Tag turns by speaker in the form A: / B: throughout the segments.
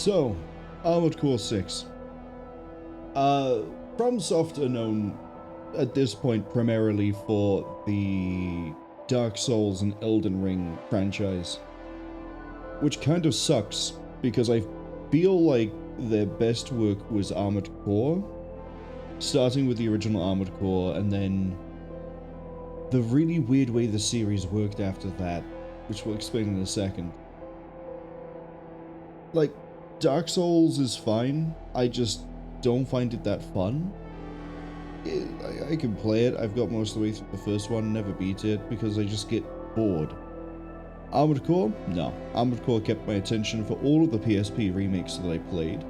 A: So, Armored Core 6. FromSoft are known at this point primarily for the Dark Souls and Elden Ring franchise, which kind of sucks because I feel like their best work was Armored Core, starting with the original Armored Core, and then the really weird way the series worked after that, which we'll explain in a second. Like, Dark Souls is fine, I just don't find it that fun. I can play it, I've got most of the way through the first one, never beat it, because I just get bored. Armored Core? No. Armored Core kept my attention for all of the PSP remakes that I played.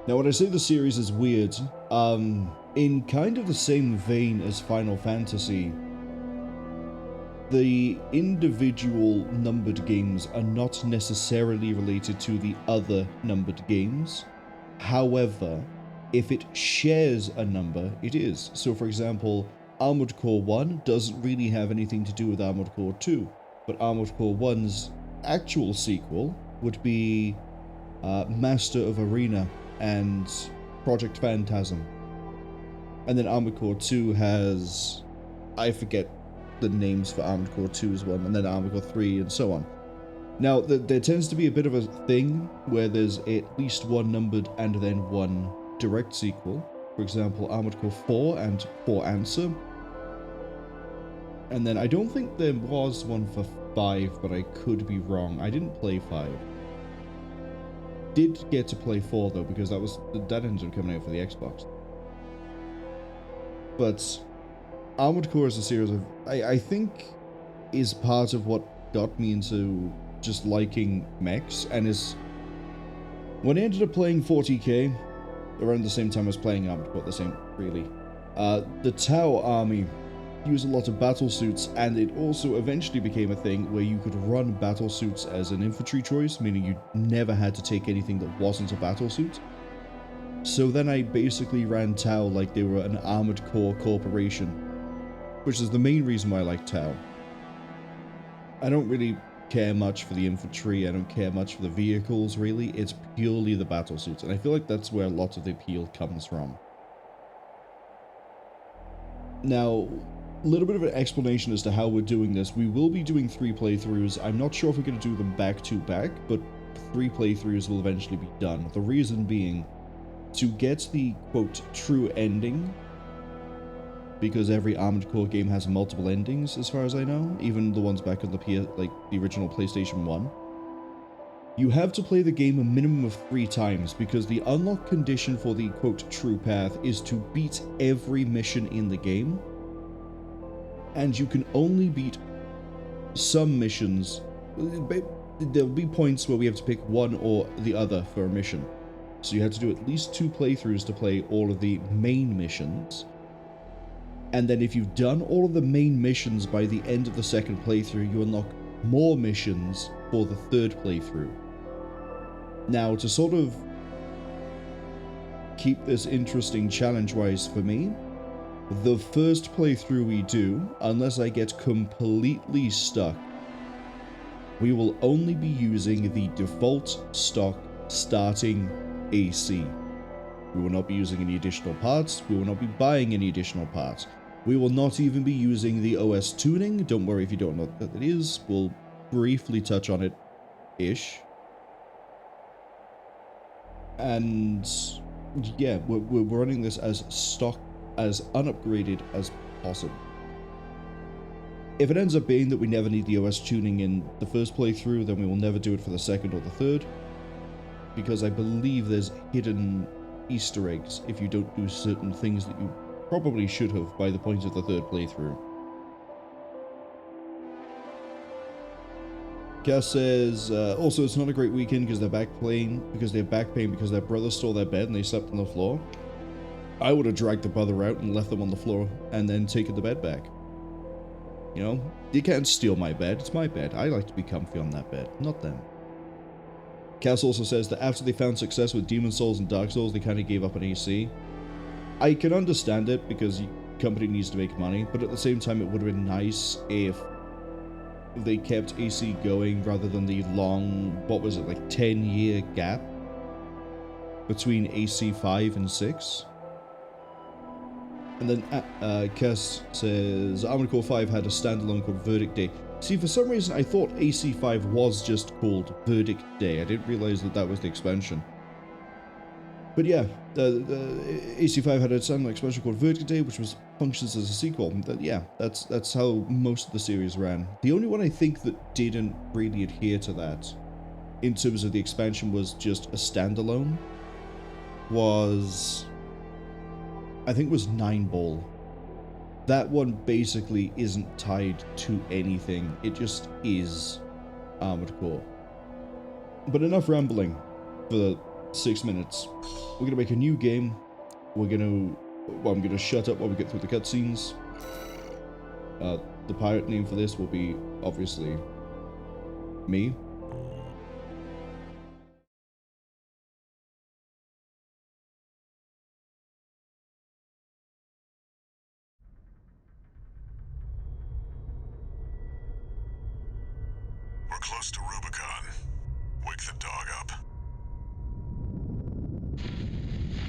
A: Now when I say the series is weird, in kind of the same vein as Final Fantasy, the individual numbered games are not necessarily related to the other numbered games. However, if it shares a number, it is. So for example, Armored Core 1 doesn't really have anything to do with Armored Core 2, but Armored Core 1's actual sequel would be Master of Arena and Project Phantasm. And then Armored Core 2 has, I forget the names for Armored Core 2's one, and then Armored Core 3 and so on. Now, there tends to be a bit of a thing where there's at least one numbered and then one direct sequel. For example, Armored Core 4 and 4 Answer. And then I don't think there was one for 5, but I could be wrong. I didn't play 5. Did get to play 4 though, because that ended up coming out for the Xbox. But Armored Core is a series of, I think, is part of what got me into just liking mechs, and is when I ended up playing 40k around the same time I was playing Armored Core, the Tau army used a lot of battle suits, and it also eventually became a thing where you could run battle suits as an infantry choice, meaning you never had to take anything that wasn't a battle suit. So then I basically ran Tau like they were an Armored Core corporation, which is the main reason why I like Tau. I don't really care much for the infantry, I don't care much for the vehicles really, it's purely the battle suits, and I feel like that's where a lot of the appeal comes from. Now, a little bit of an explanation as to how we're doing this. We will be doing 3 playthroughs. I'm not sure if we're going to do them back to back, but 3 playthroughs will eventually be done. The reason being, to get the, quote, true ending, because every Armored Core game has multiple endings, as far as I know, even the ones back on the original PlayStation 1. You have to play the game a minimum of 3 times, because the unlock condition for the, quote, true path is to beat every mission in the game, and you can only beat some missions. There'll be points where we have to pick one or the other for a mission, so you have to do at least 2 playthroughs to play all of the main missions. And then if you've done all of the main missions by the end of the second playthrough, you unlock more missions for the 3rd playthrough. Now, to sort of keep this interesting challenge-wise for me, the first playthrough we do, unless I get completely stuck, we will only be using the default stock starting AC. We will not be using any additional parts, we will not be buying any additional parts. We will not even be using the OS tuning. Don't worry if you don't know what that is, we'll briefly touch on it-ish. And yeah, we're running this as stock, as unupgraded as possible. If it ends up being that we never need the OS tuning in the first playthrough, then we will never do it for the second or the third, because I believe there's hidden Easter eggs if you don't do certain things that you probably should have by the point of the 3rd playthrough. Cass says, also it's not a great weekend because they have back pain because their brother stole their bed and they slept on the floor. I would have dragged the brother out and left them on the floor and then taken the bed back. You know, you can't steal my bed, it's my bed. I like to be comfy on that bed, not them. Cass also says that after they found success with Demon Souls and Dark Souls, they kind of gave up on AC. I can understand it because the company needs to make money, but at the same time it would have been nice if they kept AC going rather than the long, what was it, like 10-year gap between AC 5 and 6. And then Kess says, Armored Core 5 had a standalone called Verdict Day. See, for some reason I thought AC 5 was just called Verdict Day. I didn't realize that that was the expansion. But yeah, AC 5 had a standalone expansion called Verdict Day, which functions as a sequel. Yeah, that's how most of the series ran. The only one I think that didn't really adhere to that, in terms of the expansion, was just a standalone, was, I think it was 9 Ball. That one basically isn't tied to anything. It just is Armored Core. But enough rambling for 6 minutes. We're gonna make a new game. I'm gonna shut up while we get through the cutscenes. The pirate name for this will be, obviously, me.
B: We're close to Rubicon. Wake the dog up.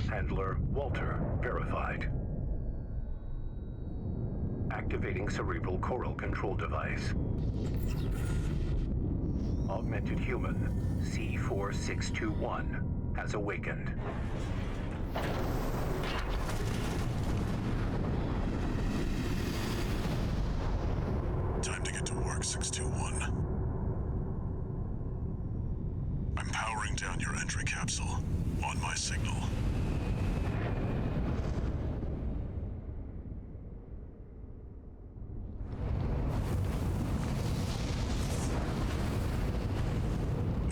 C: Handler Walter verified. Activating cerebral coral control device. Augmented human C4621 has awakened.
B: Time to get to work, 621. I'm powering down your entry capsule. On my signal.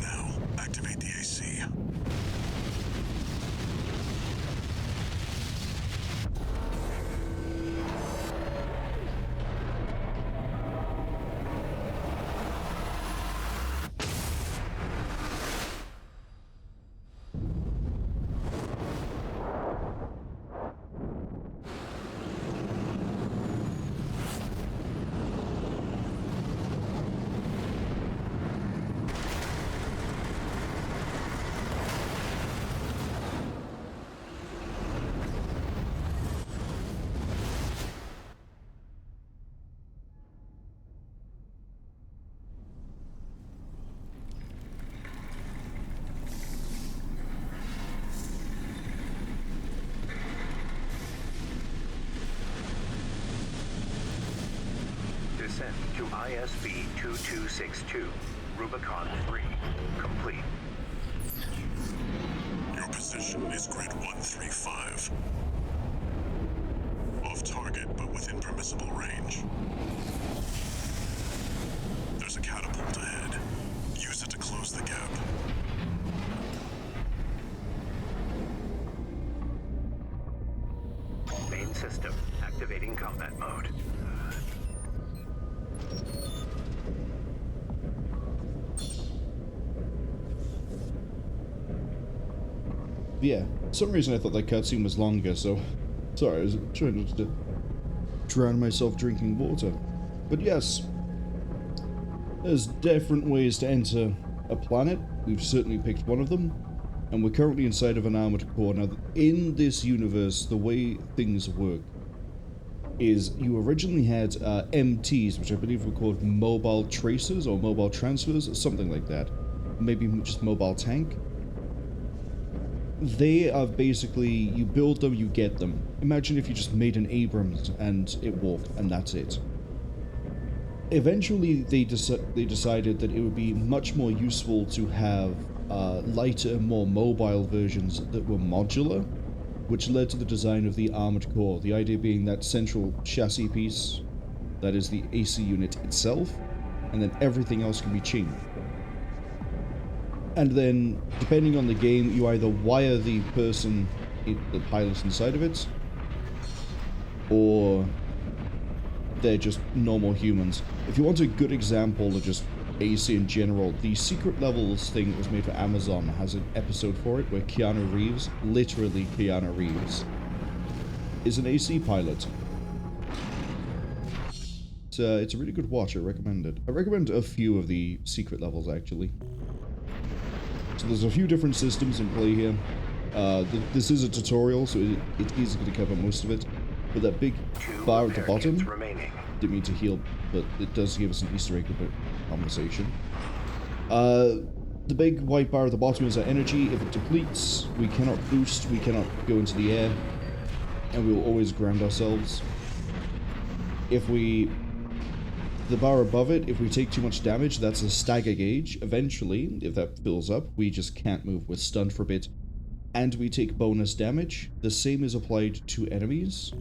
B: Now, activate the AC.
C: Descent to ISB 2262, Rubicon 3, complete.
B: Your position is grid 135. Off target, but within permissible range. There's a catapult ahead. Use it to close the gap.
C: Main system activating combat mode.
A: Yeah, for some reason I thought that cutscene was longer, so sorry, I was trying not to drown myself drinking water. But yes, there's different ways to enter a planet. We've certainly picked one of them, and we're currently inside of an armored core. Now, in this universe, the way things work is you originally had MTs, which I believe were called mobile tracers or mobile transfers, or something like that. Maybe just mobile tank. They are basically, you build them, you get them. Imagine if you just made an Abrams and it walked, and that's it. Eventually, they decided that it would be much more useful to have lighter, more mobile versions that were modular, which led to the design of the armored core. The idea being that central chassis piece, that is the AC unit itself, and then everything else can be changed. And then, depending on the game, you either wire the person, the pilot inside of it, or they're just normal humans. If you want a good example of just AC in general, the Secret Levels thing that was made for Amazon has an episode for it where Keanu Reeves, literally Keanu Reeves, is an AC pilot. It's a really good watch. I recommend it. I recommend a few of the secret levels, actually. So there's a few different systems in play here. This is a tutorial, so it is going to cover most of it. But that big bar at the bottom, didn't mean to heal, but it does give us an Easter egg about conversation. The big white bar at the bottom is our energy. If it depletes, we cannot boost, we cannot go into the air, and we will always ground ourselves. If we... the bar above it, if we take too much damage, that's a stagger gauge. Eventually, if that fills up, we just can't move. We're stunned for a bit. And we take bonus damage. The same is applied to enemies.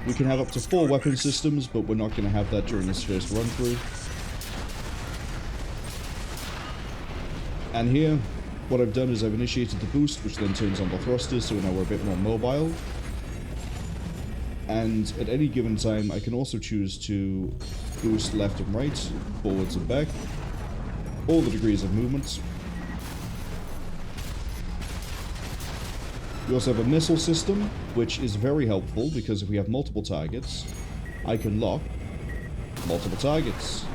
A: We can have up to 4 weapon systems, but we're not going to have that during this first run through. And here, what I've done is I've initiated the boost, which then turns on the thrusters, so now we're a bit more mobile. And at any given time, I can also choose to boost left and right, forwards and back, all the degrees of movement. We also have a missile system, which is very helpful, because if we have multiple targets, I can lock multiple targets.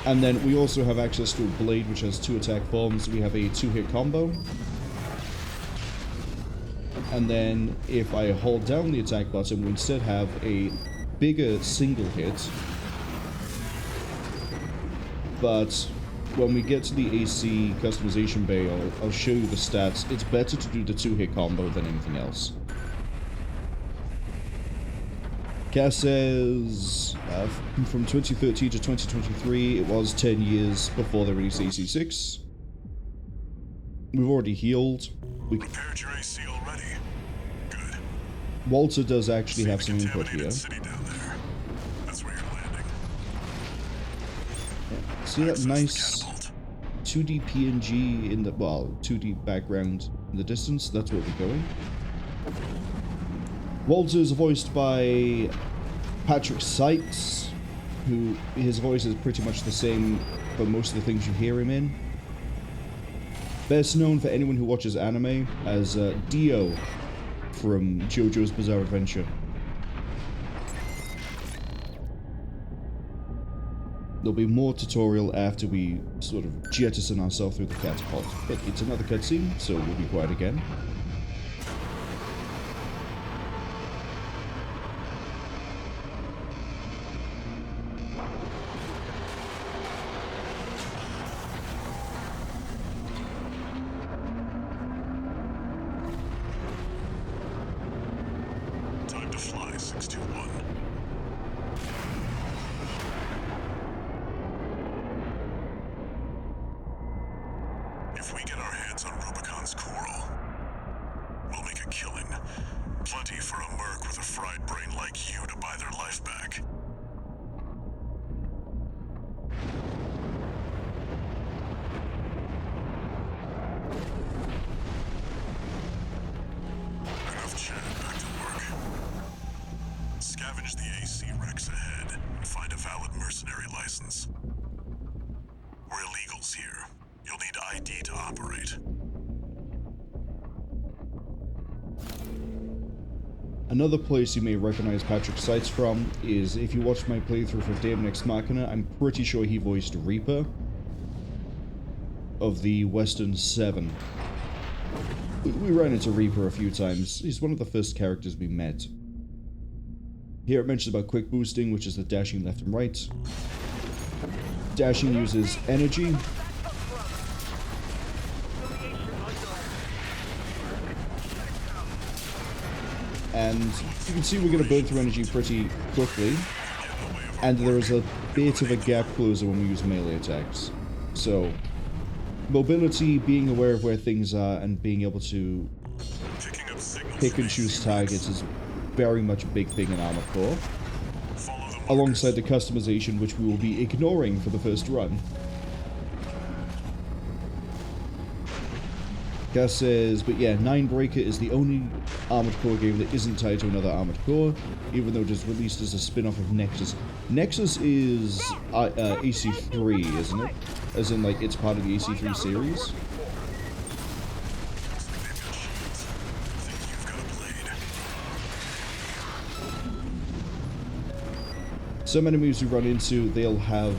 A: And then we also have access to a blade, which has 2 attack forms. We have a 2-hit combo. And then if I hold down the attack button, we instead have a bigger single hit. But when we get to the AC customization bay, I'll show you the stats. It's better to do the 2-hit combo than anything else. Cass says, from 2013 to 2023, it was 10 years before they released AC6. We've already healed. We
B: repaired your AC already. Good.
A: Walter does actually have some input here.
B: City down there. That's where you're landing.
A: Yeah. See that nice 2D PNG in the, well, 2D background in the distance? That's where we're going. Walter is voiced by Patrick Sykes, who his voice is pretty much the same for most of the things you hear him in. Best known for anyone who watches anime as Dio from JoJo's Bizarre Adventure. There'll be more tutorial after we sort of jettison ourselves through the catapult, but it's another cutscene, so we'll be quiet again.
B: Time to fly, 621. If we get our hands on Rubicon's coral, we'll make a killing. Plenty for a merc with a fried brain like you to buy their life back. Enough chat, back to work. Scavenge the AC wrecks ahead and find a valid mercenary license. We're illegals here. You'll need ID to operate.
A: Another place you may recognize Patrick Sykes from is if you watched my playthrough for Daemon X Machina. I'm pretty sure he voiced Reaper of the Western 7. We ran into Reaper a few times. He's one of the first characters we met. Here it mentions about quick boosting, which is the dashing left and right. Dashing uses energy. And you can see we're going to burn through energy pretty quickly. And there is a bit of a gap closer when we use melee attacks. So, mobility, being aware of where things are, and being able to pick and choose targets is very much a big thing in Armored Core. Alongside the customization, which we will be ignoring for the first run. Gus says, but yeah, Ninebreaker is the only Armored Core game that isn't tied to another Armored Core, even though it is released as a spin-off of Nexus. Nexus is AC3, isn't it? As in, like, it's part of the AC3 series. Some enemies you run into, they'll have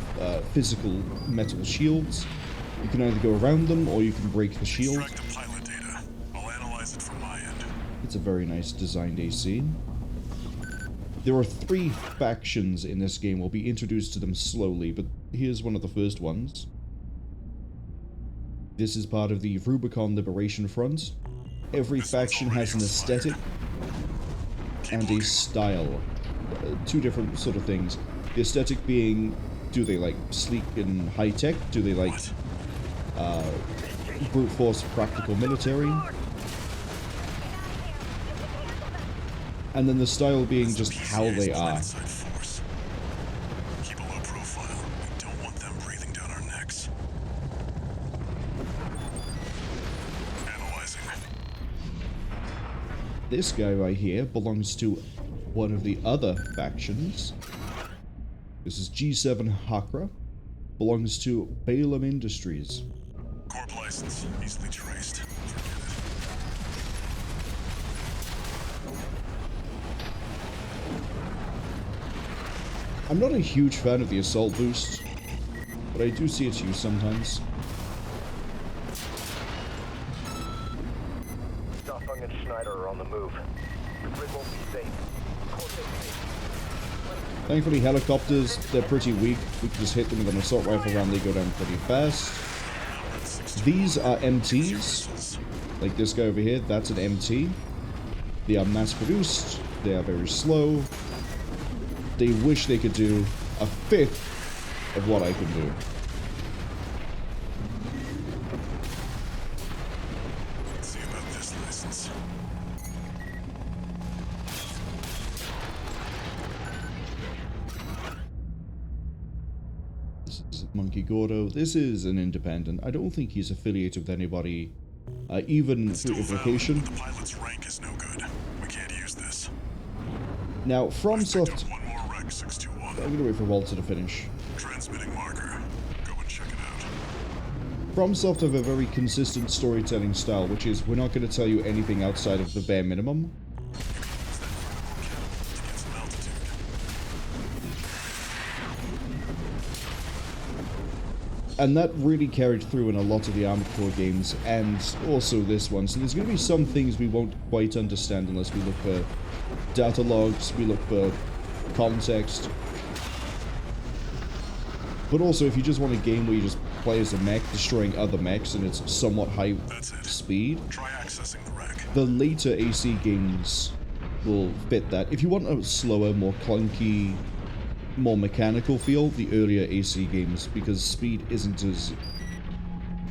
A: physical metal shields. You can either go around them, or you can break the shield.
B: Extract the pilot data. I'll analyze it from my end.
A: It's a very nice designed AC. There are 3 factions in this game. We'll be introduced to them slowly, but here's one of the first ones. This is part of the Rubicon Liberation Front. Every faction has an aesthetic and a style. 2 different sort of things. The aesthetic being, do they like sleek and high-tech? Do they like brute force practical military? And then the style being just how they are.
B: Keep a low profile. We don't want them breathing down our necks. Analyzing.
A: This guy right here belongs to one of the other factions. This is G7 Hakra. Belongs to Balaam Industries.
B: Corp license. Easily traced.
A: I'm not a huge fan of the assault boost, but I do see its use sometimes.
C: Stoffung and Schneider are on the move. The grid won't be safe.
A: Thankfully, helicopters, they're pretty weak. We can just hit them with an assault rifle round, they go down pretty fast. These are MTs. Like this guy over here, that's an MT. They are mass-produced, they are very slow. They wish they could do a 5th of what I can do.
B: Let's see about this license.
A: This is Monkey Gordo. This is an independent. I don't think he's affiliated with anybody, even through implication.
B: The pilot's rank is no good. We can't use this.
A: Now, FromSoft...
B: One more wreck, 621.
A: I'm going to wait for Walter to finish.
B: Transmitting marker. Go and check it out.
A: FromSoft have a very consistent storytelling style, which is, we're not going to tell you anything outside of the bare minimum. And that really carried through in a lot of the Armored Core games, and also this one. So there's going to be some things we won't quite understand unless we look for data logs, we look for context. But also, if you just want a game where you just play as a mech, destroying other mechs, and it's somewhat high speed,
B: Try accessing the wreck.
A: the later AC games will fit that. If you want a slower, more clunky, more mechanical feel, the earlier AC games, because speed isn't as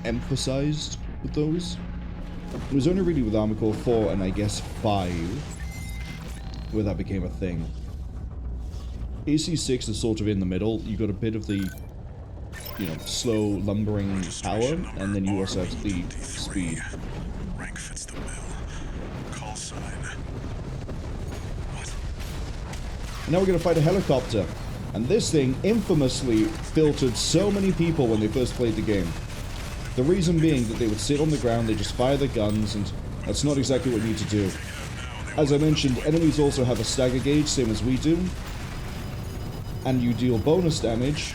A: emphasized with those. It was only really with Armored Core 4 and I guess 5 where that became a thing. AC6 is sort of in the middle. You got a bit of the, you know, slow lumbering power, and then you also have the speed.
B: Rank fits the bill. Call sign. What?
A: Now we're gonna fight a helicopter. And this thing infamously filtered so many people when they first played the game. The reason being that they would sit on the ground, they just fire the guns, and that's not exactly what you need to do. As I mentioned, enemies also have a stagger gauge, same as we do. And you deal bonus damage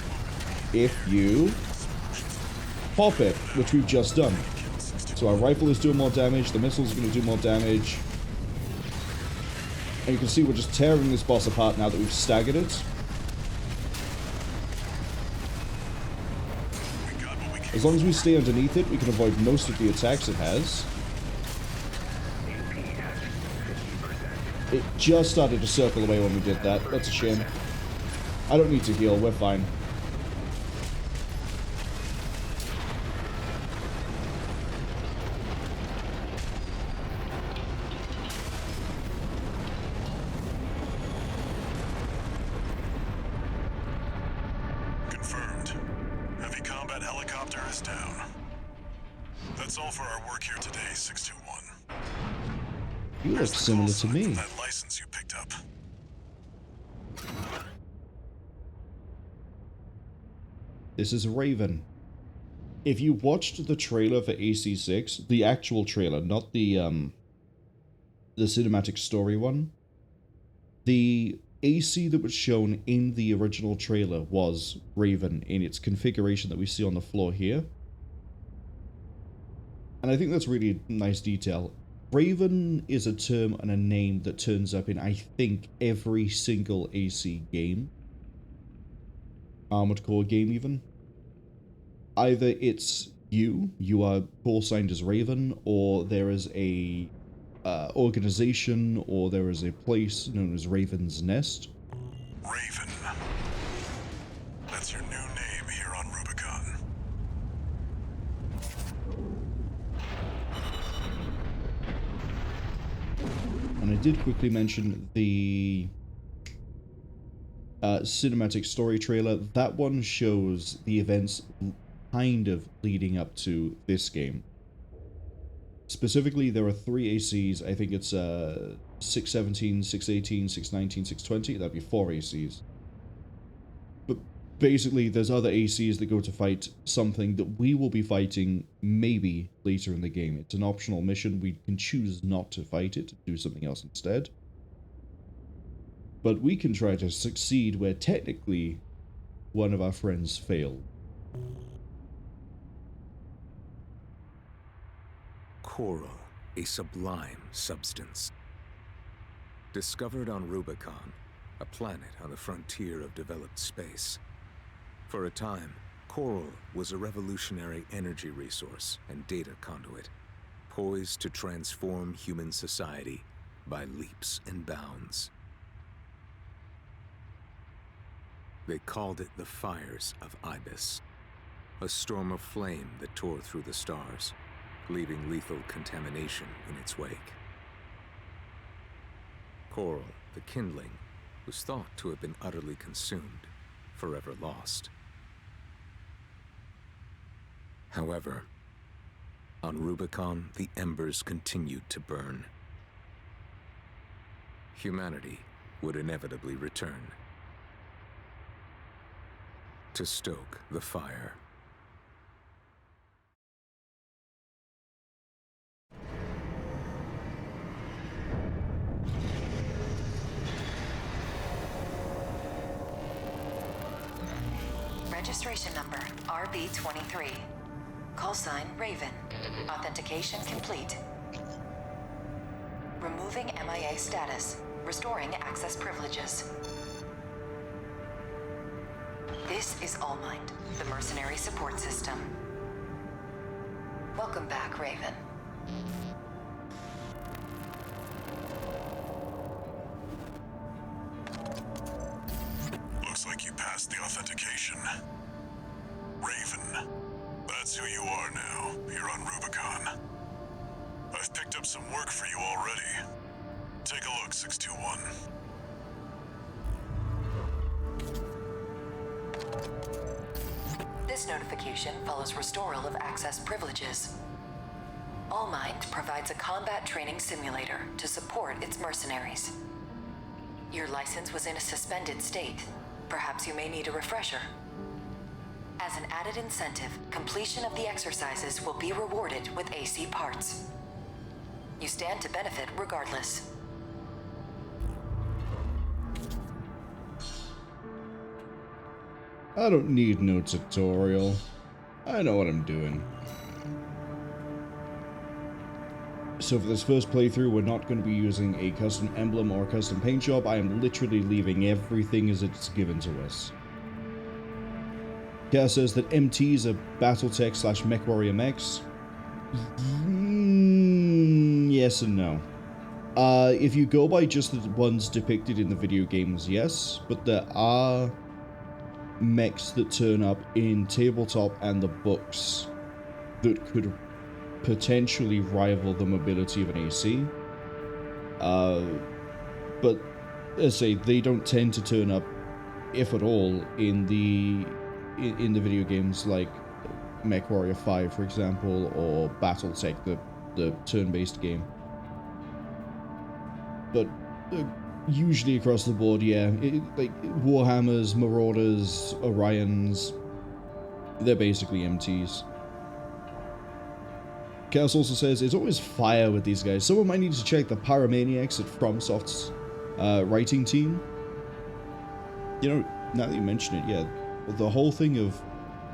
A: if you pop it, which we've just done. So our rifle is doing more damage, the missile's going to do more damage. And you can see we're just tearing this boss apart now that we've staggered it. As long as we stay underneath it, we can avoid most of the attacks it has. It just started to circle away when we did that. That's a shame. I don't need to heal, we're fine.
B: Confirmed. Heavy combat helicopter is down. That's all for our work here today, 621.
A: You look similar to me.
B: That license you picked up.
A: This is Raven. If you watched the trailer for AC6, the actual trailer, not the cinematic story one, the AC that was shown in the original trailer was Raven in its configuration that we see on the floor here. And I think that's really a nice detail. Raven is a term and a name that turns up in, I think, every single AC game. Armored Core game, even. Either it's you are call signed as Raven, or there is a organization, or there is a place known as Raven's Nest.
B: Raven. That's your new name here on Rubicon.
A: And I did quickly mention the cinematic story trailer. That one shows the events kind of leading up to this game. Specifically, there are 3 ACs. I think it's 617, 618, 619, 620. That'd be 4 ACs. But basically, there's other ACs that go to fight something that we will be fighting maybe later in the game. It's an optional mission. We can choose not to fight it, do something else instead. But we can try to succeed where technically one of our friends failed.
D: Coral, a sublime substance. Discovered on Rubicon, a planet on the frontier of developed space. For a time, coral was a revolutionary energy resource and data conduit, poised to transform human society by leaps and bounds. They called it the Fires of Ibis, a storm of flame that tore through the stars, leaving lethal contamination in its wake. Coral, the kindling, was thought to have been utterly consumed, forever lost. However, on Rubicon, the embers continued to burn. Humanity would inevitably return to stoke the fire.
E: Registration number RB23. Call sign Raven. Authentication complete. Removing MIA status. Restoring access privileges. This is All Mind, the mercenary support system. Welcome back, Raven.
B: Looks like you passed the authentication. Raven. That's who you are now, here on Rubicon. I've picked up some work for you already. Take a look, 621.
E: This notification follows restoral of access privileges. All Mind provides a combat training simulator to support its mercenaries. Your license was in a suspended state. Perhaps you may need a refresher. As an added incentive, completion of the exercises will be rewarded with AC parts. You stand to benefit regardless.
A: I don't need no tutorial. I know what I'm doing. So for this first playthrough, we're not going to be using a custom emblem or a custom paint job. I am literally leaving everything as it's given to us. Kara says that MTs are Battletech / MechWarrior mechs. Yes and no. If you go by just the ones depicted in the video games, yes, but there are mechs that turn up in tabletop and the books that could potentially rival the mobility of an AC. But as I say, they don't tend to turn up, if at all, in the video games like MechWarrior 5, for example, or Battletech, the turn-based game. But usually across the board, yeah, like Warhammers, Marauders, Orions, they're basically MTs. Chaos also says, it's always fire with these guys. Someone might need to check the Pyromaniacs at FromSoft's writing team. You know, now that you mention it, yeah, the whole thing of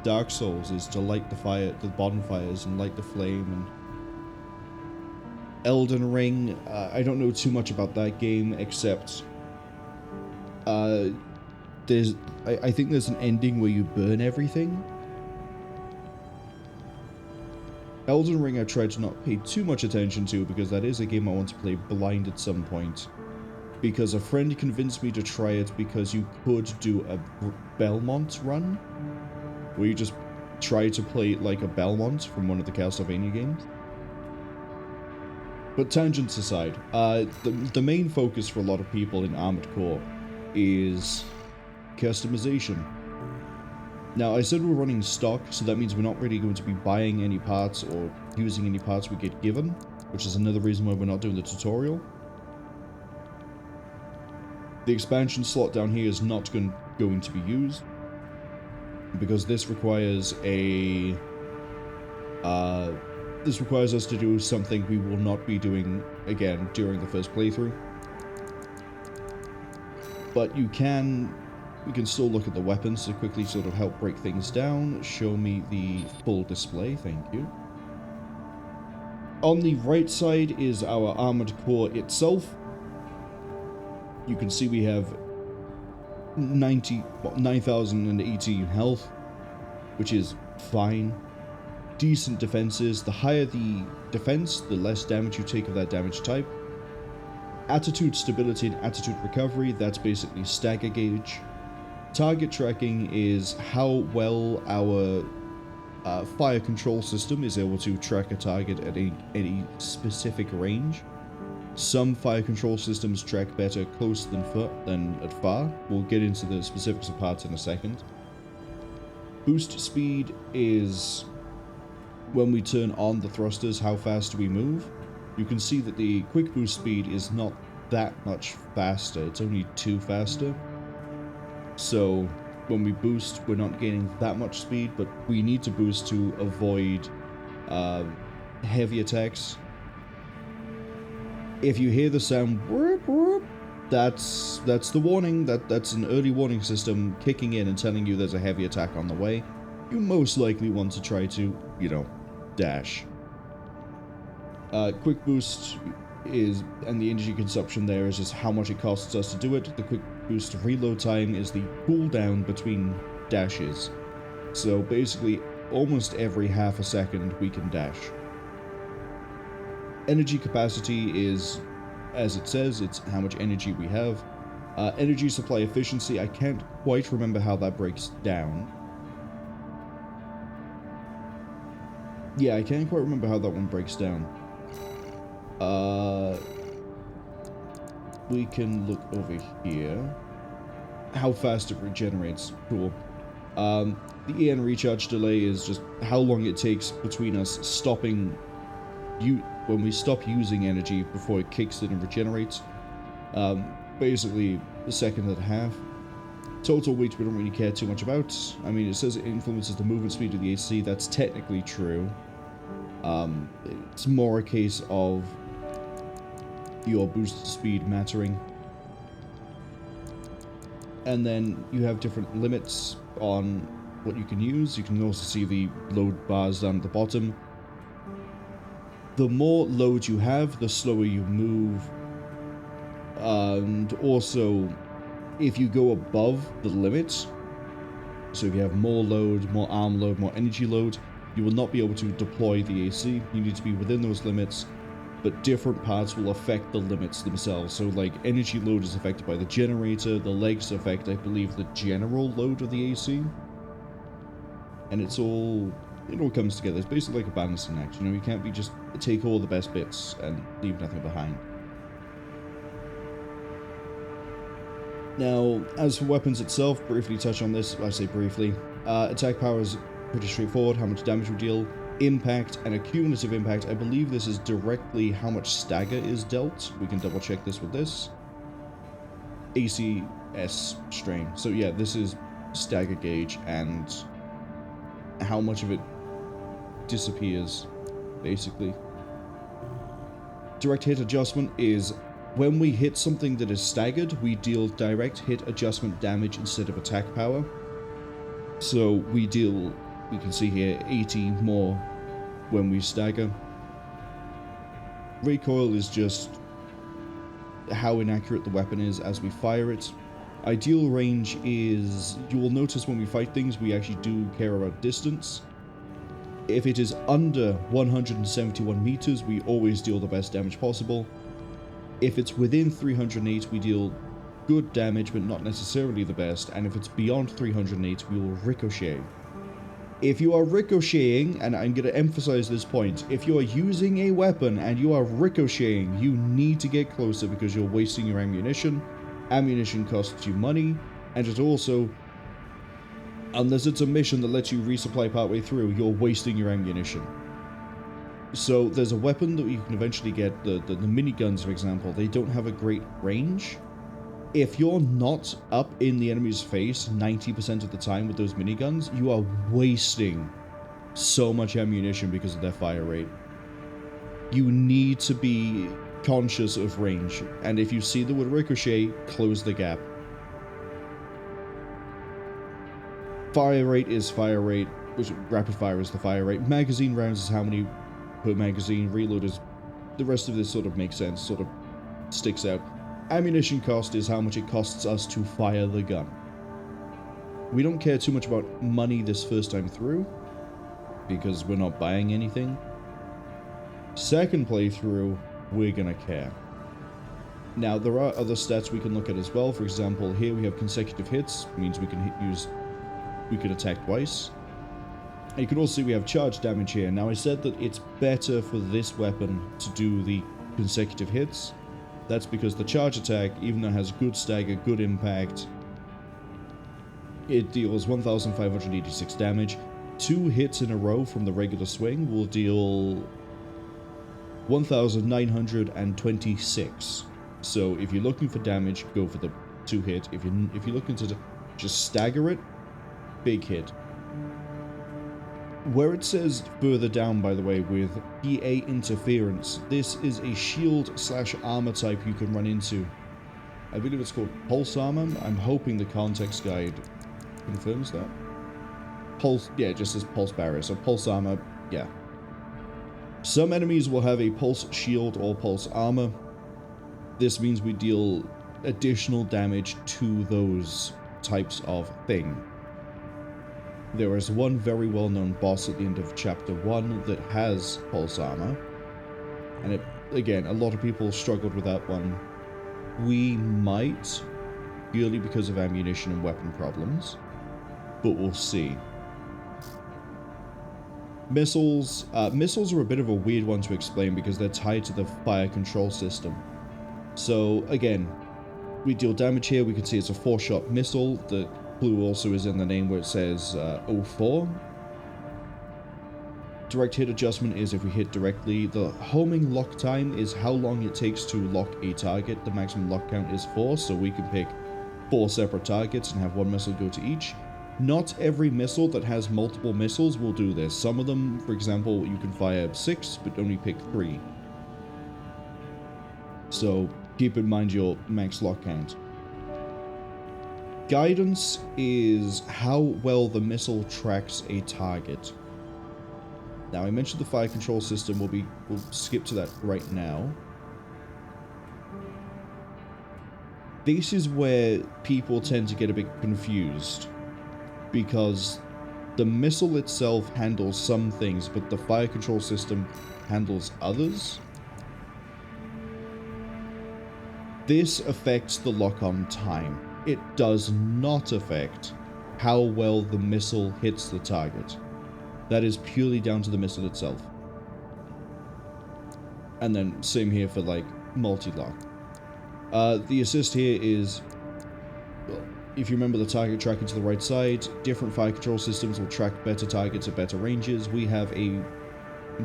A: Dark Souls is to light the fire, the bonfires, and light the flame, and Elden Ring, I don't know too much about that game, except I think there's an ending where you burn everything. Elden Ring I tried to not pay too much attention to because that is a game I want to play blind at some point. Because a friend convinced me to try it because you could do a Belmont run, where you just try to play like a Belmont from one of the Castlevania games. But tangents aside, the main focus for a lot of people in Armored Core is customization. Now, I said we're running stock, so that means we're not really going to be buying any parts or using any parts we get given, which is another reason why we're not doing the tutorial. The expansion slot down here is not going to be used, because this requires this requires us to do something we will not be doing again during the first playthrough. But we can still look at the weapons to quickly sort of help break things down. Show me the full display, thank you. On the right side is our Armored Core itself. You can see we have 9,080 health, which is fine. Decent defenses. The higher the defense, the less damage you take of that damage type. Attitude stability and attitude recovery, that's basically stagger gauge. Target tracking is how well our fire control system is able to track a target at any specific range. Some fire control systems track better close than at far. We'll get into the specifics of parts in a second. Boost speed is when we turn on the thrusters, how fast do we move. You can see that the quick boost speed is not that much faster, it's only 2 faster. So when we boost, we're not gaining that much speed, but we need to boost to avoid heavy attacks. If you hear the sound whoop, whoop, that's the warning. That's an early warning system kicking in and telling you there's a heavy attack on the way. You most likely want to try to, you know, dash. Quick boost and the energy consumption there is just how much it costs us to do it. The quick boost reload time is the cooldown between dashes. So basically, almost every half a second we can dash. Energy capacity is, as it says, it's how much energy we have. Energy supply efficiency, I can't quite remember how that breaks down. Yeah, I can't quite remember how that one breaks down. We can look over here. How fast it regenerates. Cool. The EN recharge delay is just how long it takes between us stopping when we stop using energy before it kicks in and regenerates. Basically a second and a half. Total weight we don't really care too much about. I mean, it says it influences the movement speed of the AC. That's technically true. It's more a case of your boost speed mattering. And then you have different limits on what you can use. You can also see the load bars down at the bottom. The more load you have, the slower you move. And also, if you go above the limits, so if you have more load, more arm load, more energy load, you will not be able to deploy the AC. You need to be within those limits, but different parts will affect the limits themselves. So like energy load is affected by the generator, the legs affect, I believe, the general load of the AC. And it all comes together. It's basically like a balancing act, you know, you can't be just take all the best bits and leave nothing behind. Now, as for weapons itself, briefly touch on this, I say briefly. Attack power is pretty straightforward, how much damage we deal. Impact and a cumulative impact, I believe this is directly how much stagger is dealt. We can double check this with this. ACS strain. So yeah, this is stagger gauge and how much of it disappears, basically. Direct hit adjustment is When we hit something that is staggered, we deal direct hit adjustment damage instead of attack power. So we deal, you can see here, 80 more when we stagger. Recoil is just how inaccurate the weapon is as we fire it. Ideal range is, you will notice when we fight things, we actually do care about distance. If it is under 171 meters, we always deal the best damage possible. If it's within 308, we deal good damage, but not necessarily the best. And if it's beyond 308, we will ricochet. If you are ricocheting, and I'm going to emphasize this point, if you are using a weapon and you are ricocheting, you need to get closer because you're wasting your ammunition. Ammunition costs you money, and it also, unless it's a mission that lets you resupply partway through, you're wasting your ammunition. So there's a weapon that you can eventually get, the miniguns for example, they don't have a great range. If you're not up in the enemy's face 90% of the time with those miniguns, you are wasting so much ammunition because of their fire rate. You need to be conscious of range, and if you see the word ricochet, close the gap. Fire rate is fire rate, which rapid fire is the fire rate. Magazine rounds is how many per magazine. Reload is, the rest of this sort of makes sense, sort of sticks out. Ammunition cost is how much it costs us to fire the gun. We don't care too much about money this first time through, because we're not buying anything. Second playthrough, we're gonna care. Now, there are other stats we can look at as well. For example, here we have consecutive hits, means we can we can attack twice. And you can also see we have charge damage here. Now, I said that it's better for this weapon to do the consecutive hits. That's because the charge attack, even though it has good stagger, good impact, it deals 1,586 damage. 2 hits in a row from the regular swing will deal 1,926. So if you're looking for damage, go for the 2 hit. If you're looking to just stagger it, big hit. Where it says further down, by the way, with PA interference, this is a shield/armor type you can run into. I believe it's called pulse armor. I'm hoping the context guide confirms that. Pulse, yeah, it just says pulse barrier, so pulse armor, yeah. Some enemies will have a pulse shield or pulse armor. This means we deal additional damage to those types of thing. There is one very well-known boss at the end of Chapter 1 that has pulse armor. And it, again, a lot of people struggled with that one. We might, purely because of ammunition and weapon problems. But we'll see. Missiles. Missiles are a bit of a weird one to explain because they're tied to the fire control system. So, again, we deal damage here. We can see it's a 4-shot missile. The blue also is in the name where it says 04. Direct hit adjustment is if we hit directly. The homing lock time is how long it takes to lock a target. The maximum lock count is 4, so we can pick 4 separate targets and have 1 missile go to each. Not every missile that has multiple missiles will do this. Some of them, for example, you can fire 6, but only pick 3. So keep in mind your max lock count. Guidance is how well the missile tracks a target. Now, I mentioned the fire control system. We'll skip to that right now. This is where people tend to get a bit confused, because the missile itself handles some things, but the fire control system handles others. This affects the lock-on time. It does not affect how well the missile hits the target. That is purely down to the missile itself. And then same here for like multi-lock. The assist here is, well, if you remember the target tracking to the right side, different fire control systems will track better targets at better ranges. We have a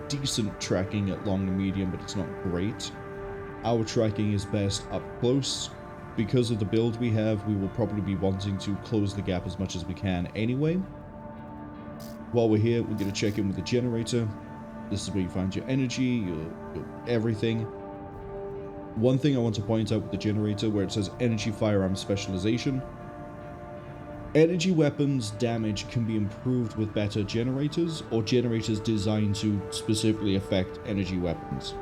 A: decent tracking at long and medium, but it's not great. Our tracking is best up close. Because of the build we have, we will probably be wanting to close the gap as much as we can anyway. While we're here, we're going to check in with the generator. This is where you find your energy, your everything. one thing I want to point out with the generator, where it says energy firearm specialization, energy weapons damage can be improved with better generators, or generators designed to specifically affect energy weapons.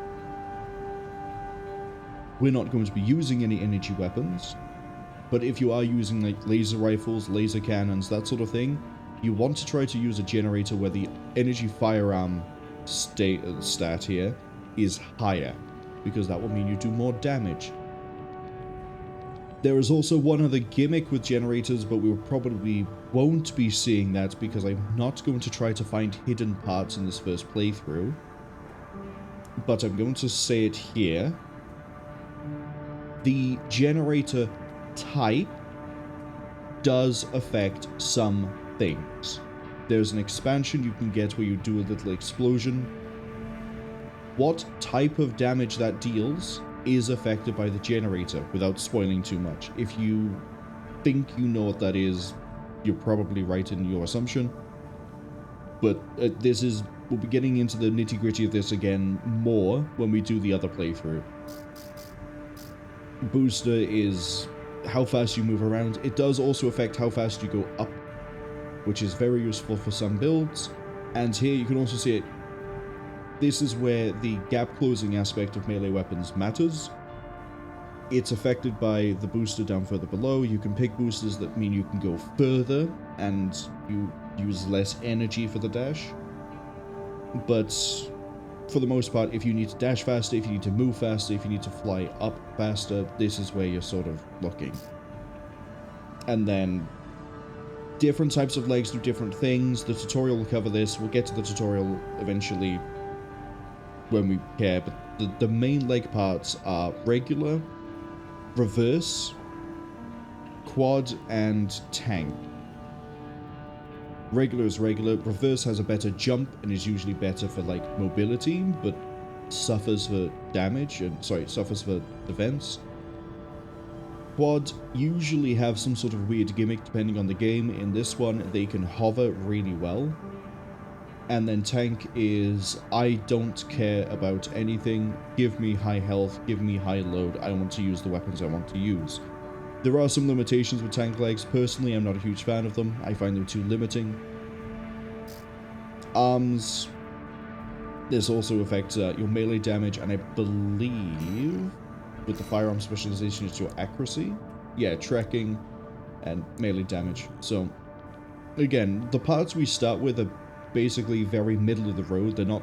A: We're not going to be using any energy weapons, but if you are using like laser rifles, laser cannons, that sort of thing, you want to try to use a generator where the energy firearm stat here is higher, because that will mean you do more damage. There is also one other gimmick with generators, but we probably won't be seeing that because I'm not going to try to find hidden parts in this first playthrough. But I'm going to say it here. The generator type does affect some things. There's an expansion you can get where you do a little explosion. What type of damage that deals is affected by the generator, without spoiling too much. If you think you know what that is, you're probably right in your assumption. But we'll be getting into the nitty-gritty of this again more when we do the other playthrough. Booster is how fast you move around. It does also affect how fast you go up, which is very useful for some builds. And here you can also see it. This is where the gap closing aspect of melee weapons matters. It's affected by the booster down further below. You can pick boosters that mean you can go further and you use less energy for the dash. But for the most part, if you need to dash faster, if you need to move faster, if you need to fly up faster, this is where you're sort of looking. And then different types of legs do different things. The tutorial will cover this. We'll get to the tutorial eventually when we care, but the main leg parts are regular, reverse, quad, and tank. Regular is regular. Reverse has a better jump and is usually better for like mobility, but suffers for damage and suffers for defense. Quad usually have some sort of weird gimmick depending on the game. In this one, they can hover really well. And then tank is, I don't care about anything. Give me high health, give me high load. I want to use the weapons I want to use. There are some limitations with tank legs. Personally, I'm not a huge fan of them. I find them too limiting. Arms. This also affects your melee damage, and I believe with the firearm specialization it's your accuracy. Yeah, trekking and melee damage. So, again, the parts we start with are basically very middle of the road. They're not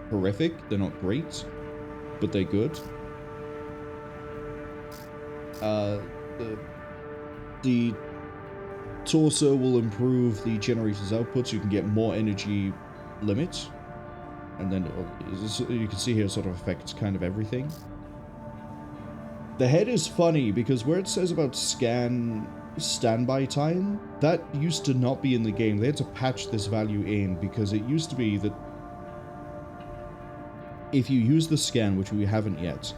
A: horrific, they're not great, but they're good. The torso will improve the generator's output, so you can get more energy limit, and then you can see here it sort of affects kind of everything. The head is funny because where it says about standby time, that used to not be in the game. They had to patch this value in because it used to be that if you use the scan, which we haven't yet,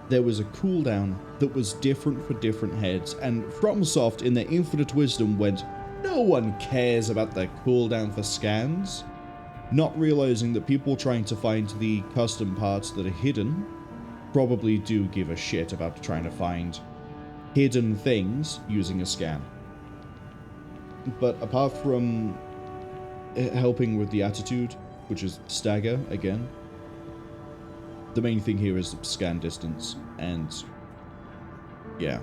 A: there was a cooldown that was different for different heads, and FromSoft in their infinite wisdom went, no one cares about the cooldown for scans, not realizing that people trying to find the custom parts that are hidden probably do give a shit about trying to find hidden things using a scan. But apart from helping with the attitude, which is stagger again, the main thing here is scan distance, and yeah.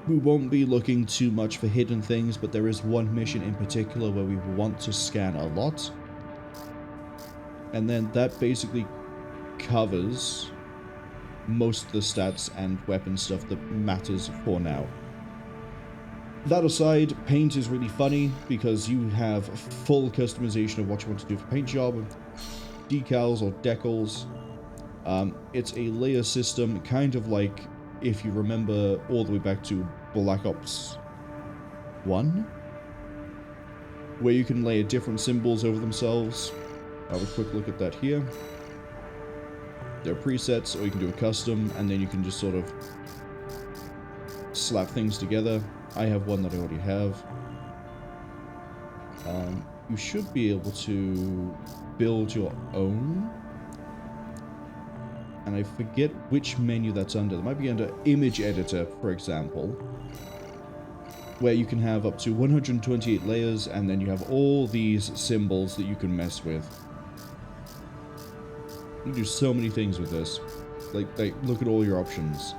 A: We won't be looking too much for hidden things, but there is one mission in particular where we want to scan a lot, and then that basically covers most of the stats and weapon stuff that matters for now. That aside, paint is really funny because you have full customization of what you want to do for paint job, decals or decals. It's a layer system, kind of like if you remember all the way back to Black Ops 1, where you can layer different symbols over themselves. I'll have a quick look at that here. There are presets, or you can do a custom, and then you can just sort of slap things together. I have one that I already have. You should be able to build your own. and I forget which menu that's under. It might be under Image Editor, for example, where you can have up to 128 layers, and then you have all these symbols that you can mess with. You can do so many things with this. Like look at all your options.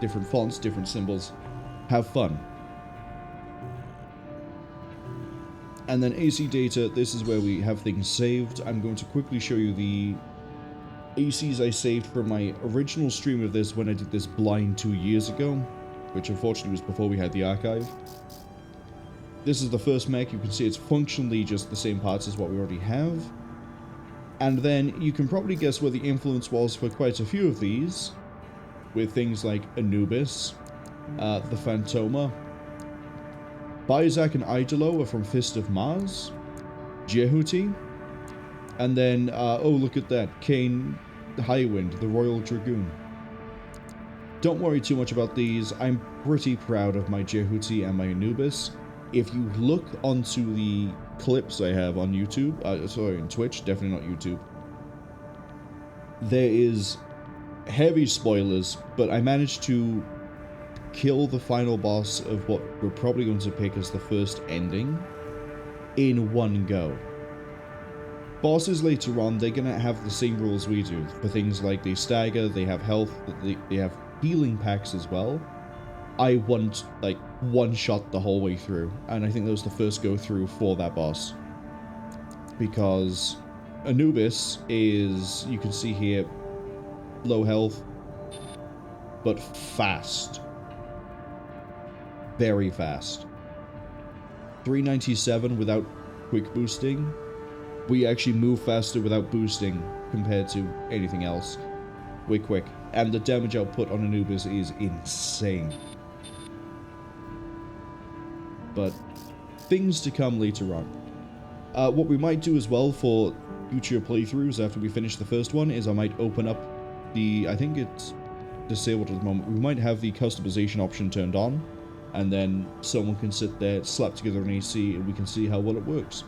A: Different fonts, different symbols. Have fun. And then AC data, this is where we have things saved. I'm going to quickly show you the ACs I saved from my original stream of this when I did this blind 2 years ago, which unfortunately was before we had the archive. This is the first mech. You can see it's functionally just the same parts as what we already have. And then you can probably guess where the influence was for quite a few of these, with things like Anubis, the Phantoma, Bizak and Idolo are from Fist of Mars, Jehuti, and then, oh look at that, Kane Highwind, the Royal Dragoon. Don't worry too much about these. I'm pretty proud of my Jehuti and my Anubis. If you look onto the clips I have on YouTube, sorry, on Twitch, definitely not YouTube, there is heavy spoilers, but I managed to kill the final boss of what we're probably going to pick as the first ending in one go. Bosses later on, they're going to have the same rules we do. For things like they stagger, they have health, they have healing packs as well. I want, like, one shot the whole way through, and I think that was the first go through for that boss. Because Anubis is, you can see here, low health, but fast. Very fast. 397 without quick boosting. We actually move faster without boosting compared to anything else. We're quick. And the damage output on Anubis is insane. But things to come later on. What we might do as well for future playthroughs after we finish the first one is I might open up the, I think it's disabled at the moment, we might have the customization option turned on. And then someone can sit there, slap together an AC, and we can see how well it works.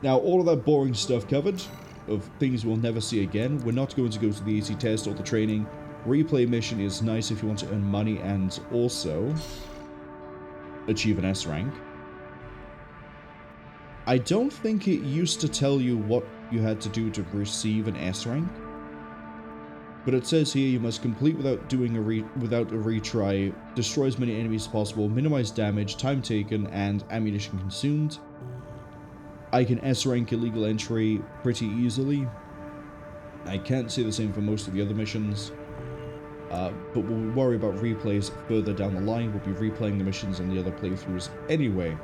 A: Now, all of that boring stuff covered, of things we'll never see again, we're not going to go to the AC test or the training. Replay mission is nice if you want to earn money and also achieve an S rank. I don't think it used to tell you what you had to do to receive an S rank. But it says here you must complete without doing without a retry, destroy as many enemies as possible, minimize damage, time taken, and ammunition consumed. I can S-rank illegal entry pretty easily. I can't say the same for most of the other missions. But we'll worry about replays further down the line. We'll be replaying the missions in the other playthroughs anyway.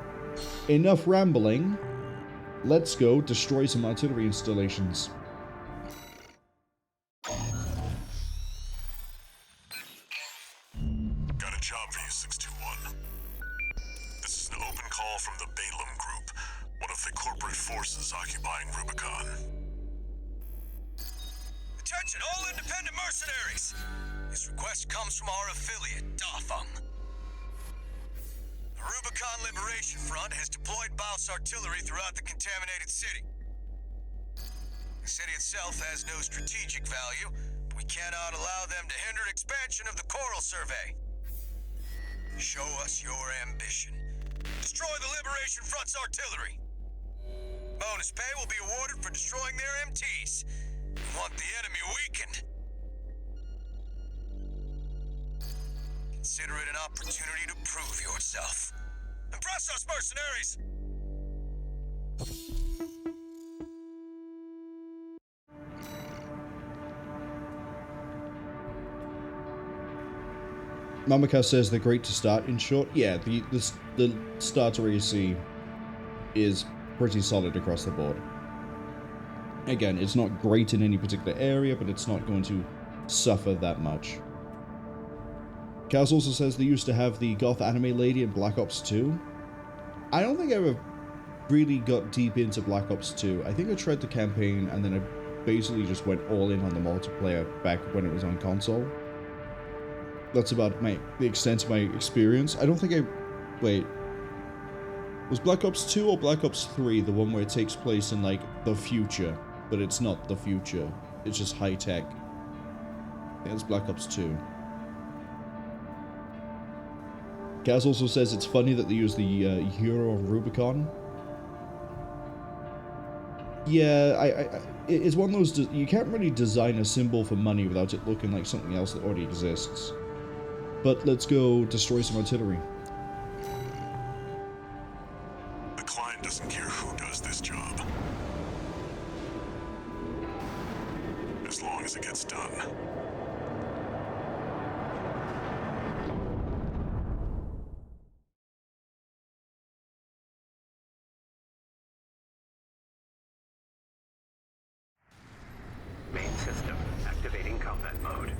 A: Enough rambling. Let's go destroy some artillery installations.
B: Job for you, 621. This is an open call from the Balaam Group, one of the corporate forces occupying Rubicon.
F: Attention all independent mercenaries! This request comes from our affiliate, Dafeng. The Rubicon Liberation Front has deployed BAWS artillery throughout the contaminated city. The city itself has no strategic value, but we cannot allow them to hinder expansion of the Coral Survey. Show us your ambition. Destroy the Liberation Front's artillery. Bonus pay will be awarded for destroying their MTs. We want the enemy weakened. Consider it an opportunity to prove yourself. Impress us, mercenaries!
A: Mamaka says they're great to start, in short. Yeah, the starter AC is pretty solid across the board. Again, it's not great in any particular area, but it's not going to suffer that much. Kaz also says they used to have the goth anime lady in Black Ops 2. I don't think I ever really got deep into Black Ops 2. I think I tried the campaign, and then I basically just went all in on the multiplayer back when it was on console. That's about the extent of my experience. I don't think wait. Was Black Ops 2 or Black Ops 3 the one where it takes place in, like, the future? But it's not the future. it's just high tech. I think it's Black Ops 2. Gaz also says it's funny that they use the Euro Rubicon. Yeah, it's one of those, you can't really design a symbol for money without it looking like something else that already exists. But let's go destroy some artillery.
B: The client doesn't care who does this job, as long as it gets done.
C: Main system activating combat mode.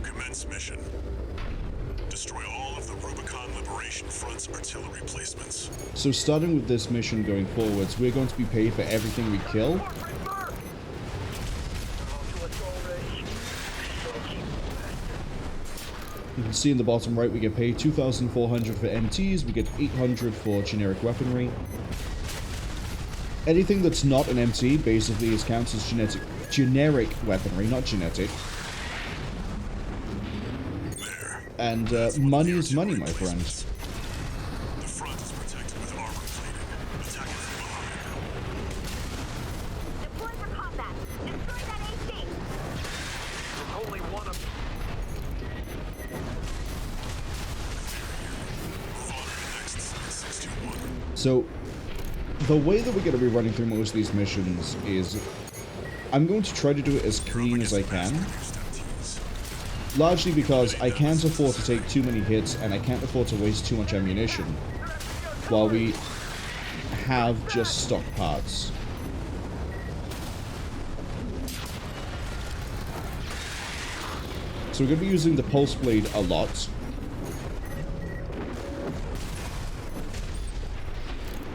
B: Commence mission. Destroy all of the Rubicon Liberation Front's artillery placements.
A: So starting with this mission going forwards, we're going to be paid for everything we kill. You can see in the bottom right we get paid 2,400 for MTs, we get 800 for generic weaponry. Anything that's not an MT basically is counted as generic weaponry, not genetic.
B: There.
A: And money is money, my friend.
B: The front is protected with armor plating. Attack it from behind.
G: Deploy for combat. Destroy that AC.
C: There's only one of
B: Move on to the next 761.
A: So, the way that we're going to be running through most of these missions is I'm going to try to do it as clean as I can. Largely because I can't afford to take too many hits and I can't afford to waste too much ammunition while we have just stock parts. So we're going to be using the Pulse Blade a lot.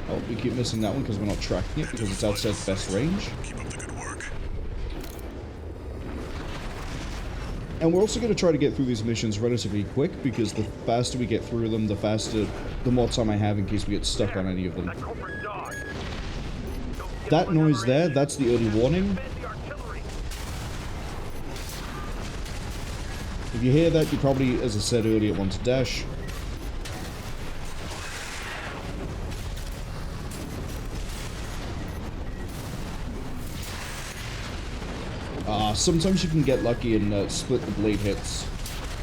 A: Oh, we keep missing that one because we're not tracking it because it's outside the best range.
B: Keep up the good work.
A: And we're also going to try to get through these missions relatively quick because the faster we get through them, the more time I have in case we get stuck on any of them.
C: corporate dog.
A: That noise there, that's the early warning.
C: The artillery.
A: If you hear that, you probably, as I said earlier, want to dash. Sometimes you can get lucky and split the blade hits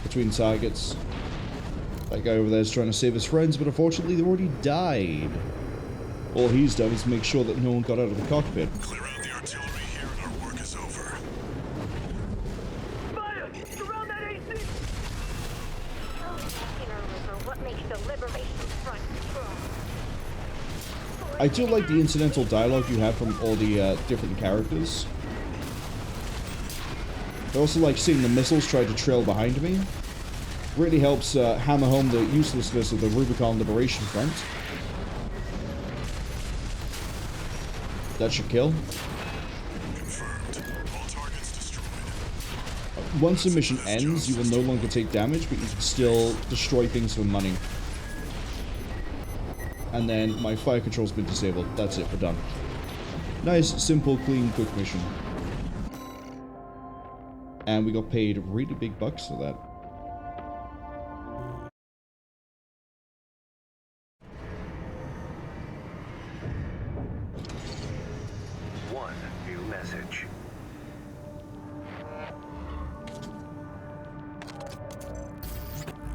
A: between targets. That guy over there is trying to save his friends, but unfortunately they already died. All he's done is make sure that no one got out of the cockpit.
B: Clear out the artillery here and our work is over.
C: Fire! Surround that AC!
G: What makes the Liberation Front strong?
A: I do like the incidental dialogue you have from all the different characters. I also like seeing the missiles try to trail behind me. Really helps hammer home the uselessness of the Rubicon Liberation Front. That should kill.
B: Confirmed. All targets destroyed.
A: Once the mission ends, you will no longer take damage, but you can still destroy things for money. And then my fire control's been disabled. That's it, we're done. Nice, simple, clean, quick mission. And we got paid really big bucks for that.
C: One new message.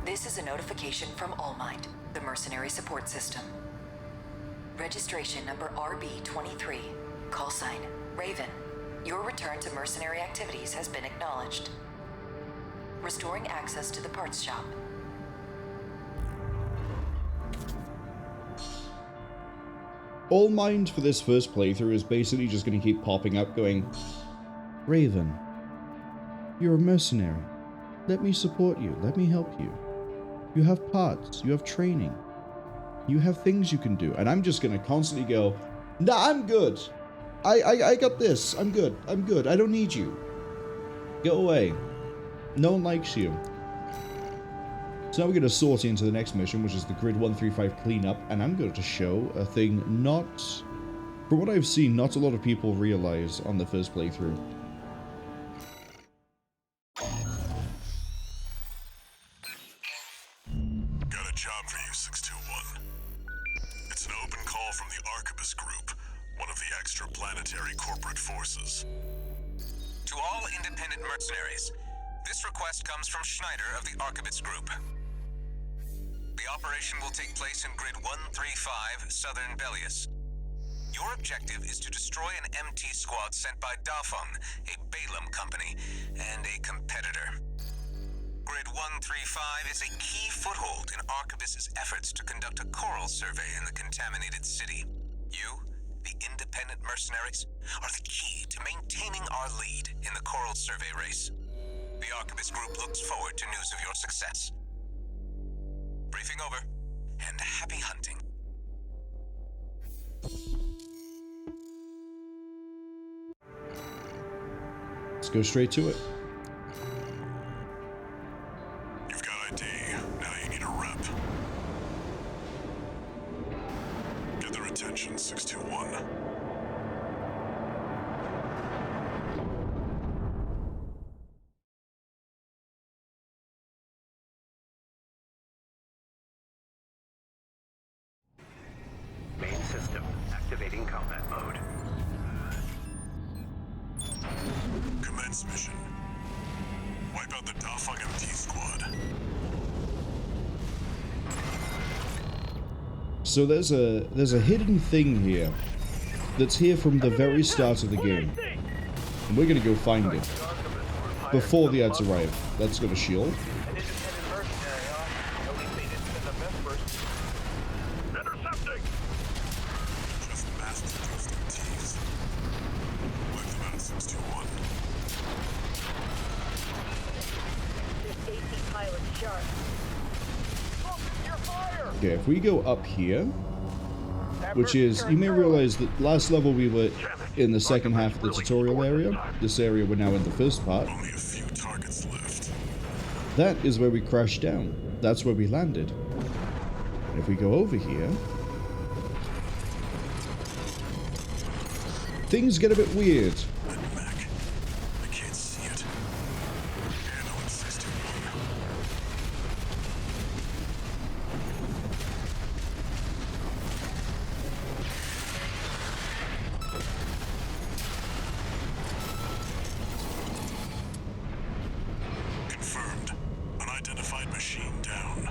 E: This is a notification from Allmind, the mercenary support system. Registration number RB23. Call sign Raven. Your return to mercenary activities has been acknowledged. Restoring access to the parts shop.
A: Allmind for this first playthrough is basically just going to keep popping up going, Raven, you're a mercenary. Let me support you. Let me help you. You have parts. You have training. You have things you can do. And I'm just going to constantly go, nah, I'm good. I got this. I'm good. I'm good. I don't need you. Go away. No one likes you. So now we're going to sort into the next mission, which is the Grid 135 cleanup, and I'm going to show a thing not From what I've seen, not a lot of people realize on the first playthrough.
B: Got a job for you, 621. It's an open call from the Arquebus Group, one of the extraplanetary corporate forces.
D: To all independent mercenaries, this request comes from Schneider of the Arquebus Group. The operation will take place in Grid 135, Southern Bellius. Your objective is to destroy an MT squad sent by Dafeng, a Balaam company, and a competitor. Grid 135 is a key foothold in Arquebus's efforts to conduct a coral survey in the contaminated city. You, the independent mercenaries, are the key to maintaining our lead in the coral survey race. The Arquebus Group looks forward to news of your success. Briefing over, and happy hunting.
A: Let's go straight to it.
B: You've got ID. Now you need a rep. Get their attention, 621.
C: Main system activating combat mode.
B: Commence mission. Wipe out the Dafeng MT squad.
A: So there's a hidden thing here that's here from the very start of the game. And we're gonna go find it before the ads arrive. Let's go to shield.
F: An independent mercenary, huh? At least they didn't send the members.
B: Intercepting! Just mass-produced MTs. Wipe them out, 621.
G: This AC pilot's sharp.
F: Focus your fire!
A: Okay, if we go up here, which is, you may realize that last level we were in the second half of the tutorial area. This area we're now in the first part.
B: Only a few targets left.
A: That is where we crashed down. That's where we landed. And if we go over here, things get a bit weird.
B: Mac, I can't see it. Handling 621. Confirmed. Unidentified machine down.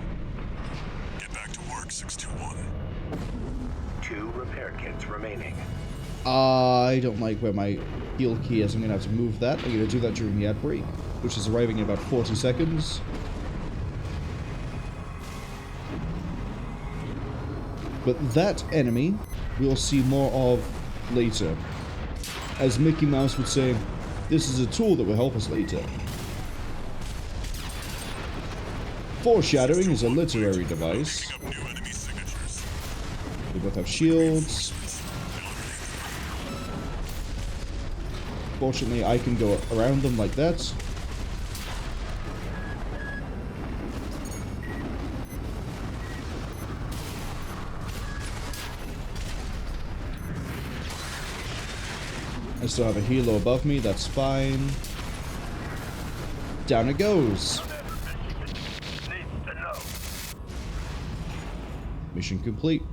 B: Get back to work, 621.
C: 2 repair kits remaining.
A: I don't like where my heal key is. I'm going to have to move that. I'm going to do that during the ad break, which is arriving in about 40 seconds. But that enemy we'll see more of later. As Mickey Mouse would say, this is a tool that will help us later. Foreshadowing is a literary device.
B: Picking up new enemy signatures.
A: They both have shields. Fortunately, I can go around them like that. I still have a helo above me, that's fine. Down it goes. Mission complete.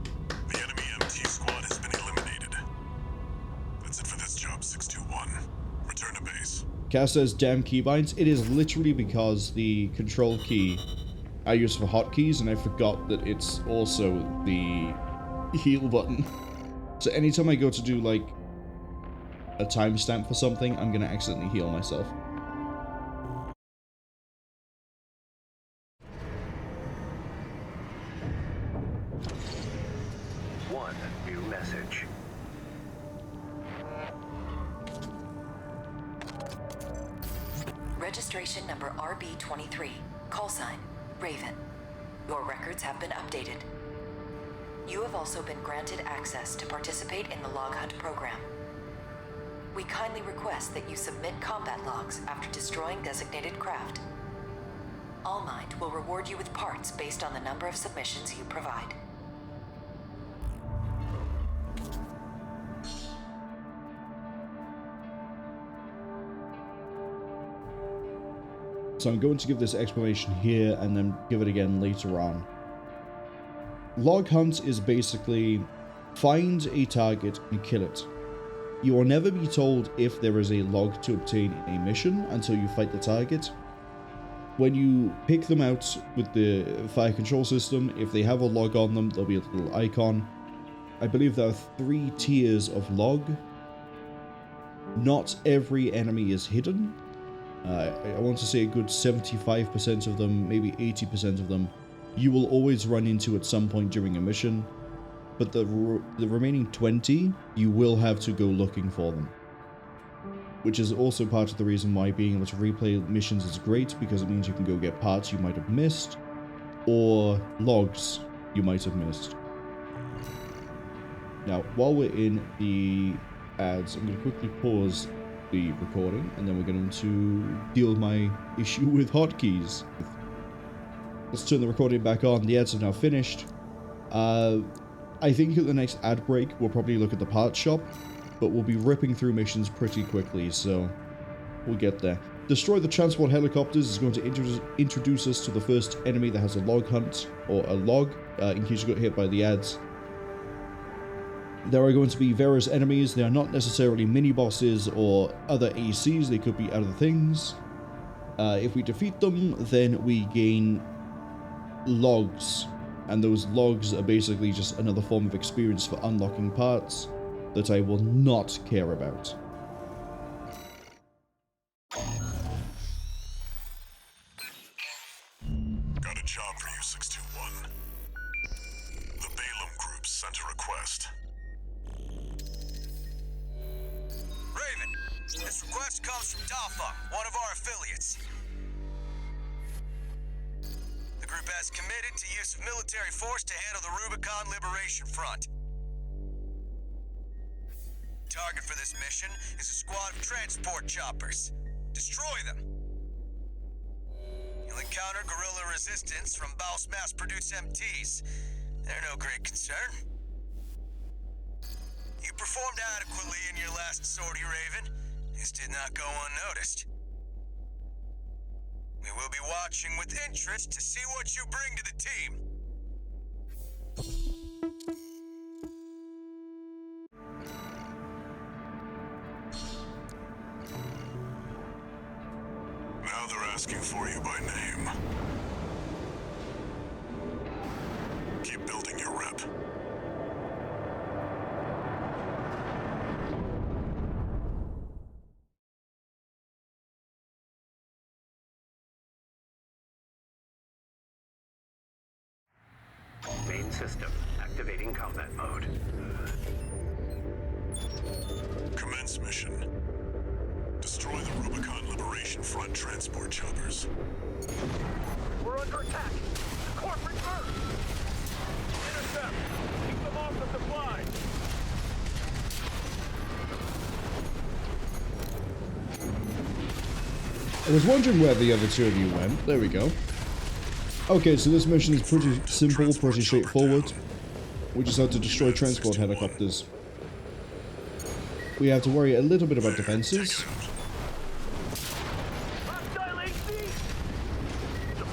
B: The enemy MT squad has been eliminated. That's it for this job, 621. Return to base.
A: Cass says, damn keybinds. It is literally because the control key I use for hotkeys, and I forgot that it's also the heal button. So anytime I go to do, like, a timestamp for something, I'm gonna accidentally heal myself.
C: One new message.
E: Registration number RB23. Call sign, Raven. Your records have been updated. You have also been granted access to participate in the log hunt program. We kindly request that you submit combat logs after destroying designated craft. All Mind will reward you with parts based on the number of submissions you provide.
A: So I'm going to give this explanation here and then give it again later on. Log hunt is basically find a target and kill it. You will never be told if there is a log to obtain in a mission until you fight the target. When you pick them out with the fire control system, if they have a log on them, there'll be a little icon. I believe there are 3 tiers of log. Not every enemy is hidden. I want to say a good 75% of them, maybe 80% of them, you will always run into at some point during a mission. But the remaining 20, you will have to go looking for them. Which is also part of the reason why being able to replay missions is great, because it means you can go get parts you might have missed, or logs you might have missed. Now, while we're in the ads, I'm going to quickly pause the recording, and then we're going to deal with my issue with hotkeys. Let's turn the recording back on. The ads are now finished. I think at the next ad break, we'll probably look at the parts shop, but we'll be ripping through missions pretty quickly, so we'll get there. Destroy the transport helicopters is going to introduce us to the first enemy that has a log hunt, or a log, in case you got hit by the ads. There are going to be various enemies. They are not necessarily mini-bosses or other ACs, they could be other things. If we defeat them, then we gain logs, and those logs are basically just another form of experience for unlocking parts that I will not care about.
B: Got a job for you, 621. The Balaam Group sent a request.
F: Raven, this request comes from Dalfa, one of our affiliates. The group has committed to use of military force to handle the Rubicon Liberation Front. Target for this mission is a squad of transport choppers. Destroy them. You'll encounter guerrilla resistance from BAWS mass-produced MTs. They're no great concern. You performed adequately in your last sortie, Raven. This did not go unnoticed. We will be watching with interest to see what you bring to the team.
B: Now they're asking for you by name. Keep building your rep.
C: Main system activating combat mode.
B: Commence mission. Destroy the Rubicon Liberation Front transport choppers.
G: We're under attack. Corporate first. Intercept. Keep them off the supply.
A: I was wondering where the other 2 of you went. There we go. Okay, so this mission is pretty simple, pretty straightforward. We just have to destroy transport helicopters. We have to worry a little bit about defenses,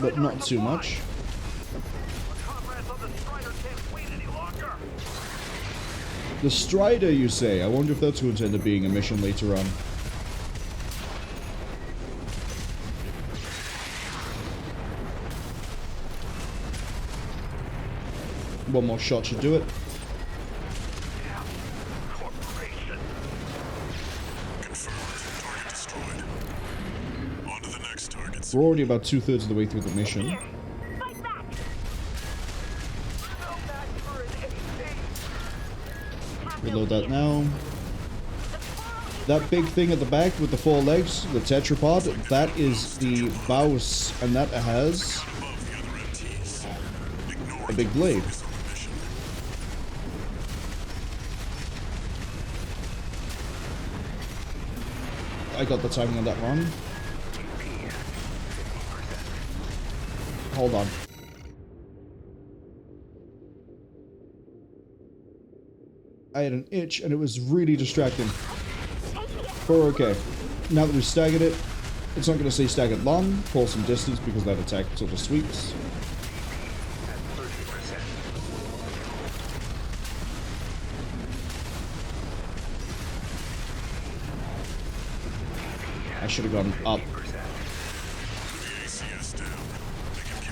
A: but not too much. The Strider, you say? I wonder if that's going to end up being a mission later on. One more shot should do it. We're already about 2/3 of the way through the mission. Reload that now. That big thing at the back with the 4 legs, the tetrapod, that is the BAWS, and that has a big blade. I got the timing on that wrong. Hold on. I had an itch and it was really distracting. But we're okay. Now that we've staggered it, It's not going to stay staggered long, pull some distance because that attack sort of sweeps.
C: At 30%.
A: I should have gone up.
C: 50%.
B: The ACS down. Make it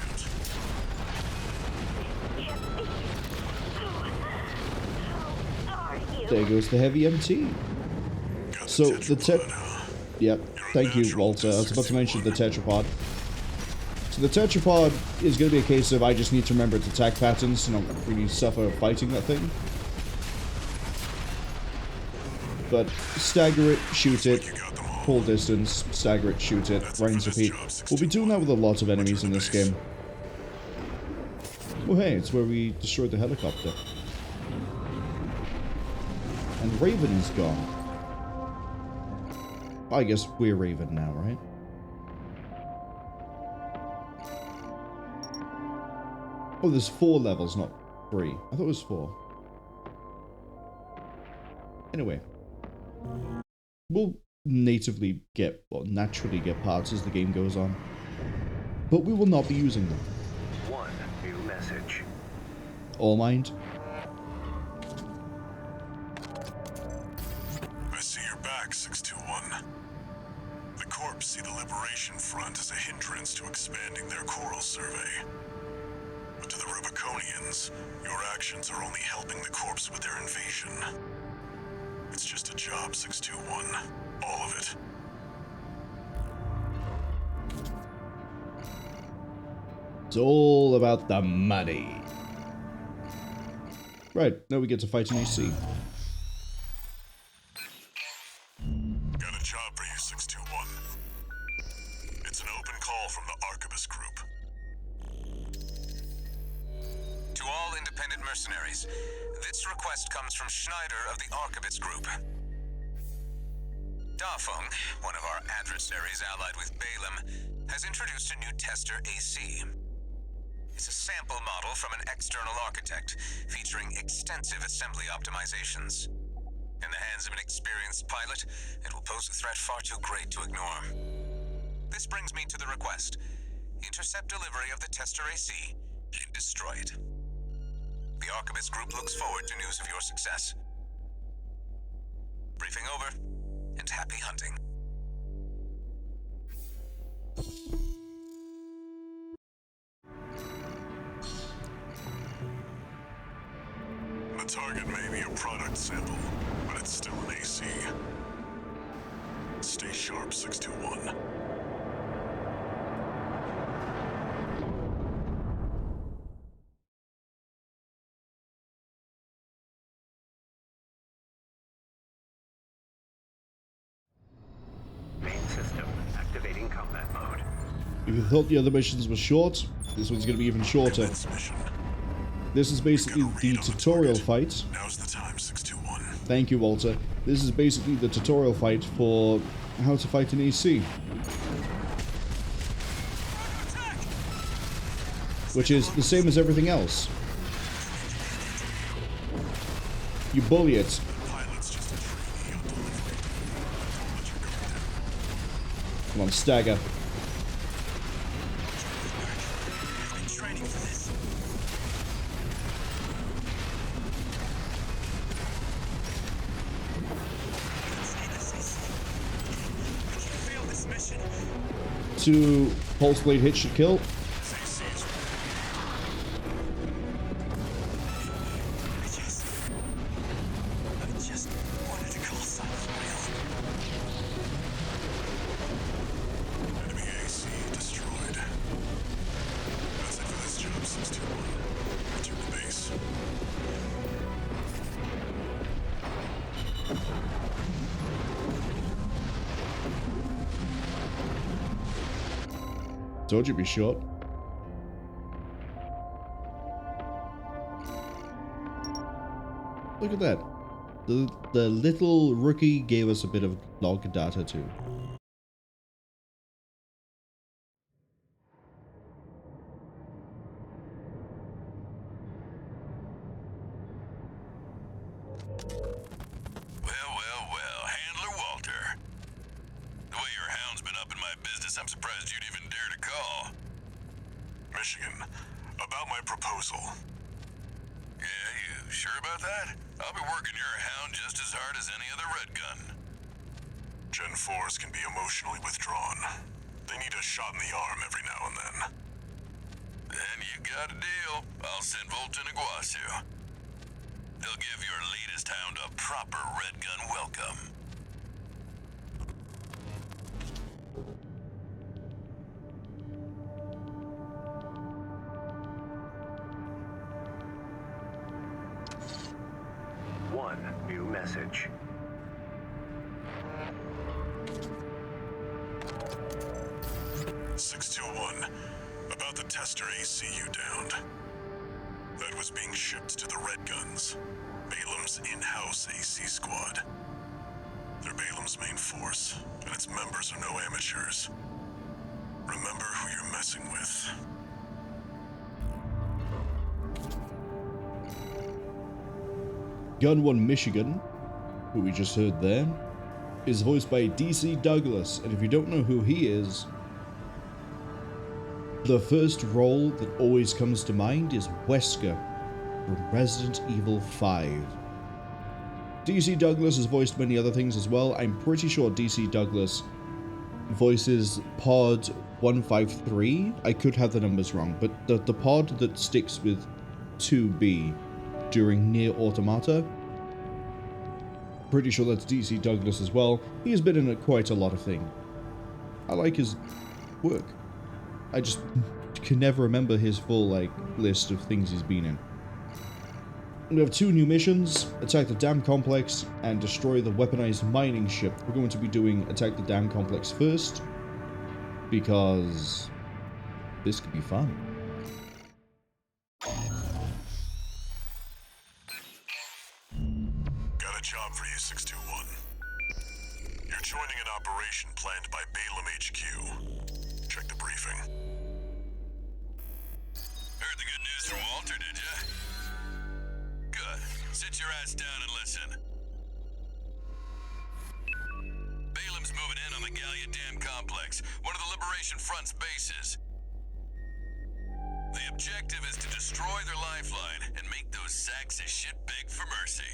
B: count.
A: There goes the heavy MT.
B: Got
A: So the
B: tetrapod, huh?
A: Yep, thank you, Walter. I was about to mention the tetrapod. So the tetrapod is going to be a case of I just need to remember its attack patterns to not really suffer fighting that thing. But stagger it, shoot it, pull distance, stagger it, shoot it, rinse, repeat. We'll be doing that with a lot of enemies in this game. Oh hey, it's where we destroyed the helicopter. And Raven is gone. I guess we're Raven now, right? Oh, there's 4 levels, not 3. I thought it was 4. Anyway. We'll naturally get parts as the game goes on. But we will not be using them.
C: One new message.
A: All mind.
B: I see you're back, 621. The Corps see the Liberation Front as a hindrance to expanding their coral survey. But to the Rubiconians, your actions are only helping the Corps with their invasion. It's just a job, 621. All of it.
A: It's all about the money. Right, now we get to fight an EC.
B: Got a job for you, 621. It's an open call from the Arquebus Group.
D: To all independent mercenaries, this request comes from Schneider of the Arquebus Group. Dafeng, one of our adversaries allied with Balaam, has introduced a new tester AC. It's a sample model from an external architect, featuring extensive assembly optimizations. In the hands of an experienced pilot, it will pose a threat far too great to ignore. This brings me to the request. Intercept delivery of the tester AC and destroy it. The Arquebus Group looks forward to news of your success. Briefing over, and happy hunting.
B: The target may be a product sample, but it's still an AC. Stay sharp, 621.
C: Main system activating combat mode.
A: If you thought the other missions were short, this one's going to be even shorter.
B: Commence mission.
A: This is basically the tutorial fight.
B: Now's the time, 621.
A: Thank you, Walter. This is basically the tutorial fight for how to fight an AC. Which is the same as everything else. You bully it.
B: Pilot's just a trainee on delivery. But you're going down.
A: Come on, stagger.
F: I've been training for this. I can't fail this mission.
A: 2 pulse blade hits should kill.
F: I just wanted to call silence my own.
B: Enemy AC destroyed. That's it for this job, 621. Return to base.
A: Told you it'd be short. Look at that. The little rookie gave us a bit of log data too.
B: Well, Handler Walter. The way your hound's been up in my business gun. Gen 4s can be emotionally withdrawn. They need a shot in the arm every now and then.
H: Then you got a deal. I'll send Volt and Iguazu. They'll give your latest hound a proper red gun welcome.
C: One new message.
B: About the tester AC you downed. That was being shipped to the Red Guns, Balam's in-house AC squad. They're Balam's main force, and its members are no amateurs. Remember who you're messing with.
A: Gun 1 Michigan, who we just heard there, is voiced by DC Douglas, and if you don't know who he is, the first role that always comes to mind is Wesker from Resident Evil 5. DC Douglas has voiced many other things as well. I'm pretty sure DC Douglas voices Pod 153. I could have the numbers wrong, but the pod that sticks with 2B during Nier Automata. Pretty sure that's DC Douglas as well. He has been in quite a lot of things. I like his work. I just can never remember his full, list of things he's been in. We have 2 new missions, attack the dam complex and destroy the weaponized mining ship. We're going to be doing attack the dam complex first, because this could be fun.
B: Got a job for you, 621. You're joining an operation planned by Balam HQ. Check the briefing.
H: Heard the good news from Walter, did ya? Good. Sit your ass down and listen. Balam's moving in on the Gallia Dam Complex, one of the Liberation Front's bases. The objective is to destroy their lifeline and make those sacks of shit beg for mercy.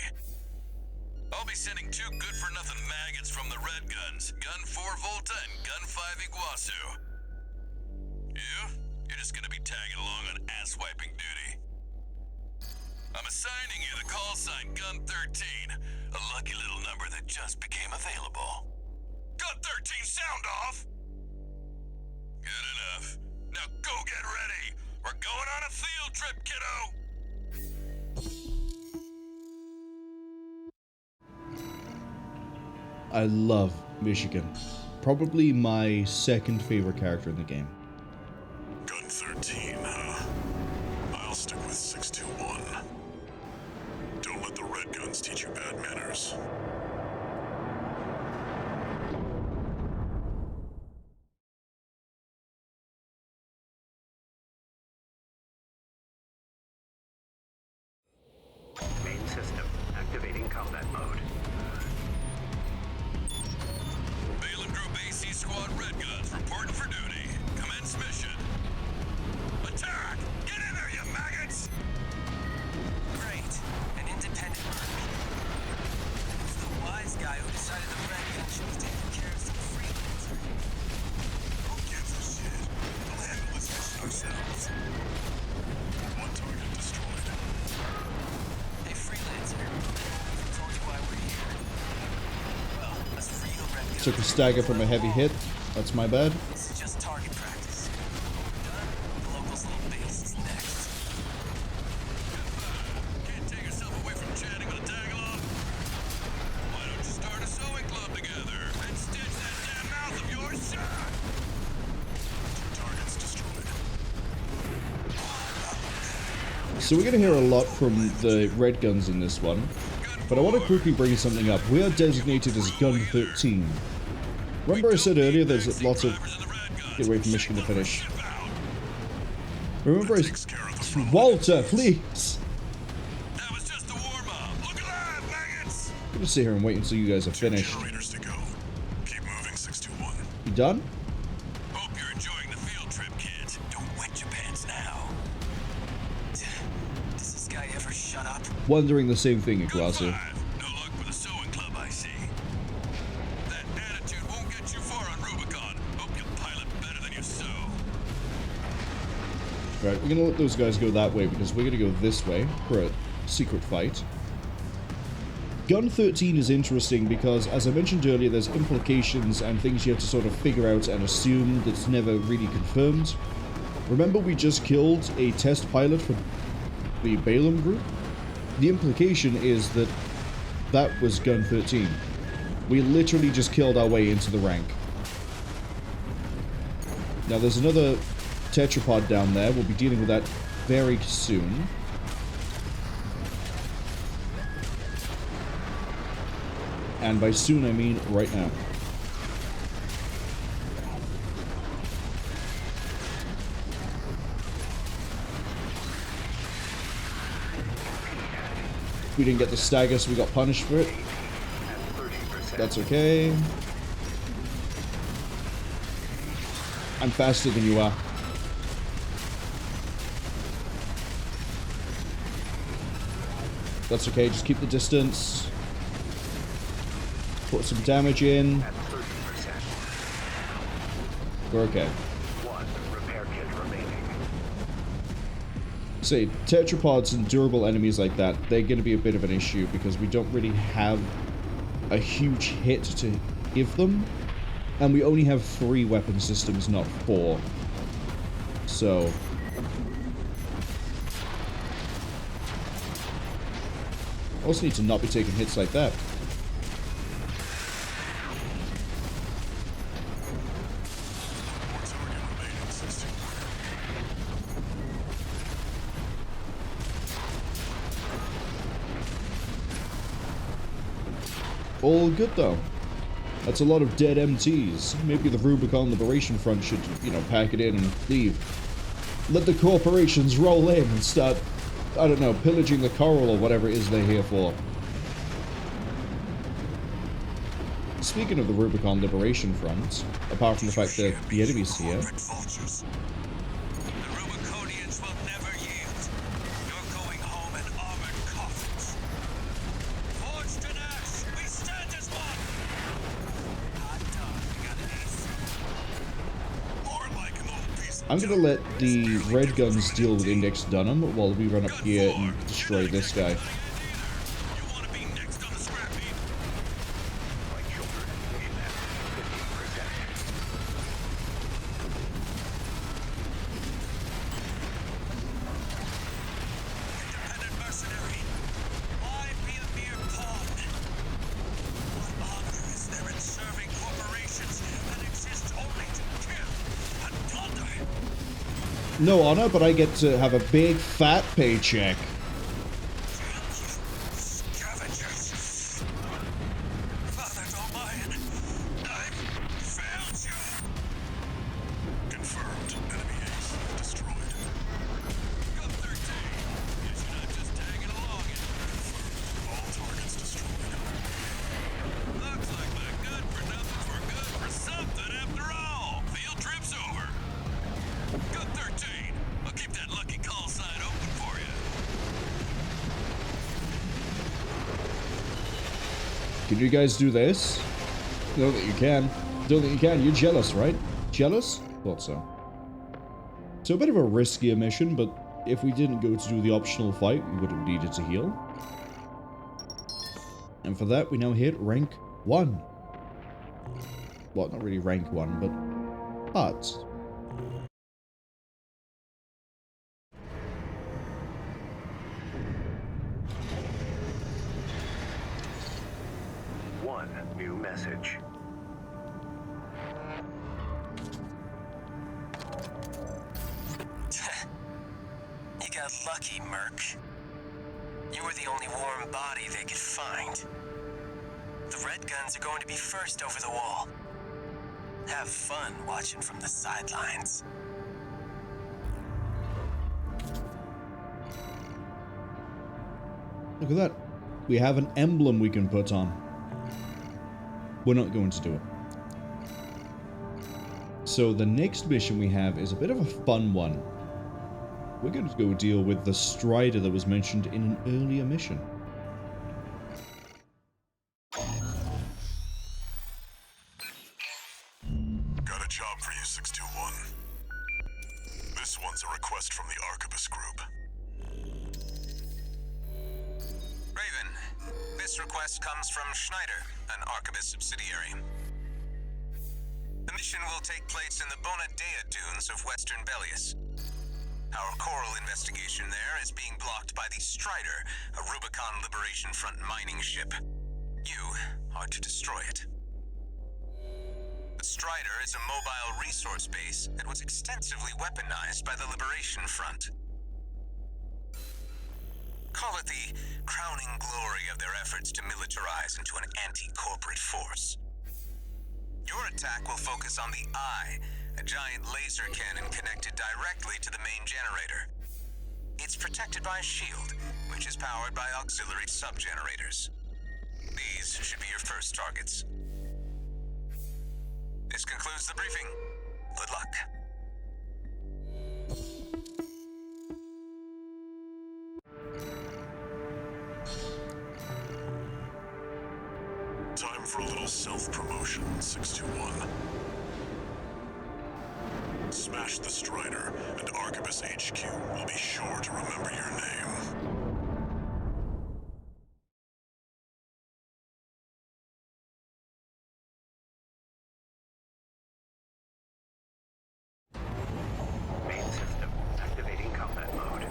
H: I'll be sending 2 good-for-nothing maggots from the Red Guns, Gun 4 Volta and Gun 5 Iguazu. You're just gonna be tagging along on ass-wiping duty. I'm assigning you the call sign Gun 13, a lucky little number that just became available. Gun 13, sound off! Good enough. Now go get ready! We're going on a field trip, kiddo!
A: I love Michigan. Probably my second favorite character in the game.
B: Gun 13, huh? I'll stick with 621. Don't let the Red Guns teach you bad manners.
C: Main system activating combat mode.
H: Balam Group AC Squad Red Guns reporting for duty. Commence mission. Attack! Get in there, you maggots!
F: Great. An independent merc. Who's the wise guy who decided the Red Gun should be taking care of some freelancer?
B: Who gives a shit? We'll handle this mission ourselves. 1 target destroyed.
F: Hey, freelancer. Who told you why we're here? Well, let's free the Red Gun.
A: Took a stagger from a heavy hit. That's my bad.
F: This is just target practice. Done. The locals' little base is next.
H: Can't take yourself away from chatting with a tag-along? Why don't you start a sewing club together and stitch that damn mouth of yours shut?
B: 2 targets destroyed.
A: So we're going to hear a lot from the Red Guns in this one, but I want to quickly bring something up. We are designated as Gun 13. Remember I said earlier there's lots of... Get away from Michigan to finish. Remember I...
B: Takes care of the problem.
A: Walter, please!
H: That was just the warm-up. Look alive, maggots!
A: I'm going to sit here and wait until you guys are
B: 2
A: finished.
B: generators to go. Keep moving, 621.
A: You done?
H: Hope you're enjoying the field trip, kids. Don't wet your pants now.
F: Does this guy ever shut up?
A: Wondering the same thing,
H: Gun
A: Iguazu.
H: 5. No luck with a sewing club, I see.
A: Right, we're gonna let those guys go that way because we're gonna go this way for a secret fight. Gun 13 is interesting because, as I mentioned earlier, there's implications and things you have to sort of figure out and assume that's never really confirmed. Remember we just killed a test pilot for the Balaam group? The implication is that that was Gun 13. We literally just killed our way into the rank. Now there's another tetrapod down there. We'll be dealing with that very soon. And by soon I mean right now. We didn't get the stagger, so we got punished for it. That's okay. I'm faster than you are. That's okay, just keep the distance. Put some damage in. We're okay.
C: One repair kit remaining.
A: Say, tetrapods and durable enemies like that, they're going to be a bit of an issue because we don't really have a huge hit to give them. And we only have 3 weapon systems, not 4. So... also need to not be taking hits like that. All good though. That's a lot of dead MTs. Maybe the Rubicon Liberation Front should, you know, pack it in and leave. Let the corporations roll in and start, I don't know, pillaging the coral or whatever it is they're here for. Speaking of the Rubicon Liberation Front, apart from the fact that the enemy's here... I'm gonna let the red guns deal with Index Dunham while we run up here and destroy this guy. No honor, but I get to have a big fat paycheck. Can you guys do this? Know that you can. Don't think you can. You're jealous, right? Jealous? Thought so. So a bit of a riskier mission, but if we didn't go to do the optional fight, we would have needed to heal. And for that, we now hit rank 1. Well, not really rank 1, but parts.
C: New message.
F: You got lucky, Merc. You were the only warm body they could find. The red guns are going to be first over the wall. Have fun watching from the sidelines.
A: Look at that. We have an emblem we can put on. We're not going to do it. So the next mission we have is a bit of a fun one. We're going to go deal with the Strider that was mentioned in an earlier mission.
B: Got a job for you, 621. This one's a request from the Arquebus Group.
I: Raven, this request comes from Schneider, an Arquebus subsidiary. The mission will take place in the Bonadea dunes of Western Bellius. Our coral investigation there is being blocked by the Strider, a Rubicon Liberation Front mining ship. You are to destroy it. The Strider is a mobile resource base that was extensively weaponized by the Liberation Front. Call it the crowning glory of their efforts to militarize into an anti-corporate force. Your attack will focus on the Eye, a giant laser cannon connected directly to the main generator. It's protected by a shield, which is powered by auxiliary sub-generators. These should be your first targets. This concludes the briefing. Good luck.
B: Time for a little self-promotion, 621. Smash the Strider, and Arquebus HQ will be sure to remember your name.
C: Main system activating combat mode.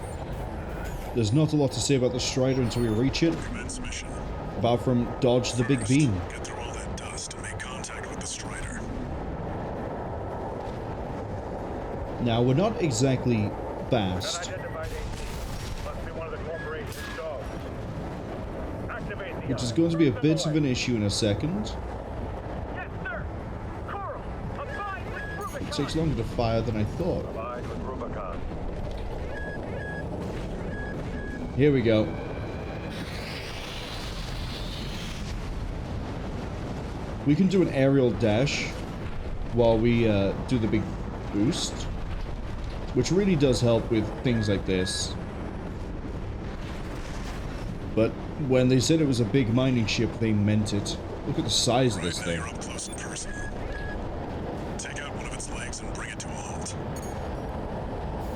A: There's not a lot to say about the Strider until we reach it,
B: Commence mission.
A: apart from dodge the big beam.
B: Get through all that dust and make contact with the Strider.
A: Now, we're not exactly fast,
G: Unidentified AC. Must be one of the corporation's dogs. Activate the
A: which is
G: eye.
A: going to be a
G: First
A: bit of
G: alert.
A: an issue in a second.
G: Yes, sir. Coral, abide with Rubicon.
A: It takes longer to fire than I thought.
G: Abide with Rubicon.
A: Here we go. We can do an aerial dash while we do the big boost, which really does help with things like this. But when they said it was a big mining ship, they meant it. Look at the size of this
B: Now
A: thing.
B: you're up close and personal. Take out one of its legs and bring it to a halt.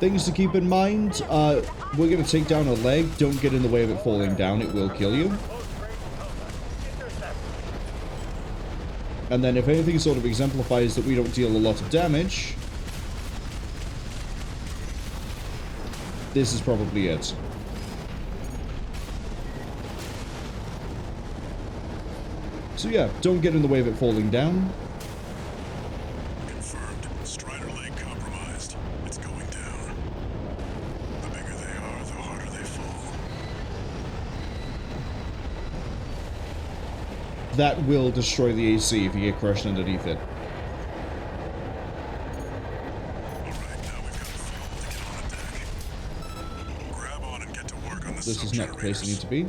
A: Things to keep in mind, we're going to take down a leg. Don't get in the way of it falling down, it will kill you.
G: Close range combat. Intercept.
A: And then if anything sort of exemplifies that we don't deal a lot of damage, this is probably it. So yeah, don't get in the way of it falling down.
B: Confirmed. Strider leg compromised. It's going down. The bigger they are, the harder they fall.
A: That will destroy the AC if you get crushed underneath it.
B: Alright, now we've got fuel to get on the deck. Grab on and get to work on the
A: This is not the place I need to be.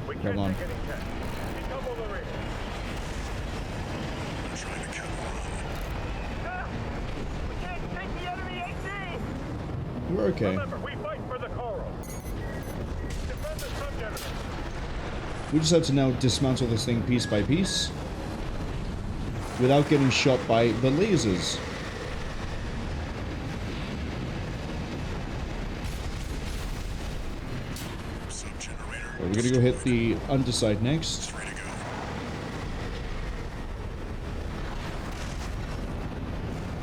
G: We
A: Come
G: can't
A: on.
G: take any chance. Double the rate.
B: I'm trying to cut and run.
G: We can't take the enemy AC.
A: We're okay.
G: Remember, we fight for the coral. Defend the sub-generator.
A: We just have to now dismantle this thing piece by piece without getting shot by the lasers.
B: Sub-generator.
A: We're gonna go hit the underside next.
B: Free to go.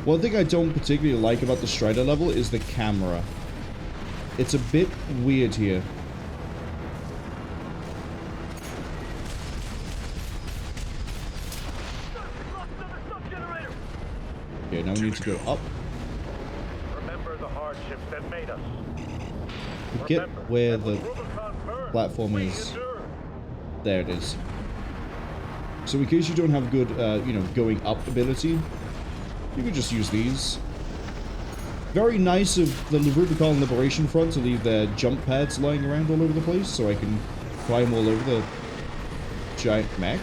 A: One thing I don't particularly like about the Strider level is the camera. It's a bit weird here.
G: Lost another sub-generator.
A: Okay, now we need to go up.
G: Remember the hardships that made us.
A: Forget
G: Remember
A: where
G: that
A: the
G: when Rubicon burned,
A: platform
G: we
A: is.
G: endured.
A: There it is. So in case you don't have good, you know, going up ability, you can just use these. Very nice of the Rubicon Liberation Front to leave their jump pads lying around all over the place, so I can climb all over the giant mech.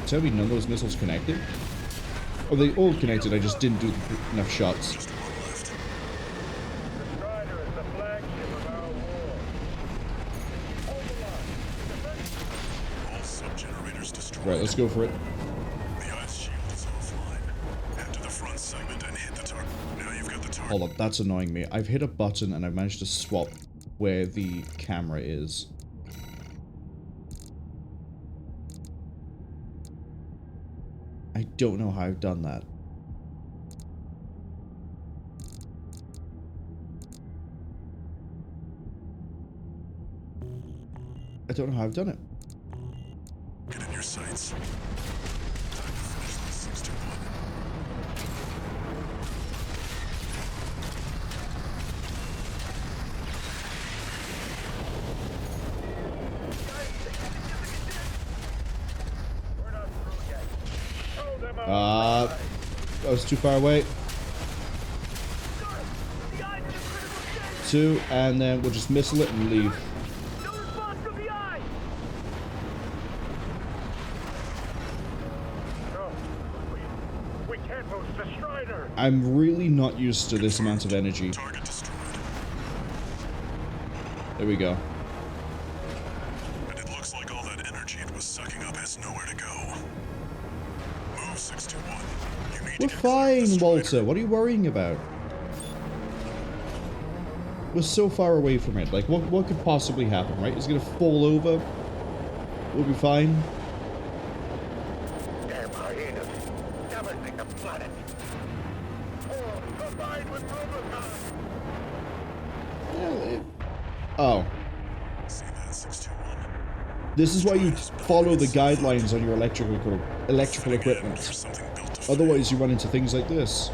A: tell me none of those missiles connected? Or they all connected, I just didn't do enough shots.
B: Just one left.
G: The Strider is the flagship of our war. Hold the line. Defend.
B: All sub-generators destroyed.
A: Right, let's go for it.
B: The ice shield is offline. Head to the front segment and hit the target. Now you've got the target.
A: Hold on, that's annoying me. I've hit a button and I've managed to swap where the camera is. I don't know how I've done that. I don't know how I've done it.
B: Get in your sights. Time to finish this 621.
G: We're not through yet. Throw them out.
A: That was too far away.
G: The eye's in a critical state.
A: 2, and then we'll just missile it and leave.
G: No response from the eye. No, we can't lose the Strider.
A: I'm really not used to this amount of energy.
B: Target destroyed.
A: There we go.
B: And it looks like all that energy it was sucking up has nowhere to go. Move 621. You need
A: We're
B: to get clear of the
A: fine,
B: Strider.
A: Walter. What are you worrying about? We're so far away from it. Like, what could possibly happen, right? It's gonna fall over. We'll be fine.
G: Damn hyenas. Devastate the planet. Oh, combined with Rubicon.
A: Oh.
B: See that 621?
A: This is why you follow the guidelines on your electrical
B: For
A: equipment.
B: something built to
A: Otherwise, you run into things like this.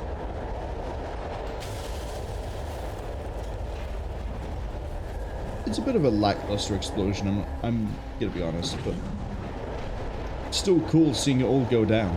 A: It's a bit of a lackluster explosion, I'm gonna be honest, but still cool seeing it all go down.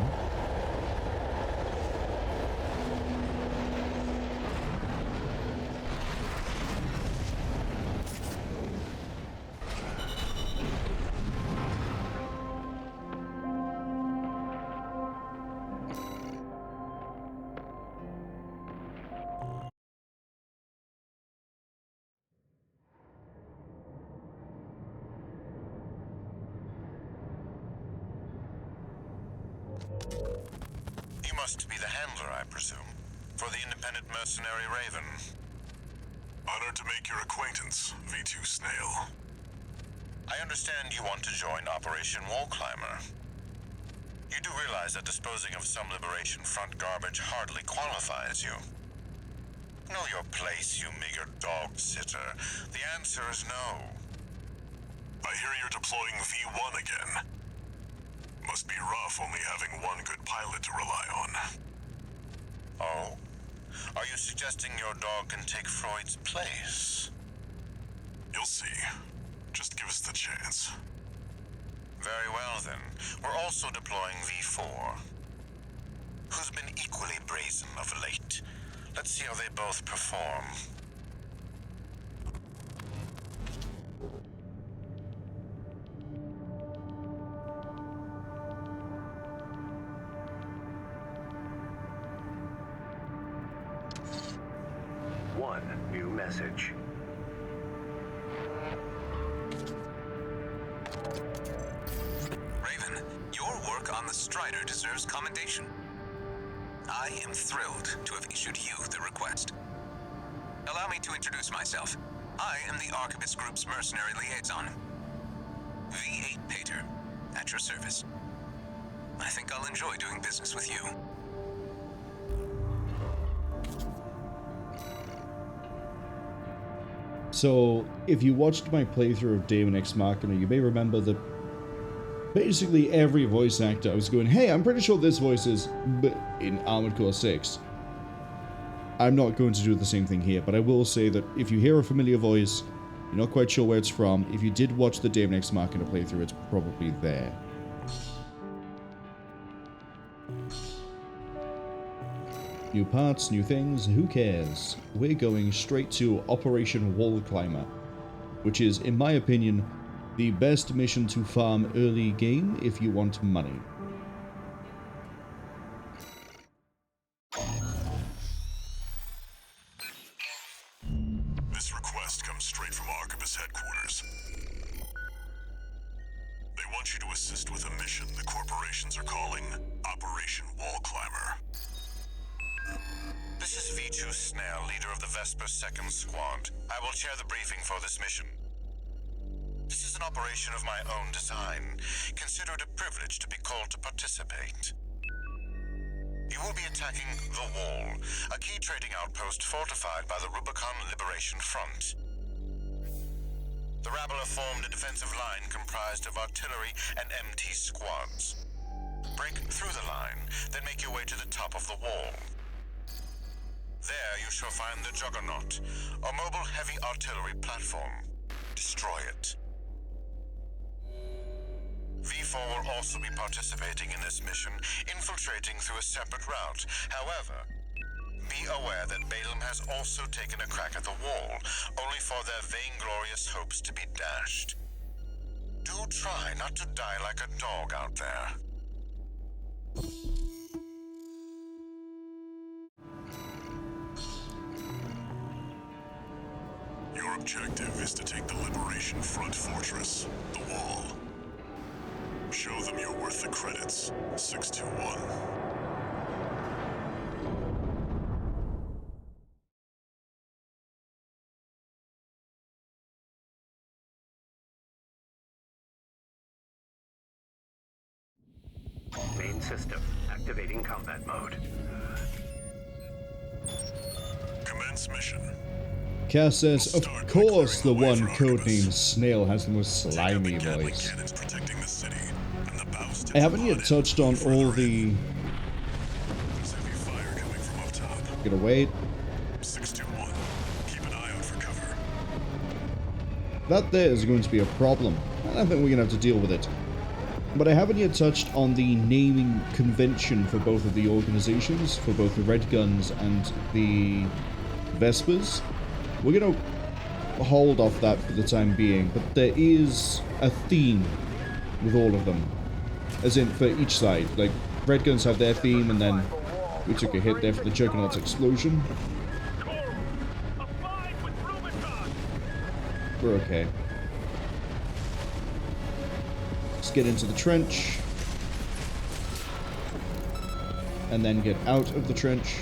F: You must be the handler, I presume, for the independent mercenary Raven.
B: Honored to make your acquaintance, V.II Snail.
F: I understand you want to join Operation Wallclimber. You do realize that disposing of some Liberation Front garbage hardly qualifies you. Know your place, you meager dog sitter. The answer is no.
B: I hear you're deploying V.I. again. Must be rough only having one good pilot to rely on.
F: Oh? Are you suggesting your dog can take Freud's place?
B: You'll see. Just give us the chance.
F: Very well, then. We're also deploying V.IV, who's been equally brazen of late. Let's see how they both perform.
C: One new message.
I: Raven, your work on the Strider deserves commendation. I am thrilled to have issued you the request. Allow me to introduce myself. I am the Arquebus Group's mercenary liaison. V.VIII Pater, at your service. I think I'll enjoy doing business with you.
A: So, if you watched my playthrough of Daemon X Machina, you may remember that basically every voice actor I was going, hey, I'm pretty sure this voice is in Armored Core 6. I'm not going to do the same thing here, but I will say that if you hear a familiar voice, you're not quite sure where it's from, if you did watch the Daemon X Machina playthrough, it's probably there. New parts, new things, who cares? We're going straight to Operation Wallclimber, which is, in my opinion, the best mission to farm early game if you want money.
B: headquarters. They want you to assist with a mission the corporations are calling Operation Wallclimber.
F: This is V.II Snail, leader of the Vesper 2nd Squad. I will chair the briefing for this mission. This is an operation of my own design. Consider it a privilege to be called to participate. You will be attacking the Wall, a key trading outpost fortified by the Rubicon Liberation Front. The Rabble have formed a defensive line comprised of artillery and MT squads. Break through the line, then make your way to the top of the Wall. There you shall find the Juggernaut, a mobile heavy artillery platform. Destroy it. V4 will also be participating in this mission, infiltrating through a separate route. However, be aware that Balaam has also taken a crack at the Wall, only for their vainglorious hopes to be dashed. Do try not to die like a dog out there.
B: Your objective is to take the Liberation Front fortress, the Wall. Show them you're worth the credits. 621.
C: Main system activating combat mode.
B: Commence mission.
A: Cass says, of course the one codenamed Snail has the most slimy voice. I haven't yet touched on all the... Gonna wait.
B: 621. Keep an eye out for cover.
A: That there is going to be a problem. I think we're gonna have to deal with it. But I haven't yet touched on the naming convention for both of the organizations, for both the Red Guns and the Vespers. We're gonna hold off that for the time being, but there is a theme with all of them. As in, for each side. Like, Red Guns have their theme, and then we took a hit there for the Juggernaut's explosion. We're okay. Let's get into the trench. And then get out of the trench.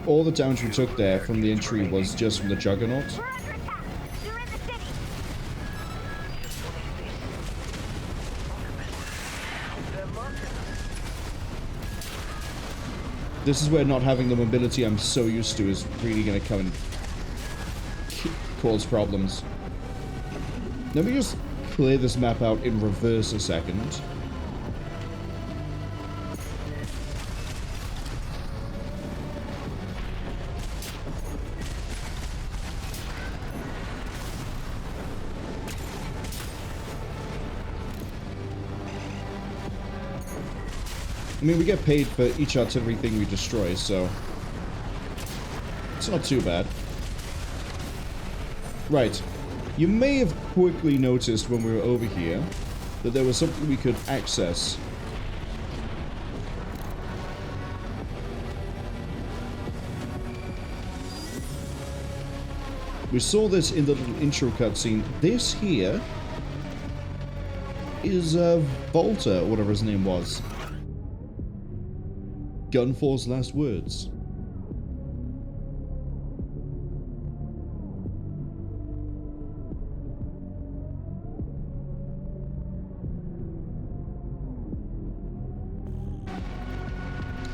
A: All the damage we took there from the entry was just from the Juggernaut. This is where not having the mobility I'm so used to is really going to come and cause problems. Let me just clear this map out in reverse a second. I mean, we get paid for each artillery thing we destroy, so it's not too bad. Right. You may have quickly noticed when we were over here that there was something we could access. We saw this in the little intro cutscene. This here is Volta, or whatever his name was. Gunfor's last words.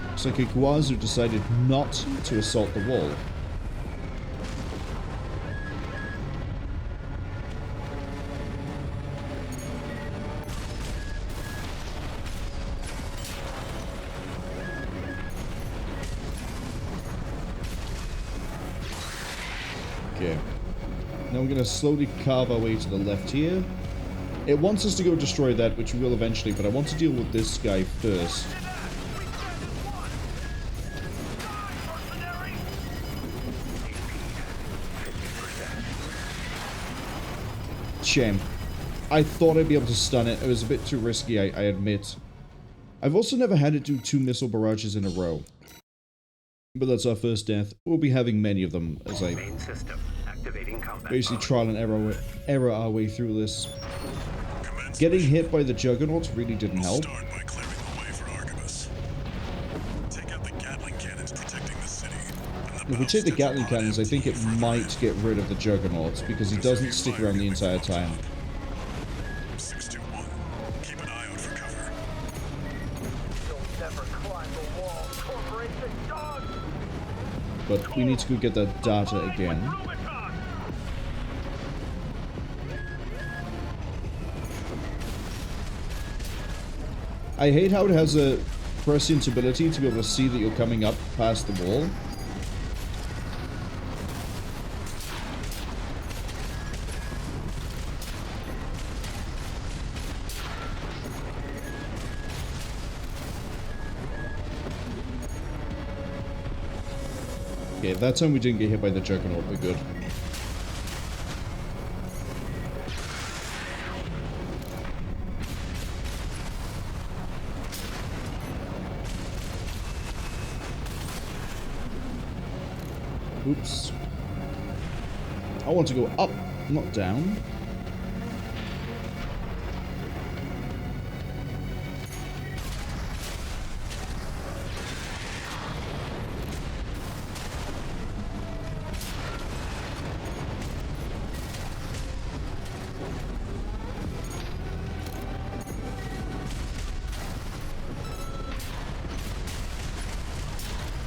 A: Looks like Iguazu decided not to assault the wall. Okay. Now we're going to slowly carve our way to the left here. It wants us to go destroy that, which we will eventually, but I want to deal with this guy first. Shame. I thought I'd be able to stun it. It was a bit too risky, I admit. I've also never had it do 2 missile barrages in a row. But that's our first death. We'll be having many of them as I basically trial and error our way through this. Getting hit by the Juggernauts really didn't help. If we take the Gatling cannons, I think it might get rid of the Juggernauts, because he doesn't stick around the entire time.
B: 621, keep an eye out for cover.
G: You'll never climb the wall, corporation dog!
A: But we need to go get that data again.
G: Rubicon!
A: I hate how it has a prescient ability to be able to see that you're coming up past the wall. Okay, that time we didn't get hit by the Juggernaut, we're good. Oops. I want to go up, not down.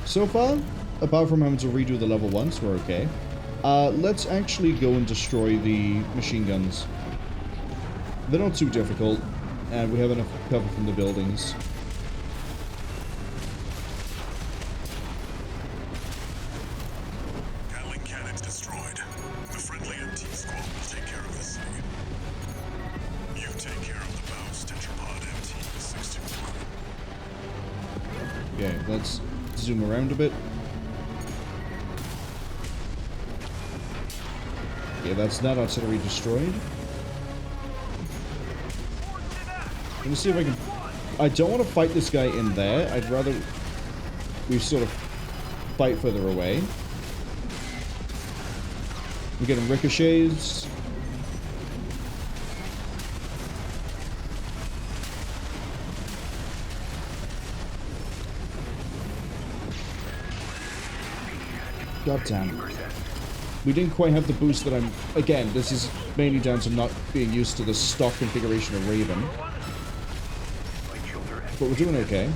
A: So far, apart from having to redo the level once, we're okay. Let's actually go and destroy the machine guns. They're not too difficult, and we have enough cover from the buildings.
B: Gatling cannons destroyed. The friendly MT squad will take care of the city. You take care of the BAWS tetrapod MT 621.
A: Okay, let's zoom around a bit. Yeah, that's that artillery destroyed. Let me see if I can... I don't want to fight this guy in there. I'd rather we sort of fight further away. We're getting ricochets. God damn. We didn't quite have the boost that I'm... Again, this is mainly down to not being used to the stock configuration of Raven. But we're doing okay.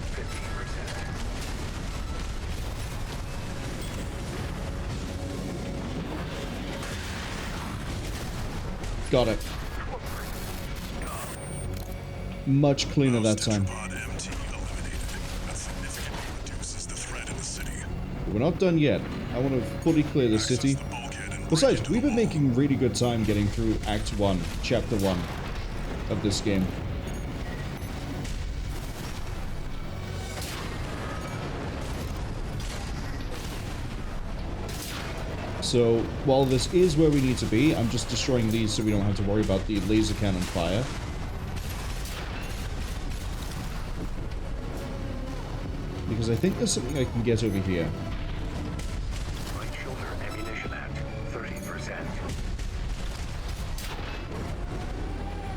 A: Got it. Much cleaner that time. But we're not done yet. I want to fully clear the city. Besides, we've been making really good time getting through Act 1, Chapter 1 of this game. So, while this is where we need to be, I'm just destroying these so we don't have to worry about the laser cannon fire. Because I think there's something I can get over here.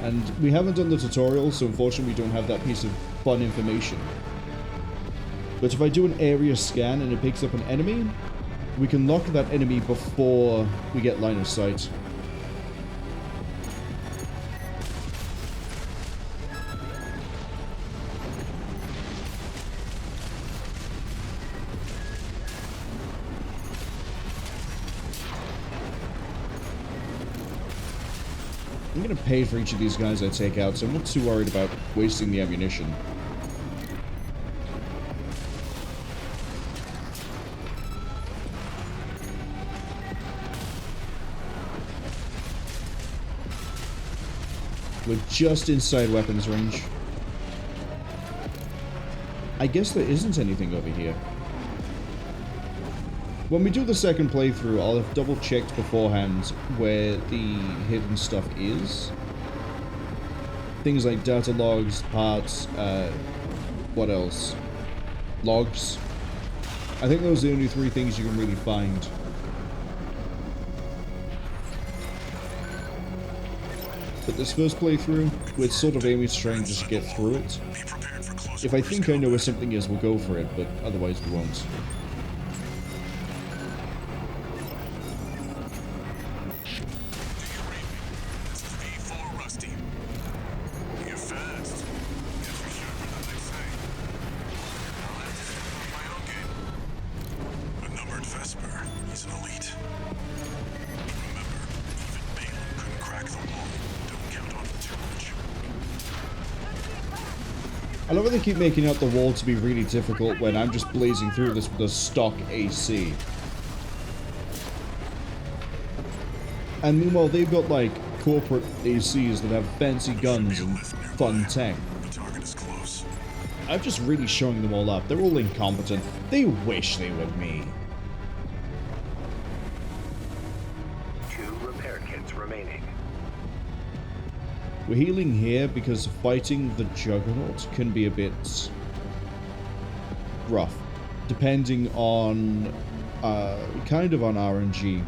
A: And we haven't done the tutorial, so unfortunately we don't have that piece of fun information. But if I do an area scan and it picks up an enemy, we can lock that enemy before we get line of sight. I'm gonna pay for each of these guys I take out, so I'm not too worried about wasting the ammunition. We're just inside weapons range. I guess there isn't anything over here. When we do the second playthrough, I'll have double-checked beforehand where the hidden stuff is. things like data logs, parts, what else? Logs. I think those are the only 3 things you can really find. But this first playthrough, we're sort of aiming to try and just get through it. If I think I know where something is, we'll go for it, but otherwise we won't. I love how they keep making out the wall to be really difficult when I'm just blazing through this with a stock AC. And meanwhile, they've got like corporate ACs that have fancy guns and fun tech. I'm just really showing them all up. They're all incompetent. They wish they were me.
C: 2 repair kits remaining.
A: We're healing here because fighting the Juggernaut can be a bit rough, depending on kind of on RNG.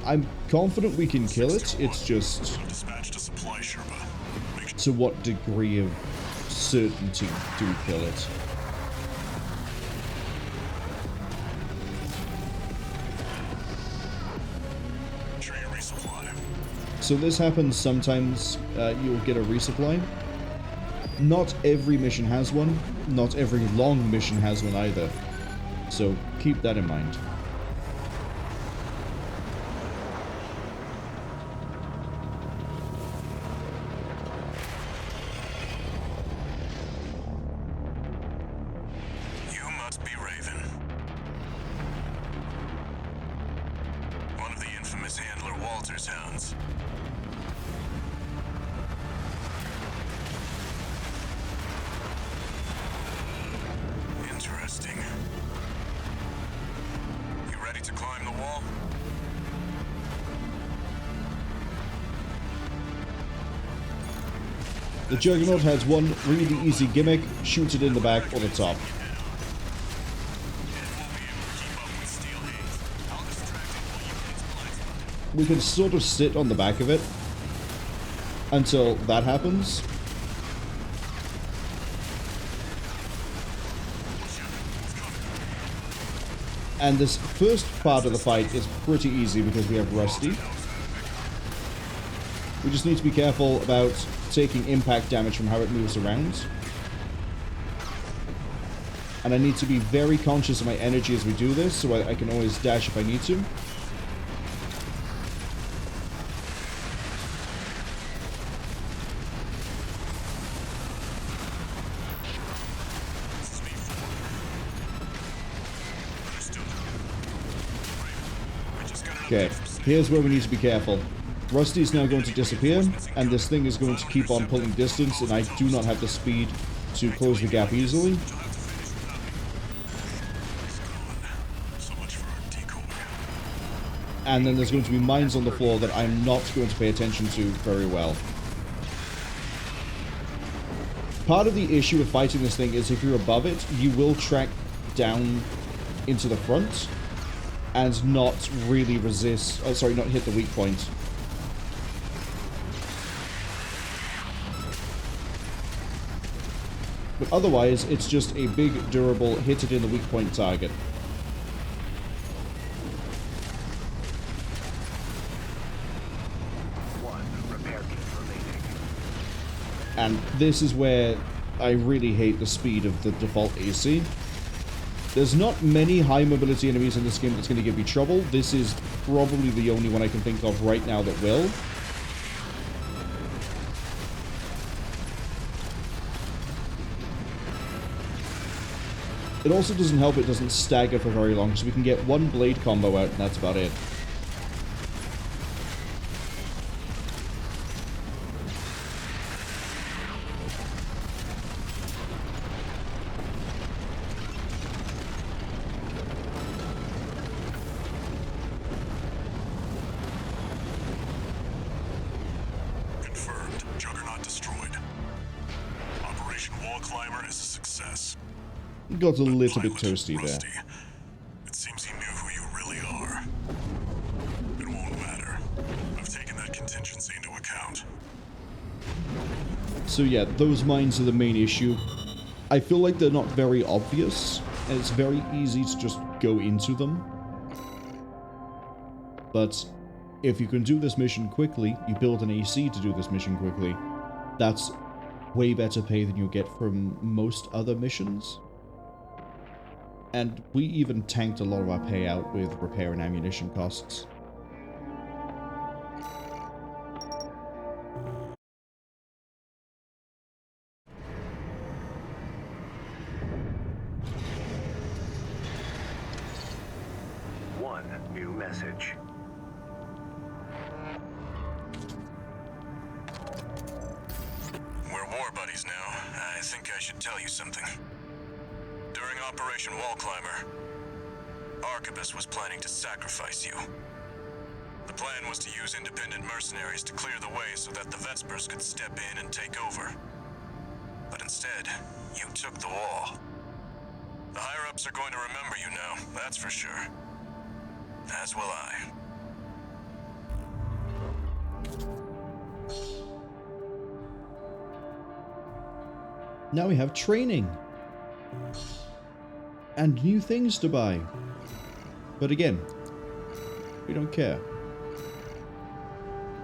A: I'm confident we can kill it. It's just to what degree of certainty do we kill it? So this happens sometimes. You'll get a resupply. Not every mission has one. Not every long mission has one either. So keep that in mind.
B: You must be Raven. One of the infamous handler Walter's hounds. Interesting. You ready to climb the wall?
A: The Juggernaut has one really easy gimmick: shoot it in the back or the top. We can sort of sit on the back of it until that happens. And this first part of the fight is pretty easy because we have Rusty. We just need to be careful about taking impact damage from how it moves around. And I need to be very conscious of my energy as we do this, so I can always dash if I need to. Okay, here's where we need to be careful. Rusty is now going to disappear, and this thing is going to keep on pulling distance, and I do not have the speed to close the gap easily. And then there's going to be mines on the floor that I'm not going to pay attention to very well. Part of the issue with fighting this thing is if you're above it, you will track down into the front and not really resist, not hit the weak point. But otherwise, it's just a big, durable, hit it in the weak point target. And this is where I really hate the speed of the default AC. There's not many high mobility enemies in this game that's going to give you trouble. This is probably the only one I can think of right now that will. It also doesn't help it doesn't stagger for very long, so we can get one blade combo out and that's about it.
B: Juggernaut destroyed. Operation Wallclimber is a success.
A: Got a little bit
B: Pilot,
A: toasty
B: Rusty.
A: there.
B: It seems he knew who you really are. It won't matter. I've taken that contingency into account.
A: So yeah, those mines are the main issue. I feel like they're not very obvious, and it's very easy to just go into them. But if you can do this mission quickly, you build an AC to do this mission quickly, that's way better pay than you'll get from most other missions. And we even tanked a lot of our payout with repair and ammunition costs.
C: One new message.
B: We're war buddies now. I think I should tell you something. During Operation Wallclimber, Arquebus was planning to sacrifice you. The plan was to use independent mercenaries to clear the way so that the Vespers could step in and take over. But instead, you took the wall. The higher-ups are going to remember you now, that's for sure. As will I.
A: Now we have training. And new things to buy. But again, we don't care.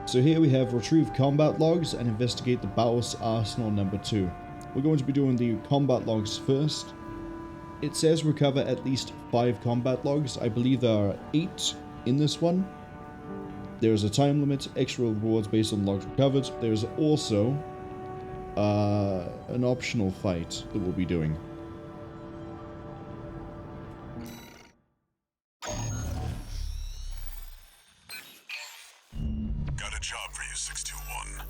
A: So here we have retrieve combat logs and investigate the BAWS Arsenal number 2. We're going to be doing the combat logs first. It says recover at least 5 combat logs. I believe there are 8 in this one. There is a time limit, extra rewards based on logs recovered. There is also an optional fight that we'll be doing.
B: Got a job for you, 621.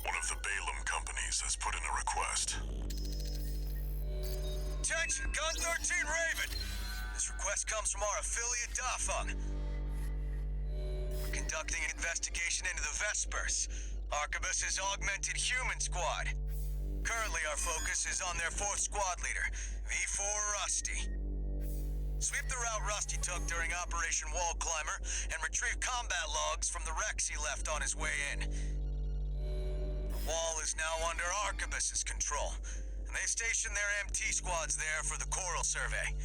B: One of the Balaam companies has put in a request.
F: Attention, Gun 13 Raven! This request comes from our affiliate Dafeng. We're conducting an investigation into the Vespers, Arquebus's augmented human squad. Currently our focus is on their 4th squad leader, V.VII Rusty. Sweep the route Rusty took during Operation Wallclimber and retrieve combat logs from the wrecks he left on his way in. The wall is now under Arquebus's control, and they station their MT squads there for the Coral survey.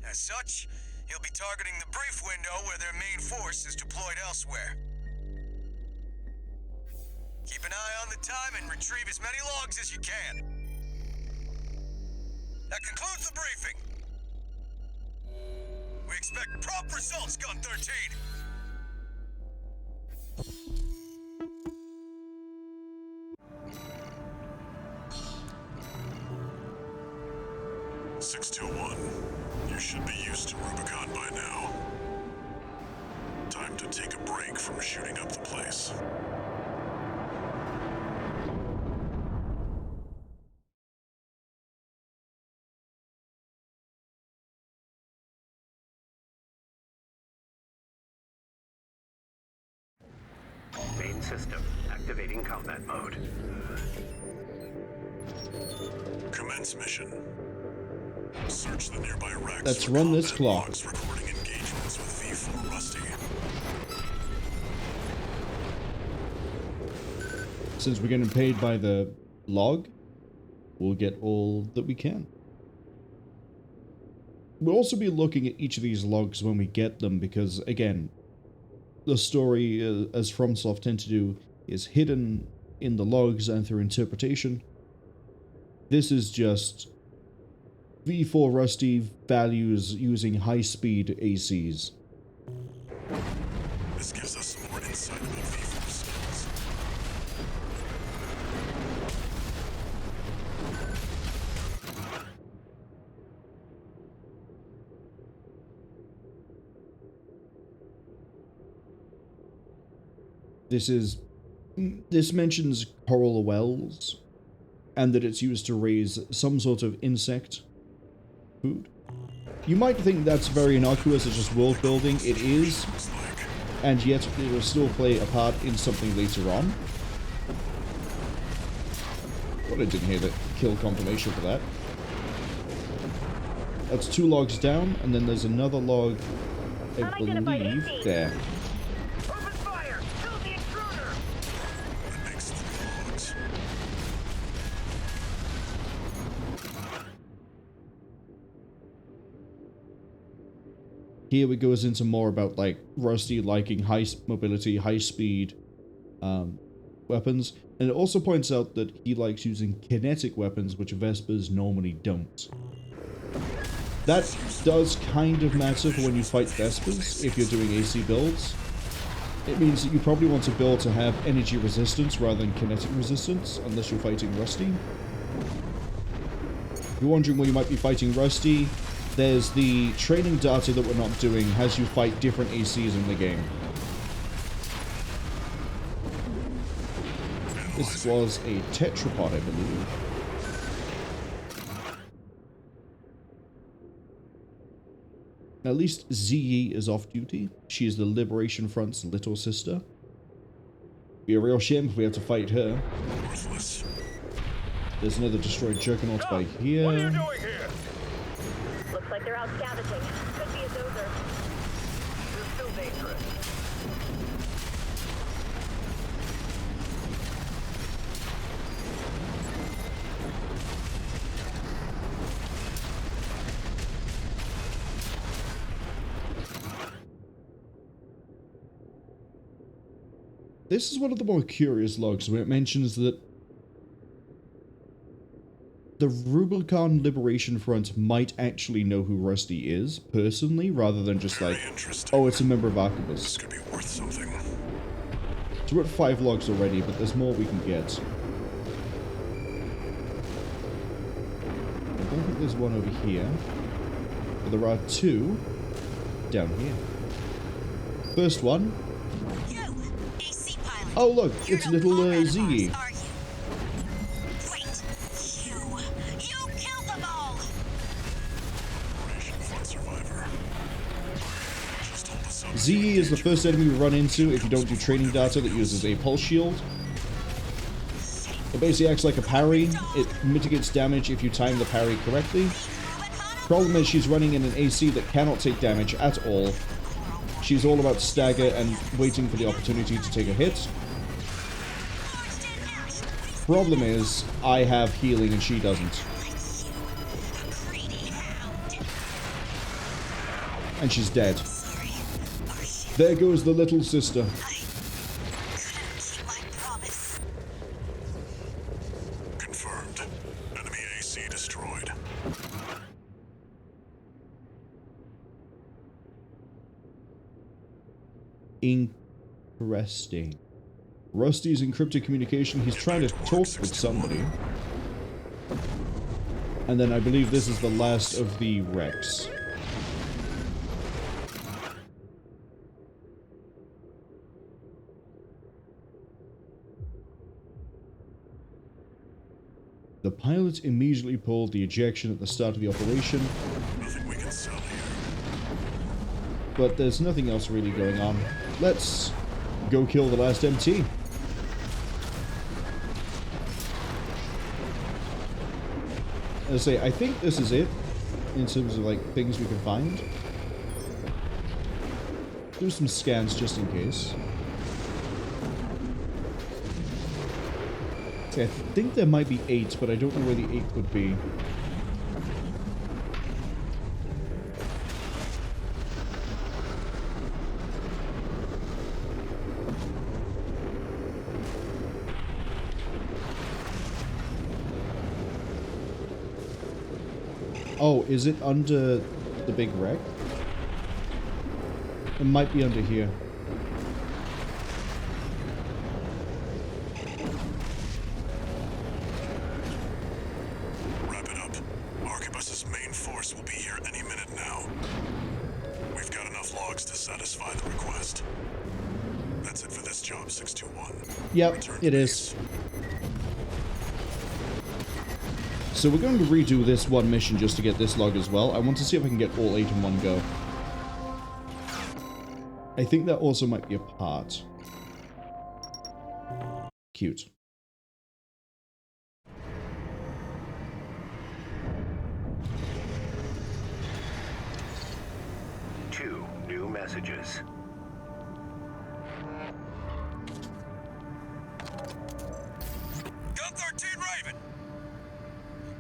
F: As such, you'll be targeting the brief window where their main force is deployed elsewhere. Keep an eye on the time and retrieve as many logs as you can. That concludes the briefing. We expect prompt results, Gun 13.
B: You should be used to Rubicon by now. Time to take a break from shooting up the place.
C: Main system activating combat mode.
B: Commence mission. Search the nearby wrecks.
A: Let's run this clock.
B: Recording engagements with V.VII Rusty.
A: Since we're getting paid by the log, we'll get all that we can. We'll also be looking at each of these logs when we get them, because again, the story, as FromSoft tend to do, is hidden in the logs and through interpretation. This is just V.VII Rusty values using high-speed ACs.
B: This gives us some more insight about V.VI's skills.
A: This mentions coral wells, and that it's used to raise some sort of insect food. You might think that's very innocuous, it's just world building. It is, and yet it will still play a part in something later on. Well, I didn't hear the kill confirmation for that. That's 2 logs down, and then there's another log, I believe, there.
G: Open fire! Kill the intruder!
B: Excellent logs.
A: Here it goes into more about, like, Rusty liking high mobility, high speed weapons, and it also points out that he likes using kinetic weapons, which Vespers normally don't. That does kind of matter for when you fight Vespers, if you're doing AC builds. It means that you probably want a build to have energy resistance rather than kinetic resistance, unless you're fighting Rusty. If you're wondering where you might be fighting Rusty, there's the training data that we're not doing, has you fight different ACs in the game. This was a tetrapod, I believe. At least ZE is off duty. She is the Liberation Front's little sister. Be a real shame if we have to fight her.
B: Worthless.
A: There's another destroyed Juggernaut by
G: What are you
A: here.
G: doing here?
J: Looks like they're out scavenging. Could be a dozer.
G: They're still dangerous.
A: This is one of the more curious logs where it mentions that the Rubicon Liberation Front might actually know who Rusty is, personally, rather than just like, oh, it's a member of Arquebus.
B: This could be worth something.
A: So we're at 5 logs already, but there's more we can get. I don't think there's one over here, but there are 2 down here. First one. Oh look, it's little Ziggy. Ziggy is the first enemy we run into if you don't do training data that uses a pulse shield. It basically acts like a parry. It mitigates damage if you time the parry correctly. Problem is she's running in an AC that cannot take damage at all. She's all about stagger and waiting for the opportunity to take a hit. Problem is, I have healing and she doesn't. And she's dead. There goes the little sister.
B: Confirmed. Enemy AC destroyed.
A: Interesting. Rusty's encrypted communication. He's trying to talk with somebody. And then I believe this is the last of the wrecks. The pilot immediately pulled the ejection at the start of the operation.
B: Nothing we can sell here.
A: But there's nothing else really going on. Let's go kill the last MT. As I say, I think this is it in terms of like things we can find. Do some scans just in case. See, I think there might be 8, but I don't know where the 8th would be. Oh, is it under the big wreck? It might be under here.
B: Wrap it up. Arquebus's main force will be here any minute now. We've got enough logs to satisfy the request. That's it for this job, 621.
A: Yep,
B: Return
A: it
B: to
A: is. So we're going to redo this one mission just to get this log as well. I want to see if I can get all 8 in one go. I think that also might be a part. Cute.
C: Two new messages.
F: Gun 13 Raven!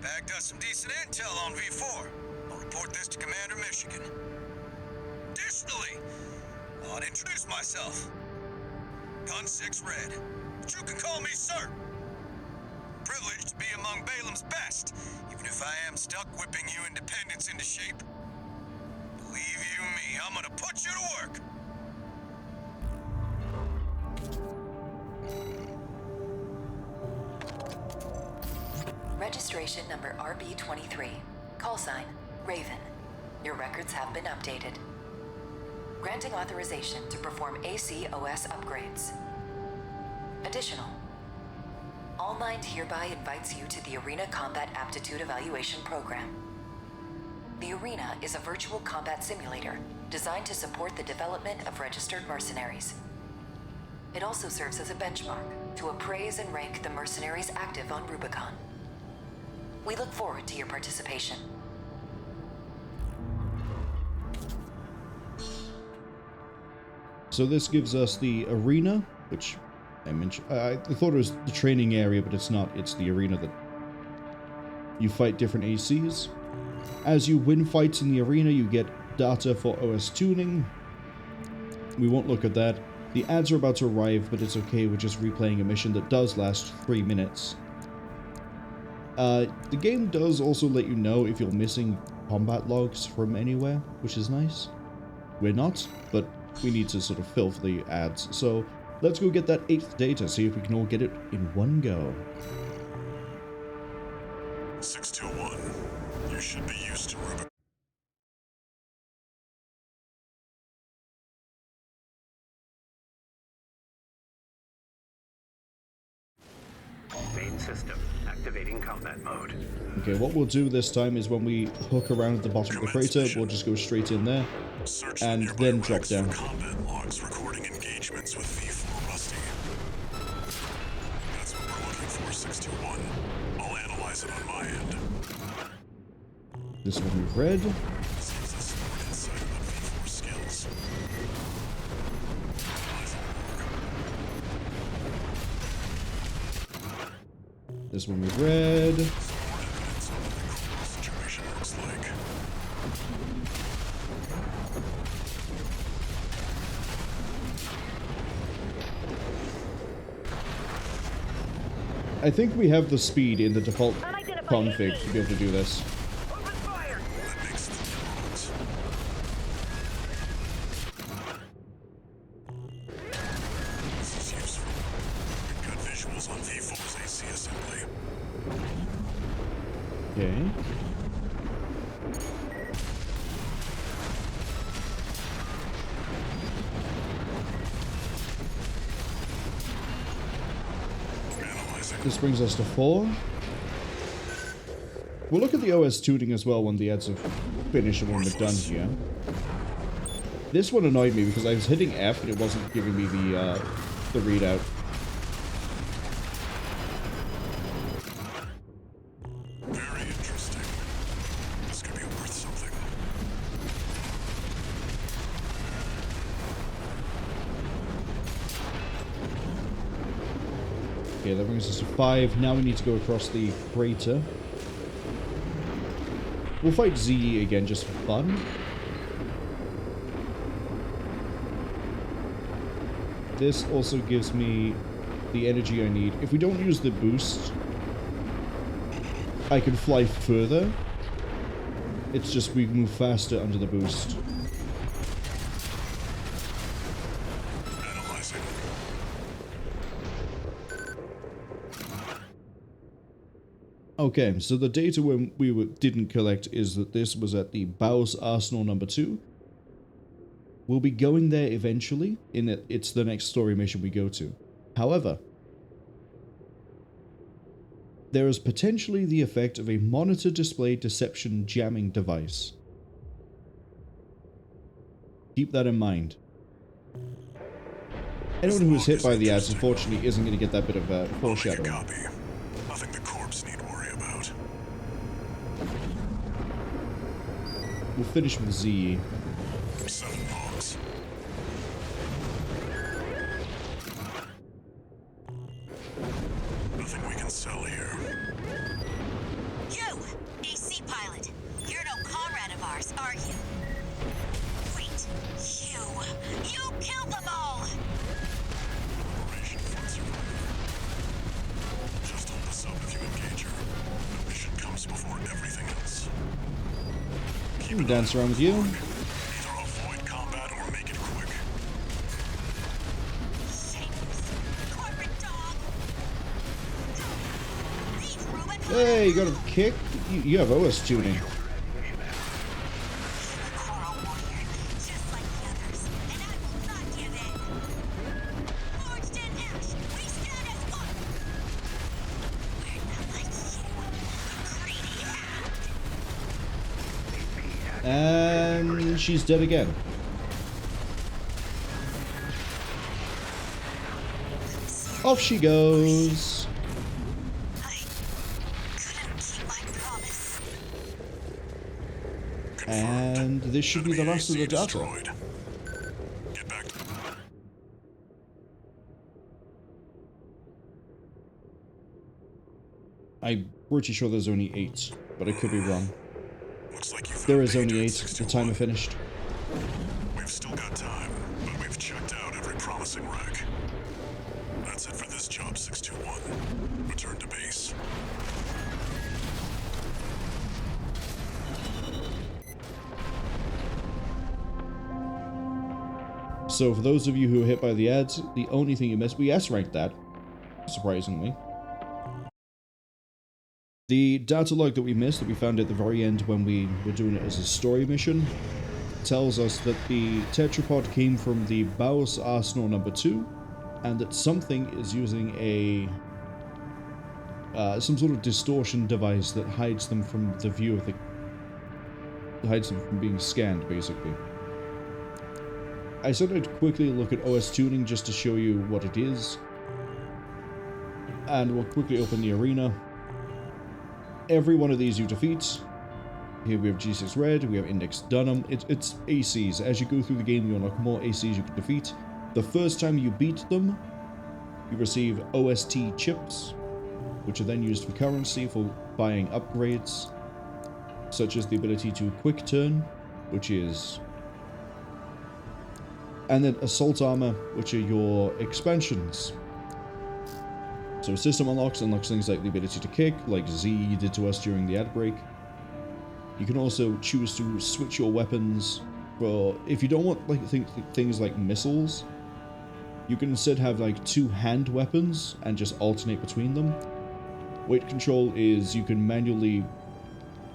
F: Bagged us some decent intel on V4. I'll report this to Commander Michigan. Additionally, I want to introduce myself. Gun 6 Red, but you can call me Sir. Privileged to be among Balaam's best, even if I am stuck whipping you independents into shape. Believe you me, I'm gonna put you to work.
E: Registration number RB23. Call sign, Raven. Your records have been updated. Granting authorization to perform ACOS upgrades. Additional. All Mind hereby invites you to the Arena Combat Aptitude Evaluation Program. The Arena is a virtual combat simulator designed to support the development of registered mercenaries. It also serves as a benchmark to appraise and rank the mercenaries active on Rubicon. We look forward to your participation.
A: So this gives us the arena, which I mentioned. I thought it was the training area, but it's not. It's the arena that you fight different ACs. As you win fights in the arena, you get data for OS tuning. We won't look at that. The ads are about to arrive, but it's okay. We're just replaying a mission that does last 3 minutes. The game does also let you know if you're missing combat logs from anywhere, which is nice. We're not, but we need to sort of fill for the ads. So let's go get that 8th data, see if we can all get it in one go.
B: 621. You should be used to Rubicon.
C: Main system activating combat mode.
A: Okay, what we'll do this time is when we hook around at the bottom of the crater, we'll just go straight in there and then drop down.
B: Combat logs recording engagements with V4 Rusty. That's what we're looking for, 621. I'll analyze it on my end.
A: This one we've read.
B: Seems there's some more insight about V4 skills.
A: This one we've read.
B: Situation looks like.
A: I think we have the speed in the default config to be able to do this.
G: Open fire!
B: That makes the difference. This is useful. We've got visuals on V4's AC assembly.
A: Okay.
B: Analyzing.
A: This brings us to 4. We'll look at the OS tuning as well when the ads have finished and when we're done here. This one annoyed me because I was hitting F and it wasn't giving me the readout.
B: Very interesting. This could be worth something.
A: Okay, that brings us to 5. Now we need to go across the crater. We'll fight Z again just for fun. This also gives me the energy I need. If we don't use the boost, I can fly further. It's just we move faster under the boost.
B: Analyzing.
A: Okay, so the data we didn't collect is that this was at the BAWS Arsenal number 2. We'll be going there eventually, in that it's the next story mission we go to. However, there is potentially the effect of a monitor display deception jamming device. Keep that in mind. Anyone who was hit by the ads, unfortunately, isn't going to get that bit of foreshadowing.
B: Copy. Nothing the corpse need worry about.
A: We'll finish with Z.
B: 7 logs. Nothing we can sell here.
K: You! AC pilot! You're no comrade of ours, are you? Wait, you killed them all!
B: Operation Front Survivor. Just hold this up if you engage her. The mission comes before everything else.
A: Keep it dance around with you.
B: Either avoid combat or make it quick.
K: Shameless corporate dog! Leave Rubicon!
A: Hey, you got a kick? You have OS tuning.
K: Coral warrior, just like the others, and I will not give in. Forged in ash, we stand as one. We're not like you, greedy hound.
A: And she's dead again. Off she goes.
K: I couldn't keep my promise.
A: And this should be the last of the data.
B: Destroyed. Get back to
A: I'm pretty sure there's only 8, but I could be wrong.
B: Looks like you
A: There
B: found
A: is only
B: Agent
A: 8. The
B: 61.
A: timer finished.
B: We've still got time, but we've checked out every promising wreck. That's it for this job, 621. Return to base.
A: So for those of you who were hit by the ads, the only thing you missed, we S-ranked that, surprisingly. The data log that we missed, that we found at the very end when we were doing it as a story mission, tells us that the tetrapod came from the BAWS Arsenal number 2, and that something is using a some sort of distortion device that hides them from the view of the... hides them from being scanned, basically. I said I'd quickly look at OS tuning just to show you what it is. And we'll quickly open the arena. Every one of these you defeat. Here we have G6 Red, we have Index Dunham. It's ACs. As you go through the game, you unlock more ACs you can defeat. The first time you beat them, you receive OST chips, which are then used for currency for buying upgrades, such as the ability to quick turn, which is... and then Assault Armor, which are your expansions. So system unlocks things like the ability to kick, like Z did to us during the ad break. You can also choose to switch your weapons for... if you don't want like things like missiles, you can instead have like 2 hand weapons and just alternate between them. Weight control is you can manually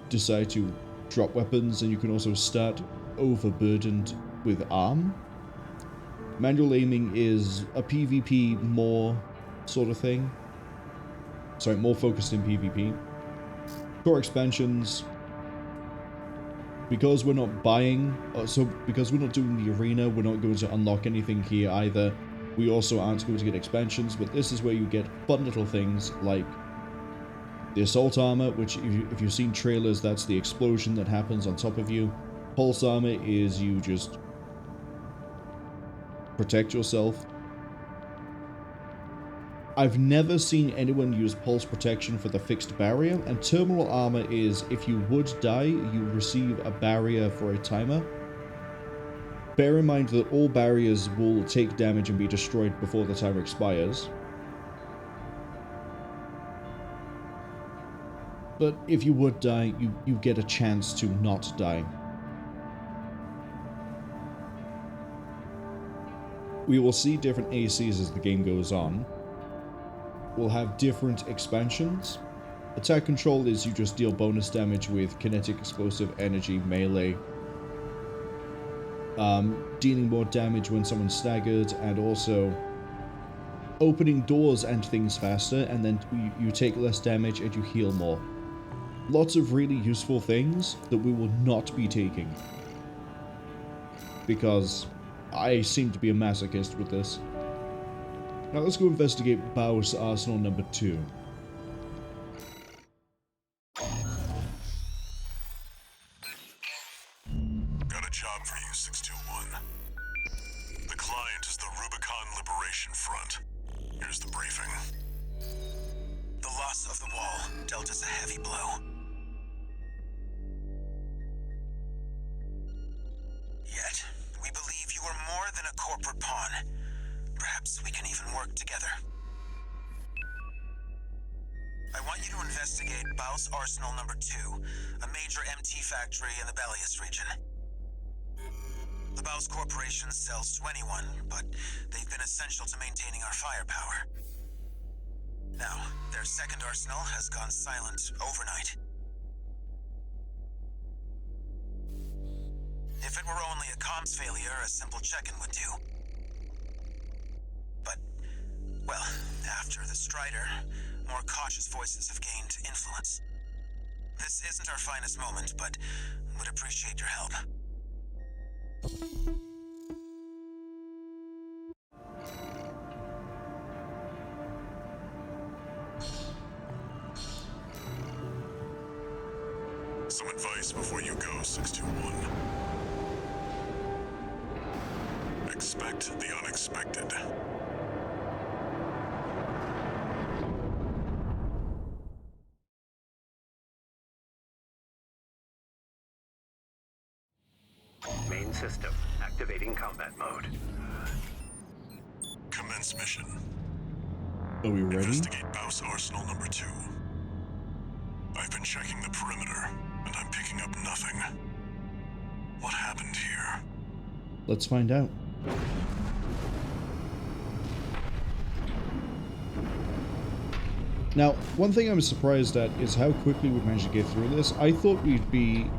A: decide to drop weapons, and you can also start overburdened with arm. Manual aiming is a PvP more sort of thing. Sorry, more focused in PvP. Core expansions. Because we're not buying, because we're not doing the arena, we're not going to unlock anything here either. We also aren't going to get expansions, but this is where you get fun little things like the Assault Armor, which if you've seen trailers, that's the explosion that happens on top of you. Pulse Armor is you just protect yourself. I've never seen anyone use Pulse Protection for the fixed barrier, and Terminal Armor is if you would die, you receive a barrier for a timer. Bear in mind that all barriers will take damage and be destroyed before the timer expires. But if you would die, you get a chance to not die. We will see different ACs as the game goes on. We'll have different expansions. Attack control is you just deal bonus damage with kinetic, explosive, energy, melee. Dealing more damage when someone's staggered, and also opening doors and things faster, and then you take less damage and you heal more. Lots of really useful things that we will not be taking, because I seem to be a masochist with this. Now let's go investigate BAWS Arsenal number 2.
B: Got a job for you, 621. The client is the Rubicon Liberation Front. Here's the briefing.
F: The loss of the wall dealt us a heavy blow. Yet, we believe you are more than a corporate pawn. Perhaps we can even work together. I want you to investigate BAWS Arsenal number 2, a major MT factory in the Balteus region. The BAWS Corporation sells Cwningen, but they've been essential to maintaining our firepower. Now, their second arsenal has gone silent overnight. If it were only a comms failure, a simple check-in would do. But, well, after the Strider, more cautious voices have gained influence. This isn't our finest moment, but would appreciate your help.
B: Some advice before you go, 621. Expect the unexpected.
C: Main system activating combat mode.
B: Commence mission.
A: Are we ready?
B: Investigate BAWS Arsenal number 2. I've been checking the perimeter, and I'm picking up nothing. What happened here?
A: Let's find out. Now, one thing I'm surprised at is how quickly we managed to get through this. I thought we'd be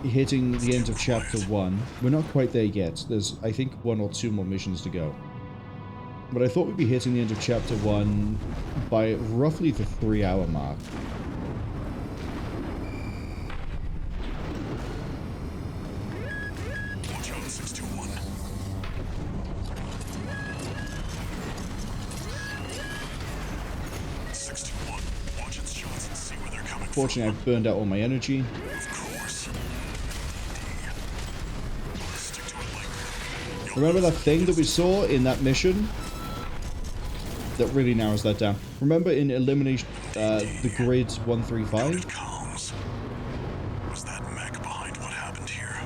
A: hitting the end of Chapter 1. We're not quite there yet. There's, I think, 1 or 2 more missions to go. But I thought we'd be hitting the end of Chapter 1 by roughly the 3-hour mark.
B: Watch out, 621. Watch its shots and see where they're coming from.
A: Fortunately, I've burned out all my energy.
B: Of course. Stick to it like that.
A: Remember that thing that we saw in that mission? That really narrows that down. Remember in Elimination, the Grid 135?
B: Comms. Was that mech behind what happened here?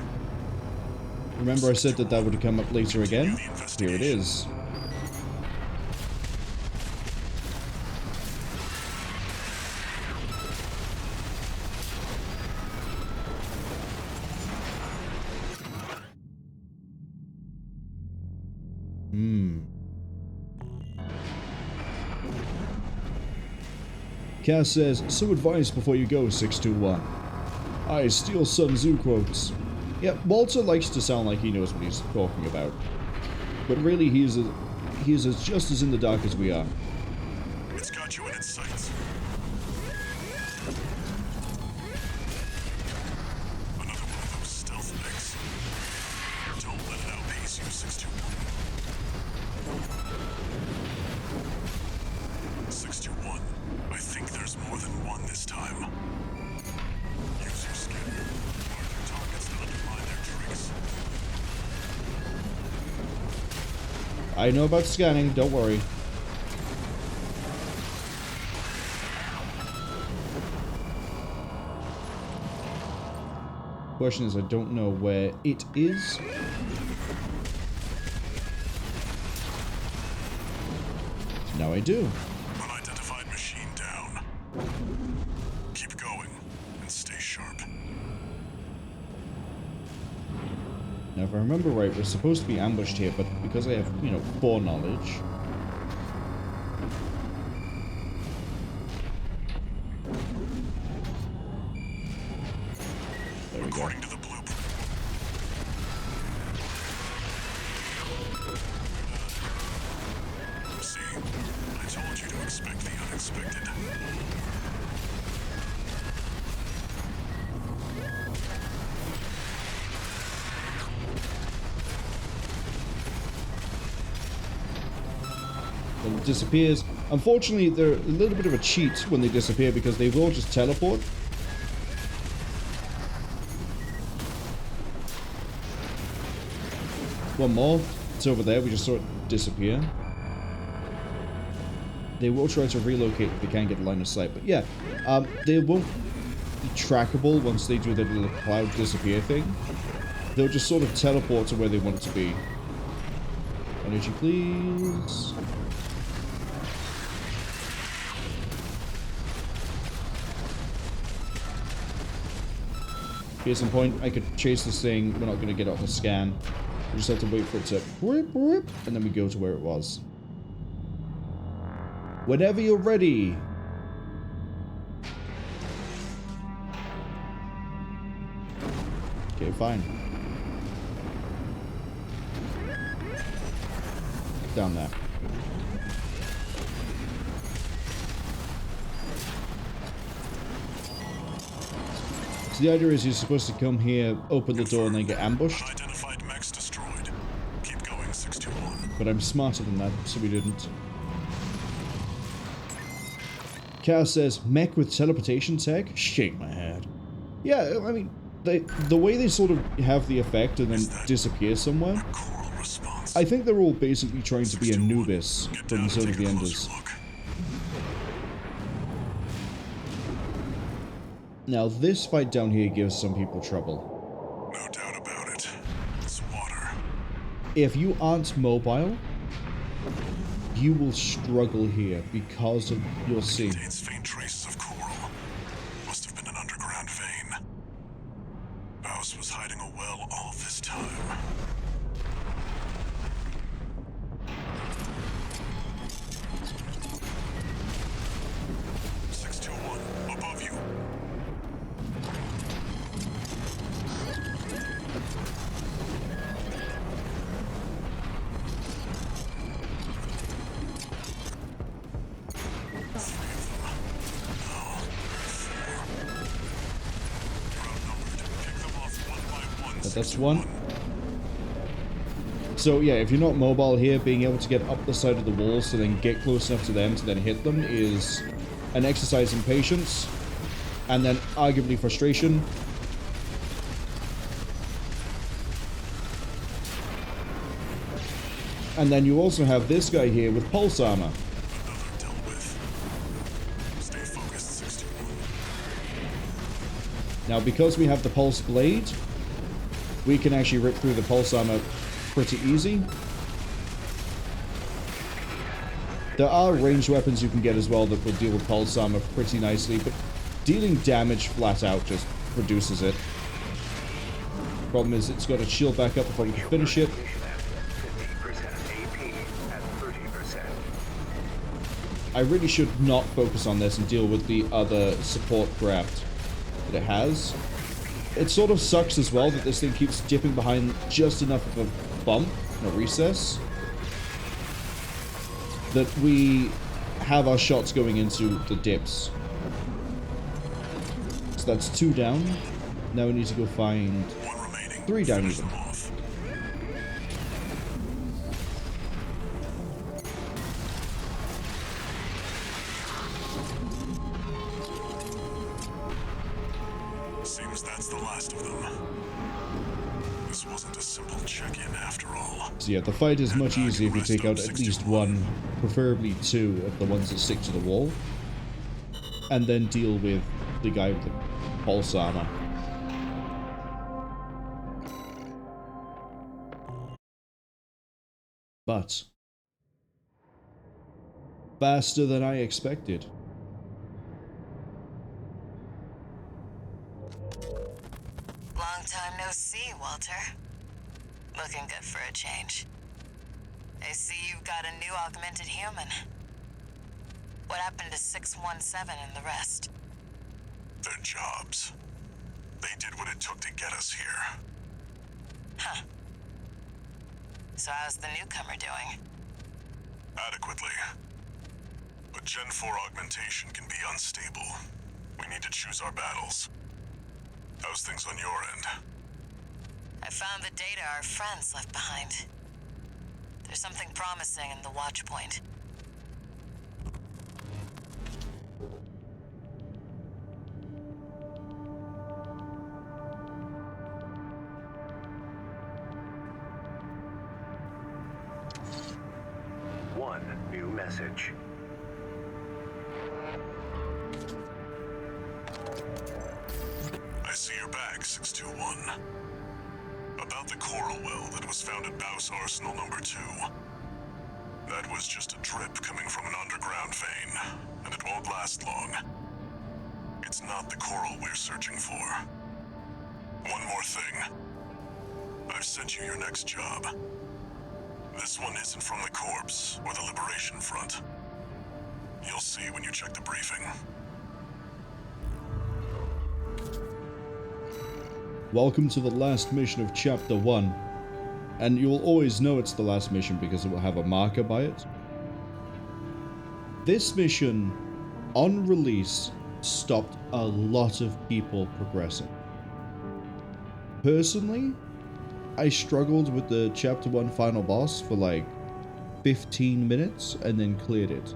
A: Remember I said that that would come up later again? Here it is. Cass says, some advice before you go, 621. I steal Sun Tzu quotes. Yeah, Walter likes to sound like he knows what he's talking about. But really, he's just as in the dark as we are.
B: It's got you in its sights. Another one of those stealth mechs. Don't let it outpace you, 621. 621. I think there's more than one this time. Use your scanner. Mark your targets and undermine their tricks.
A: I know about scanning, don't worry. Question is, I don't know where it is. Now I do.
B: Unidentified machine down. Keep going and stay sharp.
A: Now, if I remember right, we're supposed to be ambushed here, but because I have, you know, foreknowledge. There we go.
B: According to the blueprint. See, I told you to expect the unexpected.
A: disappears. Unfortunately, they're a little bit of a cheat when they disappear because they will just teleport. One more. It's over there. We just saw it disappear. They will try to relocate if they can get a line of sight. But yeah, they won't be trackable once they do their little cloud disappear thing. They'll just sort of teleport to where they want it to be. Energy, please. Case in point, I could chase this thing. We're not going to get off the scan. We just have to wait for it to whoop, whoop, and then we go to where it was. Whenever you're ready. Okay, fine. Down there. So the idea is you're supposed to come here, open the door, and then get ambushed.
B: Unidentified mechs destroyed. Keep going, 621.
A: But I'm smarter than that, so we didn't. Chaos says, mech with teleportation tech? Shake my head. Yeah, I mean, the way they sort of have the effect and then disappear somewhere, I think they're all basically trying to be Anubis from Zone of the Enders. Now, this fight down here gives some people trouble.
B: No doubt about it. It's water.
A: If you aren't mobile, you will struggle here because of, you'll see.
B: Contains faint traces of coral. Must have been an underground vein. BAWS was hiding a well all this time. Above you.
A: But that's one. So yeah, if you're not mobile here, being able to get up the side of the walls to then get close enough to them to then hit them is an exercise in patience, and then arguably frustration. And then you also have this guy here with pulse armor. Now, because we have the pulse blade, we can actually rip through the pulse armor pretty easy. There are ranged weapons you can get as well that will deal with pulse armor pretty nicely, but dealing damage flat out just reduces it. Problem is, it's got to shield back up before you can finish it. I really should not focus on this and deal with the other support craft that it has. It sort of sucks as well that this thing keeps dipping behind just enough of a bump, a recess, that we have our shots going into the dips. So that's 2 down. Now we need to go find 3 down even.
B: Seems that's the last of them. This wasn't a simple check-in after all.
A: So yeah, the fight is much easier if you take out at least 1, preferably 2 of the ones that stick to the wall, and then deal with the guy with the pulse armor. But faster than I expected.
E: Long time no see, Walter. Looking good for a change. I see you've got a new augmented human. What happened to 617 and the rest?
B: Their jobs. They did what it took to get us here.
E: Huh. So how's the newcomer doing?
B: Adequately. But Gen 4 augmentation can be unstable. We need to choose our battles. How's things on your end?
E: I found the data our friends left behind. There's something promising in the Watchpoint.
C: New message.
B: I see you're back, 621. About the coral well that was found at BAWS Arsenal number 2. That was just a drip coming from an underground vein, and it won't last long. It's not the coral we're searching for. One more thing. I've sent you your next job. This one isn't from the Corps or the Liberation Front. You'll see when you check the briefing.
A: Welcome to the last mission of Chapter 1. And you'll always know it's the last mission because it will have a marker by it. This mission, on release, stopped a lot of people progressing. Personally, I struggled with the Chapter 1 final boss for like 15 minutes and then cleared it.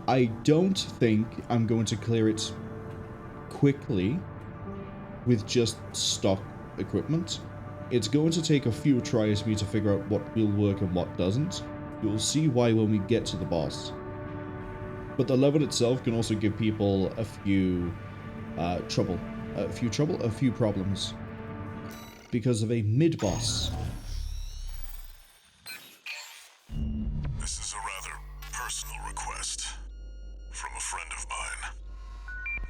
A: I don't think I'm going to clear it quickly with just stock equipment. It's going to take a few tries for me to figure out what will work and what doesn't. You'll see why when we get to the boss. But the level itself can also give people a few problems because of a mid-boss.
B: This is a rather personal request from a friend of mine.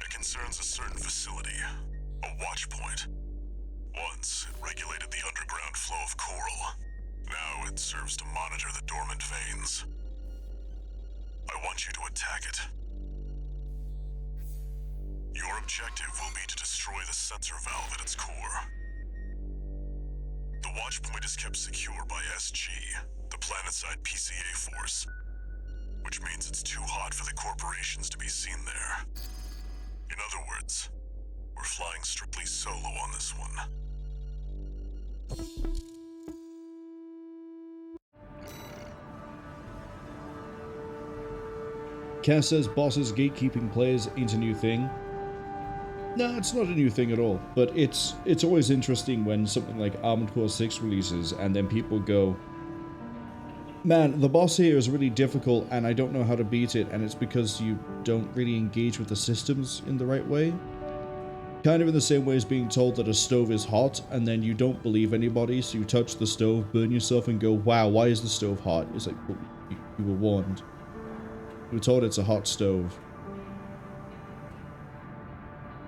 B: It concerns a certain facility, a Watchpoint. Once, it regulated the underground flow of coral. Now it serves to monitor the dormant veins. I want you to attack it. Your objective will be to destroy the sensor valve at its core. The Watchpoint is kept secure by SG, the planetside PCA force, which means it's too hot for the corporations to be seen there. In other words, we're flying strictly solo on this one.
A: Cass says bosses gatekeeping players ain't a new thing. No, it's not a new thing at all, but it's always interesting when something like Armored Core 6 releases and then people go, man, the boss here is really difficult and I don't know how to beat it, and it's because you don't really engage with the systems in the right way. Kind of in the same way as being told that a stove is hot and then you don't believe anybody, so you touch the stove, burn yourself and go, wow, why is the stove hot? It's like, well, you were warned. You were told it's a hot stove.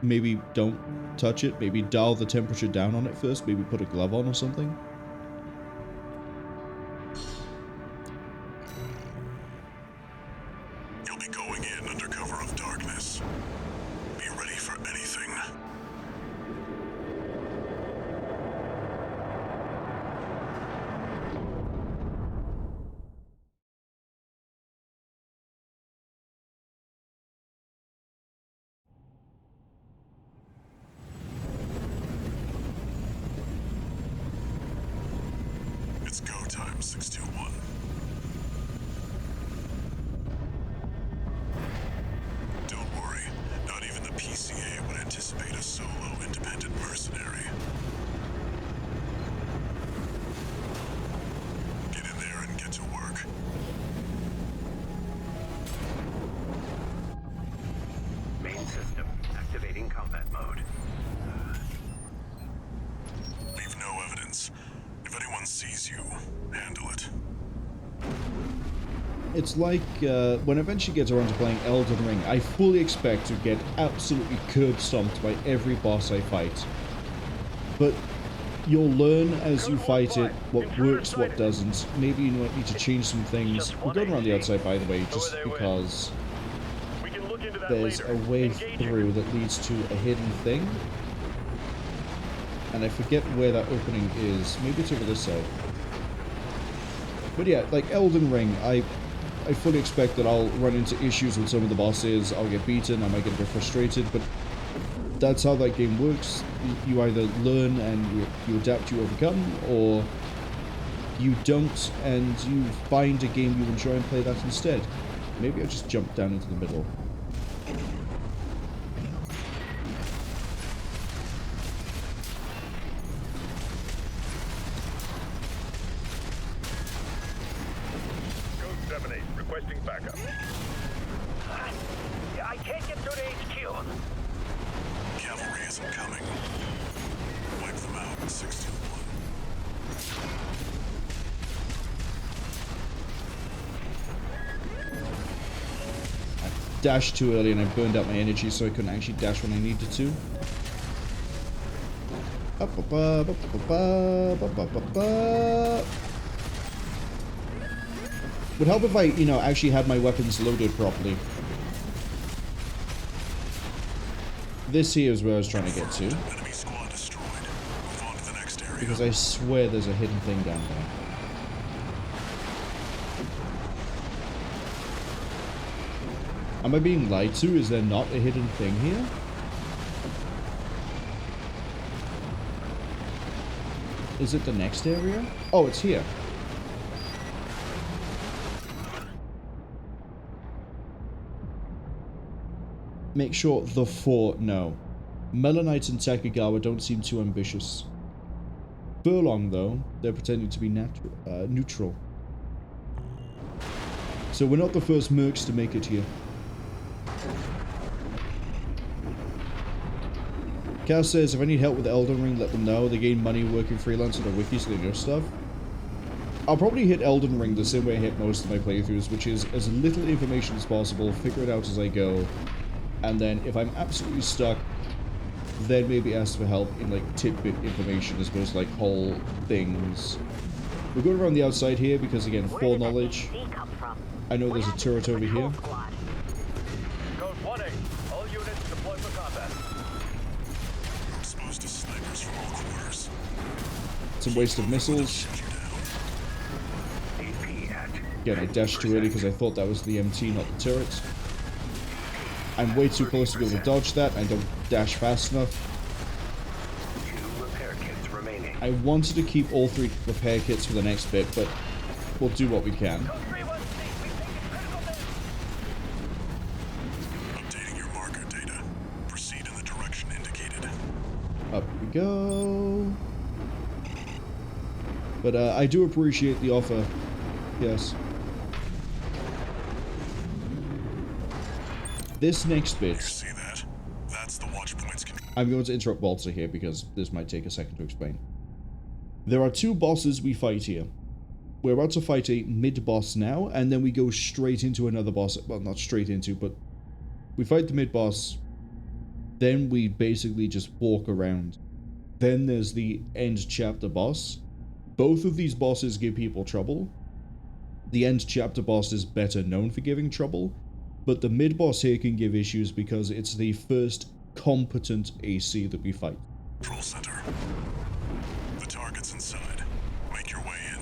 A: Maybe don't touch it, maybe dial the temperature down on it first, maybe put a glove on or something.
B: You'll be going in under cover of darkness. Be ready for anything. It's go time, 621. Don't worry, not even the PCA would anticipate a solo independent mercenary. Get in there and get to work.
C: Main system activating combat mode.
B: Leave no evidence. If anyone sees you, handle it.
A: It's like, when I eventually get around to playing Elden Ring, I fully expect to get absolutely curb stomped by every boss I fight. But you'll learn as you fight it what works, what doesn't. Maybe you might need to change some things. We're going around the outside, by the way, just because there's a way through that leads to a hidden thing. And I forget where that opening is. Maybe it's over this side. But yeah, like Elden Ring, I fully expect that I'll run into issues with some of the bosses. I'll get beaten, I might get a bit frustrated, but that's how that game works. You either learn and you adapt, you overcome, or you don't and you find a game you enjoy and play that instead. Maybe I just jump down into the middle.
G: Requesting backup. I can't get through to HQ.
B: Cavalry isn't coming. Wipe them out, 621.
A: I dashed too early and I burned out my energy, so I couldn't actually dash when I needed to. Would help if I, you know, actually had my weapons loaded properly. This here is where I was trying to get to.
B: Enemy squad destroyed. Move on to the next area.
A: Because I swear there's a hidden thing down there. Am I being lied to? Is there not a hidden thing here? Is it the next area? Oh, it's here. Make sure the four no. Melonite and Takagawa don't seem too ambitious. Furlong, though, they're pretending to be neutral. So we're not the first mercs to make it here. Cass says, if I need help with Elden Ring, let them know. They gain money working freelance on a wiki, so they know stuff. I'll probably hit Elden Ring the same way I hit most of my playthroughs, which is as little information as possible, figure it out as I go, and then if I'm absolutely stuck, then maybe ask for help in like tidbit information as opposed to like whole things. We're going around the outside here because, again, full knowledge. I know there's a turret over here.
G: Code 1-8. All units deployed for combat.
B: Exposed to snipers from all quarters.
A: Some waste of missiles. Again, I dashed too early because I thought that was the MT, not the turret. I'm way too close to be able to dodge that. I don't dash fast enough.
C: 2 repair kits remaining.
A: I wanted to keep all 3 repair kits for the next bit, but we'll do what we can.
B: Updating your marker data. Proceed in the direction indicated.
A: Up we go. But I do appreciate the offer. Yes. This next bit.
B: You see that? That's the Watchpoint's control.
A: I'm going to interrupt Walter here because this might take a second to explain. There are 2 bosses we fight here. We're about to fight a mid-boss now, and then we go straight into another boss. Well, not straight into, but we fight the mid-boss. Then we basically just walk around. Then there's the end chapter boss. Both of these bosses give people trouble. The end chapter boss is better known for giving trouble, but the mid-boss here can give issues because it's the first competent AC that we fight.
B: Control center. The target's inside. Make your way in.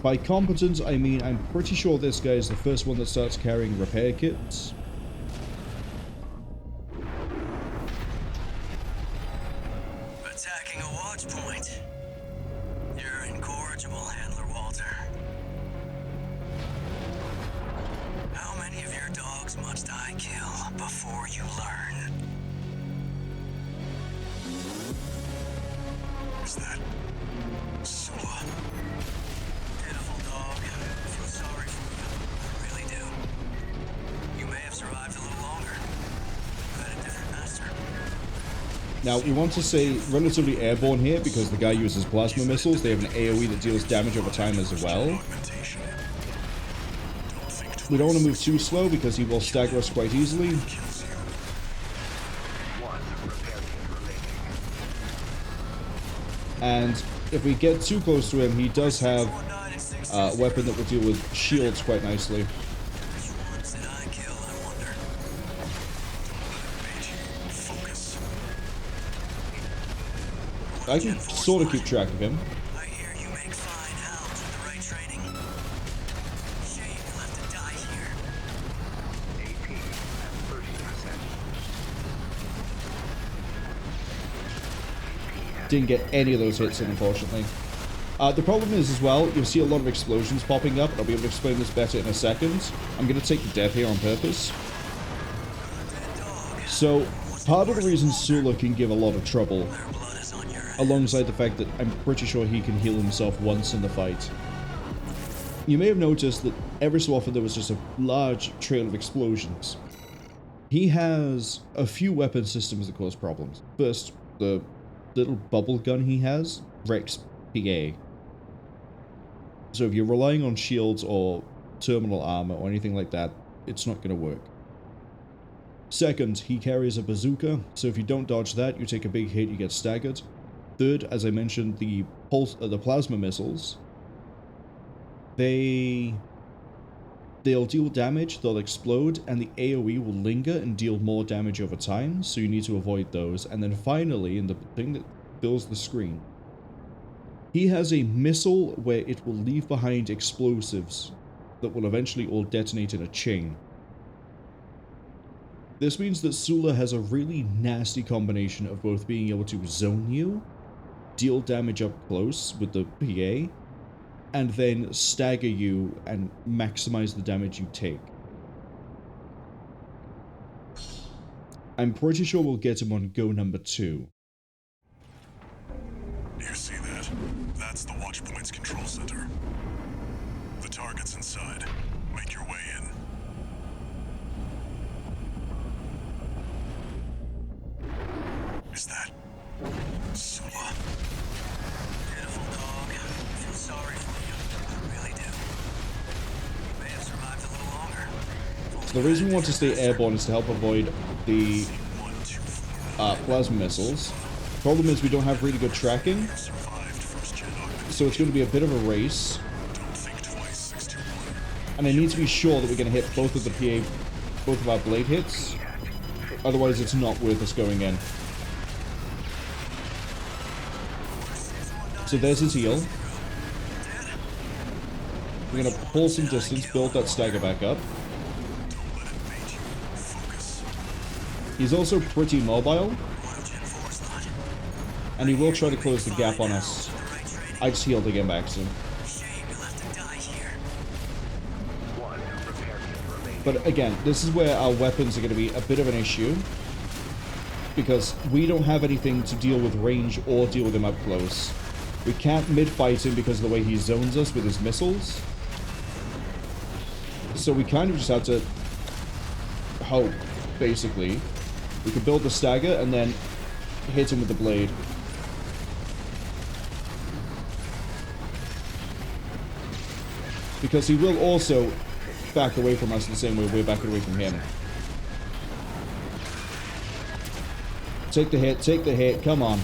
A: By competent, I mean I'm pretty sure this guy is the first one that starts carrying repair kits.
F: Attacking a Watchpoint. You're incorrigible, Handler Walter. How many of your dogs must I kill before you learn?
B: Is that Sula?
F: Pitiful dog. I feel sorry for you. I really do. You may have survived a little longer. You had a different master.
A: Now, we want to say relatively airborne here because the guy uses plasma missiles. They have an AoE that deals damage over time as well. We don't want to move too slow because he will stagger us quite easily. And if we get too close to him, he does have a weapon that will deal with shields quite nicely. I can sort of keep track of him.
F: I hear you make fine hounds with the right training. Shame you'll have to die here.
C: AP at 30%.
A: Didn't get any of those hits in, unfortunately. The problem is, as well, you'll see a lot of explosions popping up. I'll be able to explain this better in a second. I'm going to take the death here on purpose. So, part of the reason Sula can give a lot of trouble, alongside the fact that I'm pretty sure he can heal himself once in the fight, You may have noticed that every so often there was just a large trail of explosions. He has a few weapon systems that cause problems. First, the little bubble gun he has wrecks PA. So if you're relying on shields or terminal armor or anything like that, it's not going to work. Second, he carries a bazooka, so if you don't dodge that, you take a big hit, you get staggered. Third, as I mentioned, the plasma missiles. They'll deal damage, they'll explode, and the AoE will linger and deal more damage over time, so you need to avoid those. And then finally, in the thing that fills the screen, he has a missile where it will leave behind explosives that will eventually all detonate in a chain. This means that Sula has a really nasty combination of both being able to zone you, deal damage up close with the PA, and then stagger you and maximize the damage you take. I'm pretty sure we'll get him on go number 2.
B: You see that? That's the Watchpoint's control center. The target's inside. Make your way in. Is that Sula?
F: Pitiful dog. I feel sorry for you. I really do. You may have survived a little longer.
A: So the reason we want to stay airborne is to help avoid the plasma missiles. Problem is we don't have really good tracking, so it's going to be a bit of a race. And I need to be sure that we're going to hit both of the PA, both of our blade hits. Otherwise it's not worth us going in. So there's his heal. We're going to pull some distance, build that stagger back up. He's also pretty mobile. And he will try to close the gap on us. I just healed again by accident. But again, this is where our weapons are going to be a bit of an issue. Because we don't have anything to deal with range or deal with him up close. We can't mid-fight him because of the way he zones us with his missiles. So we kind of just have to hope, basically. We could build the stagger and then hit him with the blade. Because he will also back away from us the same way we're backing away from him. Take the hit, come on.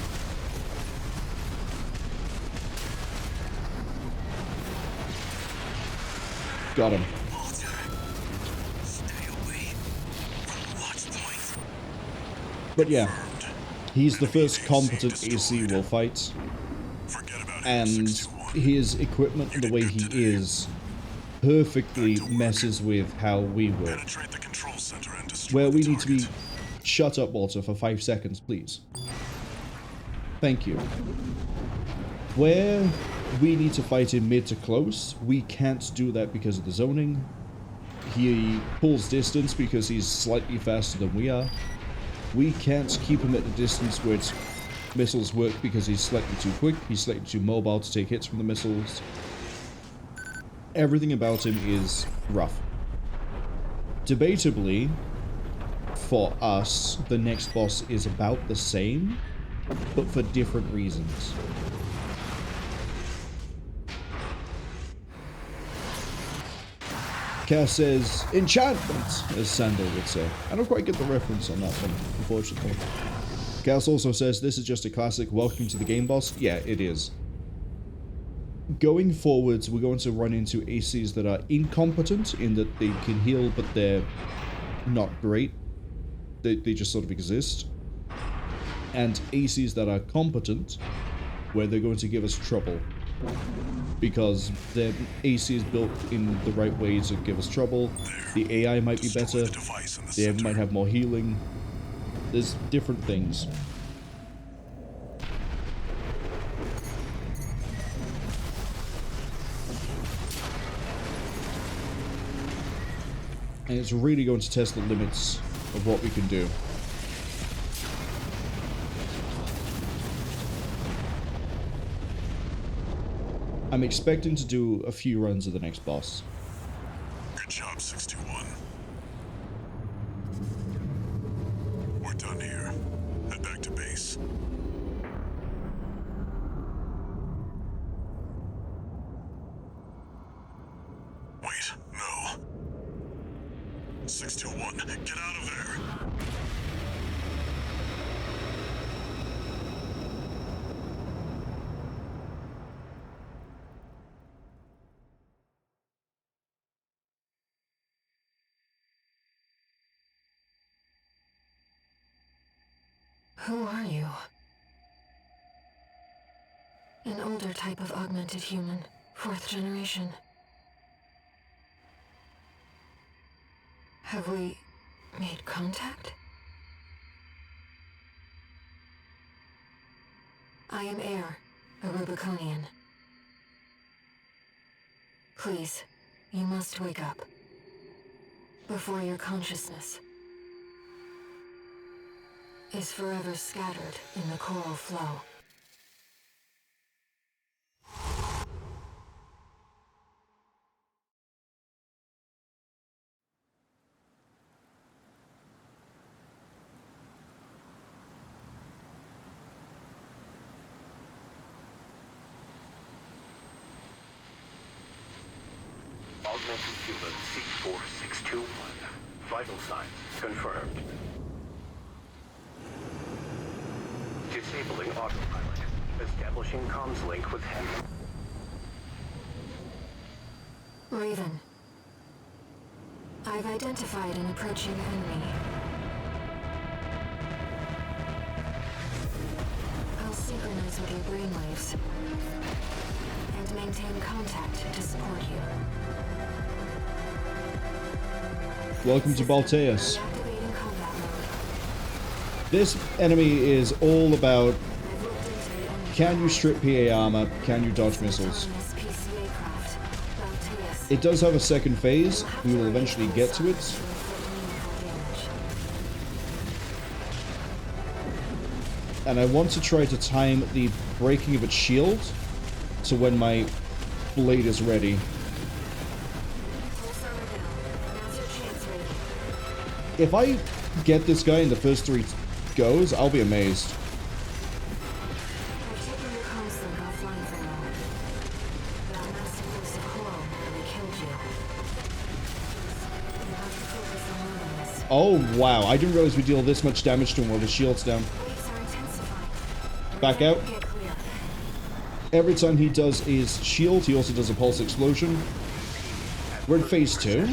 A: Got him. But yeah, he's the first competent AC we'll fight. And his equipment, the way he is, perfectly messes with how we work. Where we need to be... Shut up, Walter, for 5 seconds, please. Thank you. Where we need to fight him mid to close, we can't do that because of the zoning. He pulls distance because he's slightly faster than we are. We can't keep him at the distance where its missiles work because he's slightly too quick, he's slightly too mobile to take hits from the missiles. Everything about him is rough. Debatably, for us, the next boss is about the same, but for different reasons. Cass says, enchantment, as Sandal would say. I don't quite get the reference on that one, unfortunately. Cass also says, this is just a classic welcome to the game boss. Yeah, it is. Going forwards, we're going to run into ACs that are incompetent in that they can heal, but they're not great. They just sort of exist. And ACs that are competent, where they're going to give us trouble. Because their AC is built in the right way to give us trouble. The AI might be better. They might have more healing. There's different things. And it's really going to test the limits of what we can do. I'm expecting to do a few runs of the next boss.
B: Good job, 621. We're done here. Head back to base. Wait, no. 621, get out of there!
E: Who are you? An older type of augmented human, 4th generation. Have we made contact? I am Air, a Rubiconian. Please, you must wake up. Before your consciousness is forever scattered in the coral flow.
C: Augmented human C4621. Vital signs confirmed. Disabling autopilot. Establishing comms link with him.
E: Raven. I've identified an approaching enemy. I'll synchronize with your brainwaves and maintain contact to support you.
A: Welcome to Balteus.
E: Reactivating combat mode.
A: This enemy is all about, can you strip PA armor, can you dodge missiles?
E: Autonomous PCA craft, Balteus.
A: It does have a second phase, we will eventually get to it. And I want to try to time the breaking of its shield to when my blade is ready. If I get this guy in the first 3 goes, I'll be amazed. Oh wow, I didn't realize we deal this much damage to him while the shield's down. Back out. Every time he does his shield, he also does a pulse explosion. We're in phase 2.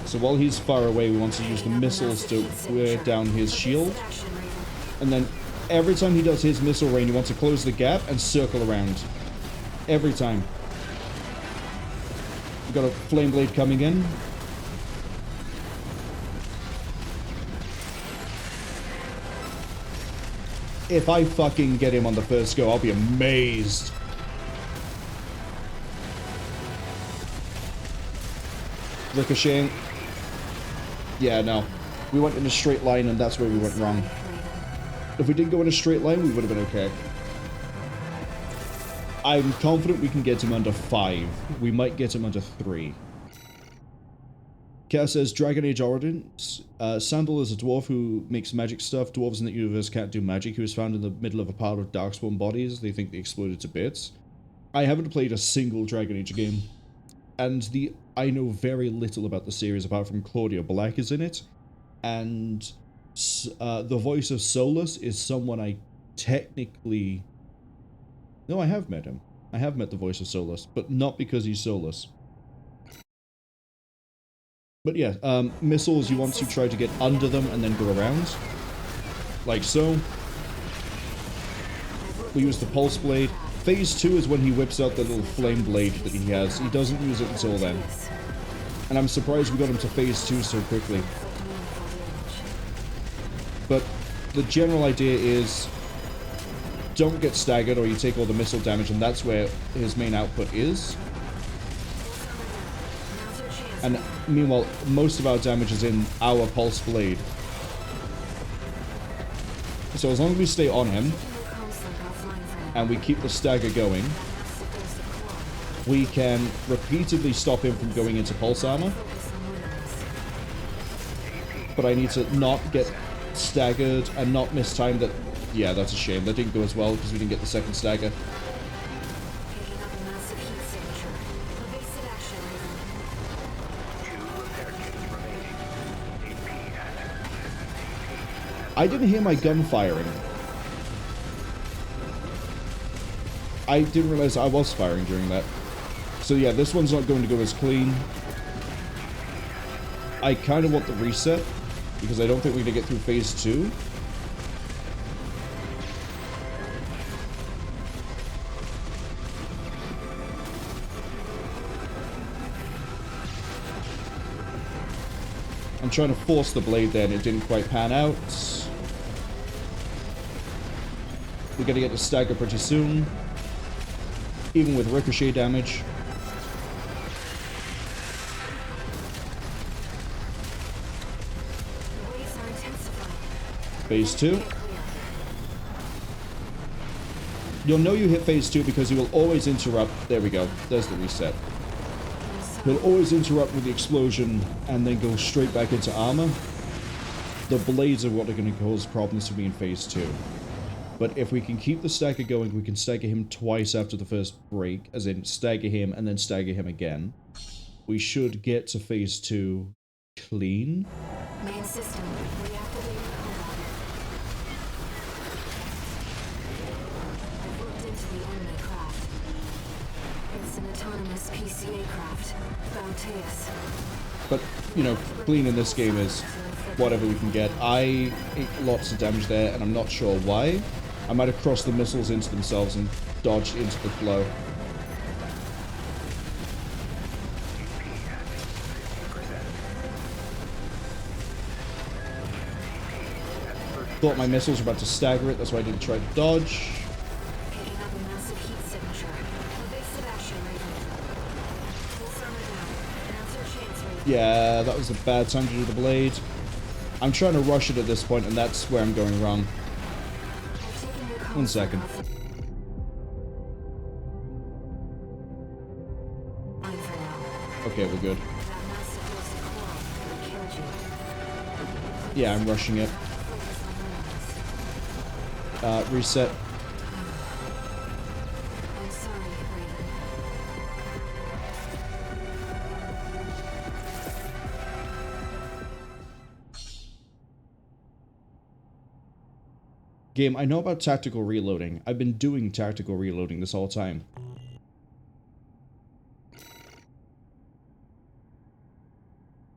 A: So while he's far away, we want to use the missiles to wear down his shield. And then every time he does his missile rain, you want to close the gap and circle around. Every time. We've got a flame blade coming in. If I fucking get him on the first go, I'll be amazed. Ricocheting. Yeah, no. We went in a straight line and that's where we went wrong. If we didn't go in a straight line, we would have been okay. I'm confident we can get him under 5. We might get him under 3. Kara says, Dragon Age Origins. Sandal is a dwarf who makes magic stuff. Dwarves in the universe can't do magic. He was found in the middle of a pile of Darkspawn bodies. They think they exploded to bits. I haven't played a single Dragon Age game. And I know very little about the series apart from Claudia Black is in it. And the voice of Solus is someone I technically... No, I have met him. I have met the voice of Solus, but not because he's Solus. But yeah, missiles, you want to try to get under them and then go around. Like so. We use the pulse blade. Phase 2 is when he whips out the little flame blade that he has. He doesn't use it until then. And I'm surprised we got him to phase 2 so quickly. But the general idea is don't get staggered or you take all the missile damage, and that's where his main output is. And Meanwhile, most of our damage is in our pulse blade. So as long as we stay on him, and we keep the stagger going, we can repeatedly stop him from going into pulse armor. But I need to not get staggered and not miss time that... Yeah, that's a shame. That didn't go as well because we didn't get the second stagger. I didn't hear my gun firing. I didn't realize I was firing during that. So yeah, this one's not going to go as clean. I kind of want the reset, because I don't think we're going to get through phase 2. I'm trying to force the blade there, and it didn't quite pan out. We're going to get the stagger pretty soon, even with ricochet damage. Phase 2. You'll know you hit phase 2 because he will always interrupt. There we go. There's the reset. He'll always interrupt with the explosion and then go straight back into armor. The blades are what are going to cause problems for me in phase 2. But if we can keep the stagger going, we can stagger him twice after the first break, as in stagger him and then stagger him again. We should get to phase 2 clean.
E: Main system reactivated combat. I've looked into the enemy craft. It's an autonomous PCA craft, Balteus.
A: But, you know, clean in this game is whatever we can get. I ate lots of damage there, and I'm not sure why. I might have crossed the missiles into themselves and dodged into the flow. Thought my missiles were about to stagger it, that's why I didn't try to dodge.
E: Picking up a massive heat signature. Evasive action rating. Full summer down. Announcer chance rating.
A: Yeah, that was a bad time to do the blade. I'm trying to rush it at this point, and that's where I'm going wrong. 1 second. Okay, we're good. Yeah, I'm rushing it. Reset.
E: I'm sorry, Raven.
A: Game, I know about tactical reloading. I've been doing tactical reloading this whole time.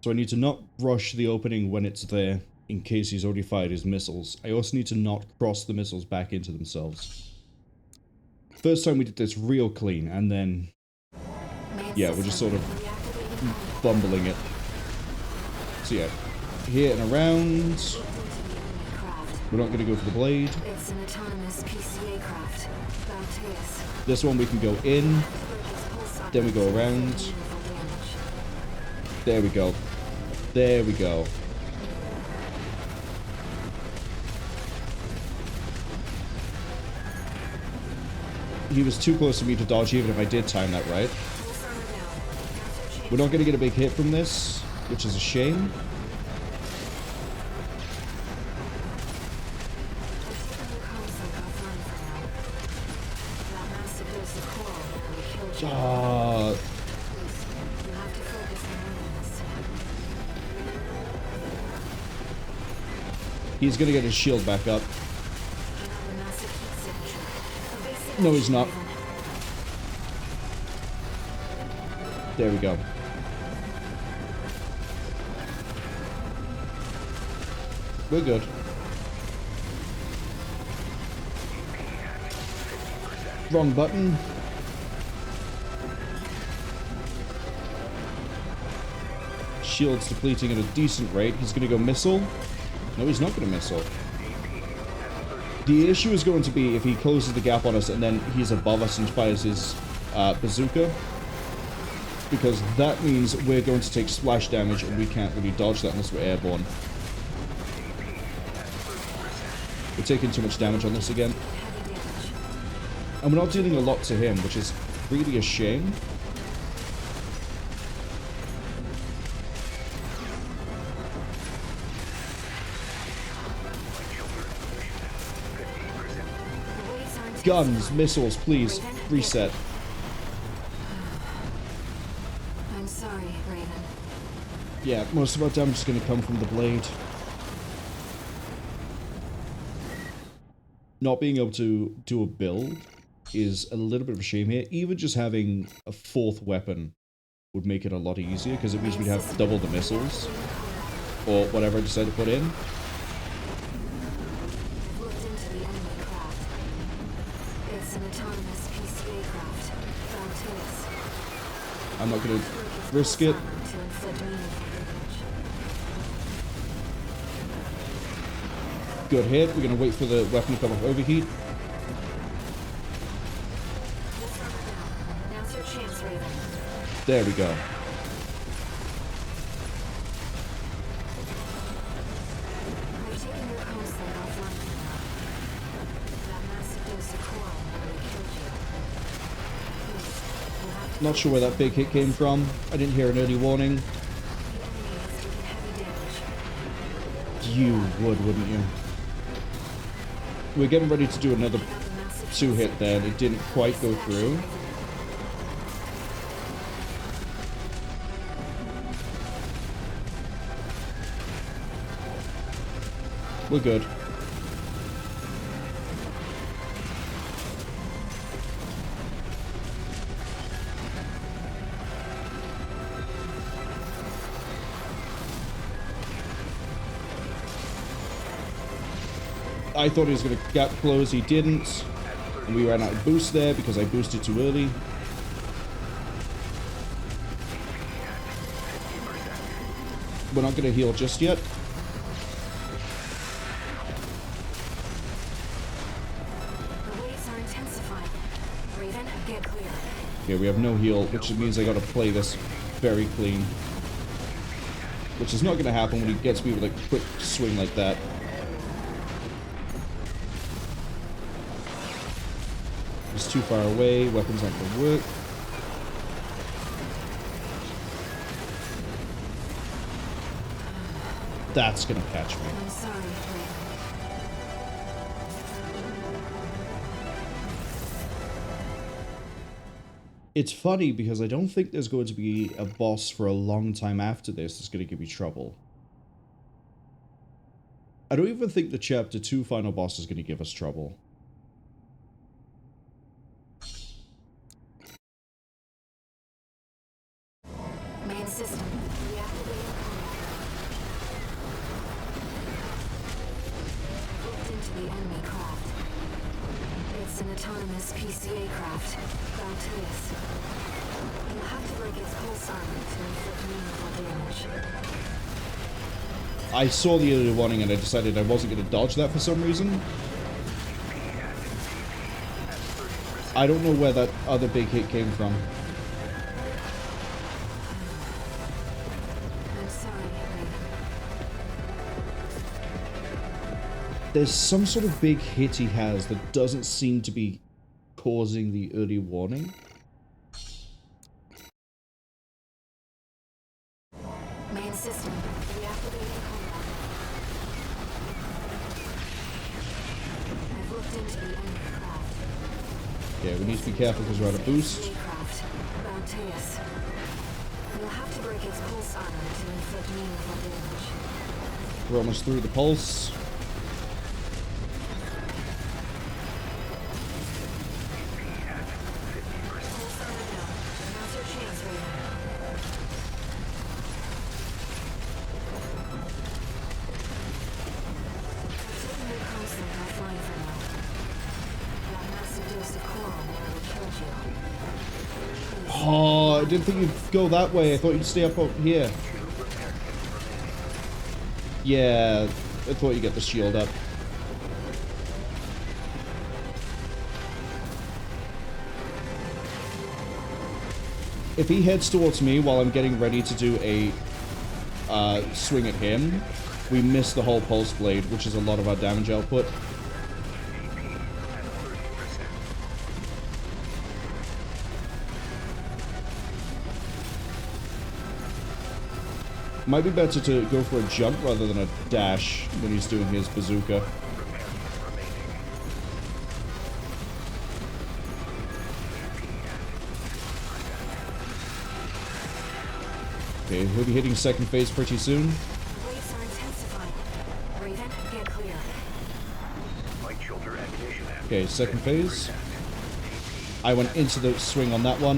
A: So I need to not rush the opening when it's there, in case he's already fired his missiles. I also need to not cross the missiles back into themselves. First time we did this real clean, and then... yeah, we're just sort of bumbling it. So yeah, here and around. We're not going to go for the blade.
E: It's an autonomous PCA craft, Balteus.
A: This one we can go in, then we go around. There we go. There we go. He was too close to me to dodge, even if I did time that right. We're not going to get a big hit from this, which is a shame. He's gonna get his shield back up. No, he's not. There we go. We're good. Wrong button. Shield's depleting at a decent rate. He's gonna go missile. No, he's not going to missile. The issue is going to be if he closes the gap on us and then he's above us and fires his bazooka. because that means we're going to take splash damage, and we can't really dodge that unless we're airborne. We're taking too much damage on this again. And we're not dealing a lot to him, which is really a shame. Guns, missiles, please. Reset.
E: I'm sorry, Raven.
A: Yeah, most of our damage is going to come from the blade. Not being able to do a build is a little bit of a shame here. Even just having a 4th weapon would make it a lot easier, because it means we'd have double the missiles. Or whatever I decide to put in. I'm not going to risk it. Good hit. We're going to wait for the weapon to come off overheat. There we go. Not sure where that big hit came from. I didn't hear an early warning. You would, wouldn't you? We're getting ready to do another 2-hit there, and it didn't quite go through. We're good. I thought he was going to gap close, he didn't. And we ran out of boost there because I boosted too early. We're not going to heal just yet. Okay, we have no heal, which means I got to play this very clean. Which is not going to happen when he gets me with a quick swing like that. It's too far away, weapons aren't going to work. That's going to catch me.
E: I'm sorry,
A: It's funny because I don't think there's going to be a boss for a long time after this that's going to give me trouble. I don't even think the Chapter 2 final boss is going to give us trouble.
E: Main system. Looked into the enemy craft. It's an autonomous PCA craft. Balteus. You'll have to break its pulse armor to inflict meaningful damage.
A: I saw the early warning and I decided I wasn't going to dodge that for some reason. I don't know where that other big hit came from. There's some sort of big hit he has that doesn't seem to be causing the early warning.
E: Main system. Reactivating combat. I've looked into the enemy craft.
A: Yeah, we need to be careful because we're out of boost.
E: Craft. Balteus. You'll have to break its pulse armor to inflict meaningful damage.
A: We're almost through the pulse. Oh, I didn't think you'd go that way. I thought you'd stay up here. Yeah, I thought you'd get the shield up. if he heads towards me while I'm getting ready to do a swing at him, we miss the whole pulse blade, which is a lot of our damage output. Might be better to go for a jump rather than a dash when he's doing his bazooka. Okay, we'll be hitting second phase pretty soon.
E: Waves are intensifying. Raven, get clear.
A: Okay, second phase. I went into the swing on that one.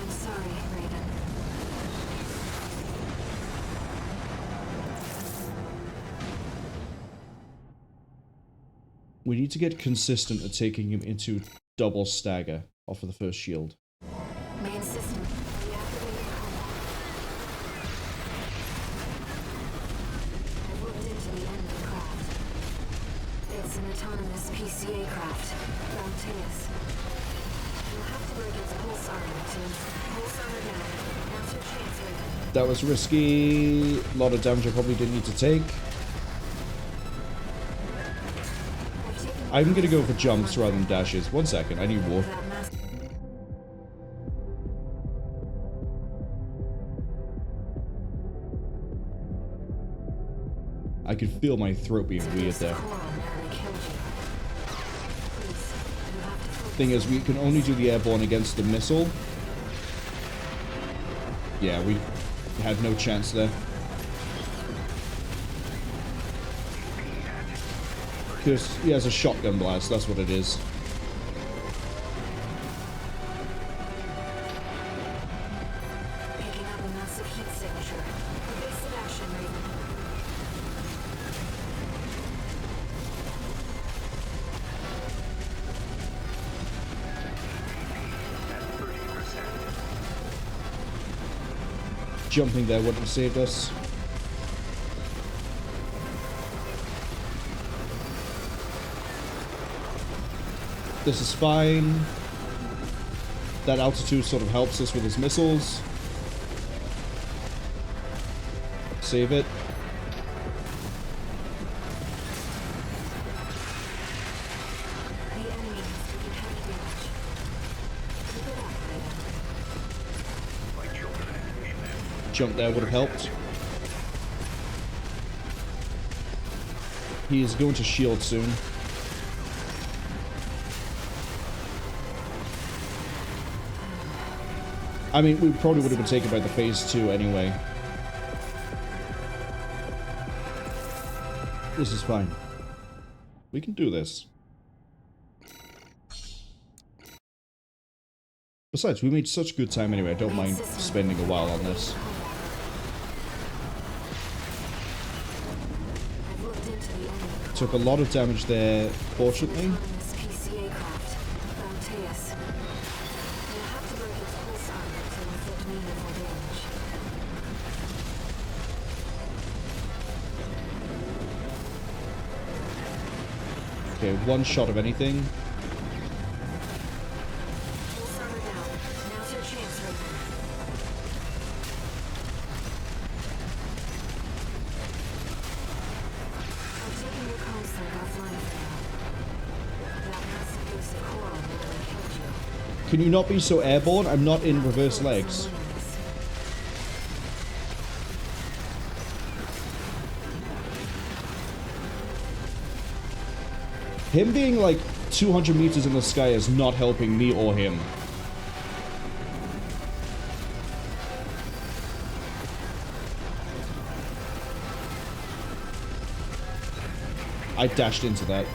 E: I'm sorry, Raven.
A: We need to get consistent at taking him into double stagger off of the first shield.
E: Main system. Reactivating combat. I've looked into the enemy craft. It's an autonomous PCA craft. Balteus. You'll have to break its pulse armor to pulse armor down. Now's your chance, Raven.
A: That was risky. A lot of damage I probably didn't need to take. I'm gonna go for jumps rather than dashes. 1 second, I need water. I could feel my throat being weird there. Thing is, we can only do the airborne against the missile. Yeah, we had no chance there. Because he has a shotgun blast, that's what it is.
E: Picking up a massive heat signature. Evasive action, Raven.
A: Jumping there wouldn't have saved us. This is fine. That altitude sort of helps us with his missiles. Save it.
E: The enemy has taken heavy damage. Keep it up, Raven.
A: Jump there would have helped. He is going to shield soon. I mean, we probably would have been taken by the phase 2 anyway. This is fine. We can do this. Besides, we made such good time anyway, I don't mind spending a while on this. Took a lot of damage there, fortunately. Okay, one shot of anything. Can you not be so airborne? I'm not in reverse legs. Him being like 200 meters in the sky is not helping me or him. I dashed into that.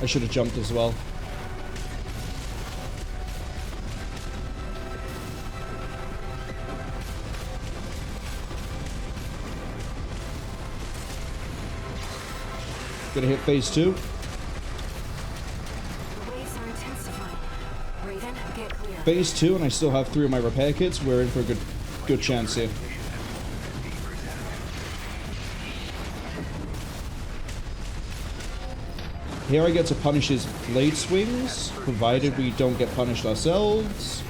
A: I should have jumped as well. Gonna hit phase 2. Phase 2, and I still have 3 of my repair kits. We're in for a good chance here. Here I get to punish his blade swings, provided we don't get punished ourselves.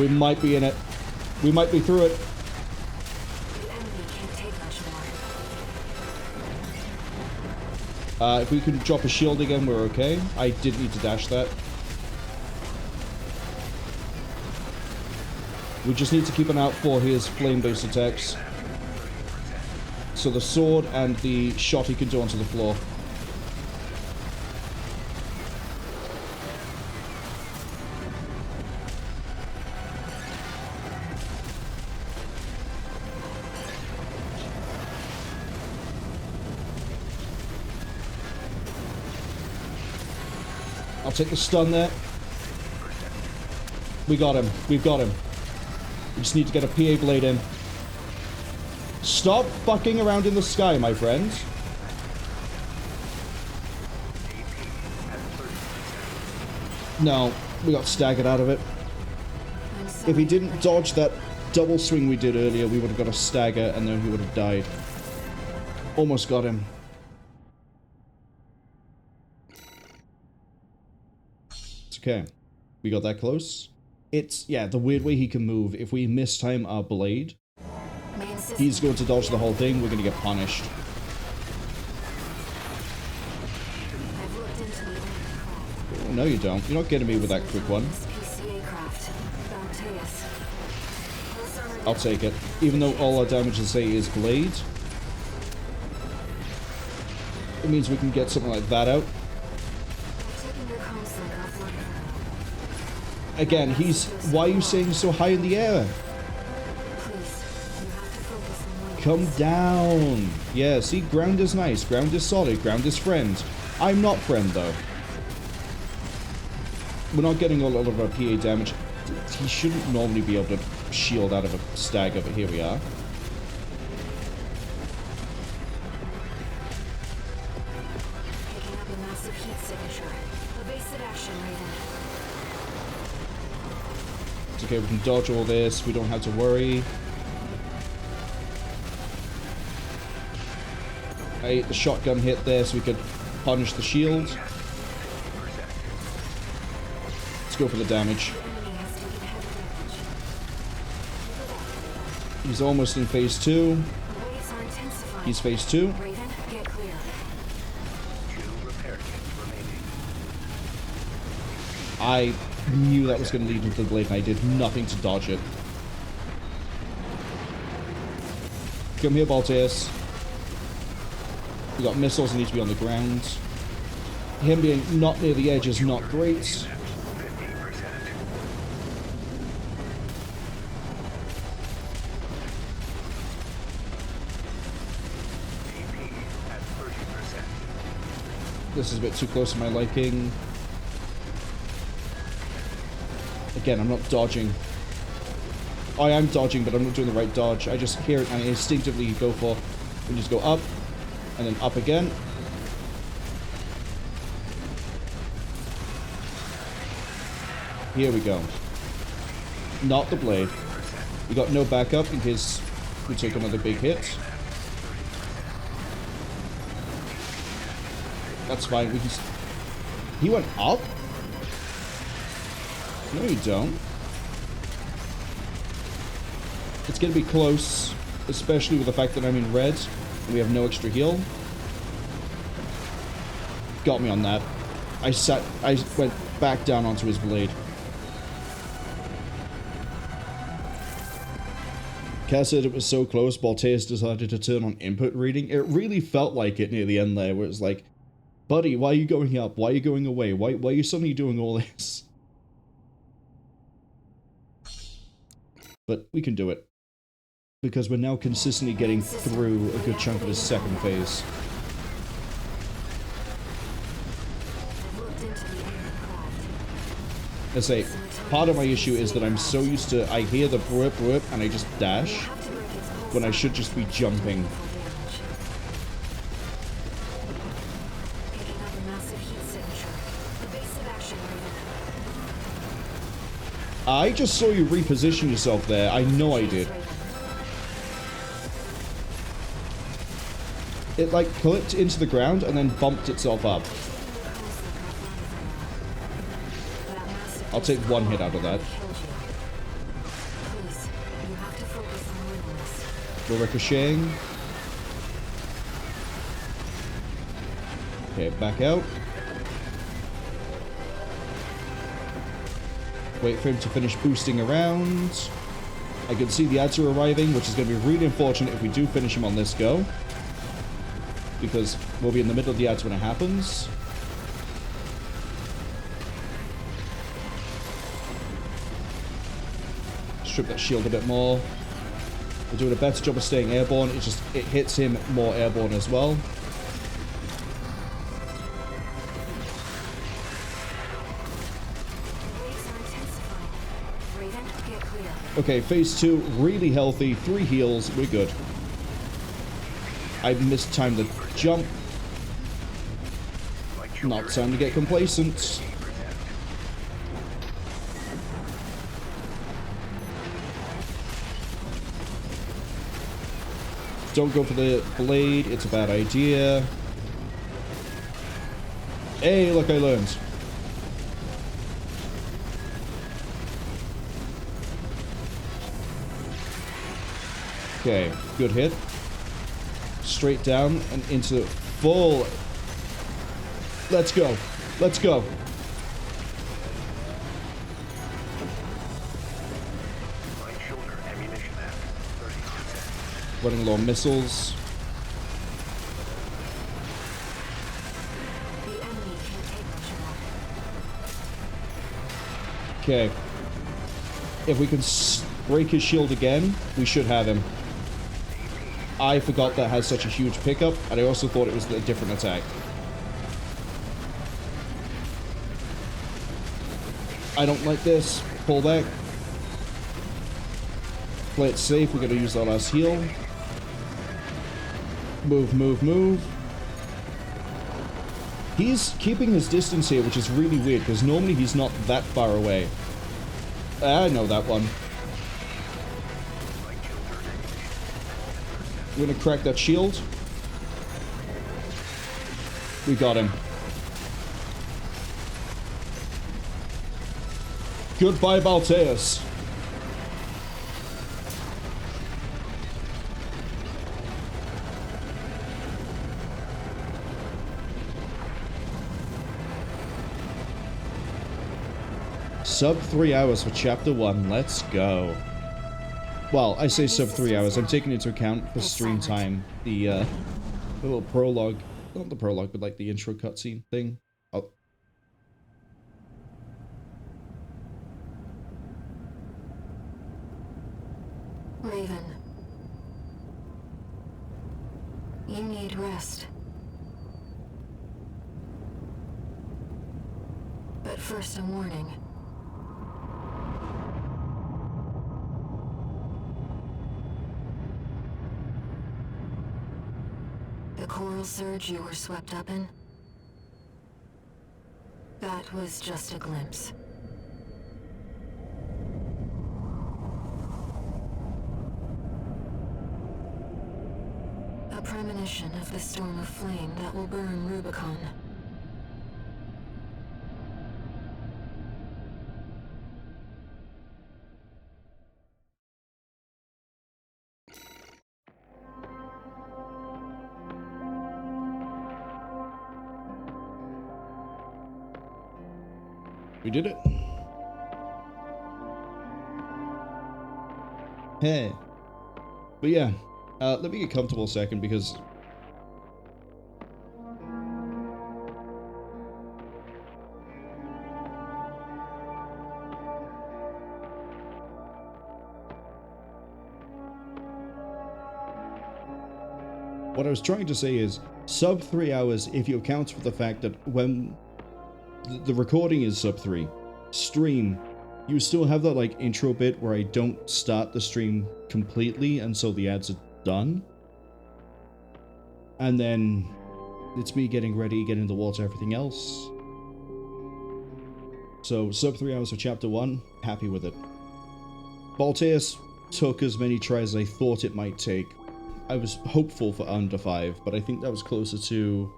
A: We might be in it. We might be through it.
E: The enemy can't take much more.
A: If we can drop a shield again, we're okay. I did need to dash that. We just need to keep an eye out for his flame-based attacks. So the sword and the shot he can do onto the floor. I'll take the stun there. We got him. We've got him. We just need to get a PA blade in. Stop fucking around in the sky, my friend. No, we got staggered out of it. If he didn't dodge that double swing we did earlier, we would have got a stagger and then he would have died. Almost got him. It's okay. We got that close. It's, yeah, the weird way he can move. If we mistime our blade, he's going to dodge the whole thing. We're going to get punished. Oh, no, you don't. You're not getting me with that quick one. I'll take it. Even though all our damage to say is blade, it means we can get something like that out. Again, he's... Why are you saying so high in the air? Come down. Yeah, see, ground is nice. Ground is solid. Ground is friend. I'm not friend, though. We're not getting a lot of our PA damage. He shouldn't normally be able to shield out of a stagger, but here we are.
E: Picking up a massive heat signature. Evasive action, Raven.
A: It's okay, we can dodge all this. We don't have to worry. Hey, the shotgun hit there so we could punish the shield. Let's go for the damage. He's almost in phase 2. He's phase 2. I knew that was going to lead into the blade and I did nothing to dodge it. Come here, Balteus. We got missiles that need to be on the ground. Him being not near the edge is not great. This is a bit too close to my liking. Again, I'm not dodging. I am dodging, but I'm not doing the right dodge. I just hear it and I instinctively go for... And just go up. And then up again. Here we go. Not the blade. We got no backup in case we take another big hit. That's fine. We can... He went up? No, you don't. It's going to be close, especially with the fact that I'm in red and we have no extra heal. Got me on that. I went back down onto his blade. Cass said it was so close, Balteus decided to turn on input reading. It really felt like it near the end there, where it's like, buddy, why are you going up? Why are you going away? Why are you suddenly doing all this? But we can do it. Because we're now consistently getting through a good chunk of this second phase. I say, part of my issue is that I'm so used to, I hear the burp burp and I just dash, when I should just be jumping. I just saw you reposition yourself there. I know I did. It like clipped into the ground and then bumped itself up. I'll take one hit out of that. We're ricocheting. Okay, back out. Wait for him to finish boosting around. I can see the ads are arriving, which is going to be really unfortunate if we do finish him on this go. Because we'll be in the middle of the ads when it happens. Strip that shield a bit more. We're doing a better job of staying airborne. It hits him more airborne as well. Okay, phase 2, really healthy. 3 heals, we're good. I mistimed the jump. Not time to get complacent. Don't go for the blade, it's a bad idea. Hey, look, I learned. Okay, good hit. Straight down and into full. Let's go. Let's go. Running low on missiles. Okay. If we can break his shield again, we should have him. I forgot that has such a huge pickup, and I also thought it was a different attack. I don't like this. Pull back. Play it safe. We're going to use our last heal. Move, move, move. He's keeping his distance here, which is really weird, because normally he's not that far away. I know that one. We're gonna crack that shield. We got him. Goodbye, Balteus. Sub 3 hours for chapter 1. Let's go. Well, I say sub 3 hours. I'm taking into account the stream time. The little prologue. Not the prologue, but like the intro cutscene thing. Oh.
E: Raven. You need rest. But first, a warning. The coral surge you were swept up in? That was just a glimpse. A premonition of the storm of flame that will burn Rubicon.
A: We did it. Hey. But yeah, let me get comfortable a second because what I was trying to say is sub 3 hours if you account for the fact that when the recording is sub 3. Stream, you still have that like intro bit where I don't start the stream completely until the ads are done. And then it's me getting ready, getting the water, everything else. So sub 3 hours for chapter 1, happy with it. Balteus took as many tries as I thought it might take. I was hopeful for under 5, but I think that was closer to...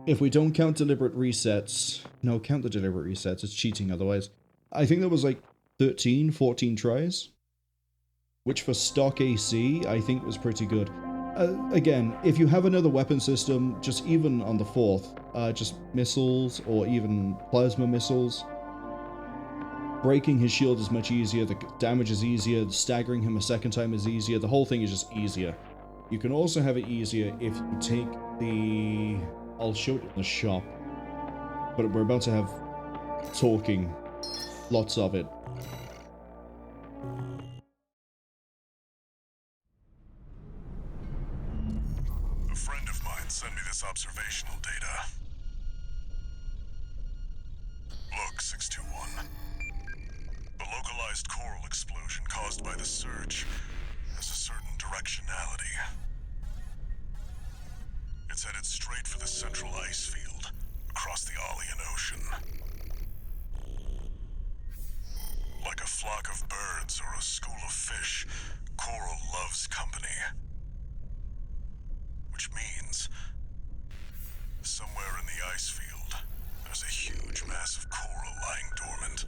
A: If we don't count deliberate resets... No, count the deliberate resets. It's cheating otherwise. I think that was like 13, 14 tries. which for stock AC, I think was pretty good. Again, if you have another weapon system, just even on the 4th, just missiles or even plasma missiles, breaking his shield is much easier, the damage is easier, staggering him a second time is easier, the whole thing is just easier. You can also have it easier if you take the... I'll show it in the shop, but we're about to have talking, lots of it.
B: A friend of mine sent me this observational data. Look, 621. The localized coral explosion caused by the surge has a certain directionality. It's headed straight for the central ice field, across the Aalian Ocean. Like a flock of birds or a school of fish, coral loves company. Which means, somewhere in the ice field, there's a huge mass of coral lying dormant.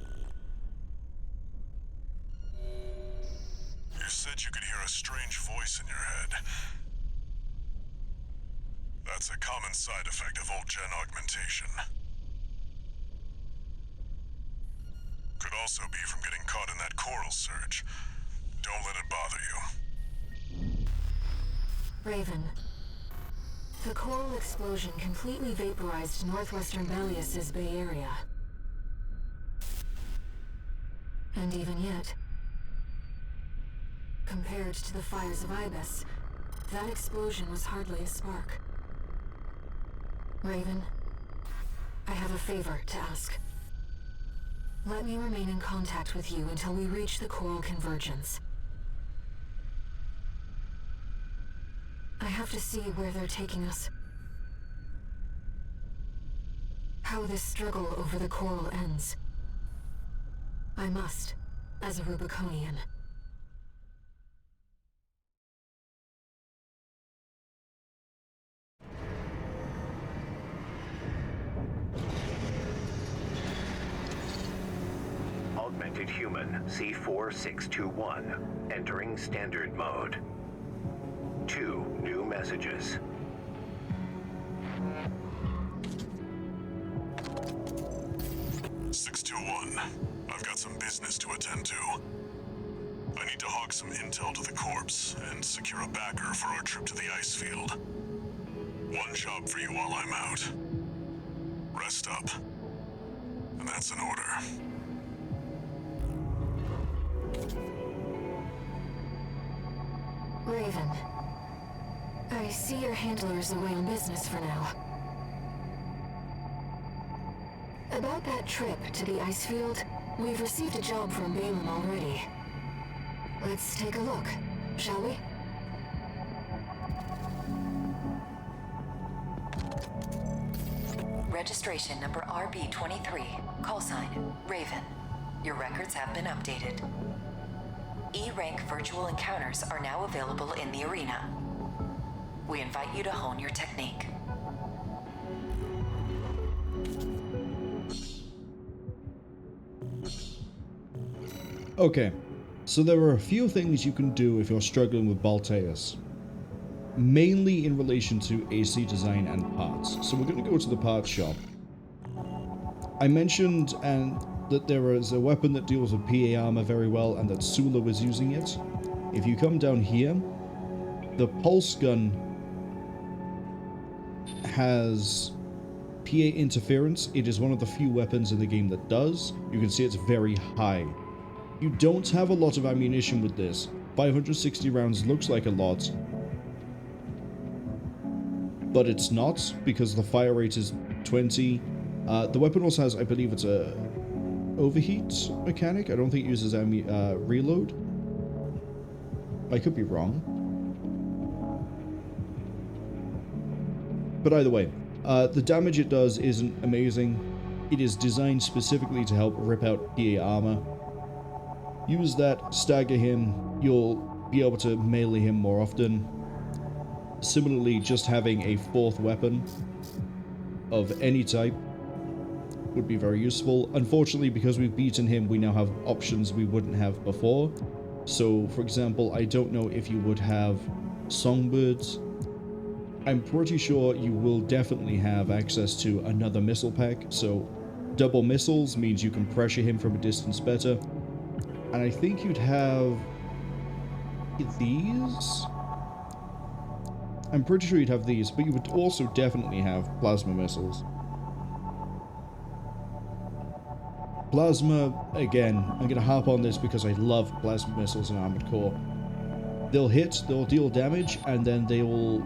B: You said you could hear a strange voice in your head. That's a common side effect of old-gen augmentation. Could also be from getting caught in that coral surge. Don't let it bother you.
E: Raven. The coral explosion completely vaporized northwestern Balteus' Bay Area. And even yet, compared to the fires of Ibis, that explosion was hardly a spark. Raven, I have a favor to ask. Let me remain in contact with you until we reach the coral convergence. I have to see where they're taking us. How this struggle over the coral ends. I must, as a Rubiconian.
C: Augmented Human C4621, entering standard mode. 2 new messages.
B: I've got some business to attend to. I need to hawk some intel to the corpse and secure a backer for our trip to the ice field. One job for you while I'm out. Rest up. And that's an order.
E: Raven, I see your handler's away on business for now. About that trip to the ice field, we've received a job from Balin already. Let's take a look, shall we? Registration number RB23, call sign Raven. Your records have been updated. E-rank virtual encounters are now available in the arena. We invite you to hone your technique.
A: Okay, so there are a few things you can do if you're struggling with Balteus. Mainly in relation to AC design and parts. So we're going to go to the parts shop. I mentioned that there is a weapon that deals with PA armor very well and that Sula was using it. If you come down here, the pulse gun has PA interference. It is one of the few weapons in the game that does. You can see it's very high. You don't have a lot of ammunition with this. 560 rounds looks like a lot, but it's not, because the fire rate is 20. The weapon also has, I believe it's a overheat mechanic. I don't think it uses reload. I could be wrong. But either way, the damage it does isn't amazing. It is designed specifically to help rip out PA armor. Use that, stagger him, you'll be able to melee him more often. Similarly, just having a fourth weapon of any type would be very useful. Unfortunately, because we've beaten him, we now have options we wouldn't have before. So, for example, I don't know if you would have songbirds. I'm pretty sure you will definitely have access to another missile pack, so double missiles means you can pressure him from a distance better. And I think you'd have these? I'm pretty sure you'd have these, but you would also definitely have plasma missiles. Plasma, again, I'm going to harp on this because I love plasma missiles in Armored Core. They'll hit, they'll deal damage, and then they will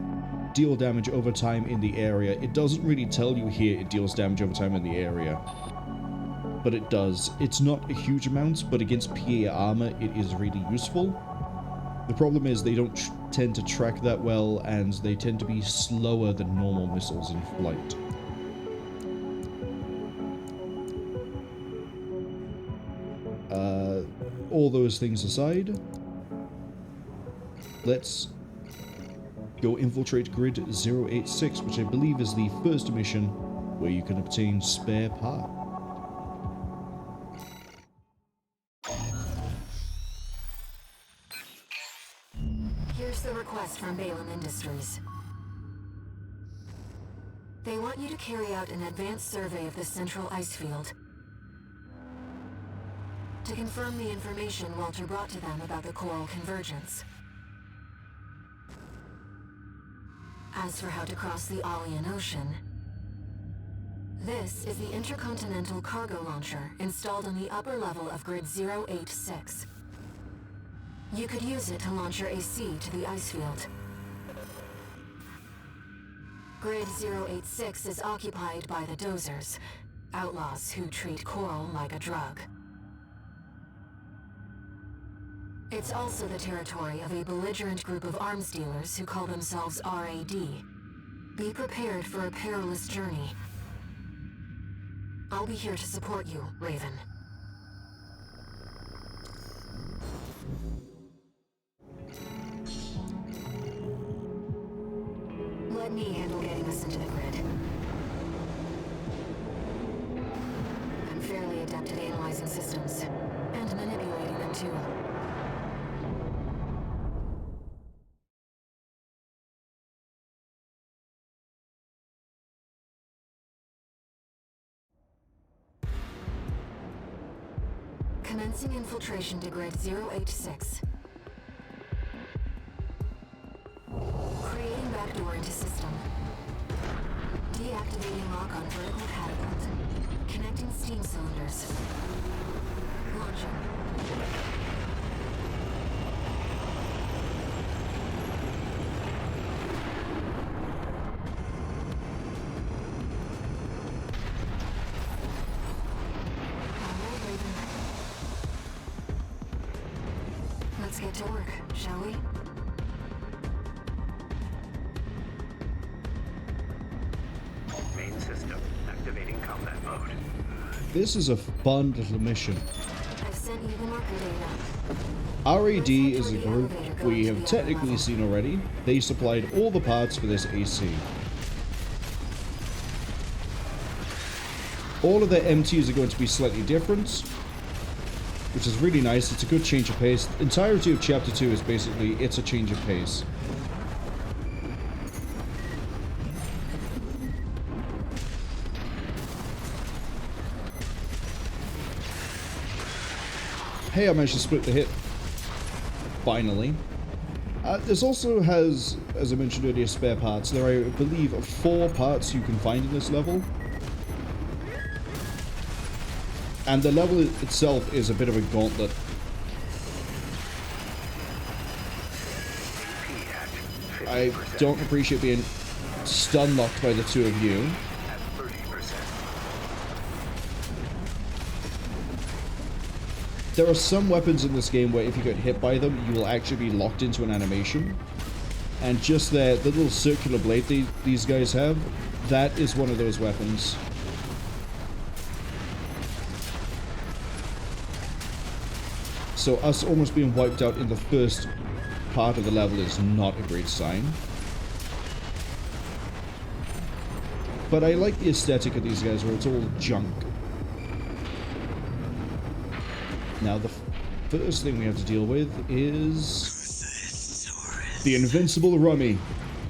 A: deal damage over time in the area. It doesn't really tell you here it deals damage over time in the area, but it does. It's not a huge amount, but against PA armor, it is really useful. The problem is they don't tend to track that well, and they tend to be slower than normal missiles in flight. All those things aside, let's go Infiltrate Grid 086, which I believe is the first mission where you can obtain spare part.
E: Here's the request from B.VII Industries. They want you to carry out an advanced survey of the central ice field to confirm the information Walter brought to them about the coral convergence. As for how to cross the Aalian Ocean, this is the intercontinental cargo launcher installed on the upper level of Grid 086. You could use it to launch your AC to the ice field. Grid 086 is occupied by the Dozers, outlaws who treat coral like a drug. It's also the territory of a belligerent group of arms dealers who call themselves RAD. Be prepared for a perilous journey. I'll be here to support you, Raven. Let me handle getting us into the grid. I'm fairly adept at analyzing systems, and manipulating them too. Commencing infiltration to Grid 086. Creating backdoor into system. Deactivating lock on vertical catapult. Connecting steam cylinders. Launching. Let's get to work, shall we?
C: Main system activating combat mode.
A: This is a fun little mission.
E: I've sent you the marker data.
A: RAD is a group we have technically seen already. They supplied all the parts for this AC. All of their MTs are going to be slightly different, which is really nice. It's a good change of pace. The entirety of Chapter 2 is basically, it's a change of pace. Hey, I managed to split the hit. Finally. This also has, as I mentioned earlier, spare parts. There are, I believe, 4 parts you can find in this level. And the level itself is a bit of a gauntlet. I don't appreciate being stun locked by the two of you. There are some weapons in this game where if you get hit by them, you will actually be locked into an animation. And just the little circular blade these guys have, that is one of those weapons. So us almost being wiped out in the first part of the level is not a great sign. But I like the aesthetic of these guys where it's all junk. Now the first thing we have to deal with is the invincible Rummy.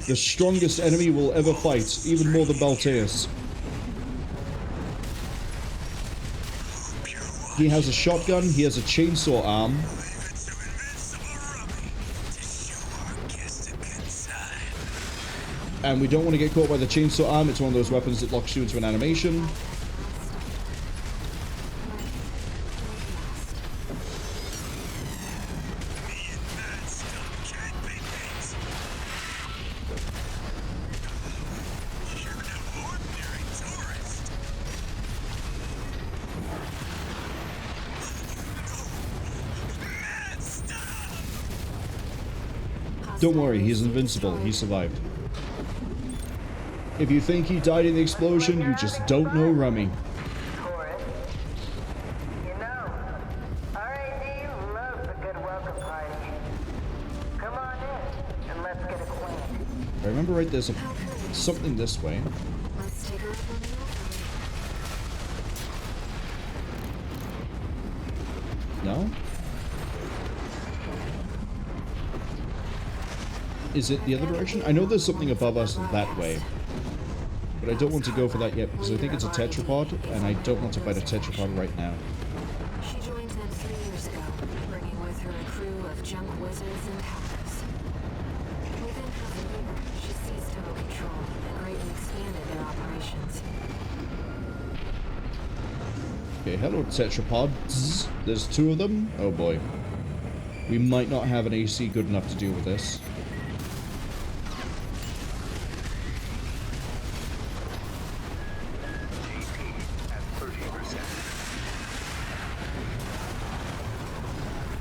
A: The strongest enemy we'll ever fight, even more than Balteus. He has a shotgun, he has a chainsaw arm. And we don't want to get caught by the chainsaw arm, it's one of those weapons that locks you into an animation. Don't worry, he's invincible. He survived. If you think he died in the explosion, you just don't know Rummy.
L: Taurus, you know, RAD loves a good welcome party. Come on in, and let's get acquainted.
A: I remember right, there's something this way.
E: Let's take a look on the outside.
A: No? Is it the other direction? I know there's something above us that way. But I don't want to go for that yet because I think it's a tetrapod, and I don't want to fight a tetrapod right now.
E: She joined them 3 years ago, bringing with her a crew of junk wizards and hackers. Within half a year, she seized total control and greatly expanded their operations.
A: Okay, hello tetrapods. There's 2 of them. Oh boy. We might not have an AC good enough to deal with this.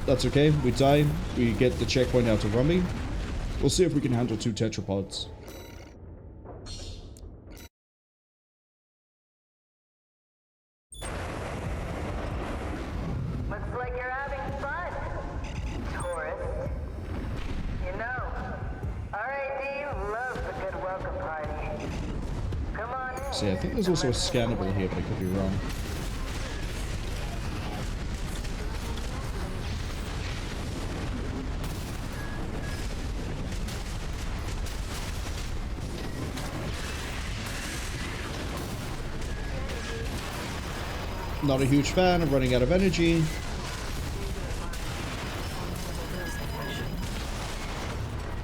A: That's okay, we die, we get the checkpoint out of Rummy. We'll see if we can handle 2 tetrapods.
L: Looks like you're having fun, Taurus. You know, RAD loves a good welcome party. Come on in.
A: See, I think there's also a scannable here, but I could be wrong. Not a huge fan, I'm running out of energy.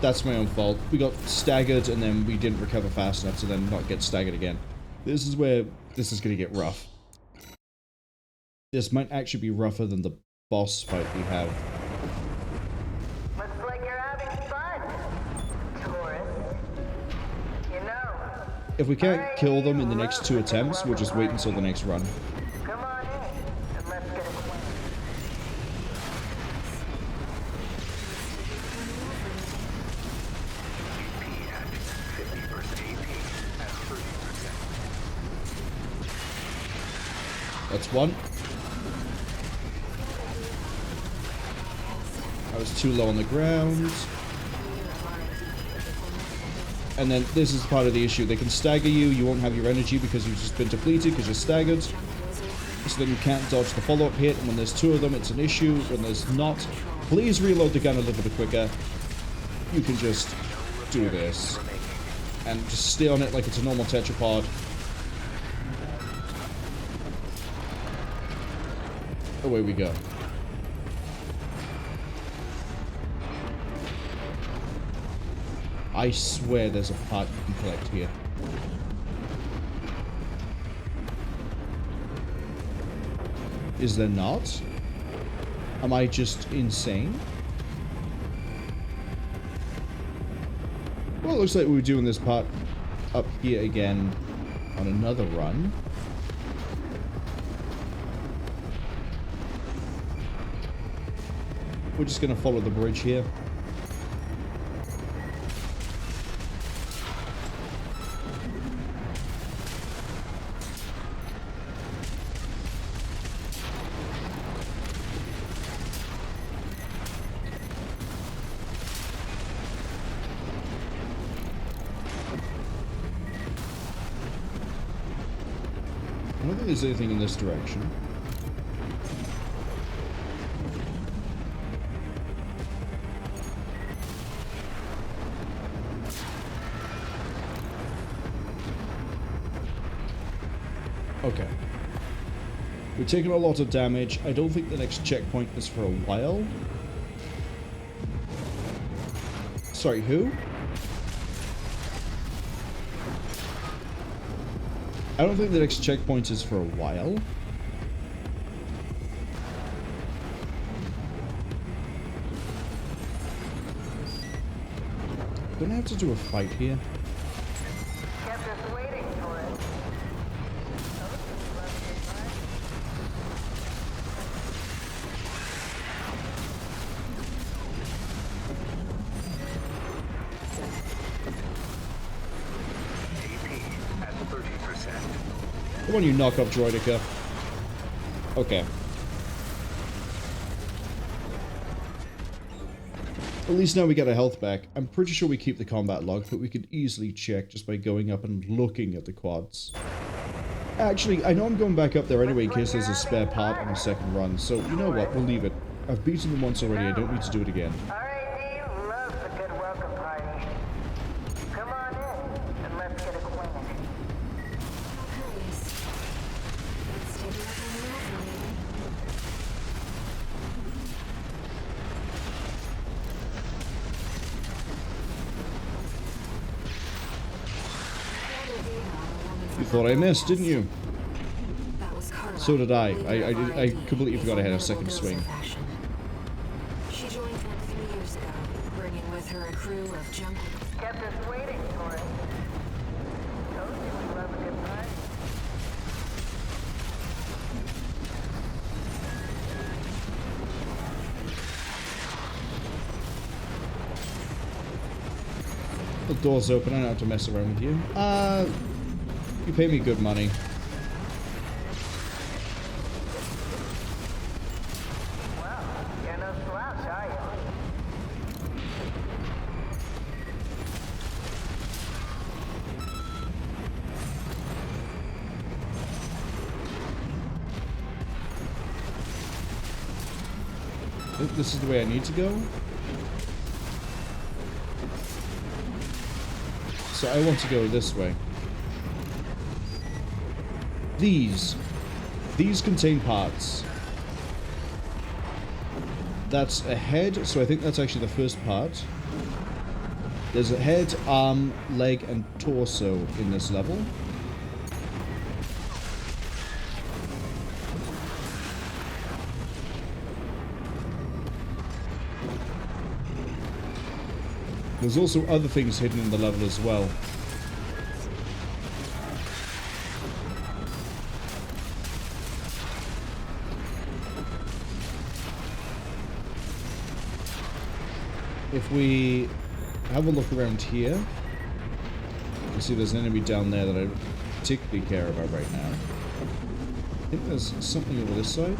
A: That's my own fault. We got staggered and then we didn't recover fast enough to then not get staggered again. This is where this is going to get rough. This might actually be rougher than the boss fight we have.
L: Looks like you're having fun, Taurus. You know,
A: If we can't kill them in the next 2 attempts, we'll just wait until the next run.
L: come on in, and let's get acquainted.
A: That's 1. I was too low on the ground. And then this is part of the issue. They can stagger you, you won't have your energy because you've just been depleted because you're staggered. So then you can't dodge the follow-up hit, and when there's 2 of them it's an issue. When there's not, please reload the gun a little bit quicker. You can just do this. And just stay on it like it's a normal tetrapod. Away we go. I swear there's a part you can collect here. Is there not? Am I just insane? Well, it looks like we were doing this part up here again on another run. We're just going to follow the bridge here. I don't think there's anything in this direction. Okay. We're taking a lot of damage. I don't think the next checkpoint is for a while. Sorry, who? I don't think the next checkpoint is for a while. Don't I have to do a fight here?
L: Kept us waiting for it.
C: AP at 30%.
A: Come on, you knock-up droidica. Okay. At least now we get our health back. I'm pretty sure we keep the combat log, but we could easily check just by going up and looking at the quads. Actually, I know I'm going back up there anyway in case there's a spare part on the second run, so you know what, we'll leave it. I've beaten them once already, I don't need to do it again.
L: R.A.D. loves a good welcome party. Come on in, and let's get acquainted.
K: Let's take it up on the road,
A: You thought I missed, didn't you?
K: That was Carla.
A: So did I. I completely forgot I had a second swing.
K: She joined them 3 years ago, bringing with her a crew of junk.
L: Kept us waiting for it. Told you we love a good party.
A: The door's open, I don't have to mess around with you. You pay me good money.
L: Well, you're no slouch, are you?
A: I think this is the way I need to go. So I want to go this way. These contain parts. That's a head, so I think that's actually the first part. There's a head, arm, leg, and torso in this level. There's also other things hidden in the level as well. If we have a look around here, you can see there's an enemy down there that I don't particularly care about right now. I think there's something over this side.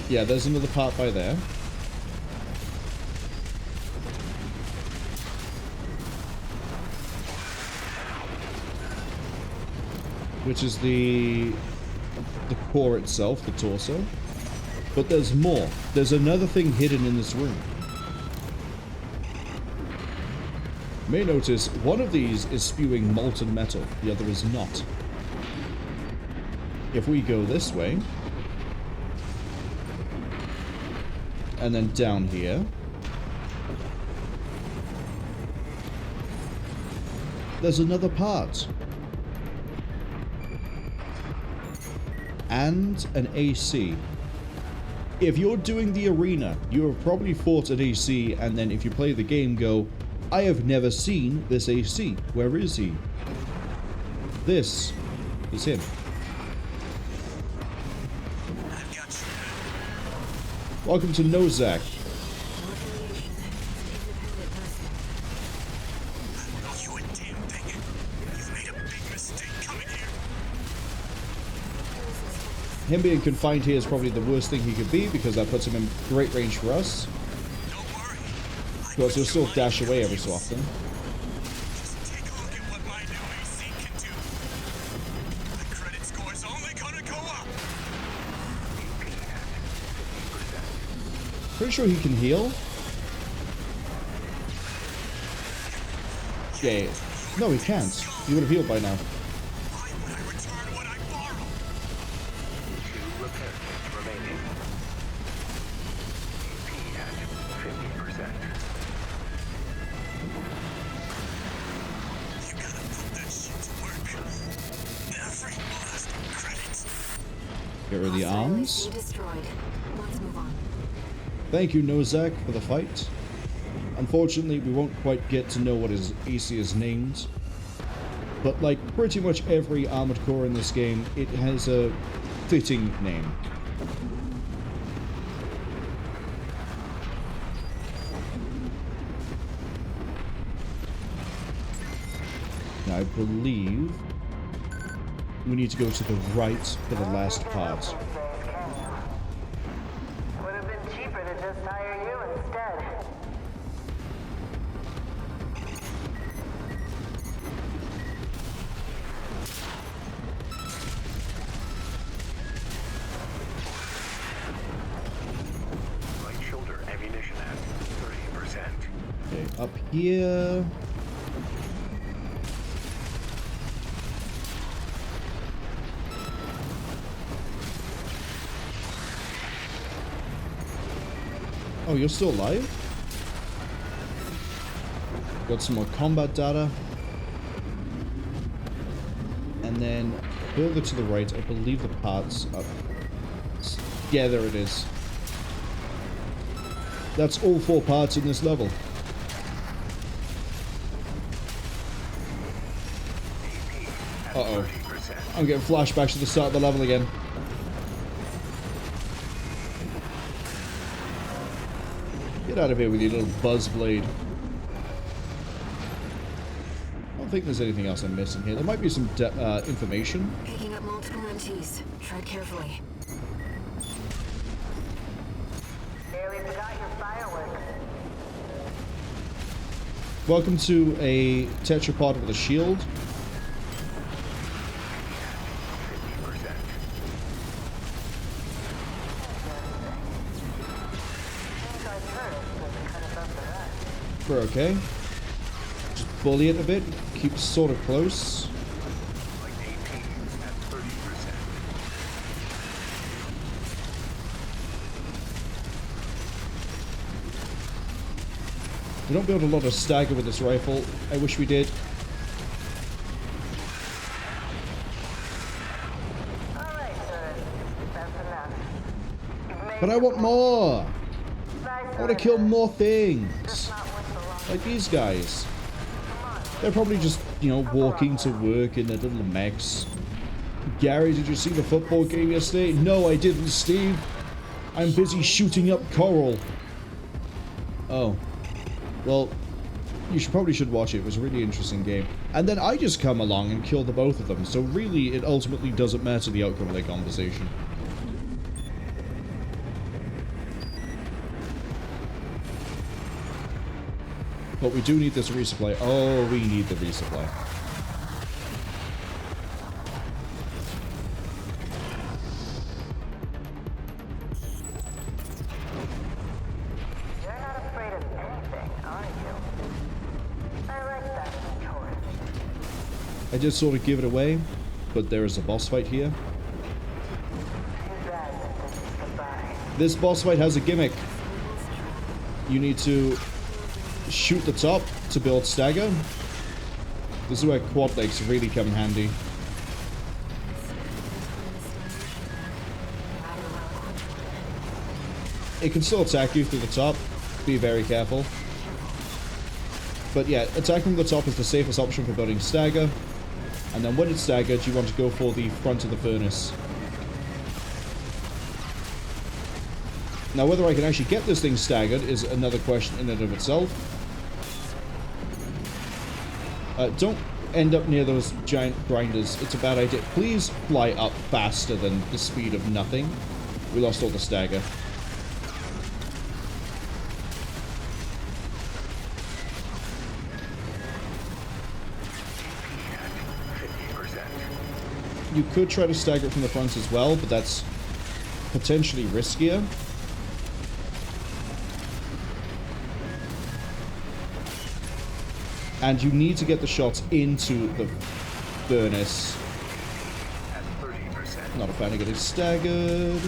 A: Yeah, there's another part by there. Which is the core itself, the torso. But there's more. There's another thing hidden in this room. You may notice one of these is spewing molten metal, the other is not. If we go this way, and then down here, there's another part. And an AC. If you're doing the arena, you have probably fought an AC, and then if you play the game, go, I have never seen this AC. Where is he? This is him. Welcome to Nozak. Him being confined here is probably the worst thing he could be, because that puts him in great range for us. Of course, he'll still dash away every so often. Pretty sure he can heal. Yeah. No, he can't. He would have healed by now. Get rid of the arms. Thank you, Nozak, for the fight. Unfortunately, we won't quite get to know what his AC is named. But like pretty much every armored core in this game, it has a fitting name. Now, I believe we need to go to the right for the last part.
L: Would have been cheaper to just hire you instead.
C: Right shoulder ammunition at 30%.
A: Okay, up here. Oh, you're still alive? Got some more combat data. And then further to the right, I believe the parts are... Yeah, there it is. That's all 4 parts in this level. Uh-oh. I'm getting flashbacks to the start of the level again. Get out of here with your little buzz blade. I don't think there's anything else I'm missing here. There might be some information.
E: Picking up multiple MTs. Tread carefully.
L: Barely forgot your fireworks.
A: Welcome to a tetrapod with a shield. We're okay. Just bully it a bit. Keep sort of close. We don't build a lot of stagger with this rifle. I wish we did. But I want more! I want to kill more things! Like these guys. They're probably just, you know, walking to work in their little mechs. Gary, did you see the football game yesterday? No, I didn't, Steve. I'm busy shooting up coral. Oh. Well, you probably should watch it. It was a really interesting game. And then I just come along and kill the both of them. So really, it ultimately doesn't matter the outcome of their conversation. But we do need this resupply. Oh, we need the resupply.
L: You're not afraid of anything, are you? I like that choice.
A: I did sort of give it away, but there is a boss fight here.
L: Too bad that this is goodbye.
A: This boss fight has a gimmick. You need to shoot the top to build stagger. This is where quad legs really come in handy. It can still attack you through the top. Be very careful. But yeah, attacking the top is the safest option for building stagger. And then when it's staggered, you want to go for the front of the furnace. Now, whether I can actually get this thing staggered is another question in and of itself. Don't end up near those giant grinders. It's a bad idea. Please fly up faster than the speed of nothing. We lost all the stagger. You could try to stagger it from the front as well, but that's potentially riskier. And you need to get the shots into the furnace.
C: At 30%.
A: Not a fan of getting staggered.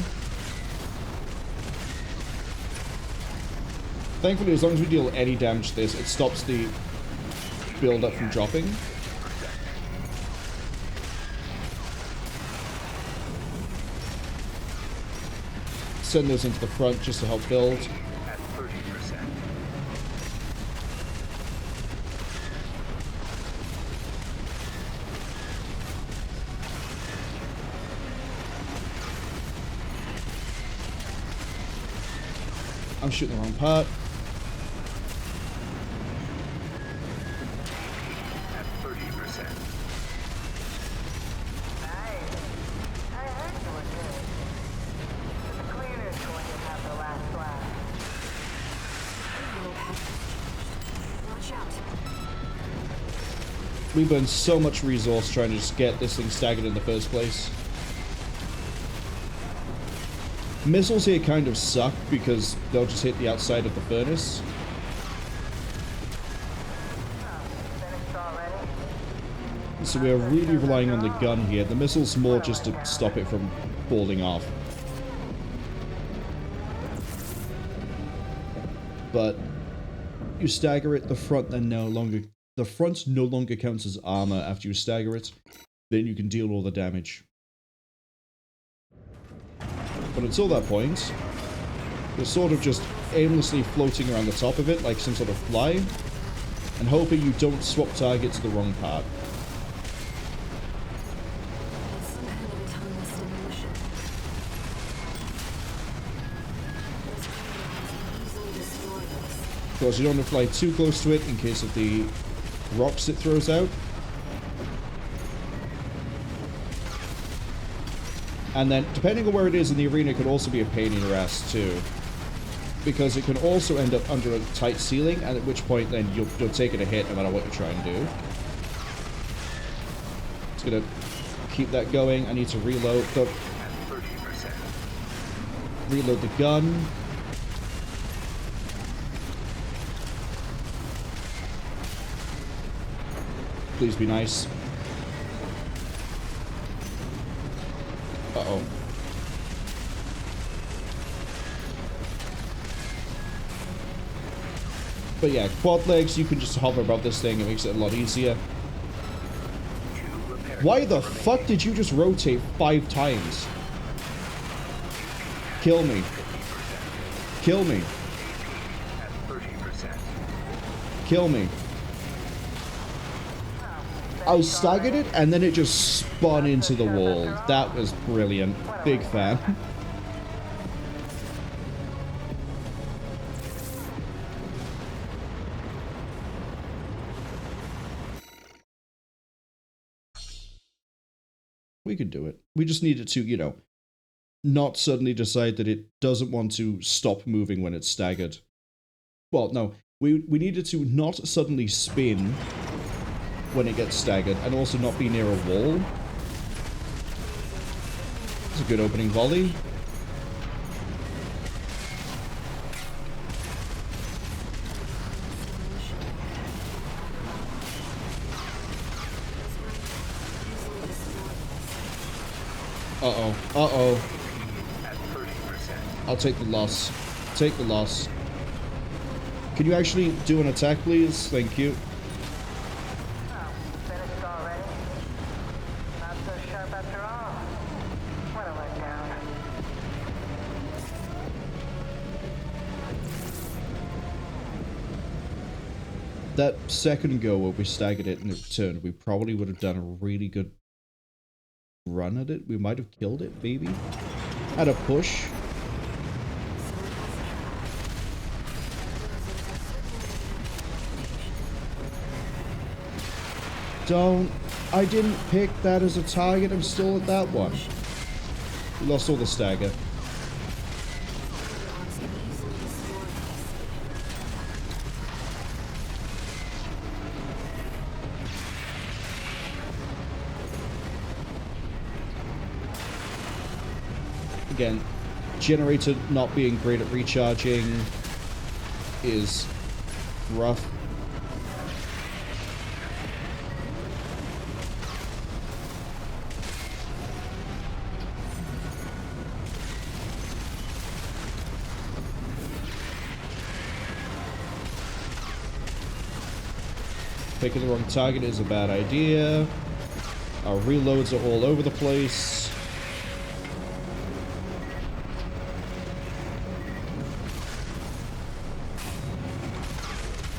A: Thankfully, as long as we deal any damage to this, it stops the build-up from dropping. Send those into the front just to help build.
C: At 30%.
A: I'm shooting the wrong part.
C: At 30%.
L: I heard you were good. The cleaner's going to have the last laugh.
K: Watch out.
A: We burned so much resource trying to just get this thing staggered in the first place. Missiles here kind of suck because they'll just hit the outside of the furnace.
L: Finished already?
A: So we are really relying on the gun here. The missile's more just to stop it from falling off. But you stagger it, the front no longer counts as armor after you stagger it. Then you can deal all the damage. But until that point, you're sort of just aimlessly floating around the top of it like some sort of fly, and hoping you don't swap target to the wrong part.
K: Some kind of autonomous demolition. This can easily destroy this.
A: Of course, you don't want to fly too close to it in case of the rocks it throws out. And then, depending on where it is in the arena, it could also be a pain in your ass, too. Because it can also end up under a tight ceiling, and at which point then you'll take it a hit no matter what you try and do. Just gonna keep that going. I need to reload the... Reload the gun. Please be nice. Uh-oh. But yeah, quad legs, you can just hover above this thing. It makes it a lot easier. Why the fuck did you just rotate 5 times? Kill me. Kill me. Kill me. I staggered it, and then it just spun into the wall. That was brilliant. Big fan. We could do it. We just needed to, you know, not suddenly decide that it doesn't want to stop moving when it's staggered. Well, no. We needed to not suddenly spin when it gets staggered, and also not be near a wall. It's a good opening volley. Uh-oh. Uh-oh. I'll take the loss. Take the loss. Can you actually do an attack, please? Thank you. That second go where we staggered it and it turned, we probably would have done a really good run at it. We might have killed it, maybe. At a push. Don't. I didn't pick that as a target. I'm still at that one. We lost all the stagger. Again, generator not being great at recharging is rough. picking the wrong target is a bad idea. Our reloads are all over the place.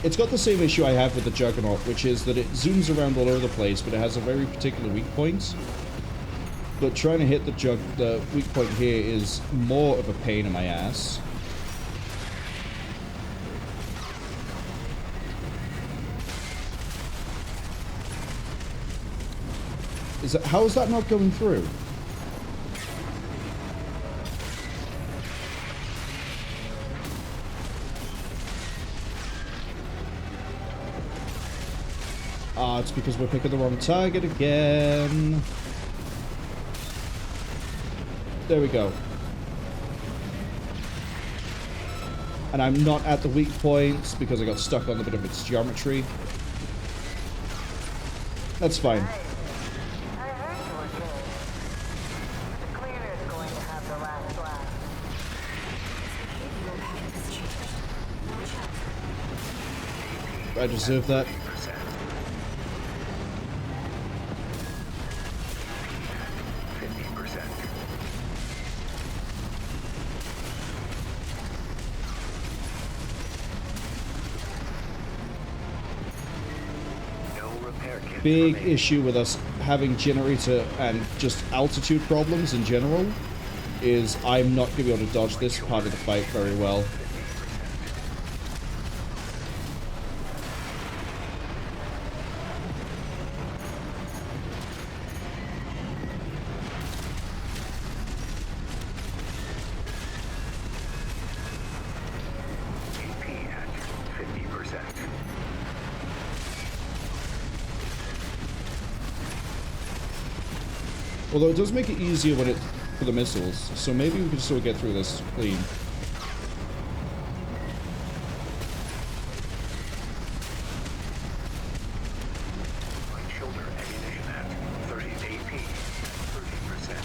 A: It's got the same issue I have with the Juggernaut, which is that it zooms around all over the place, but it has a very particular weak point. But trying to hit the weak point here is more of a pain in my ass. How is that not going through? Ah, it's because we're picking the wrong target again. There we go. And I'm not at the weak points because I got stuck on a bit of its geometry. That's fine.
L: I heard you were good. The cleaner's going to have the last laugh.
A: I deserve that. Big issue with us having generator and just altitude problems in general is I'm not going to be able to dodge this part of the fight very well. Although it does make it easier when for the missiles, so maybe we can still get through this clean.
C: Shoulder ammunition at 30 AP, 30%.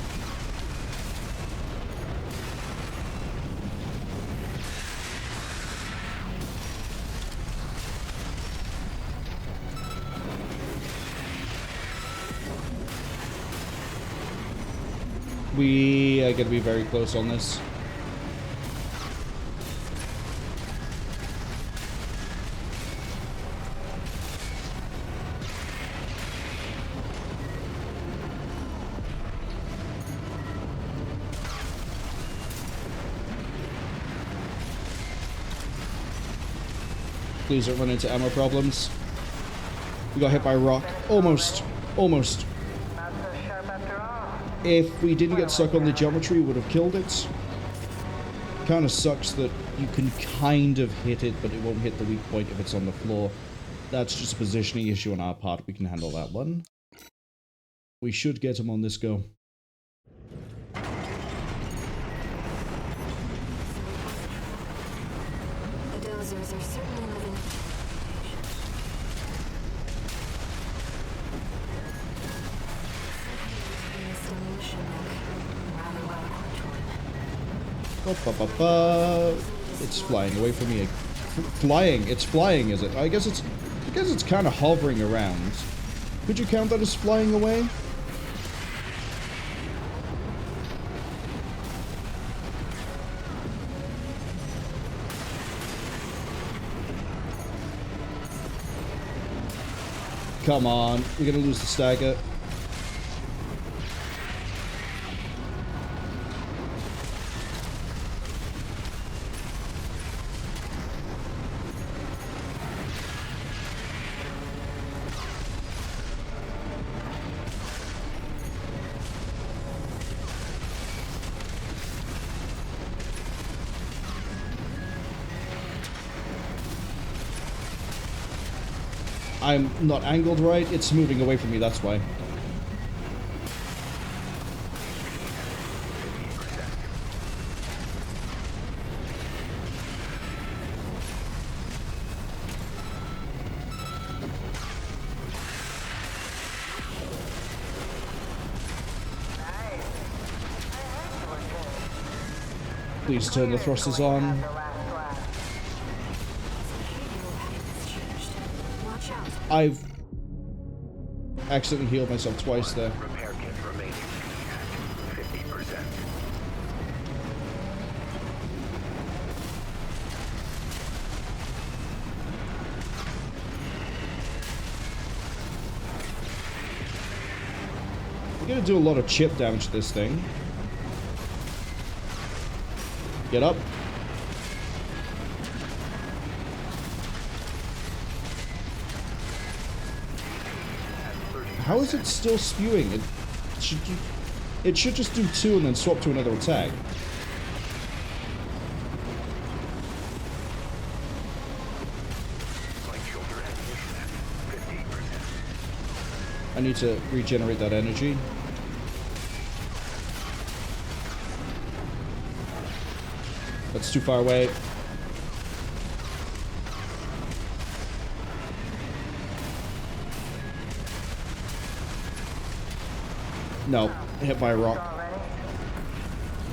A: We are going to be very close on this. Please don't run into ammo problems. We got hit by a rock. Almost. Almost.
L: Not so sharp after all.
A: If we didn't get stuck on the geometry, we would have killed it. Kind of sucks that you can kind of hit it, but it won't hit the weak point if it's on the floor. That's just a positioning issue on our part. We can handle that one. We should get him on this go.
E: The dozers are certainly living.
A: It's flying away from me. Flying. It's flying, is it? I guess it's kind of hovering around. Could you count that as flying away? Come on, we're gonna lose the stagger. I'm not angled right, it's moving away from me, that's why. Please turn the thrusters on. accidentally healed myself twice there.
C: Repair kit remaining. 50%.
A: We're gonna do a lot of chip damage to this thing. Get up. How is it still spewing? It should just do 2 and then swap to another attack. I need to regenerate that energy. That's too far away. No, hit by a rock.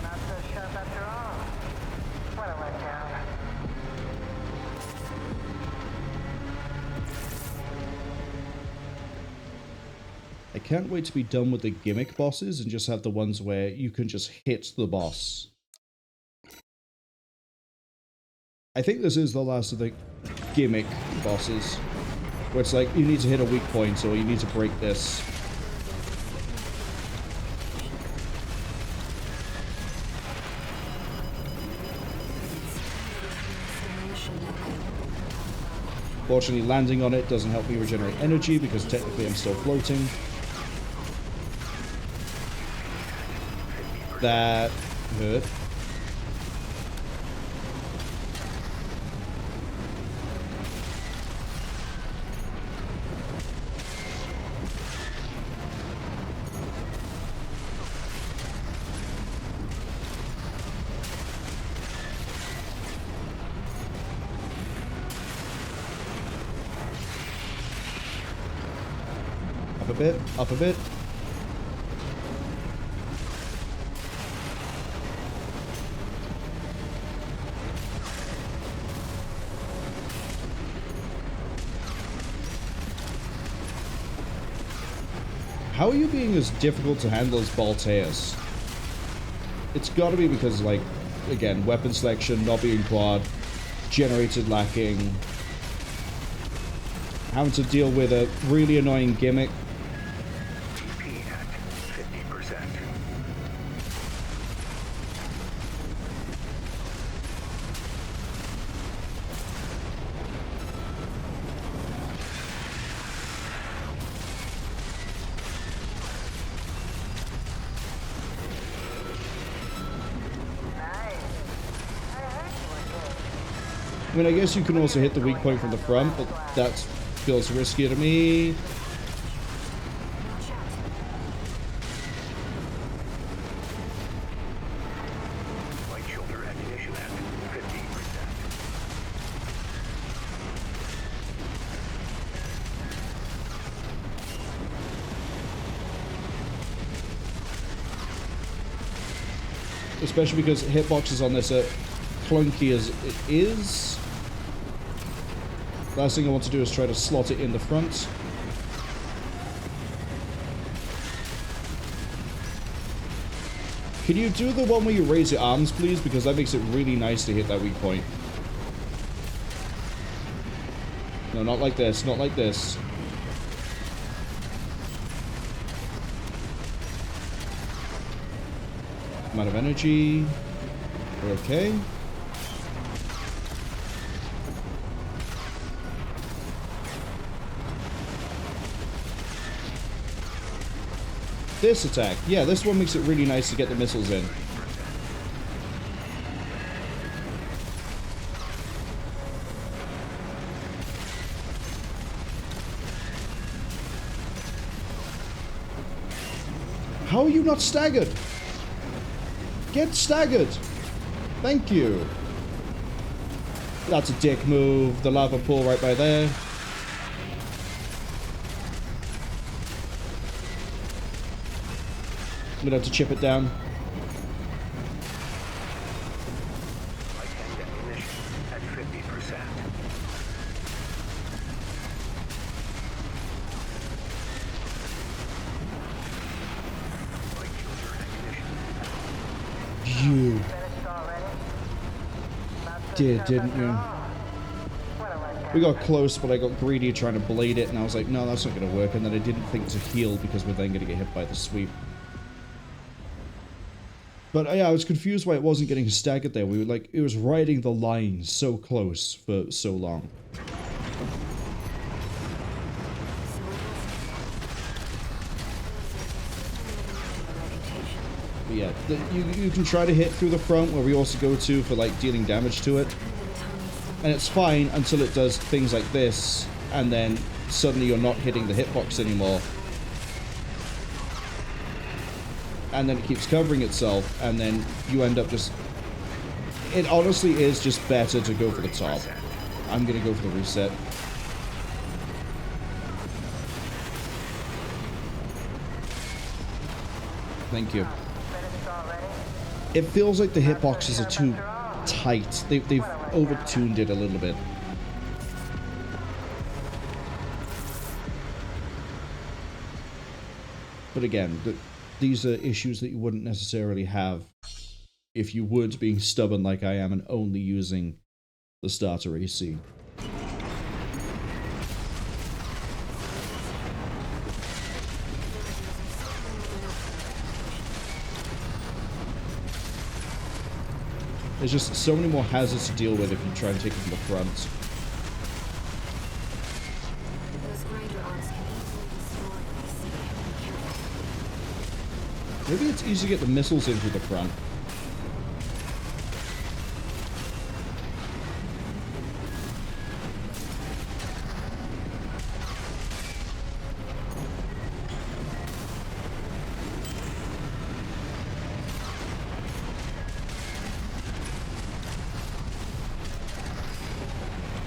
L: Not so sharp after all. What a letdown.
A: I can't wait to be done with the gimmick bosses and just have the ones where you can just hit the boss. I think this is the last of the gimmick bosses, where it's like you need to hit a weak point or you need to break this. Fortunately, landing on it doesn't help me regenerate energy because technically I'm still floating. That hurt. Up a bit, up a bit. How are you being as difficult to handle as Balteus? It's gotta be because, like, again, weapon selection, not being quad, generated lacking, having to deal with a really annoying gimmick.
C: TP at 50%.
A: I mean, I guess you can also hit the weak point from the front, but that feels riskier to me.
C: Light shoulder ammunition at 50%.
A: Especially because hitboxes on this are clunky as it is. Last thing I want to do is try to slot it in the front. Can you do the one where you raise your arms, please? Because that makes it really nice to hit that weak point. No, not like this, not like this. Amount of energy. We're okay. This attack. Yeah, this one makes it really nice to get the missiles in. How are you not staggered? Get staggered! Thank you. That's a dick move. The lava pool right by there. I'm gonna have to chip it down.
C: Light end ammunition at 50%.
A: You did, didn't you? We got close, but I got greedy trying to blade it, and I was like, no, that's not going to work, and then I didn't think to heal because we're then going to get hit by the sweep. But yeah, I was confused why it wasn't getting staggered there. We were like, it was riding the line so close for so long. But yeah, you can try to hit through the front where we also go to for like dealing damage to it. And it's fine until it does things like this, and then suddenly you're not hitting the hitbox anymore. And then it keeps covering itself, and then you end up just... It honestly is just better to go for the top. I'm gonna go for the reset. Thank you. It feels like the hitboxes are too tight. They've over-tuned it a little bit. But again, these are issues that you wouldn't necessarily have if you weren't being stubborn like I am and only using the starter AC. There's just so many more hazards to deal with if you try and take it from the front. Maybe it's easy to get the missiles in through the front.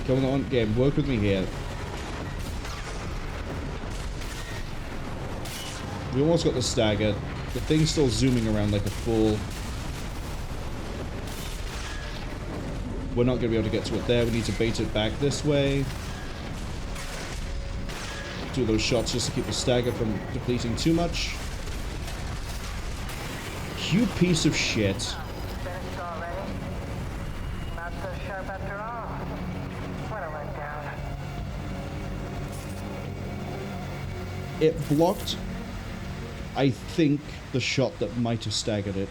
A: Come on, game, work with me here. We almost got the stagger. The thing's still zooming around like a fool. We're not going to be able to get to it there. We need to bait it back this way. Do those shots just to keep the stagger from depleting too much. You piece of shit. It blocked, I think, the shot that might have staggered it.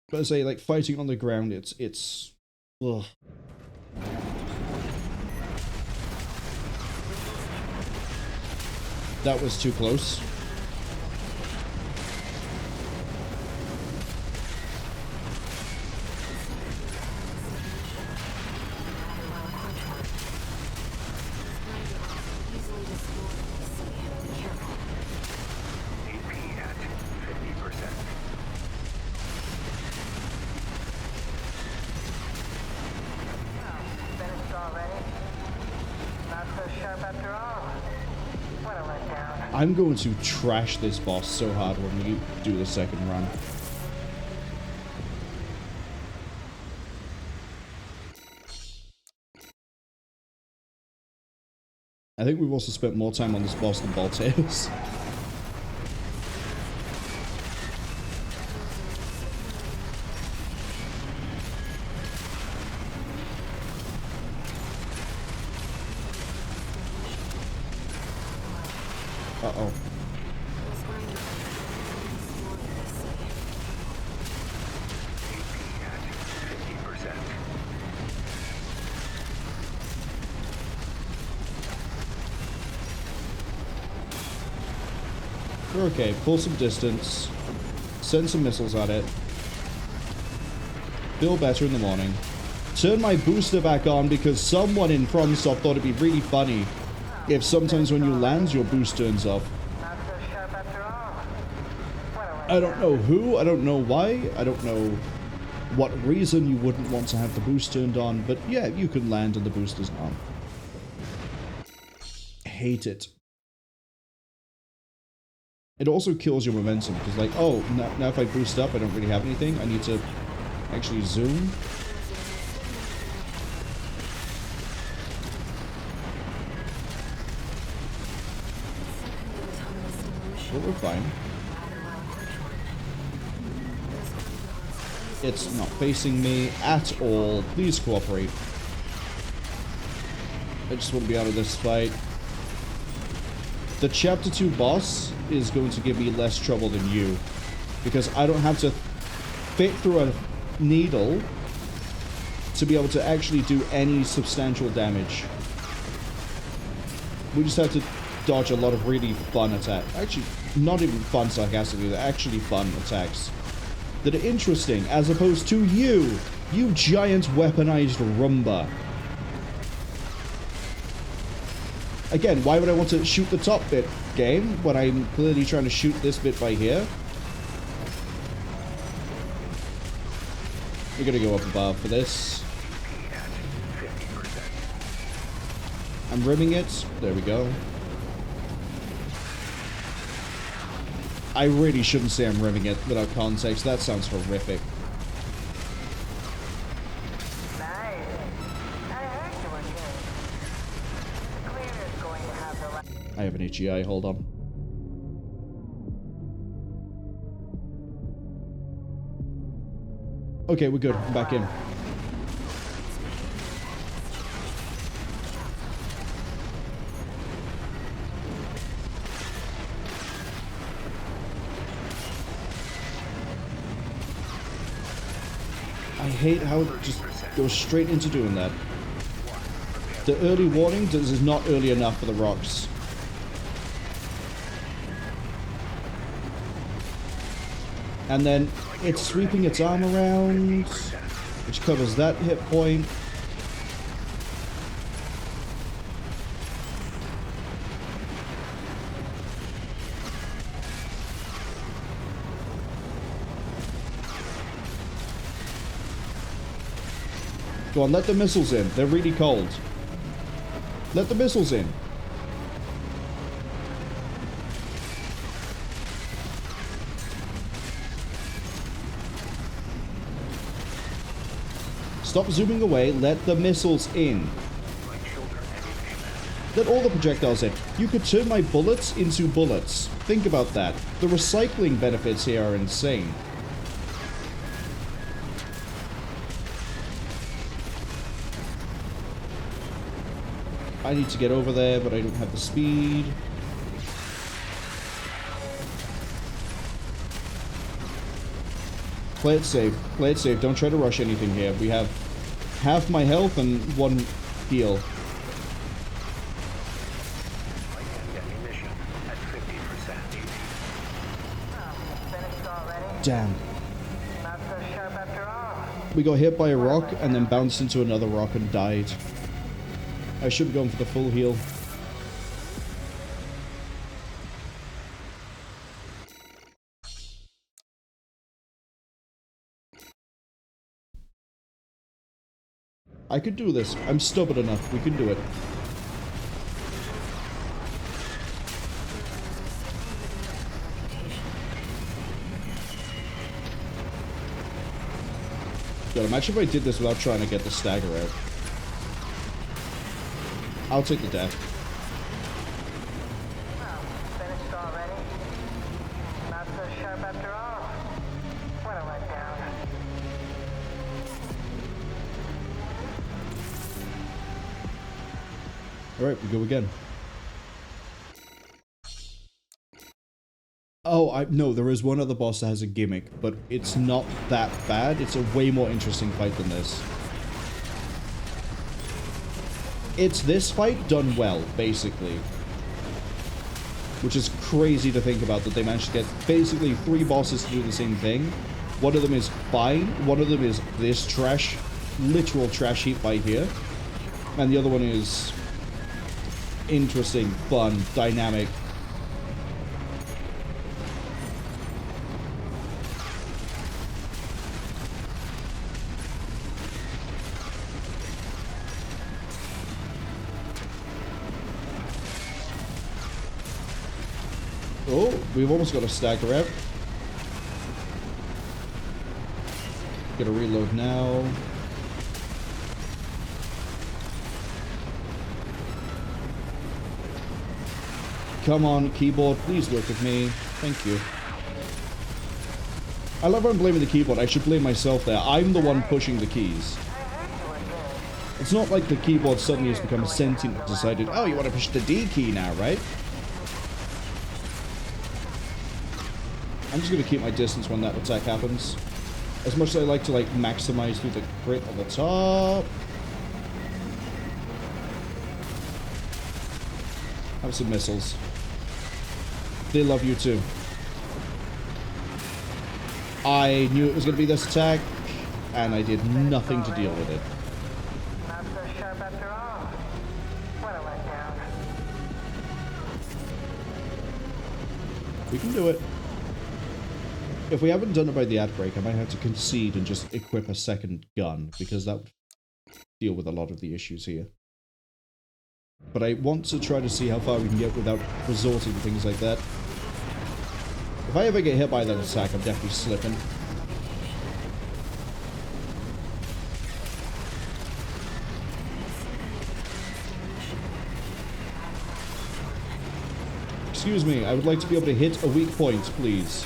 A: But as I say, like, fighting on the ground, it's... Ugh. That was too close. I'm going to trash this boss so hard when we do the second run. I think we've also spent more time on this boss than Balteus. Uh-oh. We're okay. Pull some distance. Send some missiles at it. Feel better in the morning. Turn my booster back on because someone in FromSoft thought it'd be really funny if sometimes when you land, your boost turns off. I don't know who, I don't know why, I don't know what reason you wouldn't want to have the boost turned on, but yeah, you can land and the boost is on. Hate it. It also kills your momentum, because like, oh, now if I boost up, I don't really have anything, I need to actually zoom. But we're fine. It's not facing me at all. Please cooperate. I just want to be out of this fight. The Chapter 2 boss is going to give me less trouble than you, because I don't have to fit through a needle to be able to actually do any substantial damage. We just have to dodge a lot of really fun attacks. Actually, not even fun sarcastically, they're actually fun attacks that are interesting, as opposed to you giant weaponized Roomba. Again, why would I want to shoot the top bit, game, when I'm clearly trying to shoot this bit by here? We're gonna go up above for this. I'm rimming it. There we go. I really shouldn't say I'm rimming it without context. That sounds horrific. I have an itchy eye, hold on. Okay, we're good. I'm back in. I hate how it just goes straight into doing that. The early warning is not early enough for the rocks. And then it's sweeping its arm around, which covers that hit point. Go on, let the missiles in. They're really cold. Let the missiles in. Stop zooming away, let the missiles in. Let all the projectiles in. You could turn my bullets into bullets. Think about that. The recycling benefits here are insane. I need to get over there, but I don't have the speed. Play it safe. Play it safe. Don't try to rush anything here. We have half my health and one heal. Damn. We got hit by a rock and then bounced into another rock and died. I should be going for the full heal. I could do this. I'm stubborn enough. We can do it. God, imagine if I did this without trying to get the stagger out. I'll take the death.
L: Finished already? Not so sharp after all. What a letdown.
A: Alright, we go again. Oh, no, there is one other boss that has a gimmick, but it's not that bad. It's a way more interesting fight than this. It's this fight done well, basically. Which is crazy to think about, that they managed to get basically 3 bosses to do the same thing. One of them is fine, one of them is this trash, literal trash heap by here. And the other one is interesting, fun, dynamic. Oh, we've almost got a stagger out. Gonna reload now. Come on, keyboard, please work with me. Thank you. I love how I'm blaming the keyboard. I should blame myself there. I'm the one pushing the keys. It's not like the keyboard suddenly has become sentient and decided, oh, you want to push the D key now, right? I'm just going to keep my distance when that attack happens. As much as I like to, like, maximize through the crit on the top. Have some missiles. They love you too. I knew it was going to be this attack, and I did nothing to deal with it.
L: Not so sharp after all. What a letdown.
A: We can do it. If we haven't done it by the ad break, I might have to concede and just equip a second gun, because that would deal with a lot of the issues here. But I want to try to see how far we can get without resorting to things like that. If I ever get hit by that attack, I'm definitely slipping. Excuse me, I would like to be able to hit a weak point, please.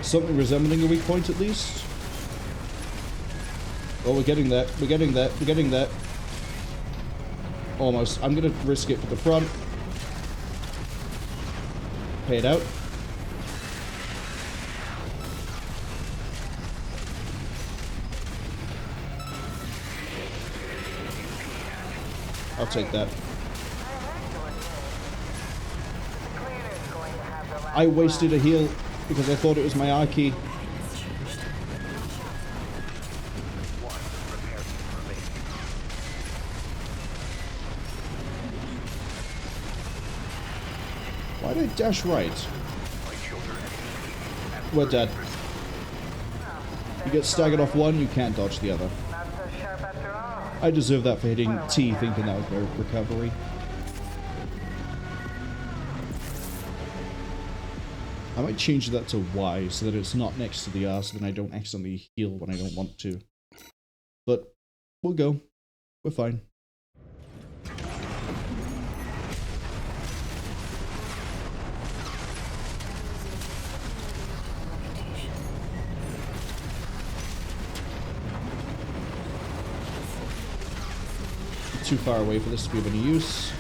A: Something resembling a weak point, at least. Oh, we're getting that. We're getting that. We're getting that. Almost. I'm going to risk it for the front. Pay it out. I'll take that. I wasted a heal because I thought it was my R key. Why did I dash right? We're dead. You get staggered off one, you can't dodge the other. I deserve that for hitting T thinking that was my recovery. I might change that to Y so that it's not next to the R so then I don't accidentally heal when I don't want to. But we'll go. We're fine. Too far away for this to be of any use.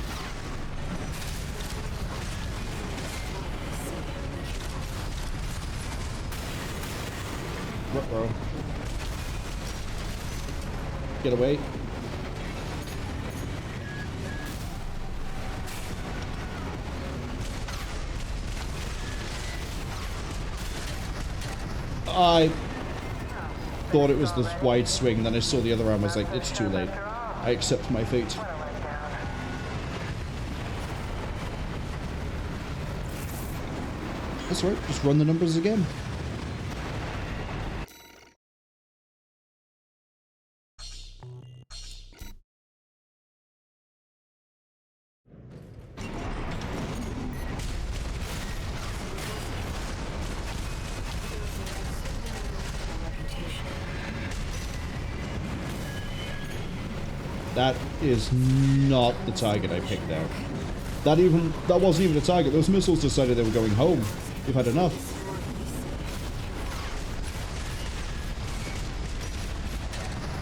A: Bro. Get away. I thought it was this wide swing, then I saw the other arm, I was like, it's too late. I accept my fate. That's right, just run the numbers again. That is not the target I picked out. That wasn't even a target. Those missiles decided they were going home. We've had enough.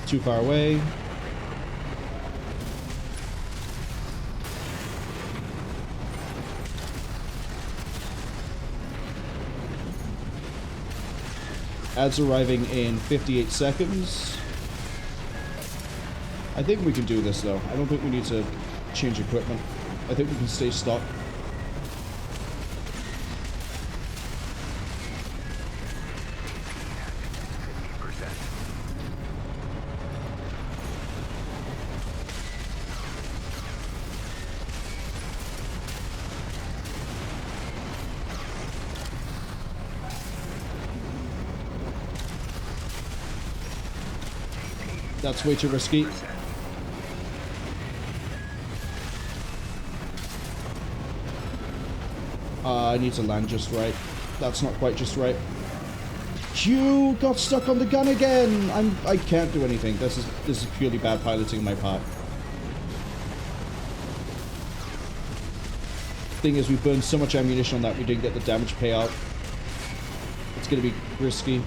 A: Too far away. Ads arriving in 58 seconds. I think we can do this though. I don't think we need to change equipment. I think we can stay stuck. That's way too risky. I need to land just right. That's not quite just right. You got stuck on the gun again! I can't do anything. This is purely bad piloting on my part. Thing is, we burned so much ammunition on that we didn't get the damage payout. It's gonna be risky.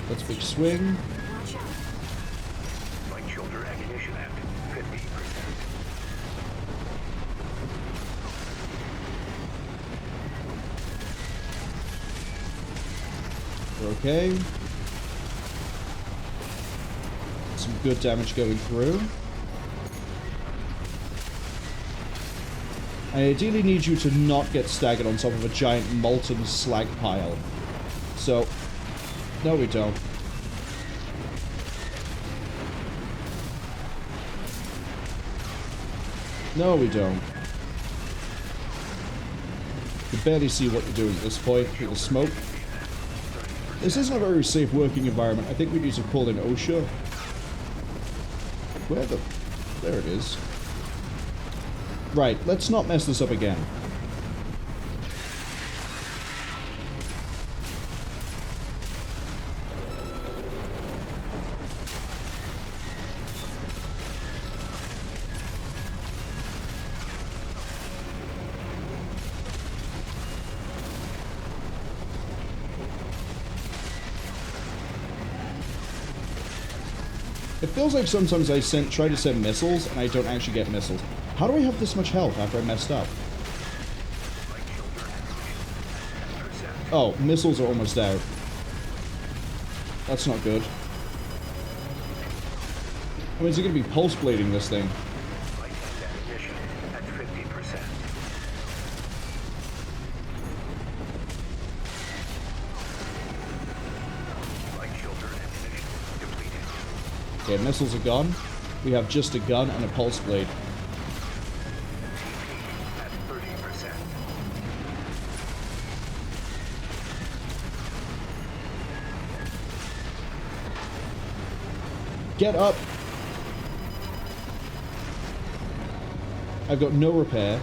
A: Let's big swing.
C: Light shoulder ammunition at 50%.
A: We're okay. Some good damage going through. I ideally need you to not get staggered on top of a giant molten slag pile. So, no we don't. No we don't. You can barely see what you're doing at this point through the smoke. This isn't a very safe working environment. I think we need to call in OSHA. Where the... There it is. Right, let's not mess this up again. It feels like sometimes I try to send missiles and I don't actually get missiles. How do I have this much health after I messed up? Oh, missiles are almost out. That's not good. I mean, is it going to be pulse blading this thing? Okay, missiles are gone. We have just a gun and a pulse blade. Get up! I've got no repair.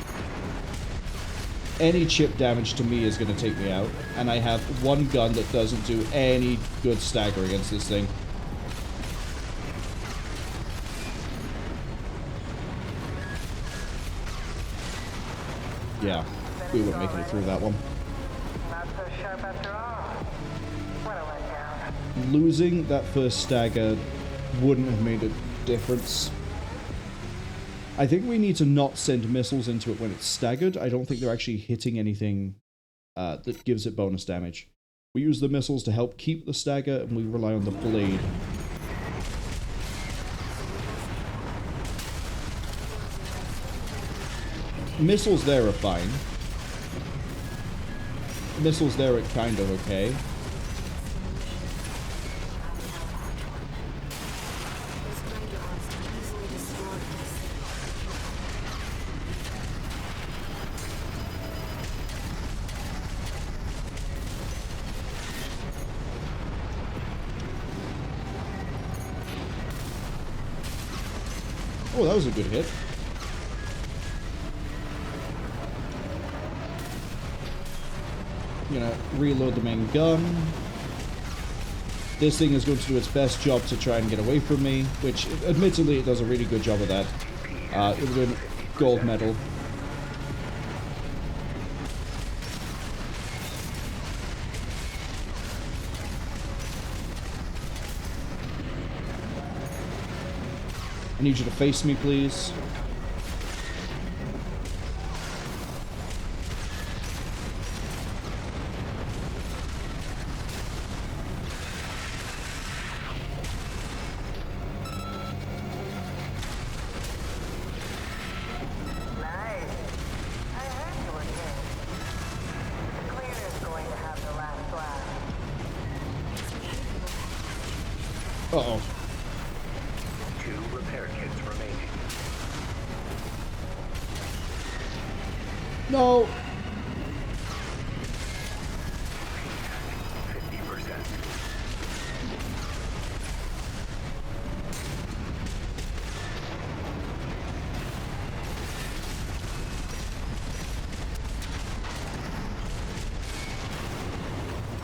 A: Any chip damage to me is going to take me out. And I have one gun that doesn't do any good stagger against this thing. Yeah, we wouldn't make it through that one.
L: Not so sharp after all. What a letdown.
A: Losing that first stagger wouldn't have made a difference. I think we need to not send missiles into it when it's staggered. I don't think they're actually hitting anything that gives it bonus damage. We use the missiles to help keep the stagger, and we rely on the blade. Missiles there are fine. Missiles there are kind of okay. Oh, that was a good hit. Gonna reload the main gun. This thing is going to do its best job to try and get away from me, which admittedly it does a really good job of that. It would win gold medal. I need you to face me, please. Uh-oh.
C: 2 repair kits remaining.
A: No!
C: 50%.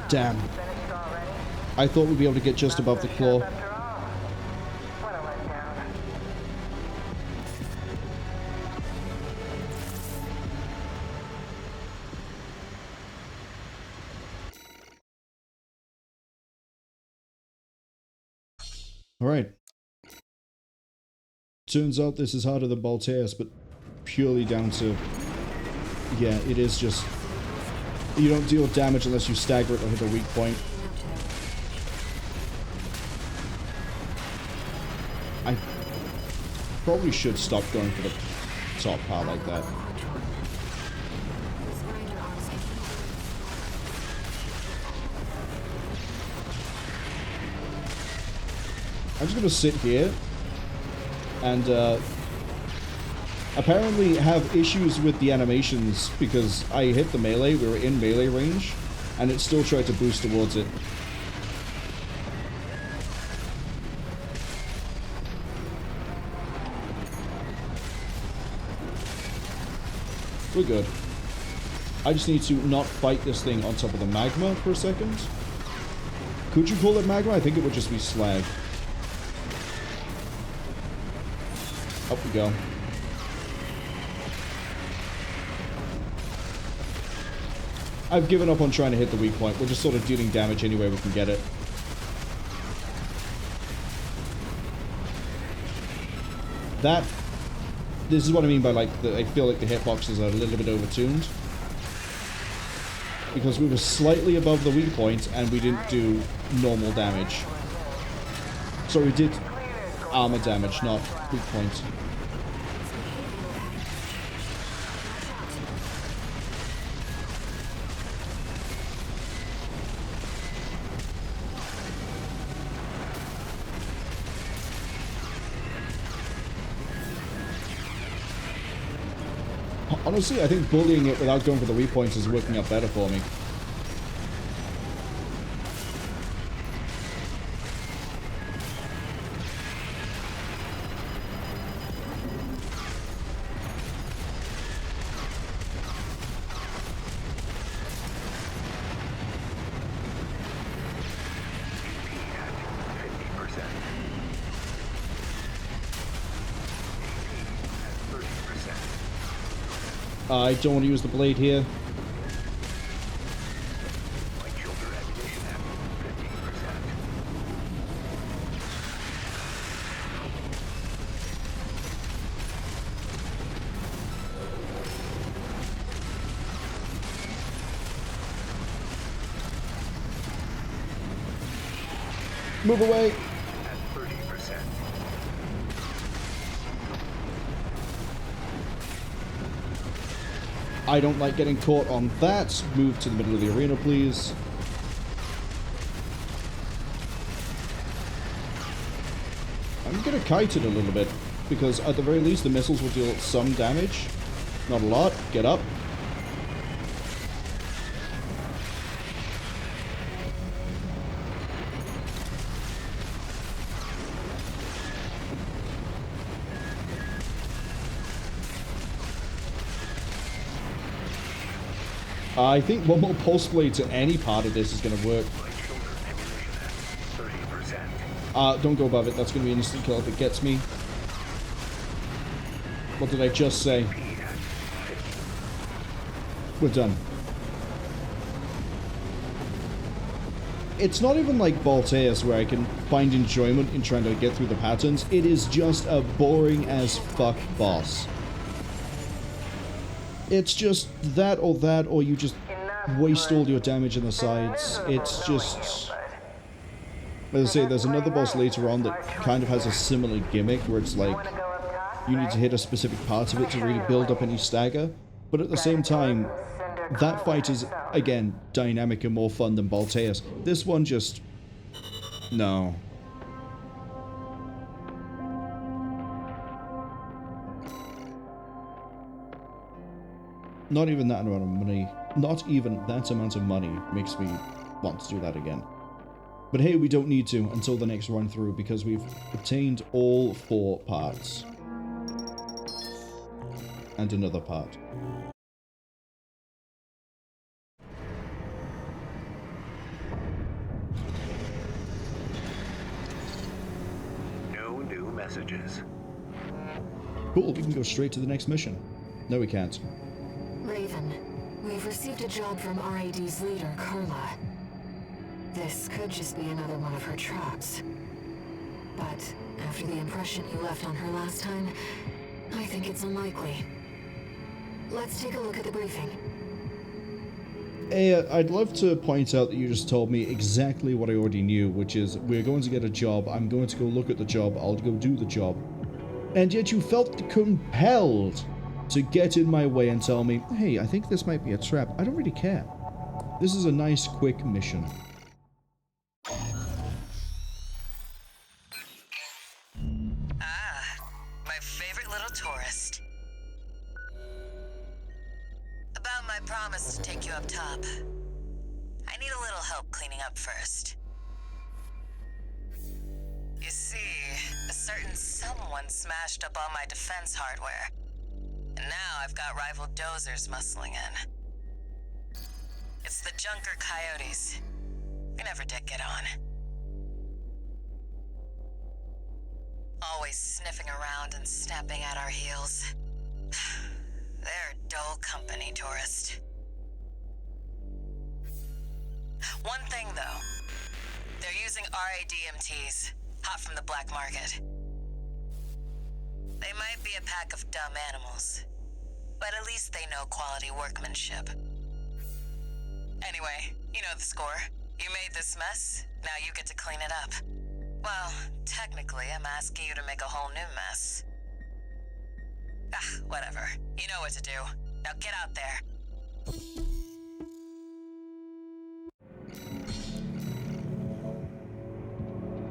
A: Damn. I thought we'd be able to get just above the claw.
L: What a letdown.
A: Alright. Turns out this is harder than Balteus, but purely down to... Yeah, it is just... You don't deal damage unless you stagger it or hit a weak point. I probably should stop going for the top part like that. I'm just gonna sit here and apparently have issues with the animations because I hit the melee, we were in melee range, and it still tried to boost towards it. We're good. I just need to not fight this thing on top of the magma for a second. Could you call it magma? I think it would just be slag. Up we go. I've given up on trying to hit the weak point. We're just sort of dealing damage any way we can get it. This is what I mean by, like, I feel like the hitboxes are a little bit overtuned. Because we were slightly above the weak point and we didn't do normal damage. So we did armor damage, not weak point. Honestly, I think bullying it without going for the weak points is working out better for me. I don't want to use the blade here. Move away. I don't like getting caught on that. Move to the middle of the arena, please. I'm gonna kite it a little bit, because at the very least the missiles will deal some damage. Not a lot. Get up. I think one more pulse blade to any part of this is going to work. Don't go above it. That's going to be an instant kill if it gets me. What did I just say? We're done. It's not even like Balteus where I can find enjoyment in trying to get through the patterns. It is just a boring as fuck boss. It's just that, or you just waste all your damage in the sides. It's just... As I say, there's another boss later on that kind of has a similar gimmick, where it's like, you need to hit a specific part of it to really build up any stagger. But at the same time, that fight is, again, dynamic and more fun than Balteus. This one just... No. Not even that amount of money. Not even that amount of money makes me want to do that again. But hey, we don't need to until the next run through because we've obtained all 4 parts. And another part.
C: No new messages.
A: Cool, we can go straight to the next mission. No, we can't.
E: Raven, we've received a job from RAD's leader, Carla. This could just be another one of her traps. But after the impression you left on her last time, I think it's unlikely. Let's take a look at the briefing.
A: Hey, I'd love to point out that you just told me exactly what I already knew, which is we're going to get a job, I'm going to go look at the job, I'll go do the job. And yet you felt compelled to get in my way and tell me, hey, I think this might be a trap. I don't really care. This is a nice, quick mission.
M: Ah, my favorite little tourist. About my promise to take you up top. I need a little help cleaning up first. You see, a certain someone smashed up all my defense hardware. And now I've got rival dozers muscling in. It's the Junker Coyotes. We never did get on. Always sniffing around and snapping at our heels. They're dull company, tourist. One thing, though. They're using RADMTs, hot from the black market. They might be a pack of dumb animals, but at least they know quality workmanship. Anyway, you know the score. You made this mess, now you get to clean it up. Well, technically, I'm asking you to make a whole new mess. Ah, whatever. You know what to do. Now get out there.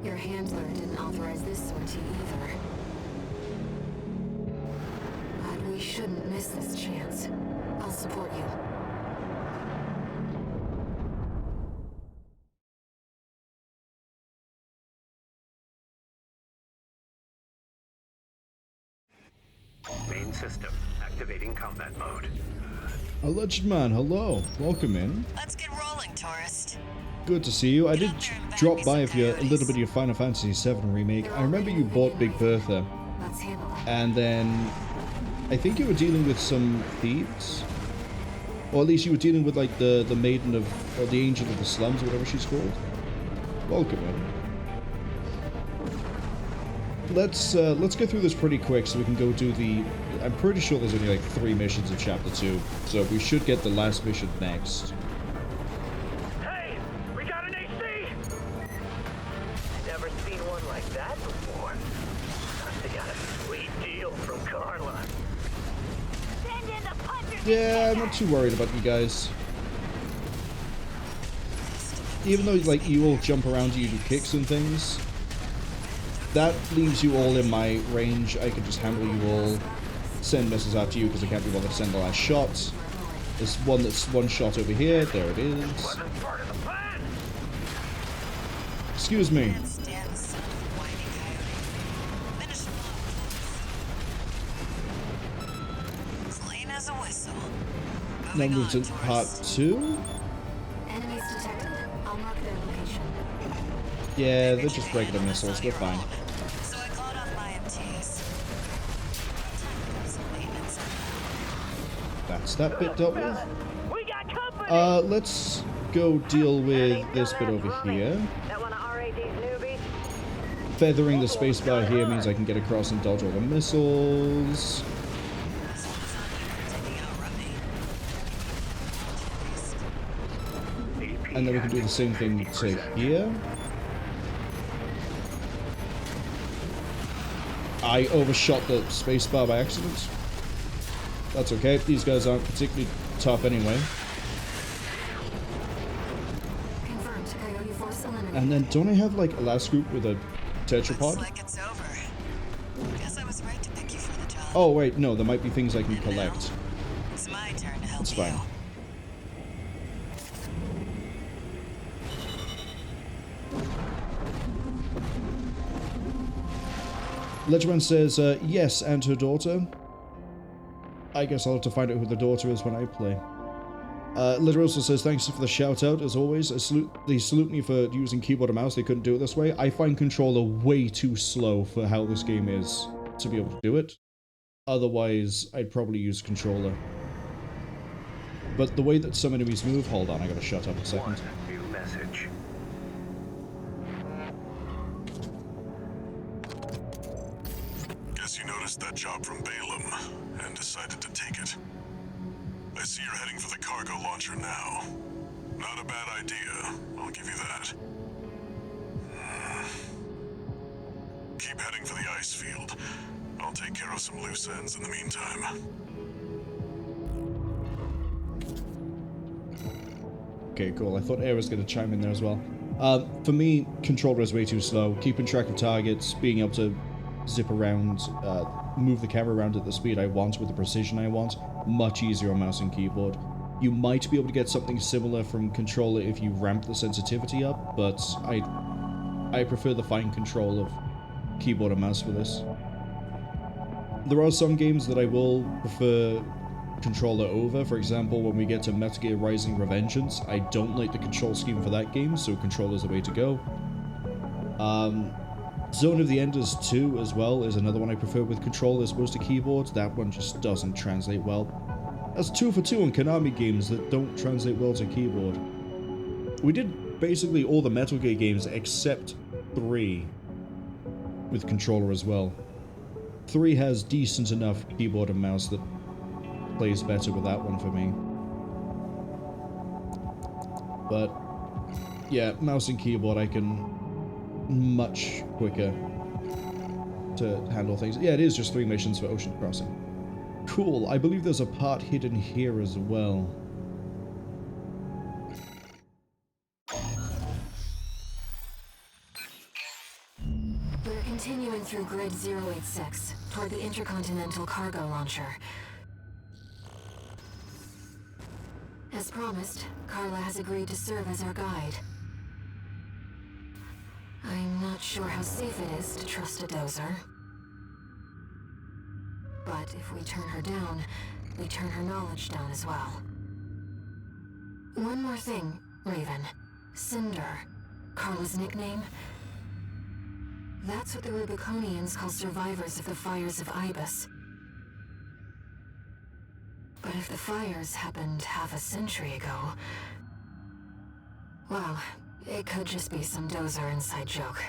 E: Your handler didn't authorize this sortie either. But we shouldn't miss this chance. I'll support you.
C: Main system activating combat mode.
A: Alleged man, hello. Welcome in.
M: Let's get rolling, tourist.
A: Good to see you. I did drop by for a little bit of your Final Fantasy VII remake. I remember you bought Big Bertha. And then I think you were dealing with some thieves. Or at least you were dealing with like the maiden of, or the angel of the slums, or whatever she's called. Welcome in. Let's go through this pretty quick so we can go do the... I'm pretty sure there's only like 3 missions of Chapter 2, so we should get the last mission next.
G: Hey, we got an AC! Never seen one like that before. They got a sweet deal from Carla.
K: Send in the puncher.
A: Yeah, I'm not too worried about you guys. Even though like you all jump around, you do kicks and things, that leaves you all in my range. I can just handle you all. Send missiles after you because I can't be bothered to send the last shot. There's one that's one shot over here. There it is. Excuse me.
M: Clean as a whistle.
A: Now move to part 2.
E: Enemies detected. I'll mark their location.
A: Yeah, they're just regular missiles. We're fine.
M: So I called off my MTs.
A: That's that bit dealt with.
G: We got company!
A: Let's go deal with this bit over here.
L: That one of RAD's newbies?
A: Feathering the spacebar here means I can get across and dodge all the missiles. And then we can do the same thing to here. I overshot the spacebar by accident. That's okay, these guys aren't particularly tough anyway. And then don't I have like a last group with a tetrapod?
M: Looks like it's over. Guess I was right to pick you for the job.
A: Oh wait, no, there might be things I can collect.
M: It's my turn to help
A: It's fine. Ledgerman says, yes, and her daughter. I guess I'll have to find out who the daughter is when I play. Ledger also says, thanks for the shout out, as always. They salute me for using keyboard and mouse. They couldn't do it this way. I find controller way too slow for how this game is to be able to do it. Otherwise, I'd probably use controller. But the way that some enemies move... Hold on, I gotta shut up a second.
C: New message.
B: Guess you noticed that job from Balaam and decided to take it. I see you're heading for the cargo launcher now. Not a bad idea, I'll give you that. Keep heading for the ice field. I'll take care of some loose ends in the meantime.
A: Okay, cool. I thought Air was going to chime in there as well. For me, controller is way too slow. Keeping track of targets, being able to zip around, move the camera around at the speed I want with the precision I want, much easier on mouse and keyboard. You might be able to get something similar from controller if you ramp the sensitivity up, but I prefer the fine control of keyboard and mouse for this. There are some games that I will prefer controller over. For example, when we get to Metal Gear Rising Revengeance, I don't like the control scheme for that game, so controller's the way to go. Zone of the Enders 2 as well is another one I prefer with controller as opposed to keyboard. That one just doesn't translate well. That's 2 for 2 on Konami games that don't translate well to keyboard. We did basically all the Metal Gear games except 3 with controller as well. 3 has decent enough keyboard and mouse that plays better with that one for me. But yeah, mouse and keyboard I can much quicker to handle things. Yeah, it is just 3 missions for Ocean Crossing. Cool, I believe there's a part hidden here as well.
E: We're continuing through Grid 086 toward the Intercontinental Cargo Launcher. As promised, Carla has agreed to serve as our guide. I'm not sure how safe it is to trust a dozer. But if we turn her down, we turn her knowledge down as well. One more thing, Raven. Cinder. Carla's nickname? That's what the Rubiconians call survivors of the fires of Ibis. But if the fires happened half a century ago... well, it could just be some dozer inside joke.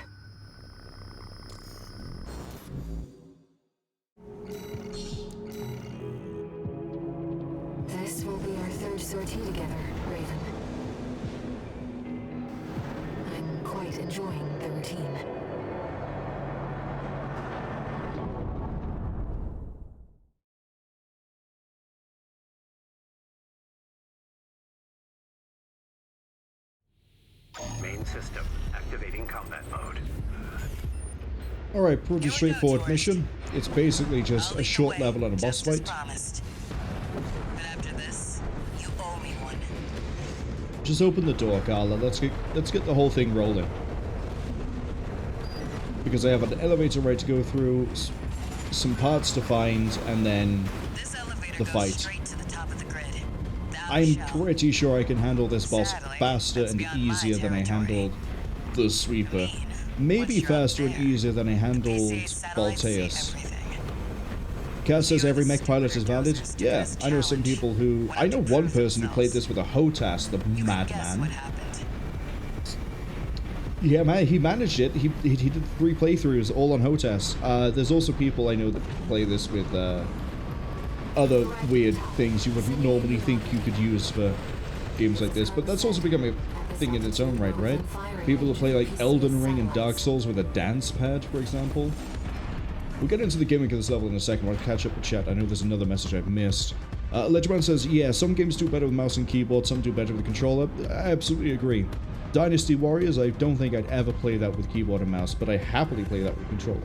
E: This will be our 3rd sortie together, Raven. I'm quite enjoying the routine.
C: Main system activating combat mode.
A: Alright, pretty straightforward mission. It's basically just a short level and a boss fight.
M: But after this, you owe me one.
A: Just open the door, Carla. Let's get the whole thing rolling. Because I have an elevator right to go through, some parts to find, and then the fight. I'm pretty sure I can handle this boss faster and easier than I handled the Sweeper. Maybe faster and easier than I handled Balteus. Cass says every mech pilot is valid. Yeah, I know some people who... I know one person who played this with a HOTAS, the madman. Yeah, man, he managed it. He did 3 playthroughs, all on HOTAS. There's also people I know that play this with other weird things you wouldn't normally think you could use for games like this. But that's also become a thing in its own right, right? People who play like Elden Ring and Dark Souls with a dance pad, for example. We'll get into the gimmick of this level in a second. I'll catch up with chat. I know there's another message I've missed. Ledgerman says, yeah, some games do better with mouse and keyboard, some do better with the controller. I absolutely agree. Dynasty Warriors, I don't think I'd ever play that with keyboard and mouse, but I happily play that with controller.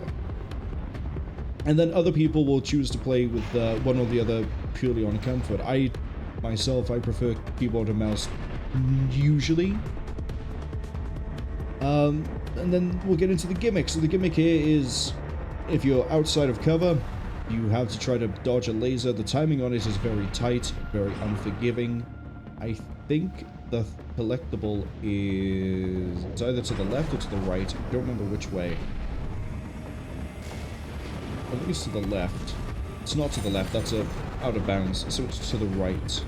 A: And then other people will choose to play with one or the other purely on comfort. I Myself, I prefer keyboard and mouse usually. And then we'll get into the gimmick. So the gimmick here is, if you're outside of cover, you have to try to dodge a laser. The timing on it is very tight, very unforgiving. I think the collectible is it's either to the left or to the right. I don't remember which way. I think it's to the left. It's not to the left, that's out of bounds, so it's to the right.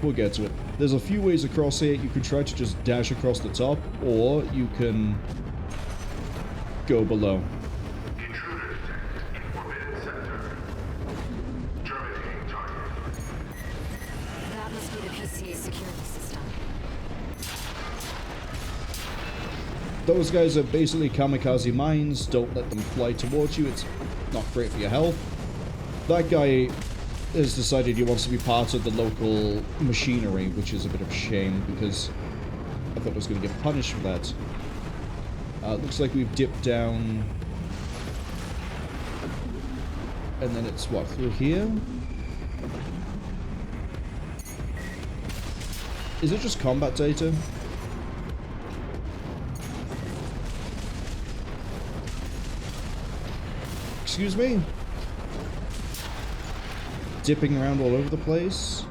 A: We'll get to it. There's a few ways across here. You can try to just dash across the top, or you can go below.
B: Intruder detected in forbidden sector. Terminating target.
E: That must be the PCA security system.
A: Those guys are basically kamikaze mines. Don't let them fly towards you. It's not great for your health. That guy has decided he wants to be part of the local machinery, which is a bit of a shame because I thought I was going to get punished for that. Looks like we've dipped down, and then it's what, through here? Is it just combat data? Excuse me? Dipping around all over the place.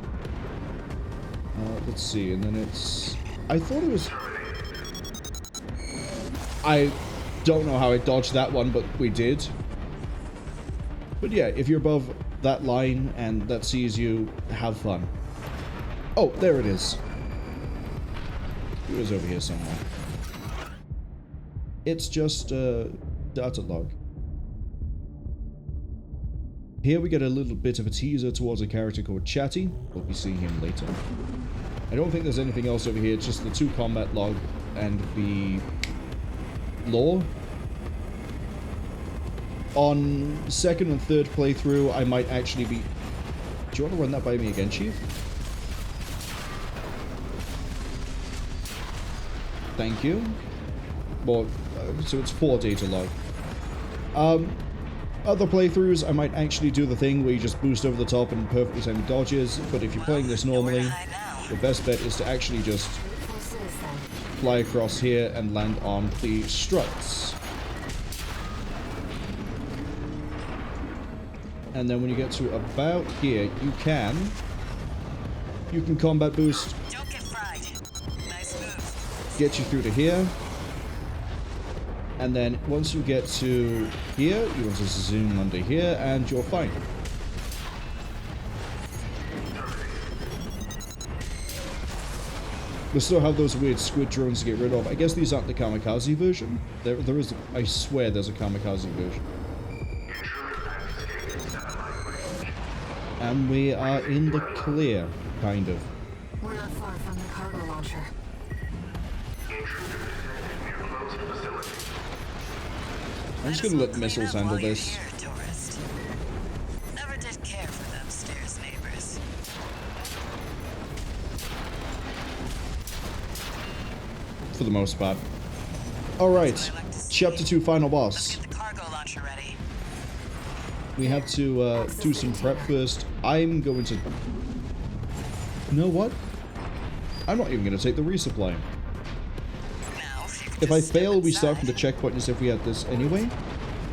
A: Let's see, and then it's... I thought it was... I don't know how I dodged that one, but we did. But yeah, if you're above that line and that sees you, have fun. Oh, there it is. It was over here somewhere. It's just a data log. Here we get a little bit of a teaser towards a character called Chatty. We'll be seeing him later. I don't think there's anything else over here. It's just the 2 combat log and the lore. On 2nd and 3rd playthrough, I might actually be... Do you want to run that by me again, Chief? Thank you. Well, so it's 4 data log. Other playthroughs, I might actually do the thing where you just boost over the top and perfectly timed dodges, but if you're playing this normally, the best bet is to actually just fly across here and land on the struts. And then when you get to about here, you can combat boost,
M: Don't get fried. Nice move.
A: get you through to here. And then once you get to here, you want to zoom under here, and you're fine. We still have those weird squid drones to get rid of. I guess these aren't the kamikaze version. There is, I swear there's a kamikaze version. And we are in the clear, kind of.
E: We're not far from the cargo launcher.
A: I'm just gonna let missiles handle this.
M: Never did care for the upstairs neighbors.
A: For the most part. Alright, Chapter 2 Final Boss.
M: Get the cargo launcher ready.
A: We have to do some prep first. I'm going to... You know what? I'm not even going to take the resupply. If I fail, we start from the checkpoint as if we had this anyway.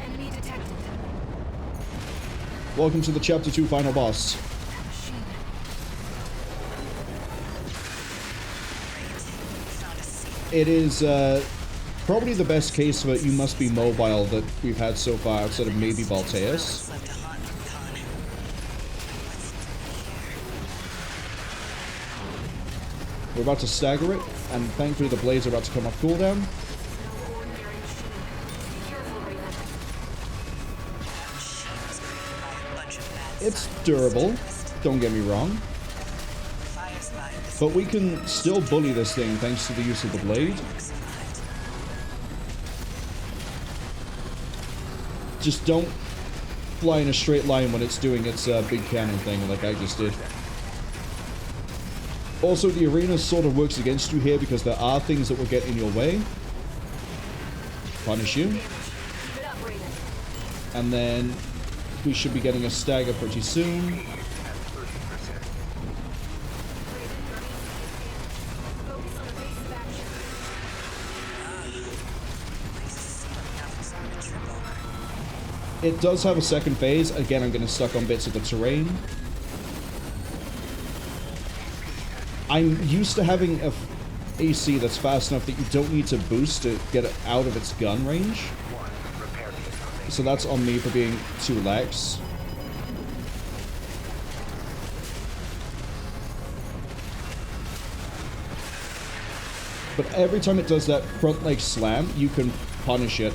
E: Enemy detected.
A: Welcome to the Chapter 2 Final Boss. It is probably the best case for you must be mobile that we've had so far, outside of maybe Balteus. We're about to stagger it, and thankfully the blades are about to come off cooldown. It's durable, don't get me wrong. But we can still bully this thing thanks to the use of the blade. Just don't fly in a straight line when it's doing its big cannon thing like I just did. Also, the arena sort of works against you here because there are things that will get in your way. Punish you. And then we should be getting a stagger pretty soon. It does have a second phase. Again, I'm getting stuck on bits of the terrain. I'm used to having a AC that's fast enough that you don't need to boost to get it out of its gun range. So that's on me for being too lax. But every time it does that front leg slam, you can punish it.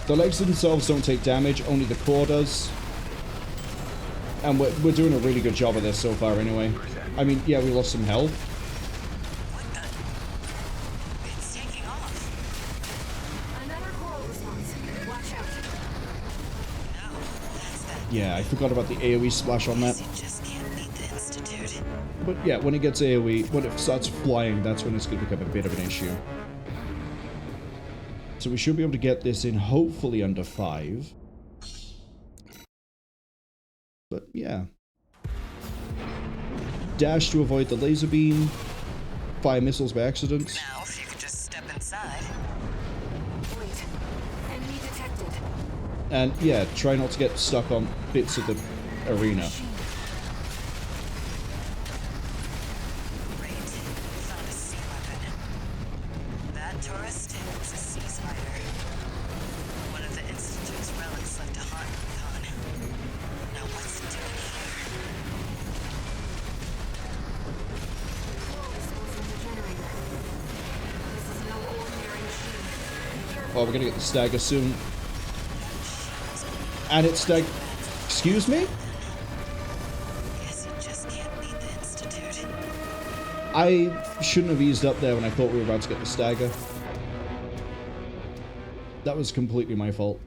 A: The legs themselves don't take damage, only the core does. And we're doing a really good job of this so far anyway. I mean, yeah, we lost some health.
M: It's taking off.
J: Another coral response. Watch out.
M: No, that's that.
A: Yeah, I forgot about the AoE splash on that.
M: You just can't beat the Institute.
A: But yeah, when it gets AoE, when it starts flying, that's when it's going to become a bit of an issue. So we should be able to get this in hopefully under 5. But yeah. Dash to avoid the laser beam. Fire missiles by accident.
M: Now, if you could just step inside.
J: Wait. Enemy detected.
A: And yeah, try not to get stuck on bits of the arena.
M: Great. Found a sea weapon. That tourist is a sea spider. One of the Institute's relics left to haunt Rubicon. Now what's it doing here?
A: Oh, we're gonna get the stagger soon. And it's stag... Excuse me?
M: Guess you just can't beat the Institute.
A: I shouldn't have eased up there when I thought we were about to get the stagger. That was completely my fault.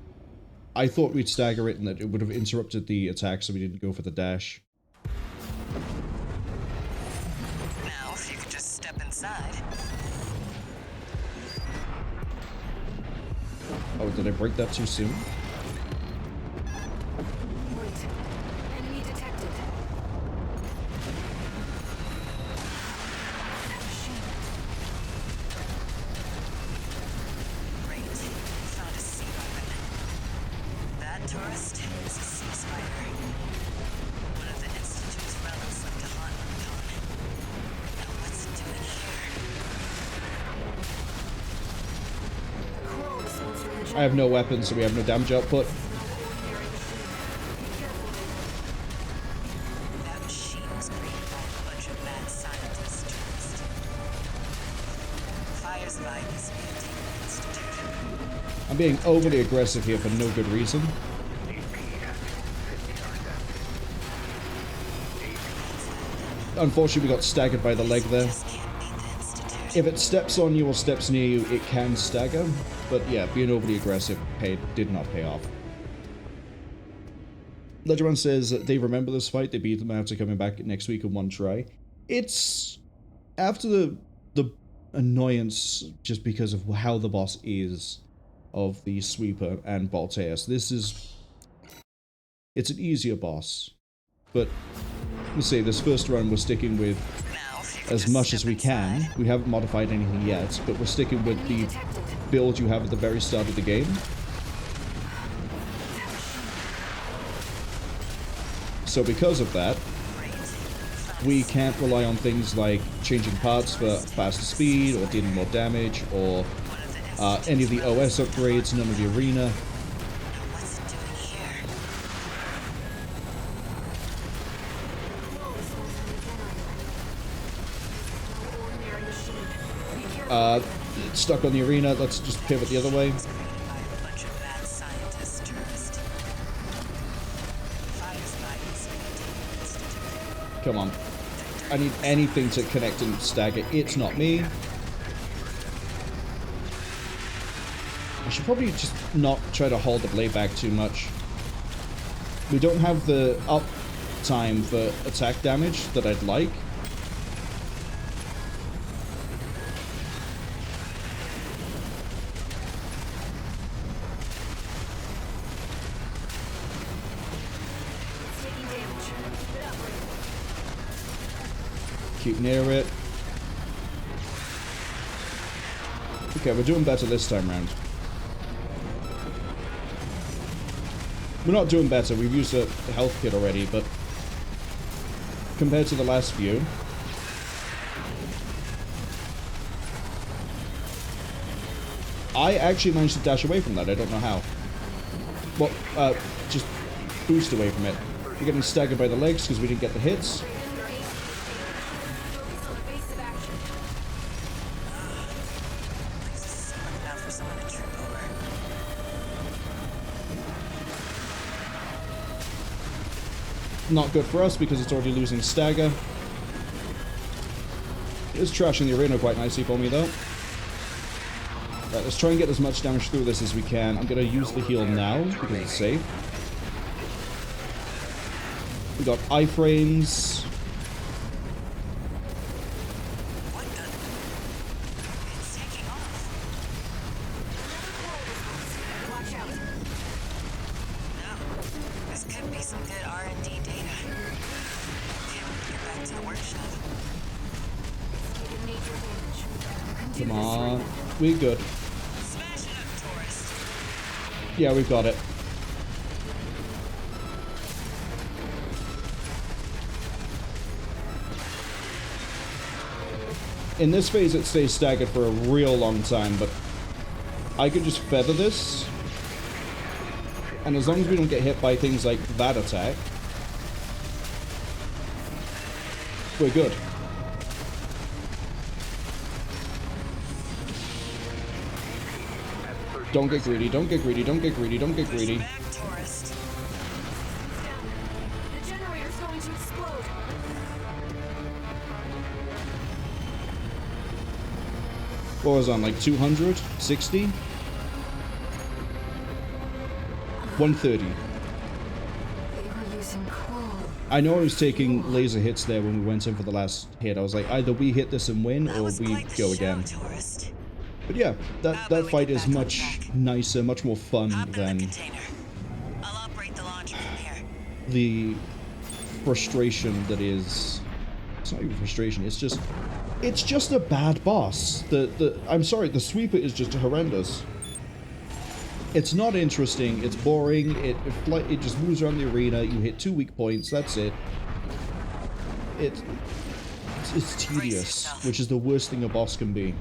A: I thought we'd stagger it and that it would have interrupted the attack so we didn't go for the dash.
M: Now, if you could just step inside.
A: Oh, did I break that too soon?
J: Wait. Enemy detected.
M: Great. Found a sea weapon. That tourist is a sea spider. One of the Institute's relics left to haunt Rubicon. Now what's it doing here?
J: Coral response from the
A: I have no weapons, so we have no damage output.
M: That machine was created by a bunch of mad scientists, tourist. Fires of Ivys maintain the Institute.
A: I'm being overly aggressive here for no good reason. Unfortunately, we got staggered by the leg there.
M: Just can't beat the Institute.
A: If it steps on you or steps near you, it can stagger. But yeah, being overly aggressive did not pay off. Ledgerman says that they remember this fight. They beat them after coming back next week in one try. It's after the annoyance just because of how the boss is of the Sweeper and Balteus. It's an easier boss. But let's say this first run we're sticking with
M: Now, if you could
A: as
M: just
A: much
M: step
A: as we can.
M: inside.
A: We haven't modified anything yet, but we're sticking with the build you have at the very start of the game. So because of that, we can't rely on things like changing parts for faster speed or dealing more damage or any of the OS upgrades, none of the arena.
M: Now what's it doing here?
J: coral response from the generator. No ordinary machine. Be careful.
A: It's stuck on the arena, let's just pivot the other way.
M: Was created by a bunch of mad scientists, tourist. Fires of Ivys maintain the Institute.
A: Come on. I need anything to connect and stagger. It's not me. I should probably just not try to hold the blade back too much. We don't have the up time for attack damage that I'd like.
J: Taking damage. Get up, Ray.
A: Keep near it. Okay, we're doing better this time round. We're not doing better, we've used a health kit already, but compared to the last few... I actually managed to dash away from that, I don't know how. Well, just boost away from it. We're getting staggered by the legs because we didn't get the hits. Not good for us because it's already losing stagger. It's trashing the arena quite nicely for me though. Right, let's try and get as much damage through this as we can. I'm going to use the heal now because it's safe. We got iframes. Come on. We're good. Yeah, we've got it. In this phase, it stays staggered for a real long time, but I could just feather this. And as long as we don't get hit by things like that attack, we're good. Don't get greedy, don't get greedy, don't get greedy, don't get greedy.
K: The generator's going to explode.
A: What was on, like 200? 60? 130. I know I was taking laser hits there when we went in for the last hit. I was like, either we hit this and win, or we go again. But yeah, that fight is much nicer, much more fun than the frustration that is... It's not even frustration, it's just a bad boss. I'm sorry, the sweeper is just horrendous. It's not interesting, it's boring, it just moves around the arena, you hit 2 weak points, that's it. It's tedious, which is the worst thing a boss can be.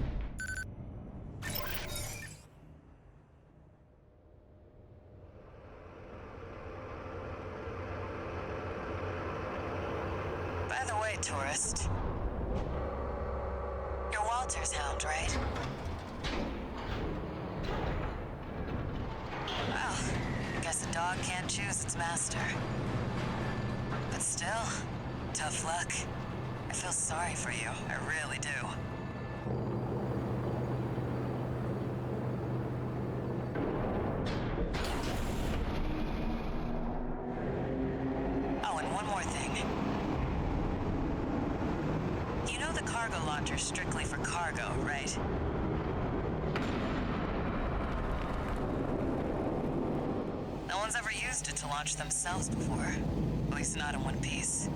M: By the way, tourist, you're Walter's hound, right? Well, I guess a dog can't choose its master. But still, tough luck. I feel sorry for you, I really do. Oh, and one more thing. You know the cargo launcher's strictly for cargo, right? No one's ever used it to launch themselves before. At least not in one piece.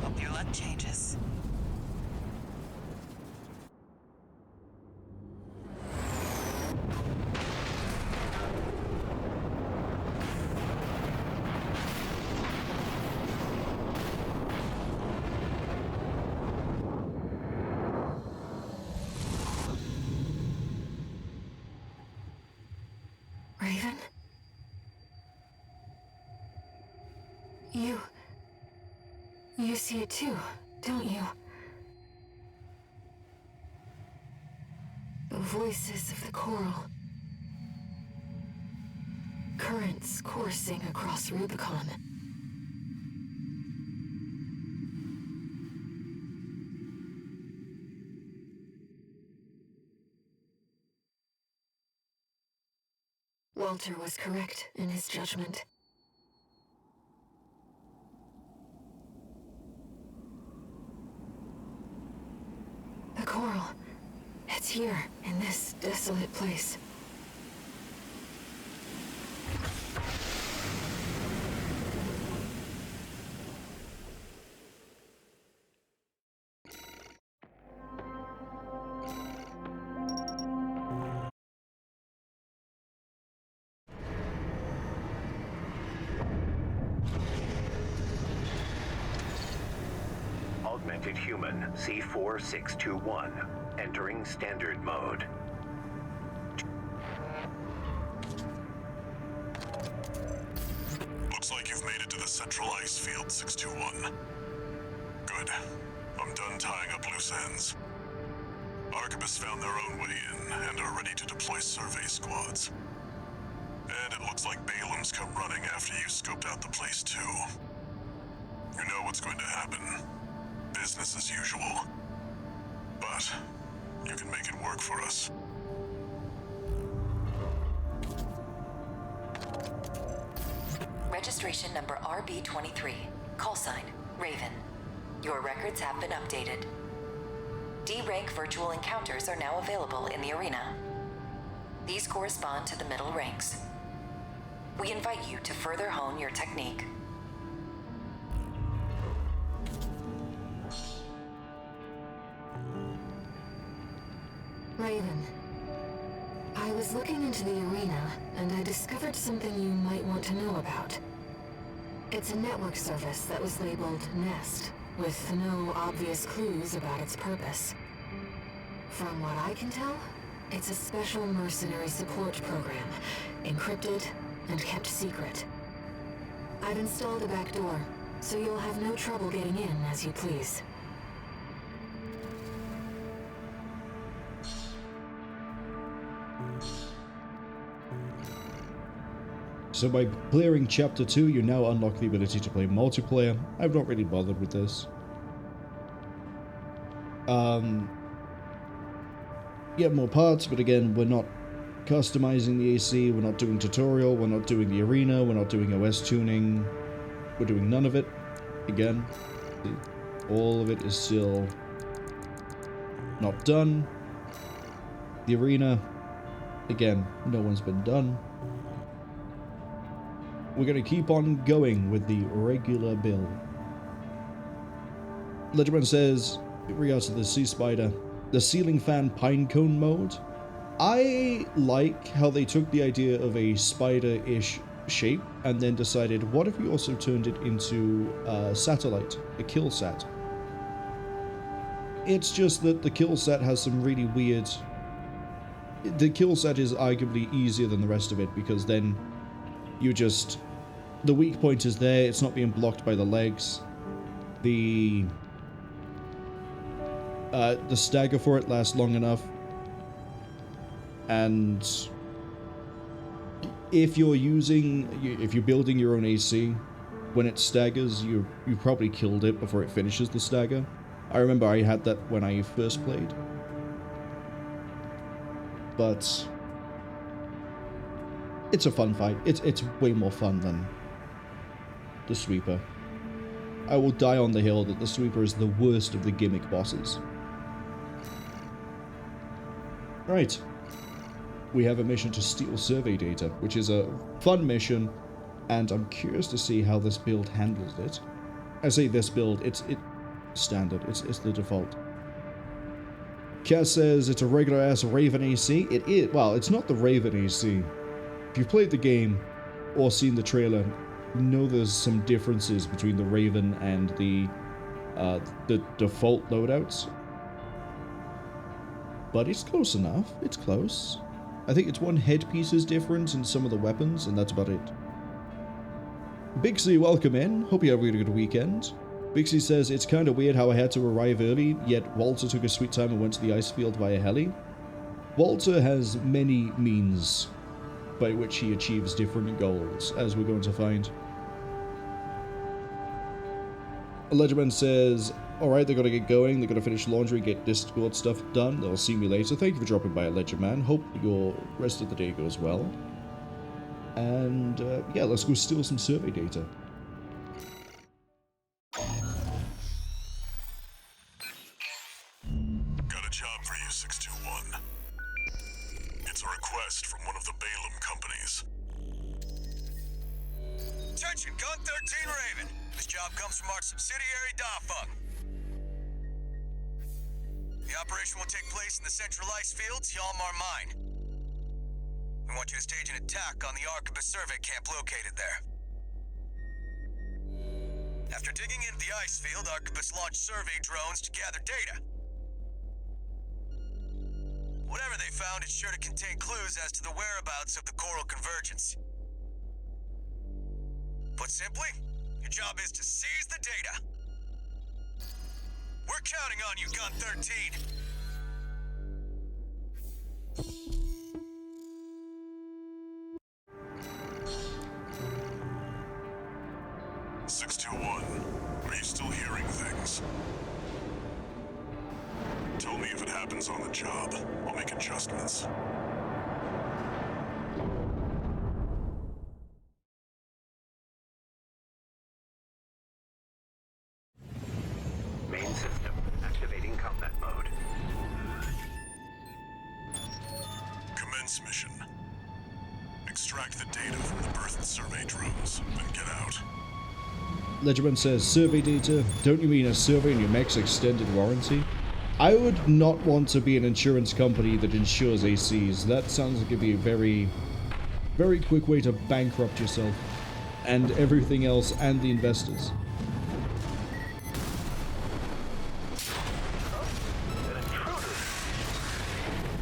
M: Hope your luck changes.
E: Raven? You see it too, don't you? The voices of the coral. Currents coursing across Rubicon. Walter was correct in his judgment. The coral. It's here, in this desolate place.
C: Augmented human C4621, entering standard mode.
B: Looks like you've made it to the central ice field, 621. Good. I'm done tying up loose ends. Arquebus found their own way in and are ready to deploy survey squads. And it looks like Balam's come running after you scoped out the place too. You know what's going to happen. Business as usual. But you can make it work for us.
E: Registration number RB23. Call sign, Raven. Your records have been updated. D-rank virtual encounters are now available in the arena. These correspond to the middle ranks. We invite you to further hone your technique.
N: Raven, I was looking into the arena, and I discovered something you might want to know about. It's a network service that was labeled Nest, with no obvious clues about its purpose. From what I can tell, it's a special mercenary support program, encrypted and kept secret. I've installed a backdoor, so you'll have no trouble getting in as you please.
A: So by clearing Chapter 2, you now unlock the ability to play multiplayer. I've not really bothered with this. Get more parts, but again, we're not customizing the AC, we're not doing tutorial, we're not doing the arena, we're not doing OS tuning. We're doing none of it. Again, all of it is still not done. The arena, again, no one's been done. We're going to keep on going with the regular build. Ledgerman says, in regards to the Sea Spider, the ceiling fan pinecone mode, I like how they took the idea of a spider-ish shape and then decided, what if we also turned it into a satellite, a kill sat? It's just that the kill sat has some really weird... The kill sat is arguably easier than the rest of it, because then you just... The weak point is there, it's not being blocked by the legs. The stagger for it lasts long enough. And if you're building your own AC, when it staggers, you probably killed it before it finishes the stagger. I remember I had that when I first played. But it's a fun fight. It's way more fun than the Sweeper. I will die on the hill that the Sweeper is the worst of the gimmick bosses. Right. We have a mission to steal survey data, which is a fun mission, and I'm curious to see how this build handles it. I say this build, it's standard, it's the default. Cass says it's a regular-ass Raven AC. It is. Well, it's not the Raven AC. If you've played the game or seen the trailer, you know there's some differences between the Raven and the default loadouts. But it's close enough. It's close. I think it's one headpiece is different in some of the weapons, and that's about it. Bixie, welcome in. Hope you have a really good weekend. Bixie says, it's kind of weird how I had to arrive early, yet Walter took a sweet time and went to the ice field via heli. Walter has many means by which he achieves different goals, as we're going to find. Ledgerman says, alright, they gotta get going, they gotta finish laundry, get Discord stuff done, they'll see me later. Thank you for dropping by, Ledgerman. Hope your rest of the day goes well. And, yeah, let's go steal some survey data.
B: Got a job for you, 621. It's a request from one of the Balaam companies.
F: Attention, Gun 13 Raven. This job comes from our subsidiary, Dafeng. The operation will take place in the central ice fields, Yalmar Mine. We want you to stage an attack on the Arquebus survey camp located there. After digging into the ice field, Arquebus launched survey drones to gather data. Whatever they found is sure to contain clues as to the whereabouts of the Coral Convergence. Put simply, your job is to seize the data. We're counting on you, Gun 13.
B: Are you still hearing things? Tell me if it happens on the job. I'll make adjustments.
C: Main system activating combat mode.
B: Commence mission. Extract the data from the birth survey drones, then get out.
A: Ledgerman says, survey data? Don't you mean a survey in your mech's extended warranty? I would not want to be an insurance company that insures ACs. That sounds like it'd be a very, very quick way to bankrupt yourself. And everything else, and the investors.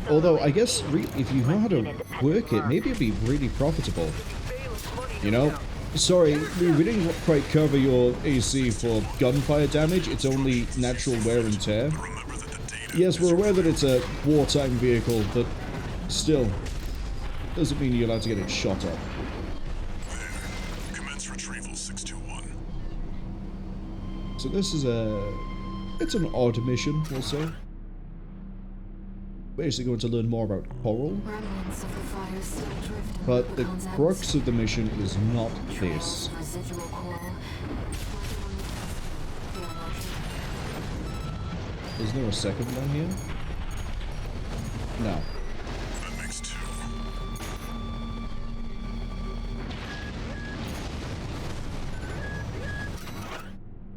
A: Although, I guess, if you know how to work it, maybe it'd be really profitable. You know? Sorry, we didn't quite cover your AC for gunfire damage. It's only natural wear and tear. Yes, we're aware that it's a wartime vehicle, but still, doesn't mean you're allowed to get it shot up.
B: Commence retrieval, 621.
A: So this is it's an odd mission, we'll say. Basically going to learn more about Coral. But the crux of the mission is not this. Is there a second one here? No.
B: That makes two.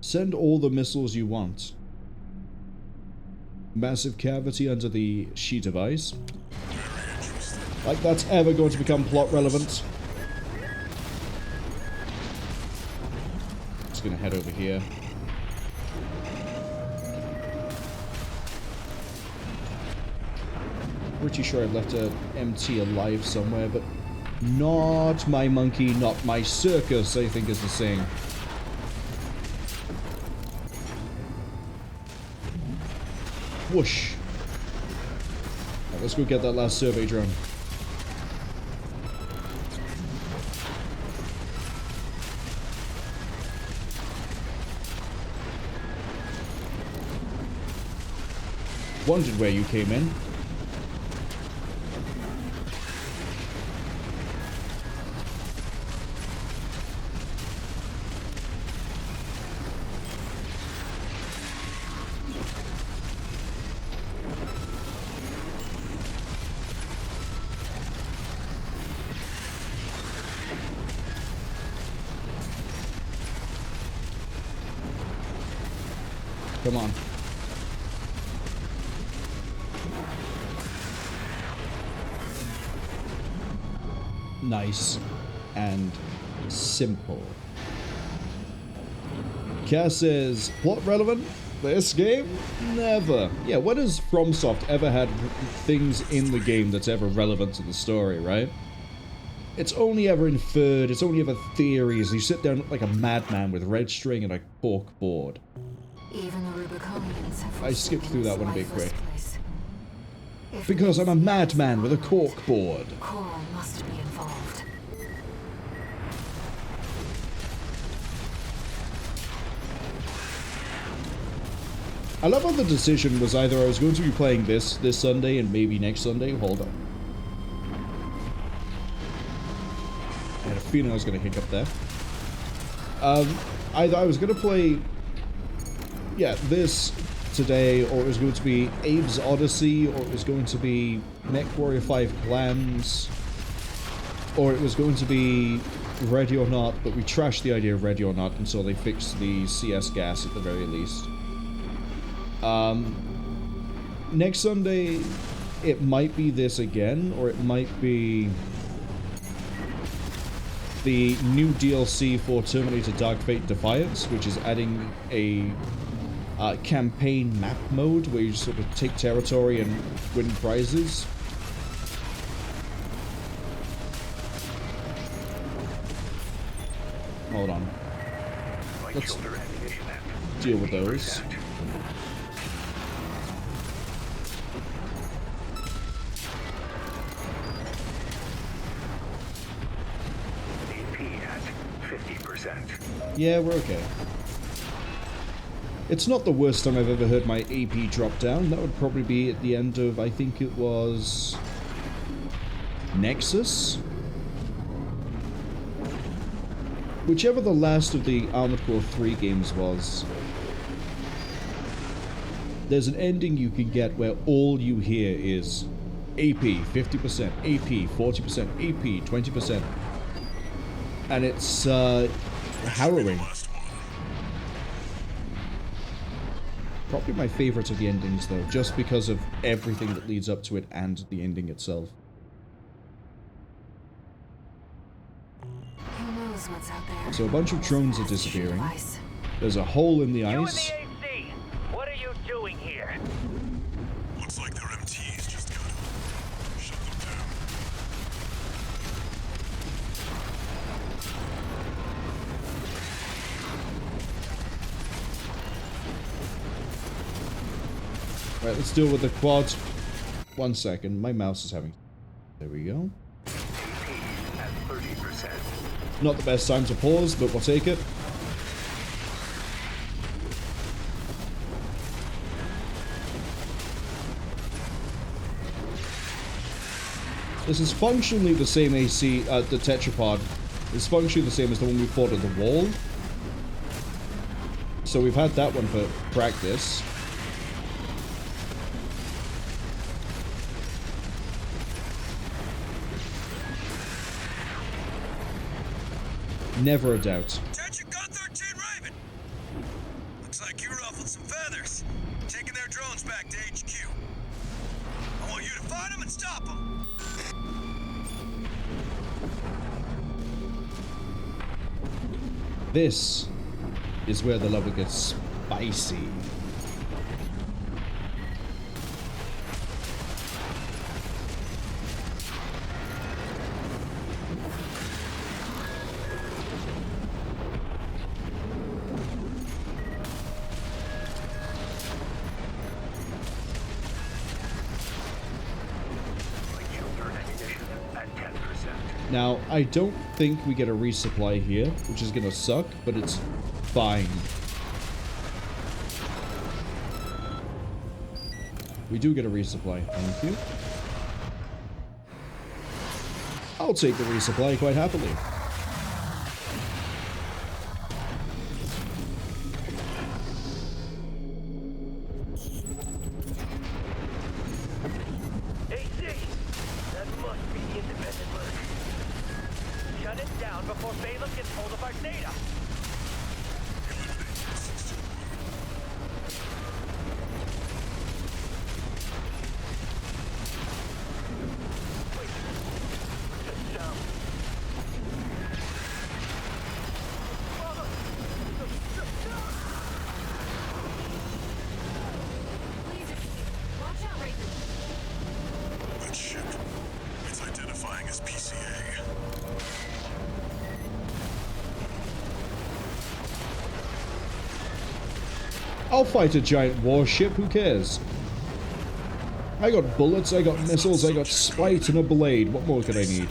A: Send all the missiles you want. Massive cavity under the sheet of ice. Like that's ever going to become plot relevant. Just gonna head over here. Pretty sure I've left a MT alive somewhere, but not my monkey, not my circus, I think is the saying. Whoosh. Right, let's go get that last survey drone. Wondered where you came in. Come on. Nice and simple. Cass says, plot relevant? This game? Never. Yeah, when has FromSoft ever had things in the game that's ever relevant to the story, right? It's only ever inferred, it's only ever theories. You sit down like a madman with red string and a cork board.
N: Even the Rubiconians have
A: I skipped through that one a bit quick. Because I'm a madman with a cork board.
N: Coral must be involved.
A: I love how the decision was either I was going to be playing this Sunday and maybe next Sunday. Hold on. I had a feeling I was going to hiccup there. Either I was going to play, yeah, this today, or it was going to be Abe's Odyssey, or it was going to be MechWarrior 5 Clans, or it was going to be Ready or Not, but we trashed the idea of Ready or Not until they fixed the CS gas at the very least. Next Sunday, it might be this again, or it might be the new DLC for Terminator Dark Fate Defiance, which is adding a campaign map mode where you sort of take territory and win prizes. Hold on. Let's deal with those. Yeah, we're okay. It's not the worst time I've ever heard my AP drop down. That would probably be at the end of, I think it was Nexus? Whichever the last of the Armored Core 3 games was. There's an ending you can get where all you hear is AP 50%, AP 40%, AP 20%. And it's harrowing. Probably my favorite of the endings though, just because of everything that leads up to it and the ending itself.
N: Who knows what's out there?
A: So a bunch of drones are disappearing. There's a hole in the ice.
G: What are you doing here?
B: Looks like their MTs just got to shut them down.
A: Right, let's deal with the quad. 1 second, my mouse is having... There we go. Not the best time to pause, but we'll take it. This is functionally the same AC, the tetrapod. It's functionally the same as the one we fought at the wall. So we've had that one for practice. Never a doubt.
F: Attention, Gun 13 Raven! Looks like you ruffled some feathers. Taking their drones back to HQ. I want you to find them and stop them.
A: This is where the level gets spicy. Now, I don't think we get a resupply here, which is gonna suck, but it's fine. We do get a resupply, thank you. I'll take the resupply quite happily. I'll fight a giant warship, who cares? I got bullets, I got missiles, I got spite and a blade. What more could I need?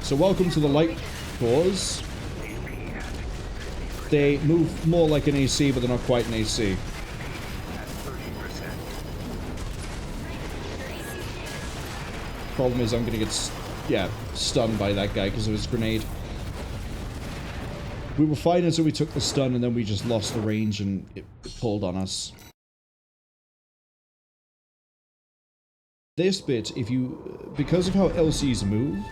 A: So welcome to the light cores. They move more like an AC, but they're not quite an AC. Problem is, I'm gonna get, stunned by that guy because of his grenade. We were fine until we took the stun, and then we just lost the range, and it pulled on us. This bit, because of how LCs move,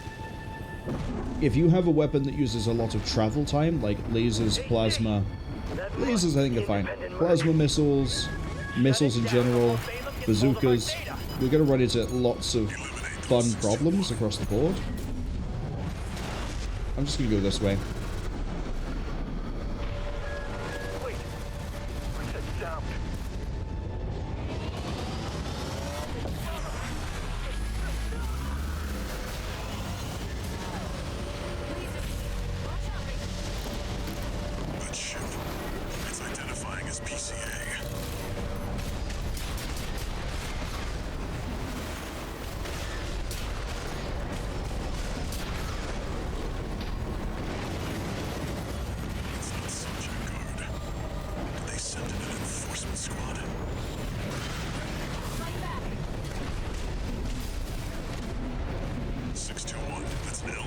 A: if you have a weapon that uses a lot of travel time, like lasers, plasma... Lasers, I think, are fine. Plasma missiles, missiles in general, bazookas, we're going to run into lots of fun problems across the board. I'm just going to go this way.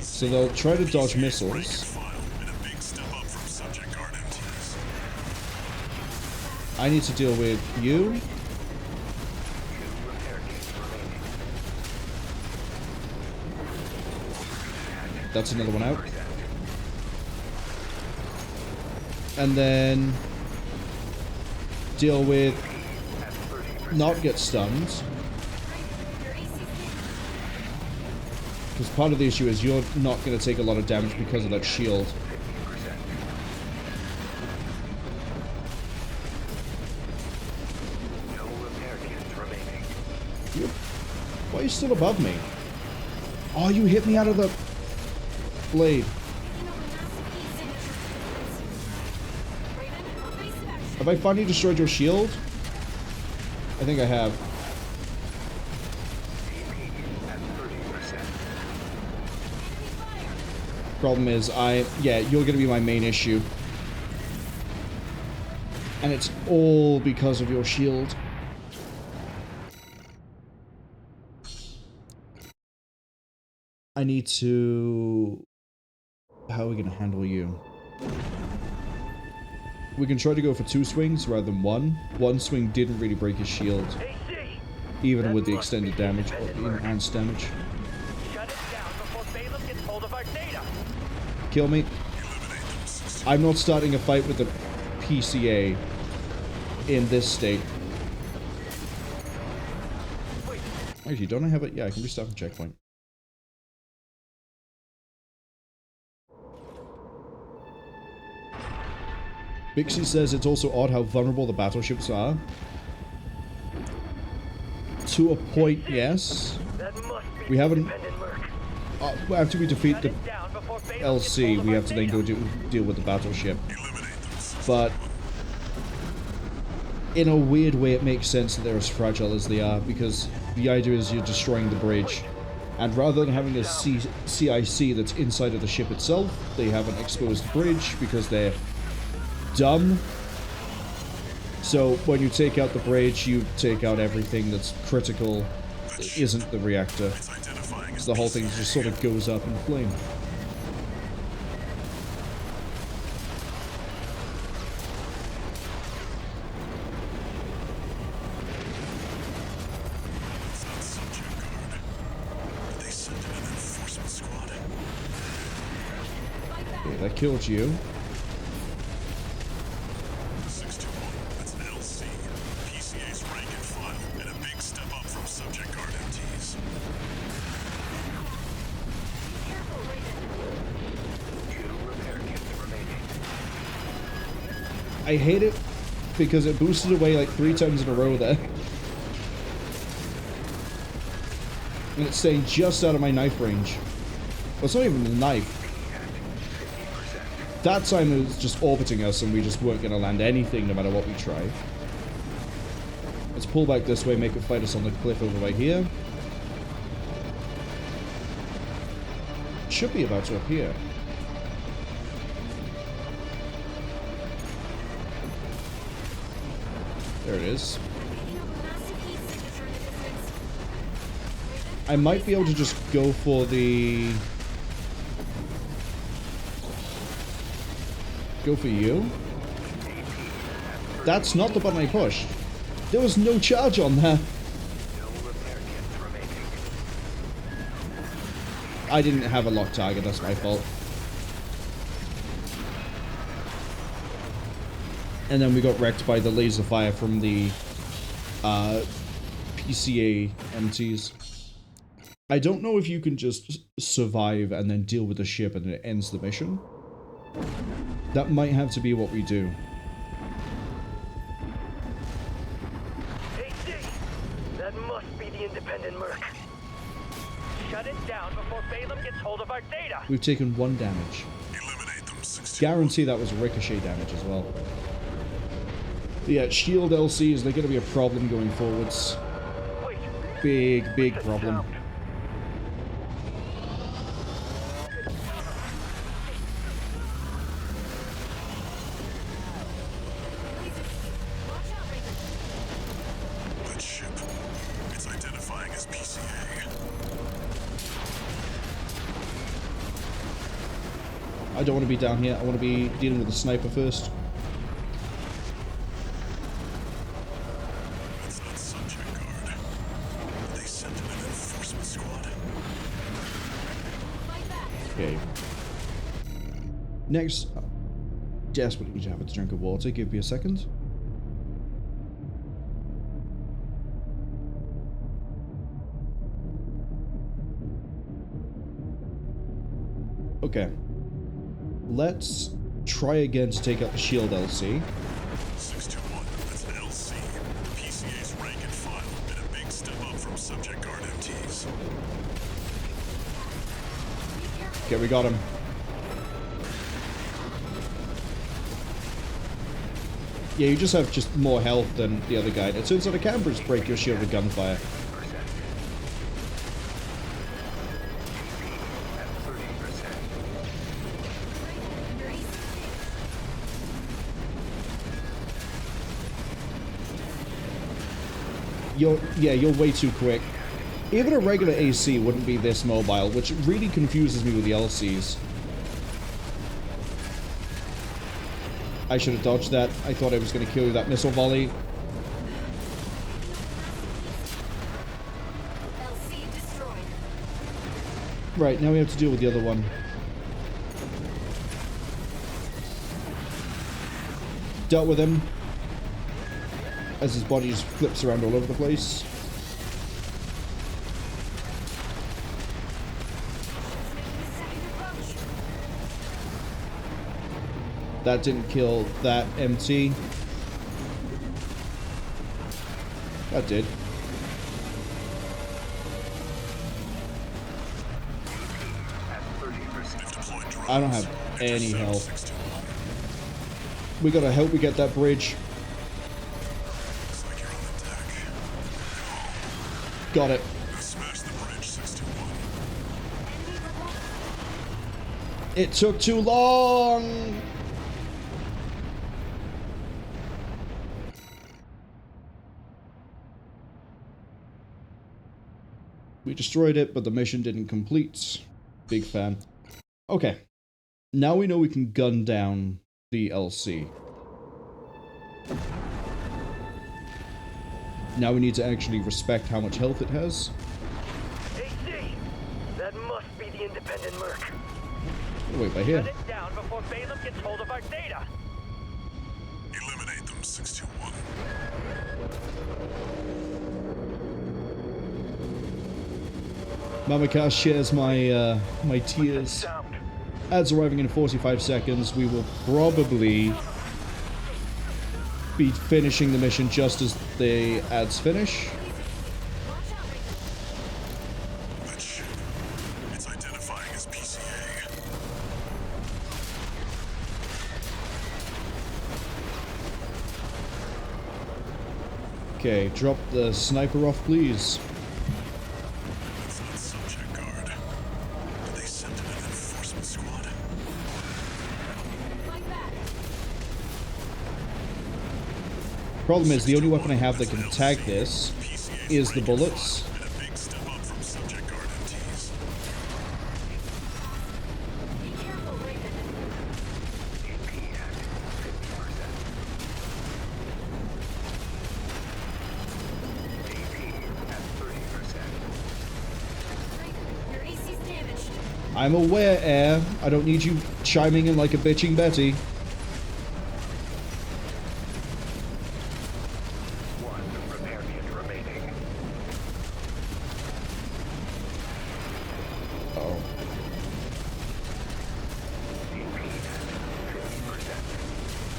A: So they'll try to dodge missiles. I need to deal with you. That's another one out. And then deal with not get stunned. Because part of the issue is you're not going to take a lot of damage because of that shield. Why are you still above me? Oh, you hit me out of the blade. Have I finally destroyed your shield? I think I have. Problem is, you're gonna be my main issue. And it's all because of your shield. I need to... How are we gonna handle you? We can try to go for 2 swings rather than 1. 1 swing didn't really break his shield. Even with the extended damage, or the enhanced damage. Kill me. I'm not starting a fight with the PCA in this state. Actually, don't I have it? Yeah, I can restart the checkpoint. Bixie says it's also odd how vulnerable the battleships are. To a point, yes. We haven't... after we defeat the LC, we have to then go deal with the battleship. But in a weird way, it makes sense that they're as fragile as they are, because the idea is you're destroying the bridge, and rather than having a CIC that's inside of the ship itself, they have an exposed bridge because they're dumb. So when you take out the bridge, you take out everything that's critical that isn't the reactor. So the whole thing just sort of goes up in flame. Okay, that killed you. I hate it because it boosted away like 3 times in a row there. And it's staying just out of my knife range. Well, it's not even the knife. That time it was just orbiting us and we just weren't going to land anything no matter what we tried. Let's pull back this way, make it fight us on the cliff over right here. Should be about to appear. There it is. I might be able to just go for the... Go for you? That's not the button I pushed. There was no charge on there. I didn't have a locked target, that's my fault. And then we got wrecked by the laser fire from the PCA MTs. I don't know if you can just survive and then deal with the ship and it ends the mission. That might have to be what we do.
G: AC! That must be the independent merc. Shut it down before V.VII gets hold of our data.
A: We've taken 1 damage.
B: Eliminate them, 621.
A: Guarantee that was ricochet damage as well. But yeah, shield LCs, they're going to be a problem going forwards. Big problem.
B: That ship. It's identifying as PCA.
A: I don't want to be down here. I want to be dealing with the sniper first.
B: That's not subject guard. They sent in an enforcement squad.
A: Okay. Next, desperately need to have a drink of water. Give me a second. Okay. Let's try again to take out the shield LC.
B: 621, that's an LC. PCA's rank and file, and a big step up from subject guard MTs.
A: Okay, we got him. Yeah, you just have more health than the other guy. It turns out a can break your shield with gunfire. You're way too quick. Even a regular AC wouldn't be this mobile, which really confuses me with the LCs. I should have dodged that. I thought I was going to kill you with that missile volley.
N: LC destroyed.
A: Right, now we have to deal with the other one. Dealt with him. As his body just flips around all over the place. That didn't kill that MT. That did. I don't have any health. We gotta help we get that bridge. Got it. It took too long! We destroyed it, but the mission didn't complete. Big fan. Okay. Now we know we can gun down the LC. Now we need to actually respect how much health it has.
G: AC! That must be the independent merc.
A: Wait, by here.
G: Shut it down before V.VII gets hold of our data.
B: Eliminate them, 621.
A: Mamaka shares my my tears. Ads arriving in 45 seconds. We will probably be finishing the mission just as the ads finish.
B: That ship. It's identifying as PCA.
A: Okay, drop the sniper off, please.
B: That's not subject guard. Did they send in an enforcement squad?
A: Problem is, the only weapon I have that can tag this is the bullets.
B: And a big step up from subject
A: I'm aware, Air. I don't need you chiming in like a bitching Betty.
C: One repair kit remaining.
A: Oh.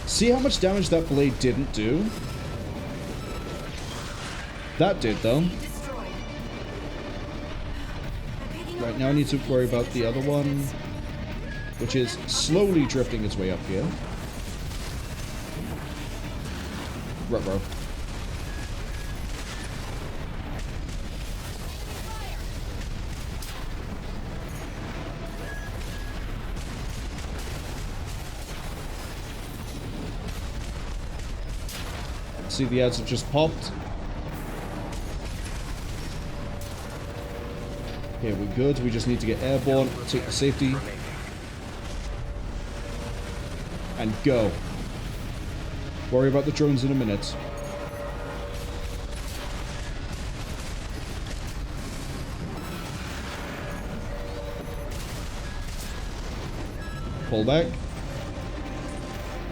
A: See how much damage that blade didn't do? That did, though. Right, now I need to worry about the other one, which is slowly drifting its way up here. Ruh-roh. See, the ads have just popped. Okay, we're good. We just need to get airborne, take the safety, and go. Worry about the drones in a minute. Pull back.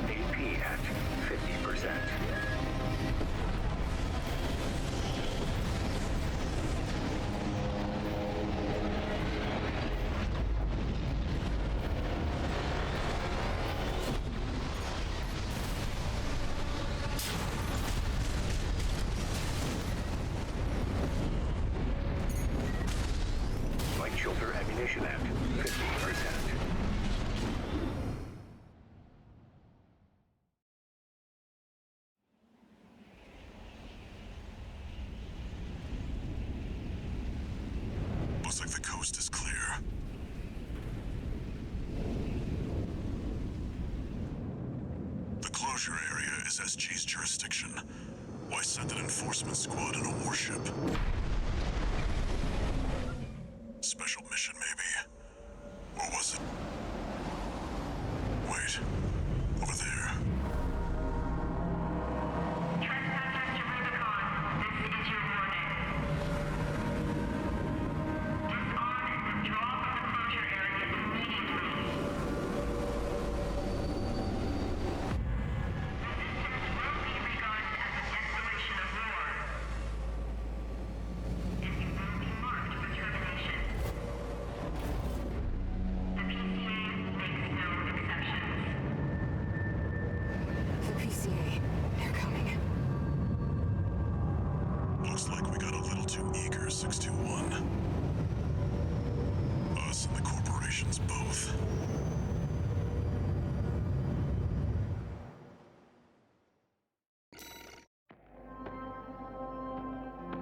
C: AP at 50%. Light shoulder ammunition at 50%.
B: Looks like the coast is clear. The closure area is SG's jurisdiction. Why send an enforcement squad in a warship? Special mission, maybe? Or was it? Wait. Over there.
L: Trespassers to Rubicon, this is your warning. Disarm and withdraw from the closure area immediately. Resistance will be regarded as a declaration of war. And you will be marked for termination. The PCA makes no exceptions.
N: The PCA. They're coming.
B: Looks like we got a little too eager, 621. Us and the corporations both.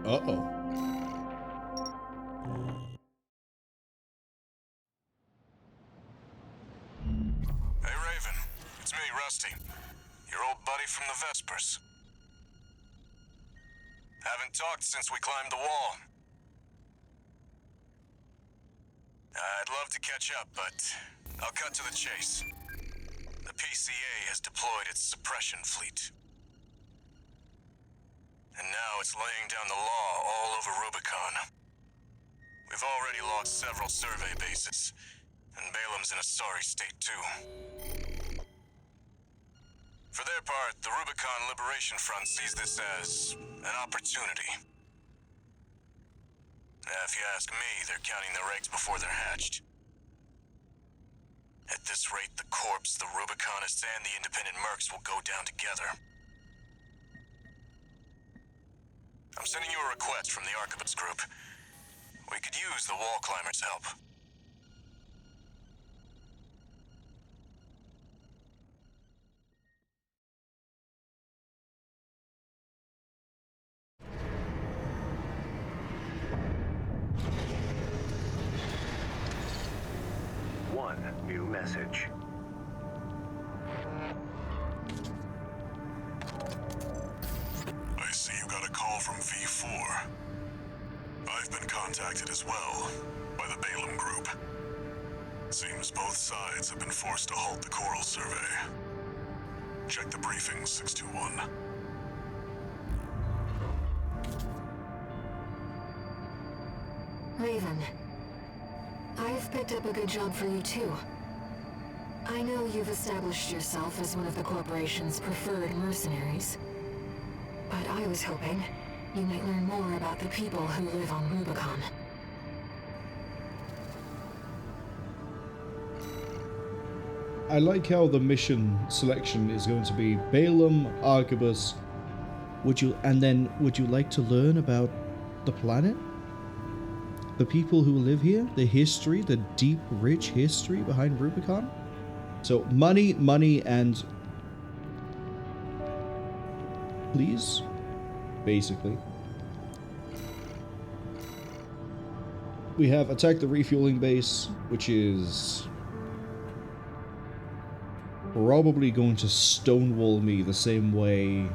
A: Uh-oh.
B: Hey, Raven. It's me, Rusty. Your old buddy from the Vespers. Haven't talked since we climbed the wall. I'd love to catch up, but I'll cut to the chase. The PCA has deployed its suppression fleet. And now it's laying down the law all over Rubicon. We've already lost several survey bases, and Balam's in a sorry state too. For their part, the Rubicon Liberation Front sees this as an opportunity. If you ask me, they're counting their eggs before they're hatched. At this rate, the Corps, the Rubiconists, and the independent mercs will go down together. I'm sending you a request from the Archibus group. We could use the Wallclimber's help.
C: One new message.
B: I see you got a call from V.VII. I've been contacted as well, by the Balam group. Seems both sides have been forced to halt the coral survey. Check the briefings, 621.
N: Raven. I've picked up a good job for you too. I know you've established yourself as one of the corporation's preferred mercenaries. But I was hoping you might learn more about the people who live on Rubicon.
A: I like how the mission selection is going to be Balaam, Arquebus. Would you like to learn about the planet? The people who live here? The history, the deep, rich history behind Rubicon? So, money, and... please? Basically. We have attacked the refueling base, which is... probably going to stonewall me the same way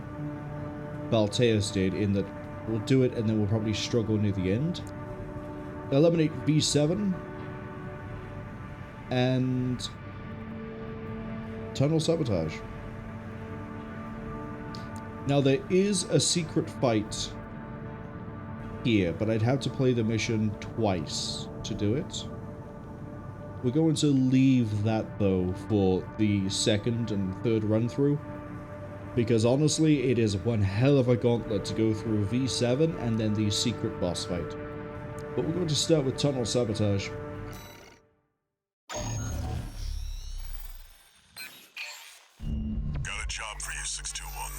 A: Balteus did, in that we'll do it and then we'll probably struggle near the end. Eliminate V.VII and tunnel sabotage. Now there is a secret fight here, but I'd have to play the mission twice to do it. We're going to leave that, though, for the second and third run-through, because honestly, it is one hell of a gauntlet to go through V.VII and then the secret boss fight. But we're going to start with tunnel sabotage.
B: Got a job for you, 621.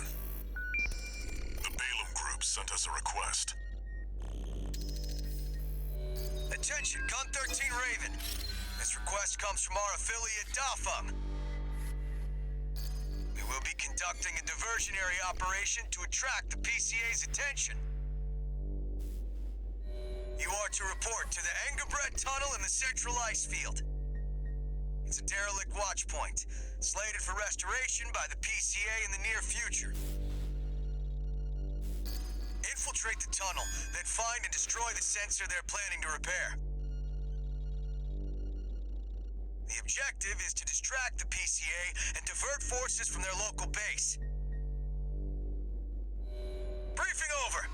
B: The Balaam group sent us a request.
F: Attention, Gun 13 Raven. This request comes from our affiliate, Dafeng. We will be conducting a diversionary operation to attract the PCA's attention. You are to report to the Engebret Tunnel in the Central Ice Field. It's a derelict watchpoint, slated for restoration by the PCA in the near future. Infiltrate the tunnel, then find and destroy the sensor they're planning to repair. The objective is to distract the PCA and divert forces from their local base. Briefing over.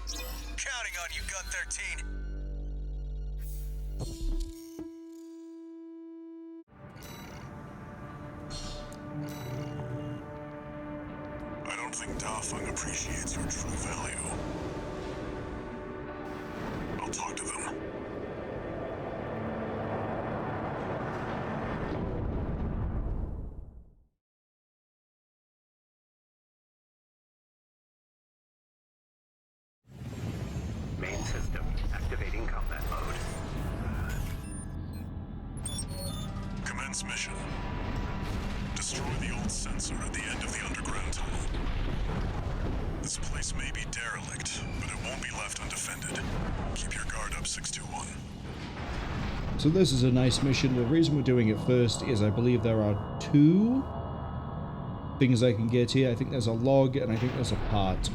F: Counting on you, Gun 13.
B: I don't think Dafeng appreciates your true value. I'll talk to them.
C: Main system activating combat mode.
B: Commence mission. Destroy the old sensor at the end of the underground tunnel. This place may be derelict, but it won't be left undefended. Keep your guard up, 621.
A: So this is a nice mission. The reason we're doing it first is I believe there are 2 things I can get here. I think there's a log and I think there's a part.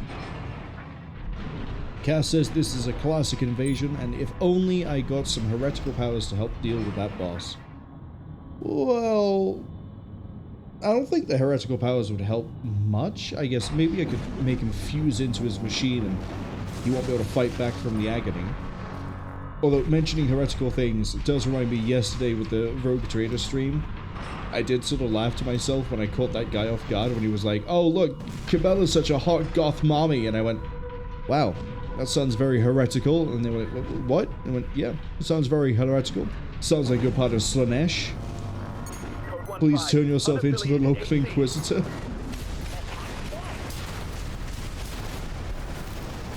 A: Cass says this is a classic invasion, and if only I got some heretical powers to help deal with that boss. Well, I don't think the heretical powers would help much. I guess maybe I could make him fuse into his machine and he won't be able to fight back from the agony. Although, mentioning heretical things, it does remind me yesterday with the Rogue Trader stream. I did sort of laugh to myself when I caught that guy off guard when he was like, "Oh look, Cabela's such a hot goth mommy," and I went, "Wow, that sounds very heretical." And they went, "What?" And I went, "Yeah, it sounds very heretical. Sounds like you're part of Slanesh. Please turn yourself into the local Inquisitor."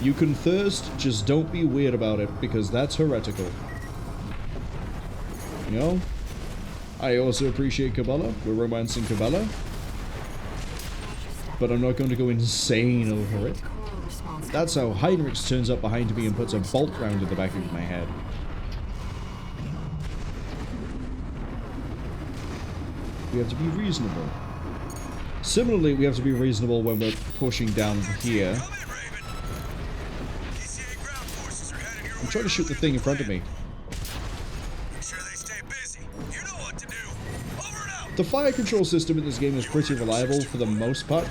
A: You can thirst, just don't be weird about it, because that's heretical. You know? I also appreciate Cabela. We're romancing Cabela. But I'm not going to go insane over it. That's how Heinrich turns up behind me and puts a bolt round in the back of my head. We have to be reasonable. Similarly, we have to be reasonable when we're pushing down here. I'm trying to shoot the thing in front of me. The fire control system in this game is pretty reliable for the most part.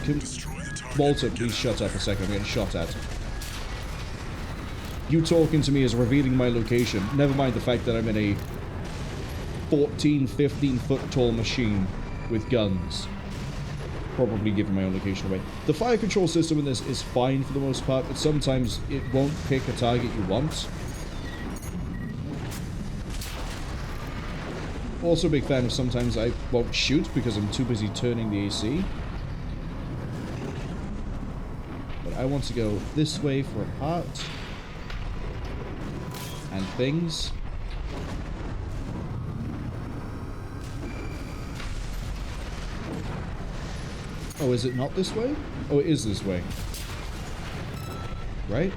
A: Walter, please shut up a second. I'm getting shot at. You talking to me is revealing my location. Never mind the fact that I'm in a 14, 15 foot tall machine with guns. Probably giving my own location away. The fire control system in this is fine for the most part, but sometimes it won't pick a target you want. Also a big fan of sometimes I won't shoot because I'm too busy turning the AC. But I want to go this way for a part. And things. Oh, is it not this way? Oh, it is this way. Right?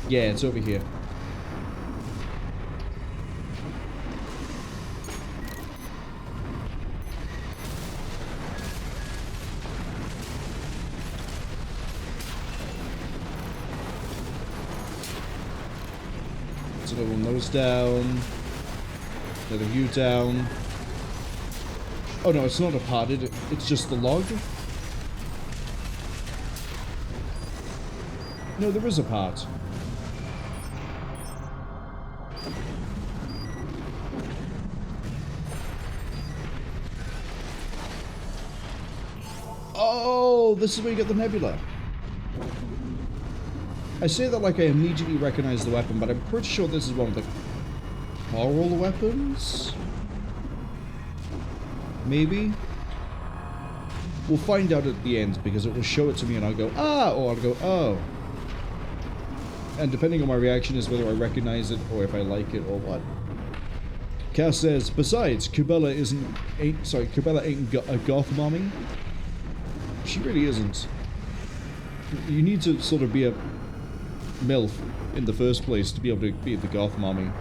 A: Yeah, it's over here. So another one nose down. Another view down. Oh no, it's not a part, it's just the log. No, there is a part. Oh, this is where you get the nebula. I say that like I immediately recognize the weapon, but I'm pretty sure this is one of the Marwol weapons? Maybe? We'll find out at the end, because it will show it to me and I'll go, ah! Or I'll go, oh. And depending on my reaction is whether I recognize it or if I like it or what. Cass says, besides, Kubella ain't a goth mommy. She really isn't. You need to sort of be a MILF in the first place to be able to be the goth mommy.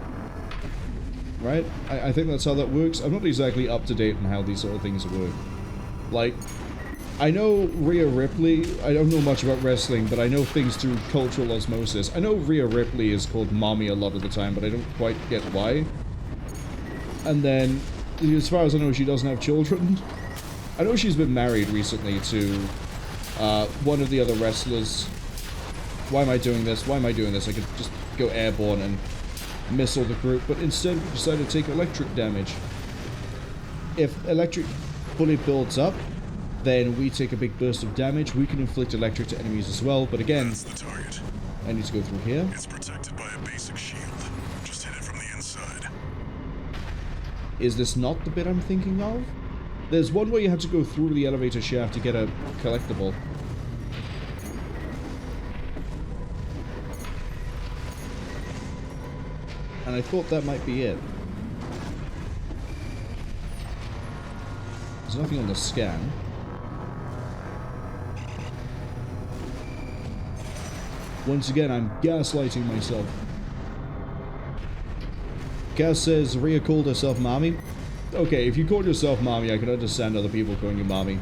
A: Right? I think that's how that works. I'm not exactly up to date on how these sort of things work. Like, I know Rhea Ripley, I don't know much about wrestling, but I know things through cultural osmosis. I know Rhea Ripley is called mommy a lot of the time, but I don't quite get why. And then, as far as I know, she doesn't have children. I know she's been married recently to one of the other wrestlers. Why am I doing this? Why am I doing this? I could just go airborne and missile the group, but instead we decided to take electric damage. If electric fully builds up, then we take a big burst of damage. We can inflict electric to enemies as well, but again,
B: that's the target.
A: I need to go through here.
B: It's protected by a basic shield. Just hit it from the inside.
A: Is this not the bit I'm thinking of? There's one where you have to go through the elevator shaft to get a collectible. And I thought that might be it. There's nothing on the scan. Once again, I'm gaslighting myself. Cass says Rhea called herself mommy. Okay, if you called yourself mommy, I can understand other people calling you mommy.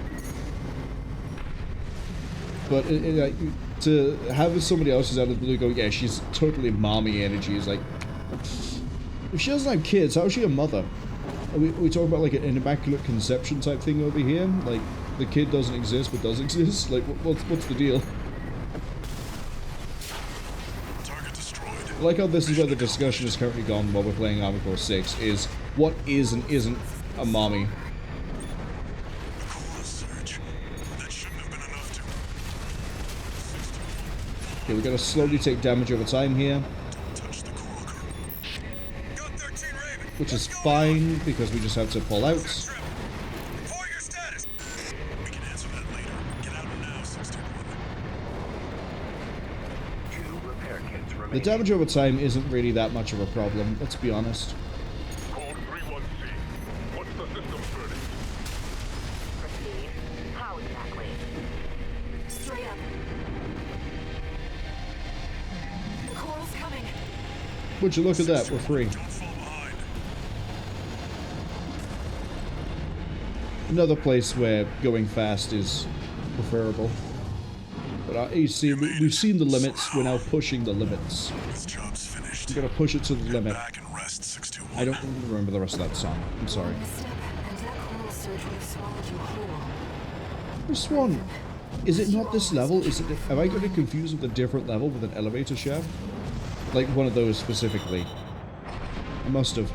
A: But to have somebody else who's out of the blue go, yeah, she's totally mommy energy is like, if she doesn't have kids, how is she a mother? We talk about like an immaculate conception type thing over here, like the kid doesn't exist but does exist. Like what's the deal?
B: Target destroyed.
A: I like how this is where the discussion is currently gone while we're playing Armored Core 6, is what is and isn't a mommy. Okay, we're gonna slowly take damage over time here. Which is fine, because we just have to pull out.
B: We can answer that later. Get out now, 61.
A: The damage over time isn't really that much of a problem, let's be honest.
B: Code 31C. What's the system verdict?
J: Proceed. How exactly?
N: Straight up. The coral's coming.
A: Would you look at that, we're free. Another place where going fast is preferable. But you see, we've seen the limits, we're now pushing the limits.
B: This job's finished.
A: We're gonna push it to the limit.
B: Back and rest, 621.
A: I don't remember the rest of that song, I'm sorry. This one, is it not this level? Is it? Have I got it confused with a different level with an elevator shaft? Like one of those specifically. I must have.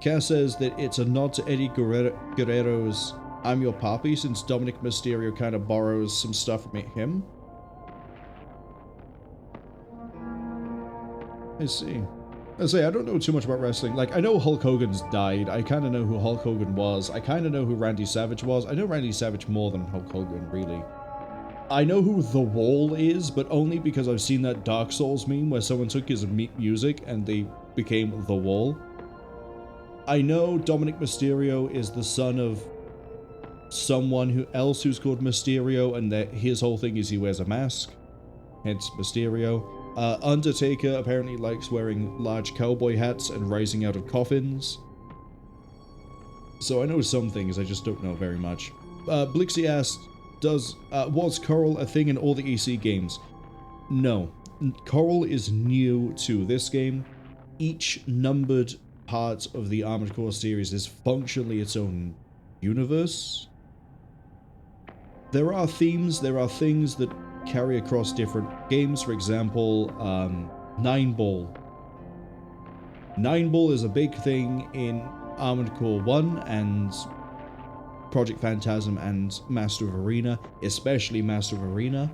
A: Cass says that it's a nod to Eddie Guerrero's I'm Your Papi, since Dominic Mysterio kind of borrows some stuff from him. I see. I don't know too much about wrestling. Like, I know Hulk Hogan's died. I kind of know who Hulk Hogan was. I kind of know who Randy Savage was. I know Randy Savage more than Hulk Hogan, really. I know who The Wall is, but only because I've seen that Dark Souls meme where someone took his music and they became The Wall. I know Dominic Mysterio is the son of someone else who's called Mysterio, and that his whole thing is he wears a mask, hence Mysterio. Undertaker apparently likes wearing large cowboy hats and rising out of coffins. So I know some things, I just don't know very much. Blixie asked, was Coral a thing in all the EC games? No. Coral is new to this game. Each numbered part of the Armored Core series is functionally its own universe. There are themes, there are things that carry across different games. For example, 9-Ball. 9-Ball is a big thing in Armored Core 1 and Project Phantasm and Master of Arena, especially Master of Arena.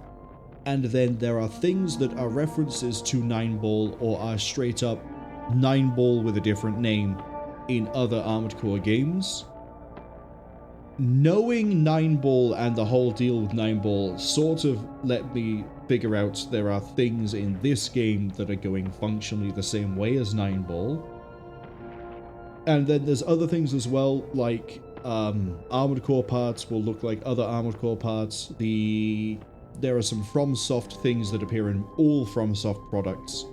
A: And then there are things that are references to 9-Ball or are straight up 9-Ball with a different name in other Armored Core games. Knowing 9-Ball and the whole deal with 9-Ball sort of let me figure out there are things in this game that are going functionally the same way as 9-Ball. And then there's other things as well, like Armored Core parts will look like other Armored Core parts. There are some FromSoft things that appear in all FromSoft products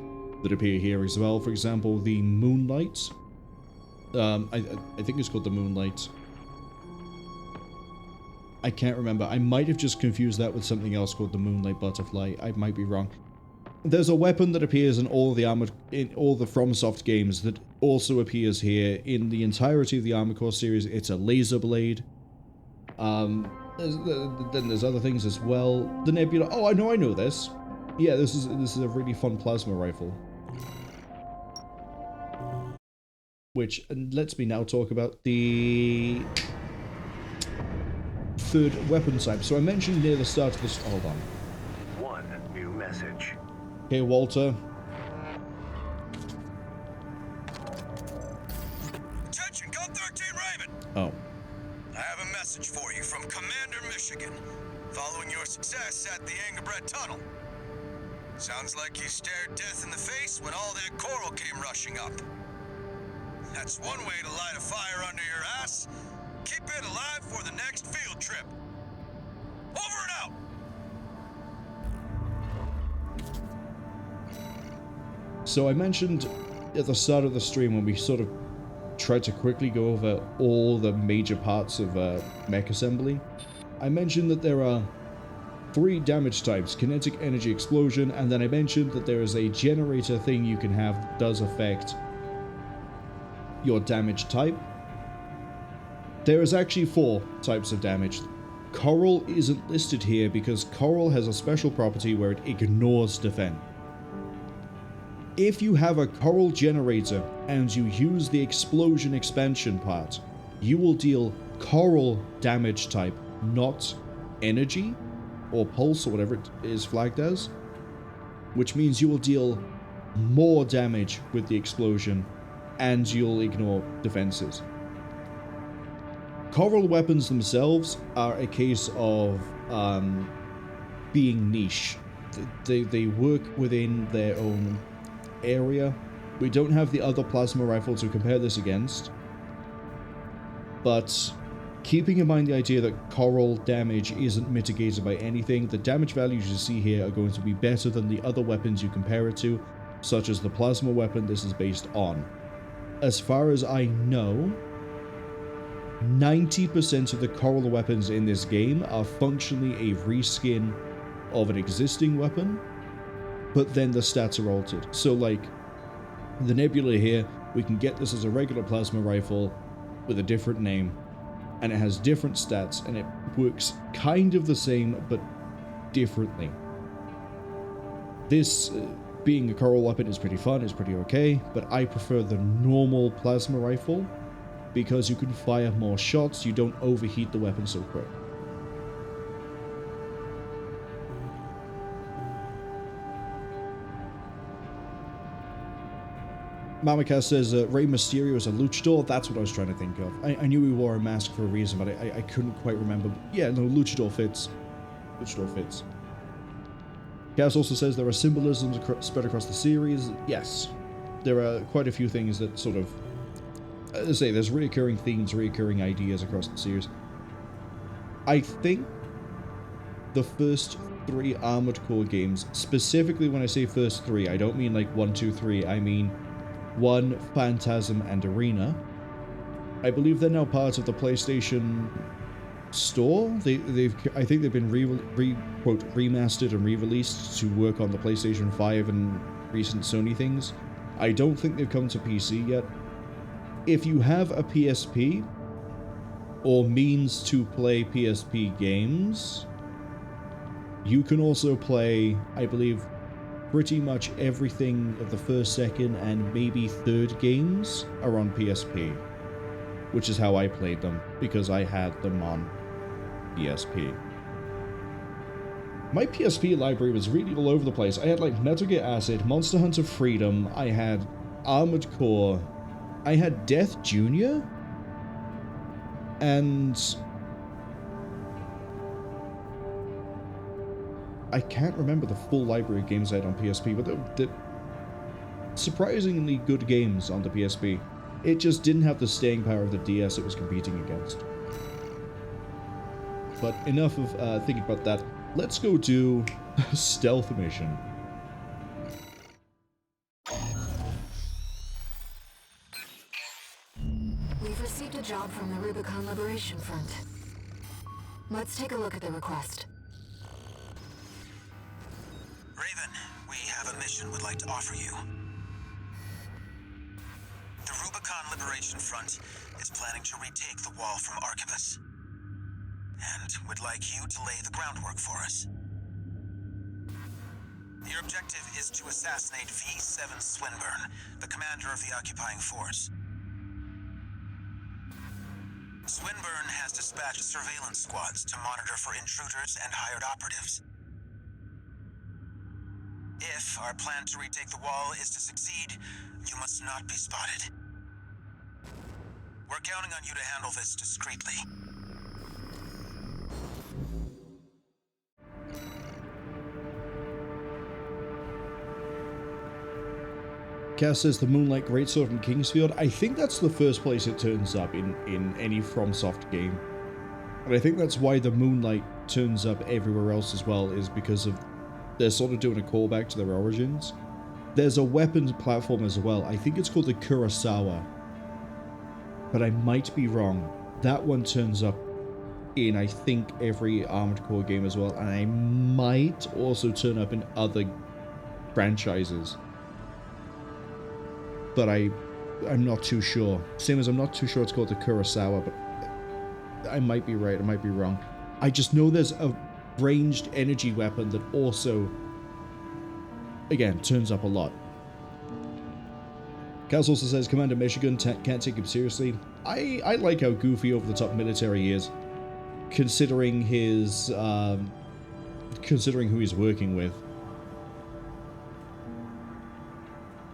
A: that appear here as well. For example, the Moonlight. I think it's called the Moonlight. I can't remember. I might have just confused that with something else called the Moonlight Butterfly. I might be wrong. There's a weapon that appears in all the FromSoft games that also appears here in the entirety of the Armored Core series. It's a laser blade. Then there's other things as well. The Nebula. Oh, I know this. Yeah, this is a really fun plasma rifle. Which lets me now talk about the third weapon type. So I mentioned near the start of this. Hold on.
C: One new message.
A: Okay, Walter.
F: Attention, Gun 13 Raven!
A: Oh.
F: I have a message for you from Commander Michigan, following your success at the Angerbred Tunnel. Sounds like you stared death in the face when all that coral came rushing up. That's one way to light a fire under your ass. Keep it alive for the next field trip. Over and out!
A: So I mentioned at the start of the stream when we sort of tried to quickly go over all the major parts of mech assembly, I mentioned that there are 3 damage types: kinetic, energy, explosion, and then I mentioned that there is a generator thing you can have that does affect your damage type. There is actually 4 types of damage. Coral isn't listed here because Coral has a special property where it ignores defend. If you have a Coral generator and you use the explosion expansion part, you will deal Coral damage type, not energy or pulse or whatever it is flagged as, which means you will deal more damage with the explosion and you'll ignore defenses. Coral weapons themselves are a case of being niche. They work within their own area. We don't have the other plasma rifle to compare this against, but keeping in mind the idea that Coral damage isn't mitigated by anything, the damage values you see here are going to be better than the other weapons you compare it to, such as the plasma weapon this is based on. As far as I know, 90% of the Coral weapons in this game are functionally a reskin of an existing weapon, but then the stats are altered. So like, the Nebula here, we can get this as a regular plasma rifle with a different name, and it has different stats, and it works kind of the same, but differently. This, being a Coral weapon, is pretty fun, it's pretty okay, but I prefer the normal plasma rifle because you can fire more shots, you don't overheat the weapon so quick. Mamaka says Rey Mysterio is a luchador. That's what I was trying to think of. I knew he wore a mask for a reason, but I couldn't quite remember. Yeah, no, luchador fits. Luchador fits. Chaos also says there are symbolisms spread across the series. Yes, there are quite a few things that sort of, as I say, there's reoccurring themes, reoccurring ideas across the series. I think the first 3 Armored Core games, specifically when I say first 3, I don't mean like 1, 2, 3, I mean 1, Phantasm, and Arena. I believe they're now part of the PlayStation Store. I think they've been remastered and re-released to work on the PlayStation 5 and recent Sony things. I don't think they've come to PC yet. If you have a PSP or means to play PSP games, you can also play, I believe, pretty much everything of the first, second, and maybe third games are on PSP, which is how I played them, because I had them on PSP. My PSP library was really all over the place. I had like Metal Gear Acid, Monster Hunter Freedom, I had Armored Core, I had Death Jr., and I can't remember the full library of games I had on PSP, but they're surprisingly good games on the PSP. It just didn't have the staying power of the DS it was competing against. But enough of thinking about that. Let's go do a stealth mission.
N: We've received a job from the Rubicon Liberation Front. Let's take a look at the request.
F: Raven, we have a mission we'd like to offer you. The Rubicon Liberation Front is planning to retake the wall from Arquebus, and would like you to lay the groundwork for us. Your objective is to assassinate V.VII Swinburne, the commander of the occupying force. Swinburne has dispatched surveillance squads to monitor for intruders and hired operatives. If our plan to retake the wall is to succeed, you must not be spotted. We're counting on you to handle this discreetly.
A: Cass says the Moonlight Greatsword in Kingsfield. I think that's the first place it turns up in any FromSoft game. And I think that's why the Moonlight turns up everywhere else as well, is because of they're sort of doing a callback to their origins. There's a weapons platform as well. I think it's called the Kurosawa. But I might be wrong. That one turns up in, I think, every Armored Core game as well. And I might also turn up in other franchises. But I'm not too sure. Same as I'm not too sure it's called the Kurosawa, but I might be right, I might be wrong. I just know there's a ranged energy weapon that also, again, turns up a lot. Kaz also says Commander Michigan can't take him seriously. I like how goofy over the top military he is, considering his considering who he's working with.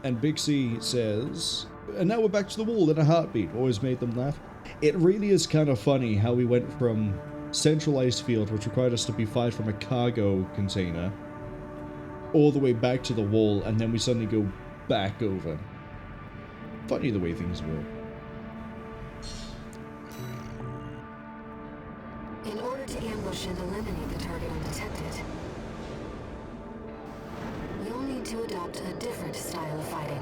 A: And Big C says, and now we're back to the wall in a heartbeat. Always made them laugh. It really is kind of funny how we went from centralized field, which required us to be fired from a cargo container, all the way back to the wall, and then we suddenly go back over. Funny the way things work.
N: In order to ambush and eliminate the target undetected, you'll need to adopt a different style of fighting.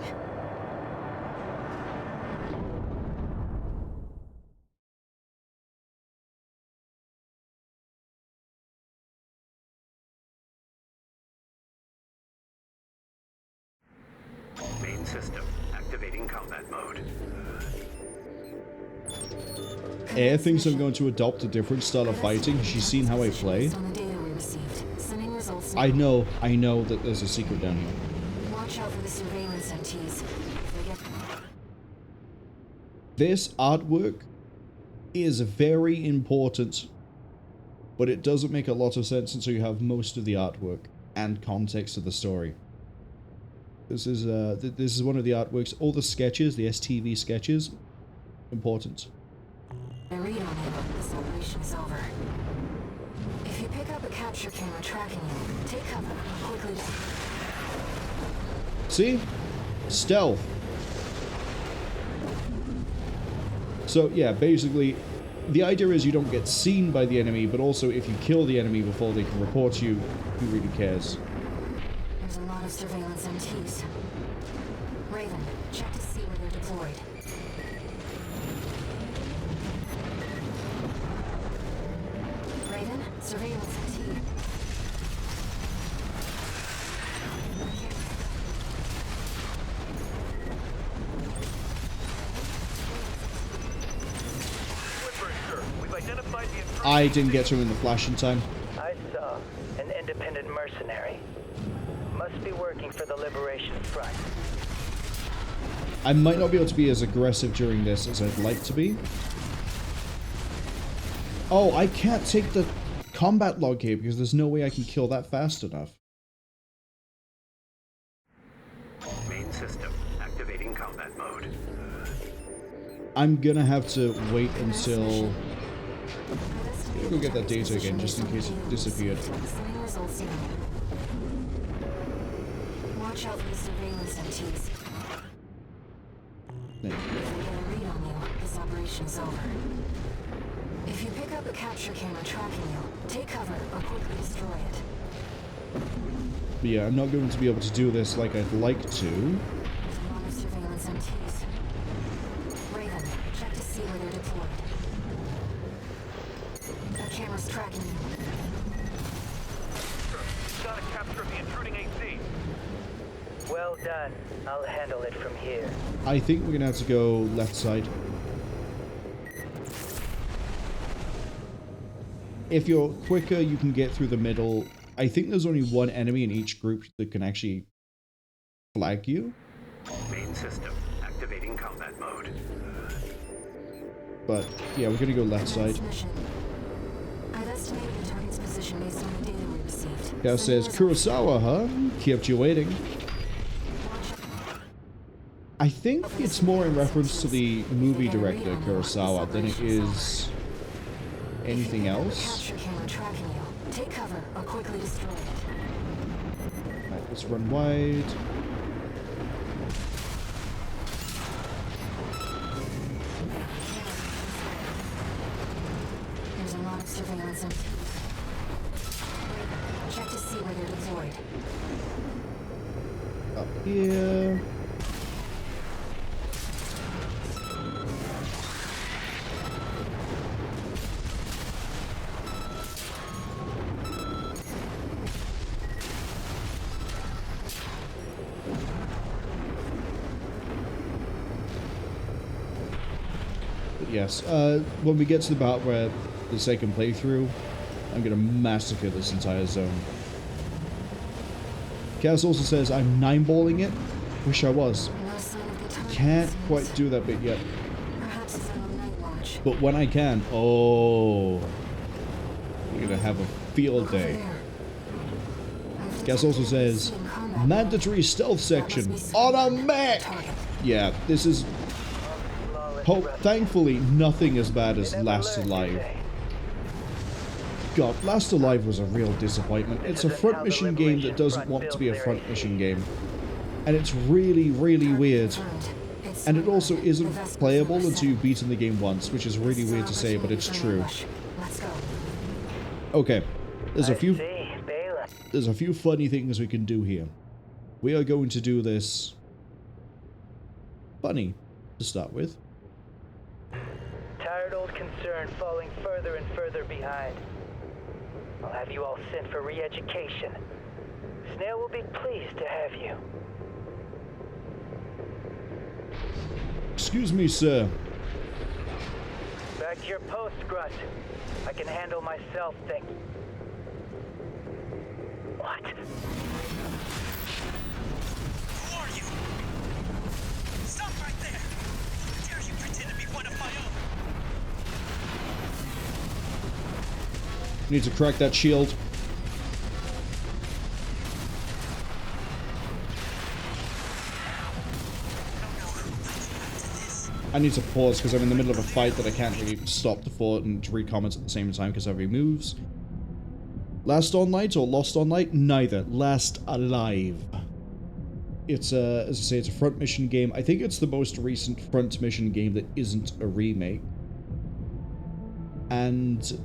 C: Main system activating combat mode.
A: Air thinks I'm going to adopt a different style of fighting. She's seen how I play. I know that there's a secret down here.
N: Watch out for the surveillance MTs.
A: This artwork is very important, but it doesn't make a lot of sense until you have most of the artwork and context of the story. This is one of the artworks. All the sketches, the STV sketches, important.
N: I read on you. This operation is over. If you pick up a capture camera tracking you, take cover. Quickly.
A: See? Stealth. So yeah, basically, the idea is you don't get seen by the enemy, but also if you kill the enemy before they can report you, who really cares?
N: There's a lot of surveillance MTs. Raven, check to see where they're deployed. Raven, surveillance MT.
A: I didn't get to him in the flash in time.
G: I saw an independent mercenary. Must be working for the Liberation Front.
A: I might not be able to be as aggressive during this as I'd like to be. Oh, I can't take the combat log here because there's no way I can kill that fast enough.
C: Main system activating combat mode.
A: I'm gonna have to wait until... Let me go get that data again, just in case it disappeared.
N: Watch out for the surveillance MTs.
A: Thank you.
N: If they get a read on you, this operation's over. If you pick up a capture camera tracking you, take cover or quickly destroy it.
A: But yeah, I'm not going to be able to do this like I'd like to.
N: There's a lot of surveillance MTs. Raven, check to see where they're deployed. That camera's tracking you.
G: Gotta capture the intruding AC. Well done. I'll handle it from here.
A: I think we're gonna have to go left side. If you're quicker, you can get through the middle. I think there's only one enemy in each group that can actually flag you.
C: Main system activating combat mode.
A: But yeah, we're gonna go left side.
N: I've estimated the target's position based on the data we received.
A: Cal says, Kurosawa, huh? Kept you waiting. I think it's more in reference to the movie director, Kurosawa, than it is anything else.
N: Take cover or quickly destroy it.
A: Right, let's run wide.
N: There's a lot of surveillance and check to see where they're deployed.
A: Up here. Yes, when we get to the part where the second playthrough, I'm gonna massacre this entire zone. Cass also says I'm 9-balling it. Wish I was. Can't quite do that bit yet. But when I can, oh, we're gonna have a field day. Cass also says mandatory stealth section on a mech. Yeah, this is. Thankfully, nothing as bad as Last Alive. God, Last Alive was a real disappointment. It's a front mission game that doesn't want to be a front mission game. And it's really, really weird. And it also isn't playable until you've beaten the game once, which is really weird to say, but it's true. Okay, there's a few funny things we can do here. We are going to do this funny to start with.
G: Tired old concern falling further and further behind. I'll have you all sent for re-education. Snail will be pleased to have you.
A: Excuse me, sir.
G: Back to your post, Grunt. I can handle myself, thank you. What?
F: Who are you? Stop right there! How dare you pretend to be
A: Need to crack that shield. I need to pause because I'm in the middle of a fight that I can't really stop the thought and to read comments at the same time because every moves. Last on Light or Lost on Light? Neither. Last Alive. It's a, as I say, it's a front mission game. I think it's the most recent front mission game that isn't a remake. And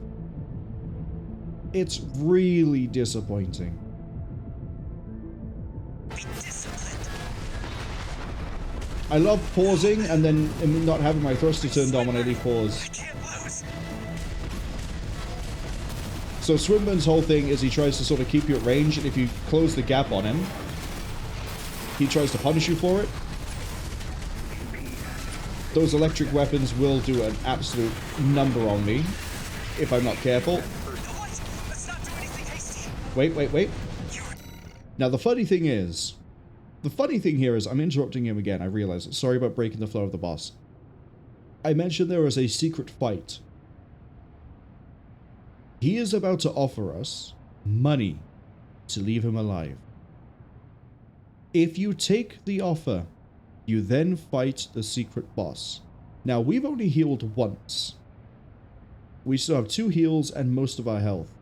A: it's really disappointing. I love pausing and then not having my thruster turned on when I leave pause. So Swinburne's whole thing is he tries to sort of keep you at range, and if you close the gap on him, he tries to punish you for it. Those electric weapons will do an absolute number on me if I'm not careful. Wait. Now the funny thing here is I'm interrupting him again, I realize it. Sorry about breaking the flow of the boss. I mentioned there was a secret fight. He is about to offer us money to leave him alive. If you take the offer, you then fight the secret boss. Now, we've only healed once. We still have 2 heals and most of our health.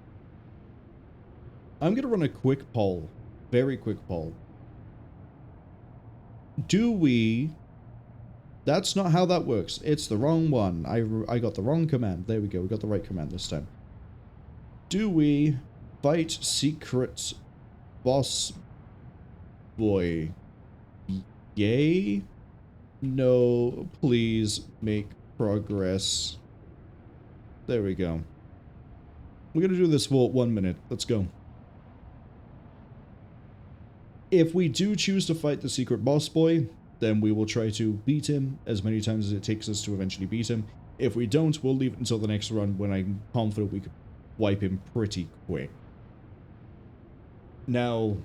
A: I'm going to run a quick poll. Very quick poll. Do we... That's not how that works. It's the wrong one. I got the wrong command. There we go. We got the right command this time. Do we fight secret boss boy? Yay? No, please make progress. There we go. We're going to do this for 1 minute. Let's go. If we do choose to fight the secret boss boy, then we will try to beat him as many times as it takes us to eventually beat him. If we don't, we'll leave it until the next run when I'm confident we could wipe him pretty quick. Now,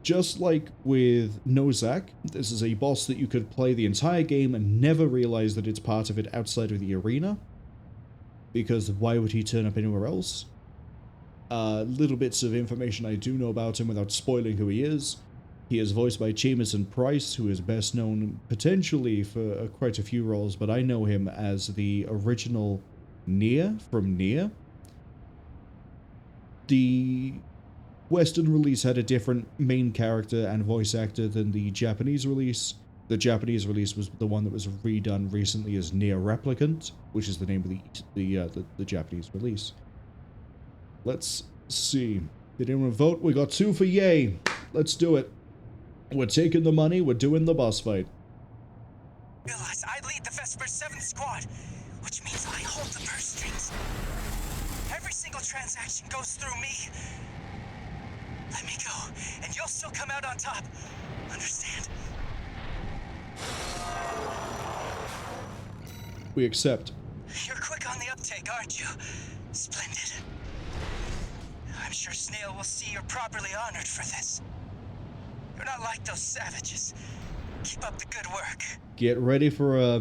A: just like with Nozak, this is a boss that you could play the entire game and never realize that it's part of it outside of the arena. Because why would he turn up anywhere else? Little bits of information I do know about him without spoiling who he is. He is voiced by Jamison Price, who is best known potentially for quite a few roles, but I know him as the original Nier from Nier. The Western release had a different main character and voice actor than the Japanese release. The Japanese release was the one that was redone recently as Nier Replicant, which is the name of the Japanese release. Let's see. Did anyone vote? We got 2 for yay. Let's do it. We're taking the money. We're doing the boss fight.
F: Realize I lead the Vesper 7 squad, which means I hold the purse strings. Every single transaction goes through me. Let me go, and you'll still come out on top. Understand?
A: We accept.
F: You're quick on the uptake, aren't you? Splendid. I'm sure Snail will see you're properly honored for this. You're not like those savages. Keep up the good work.
A: Get ready for a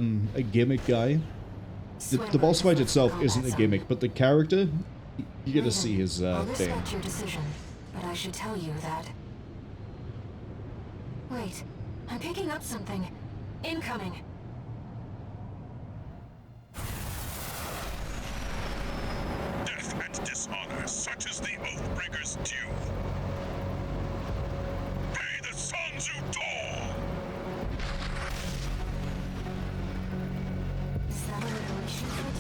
A: gimmick guy. The boss fight itself isn't a gimmick, but the character, you get to see his thing.
N: I'll respect your decision, but I should tell you that... Wait, I'm picking up something. Incoming.
B: Death and dishonor, such as the Oathbreaker's due. Pay the sons who dawn!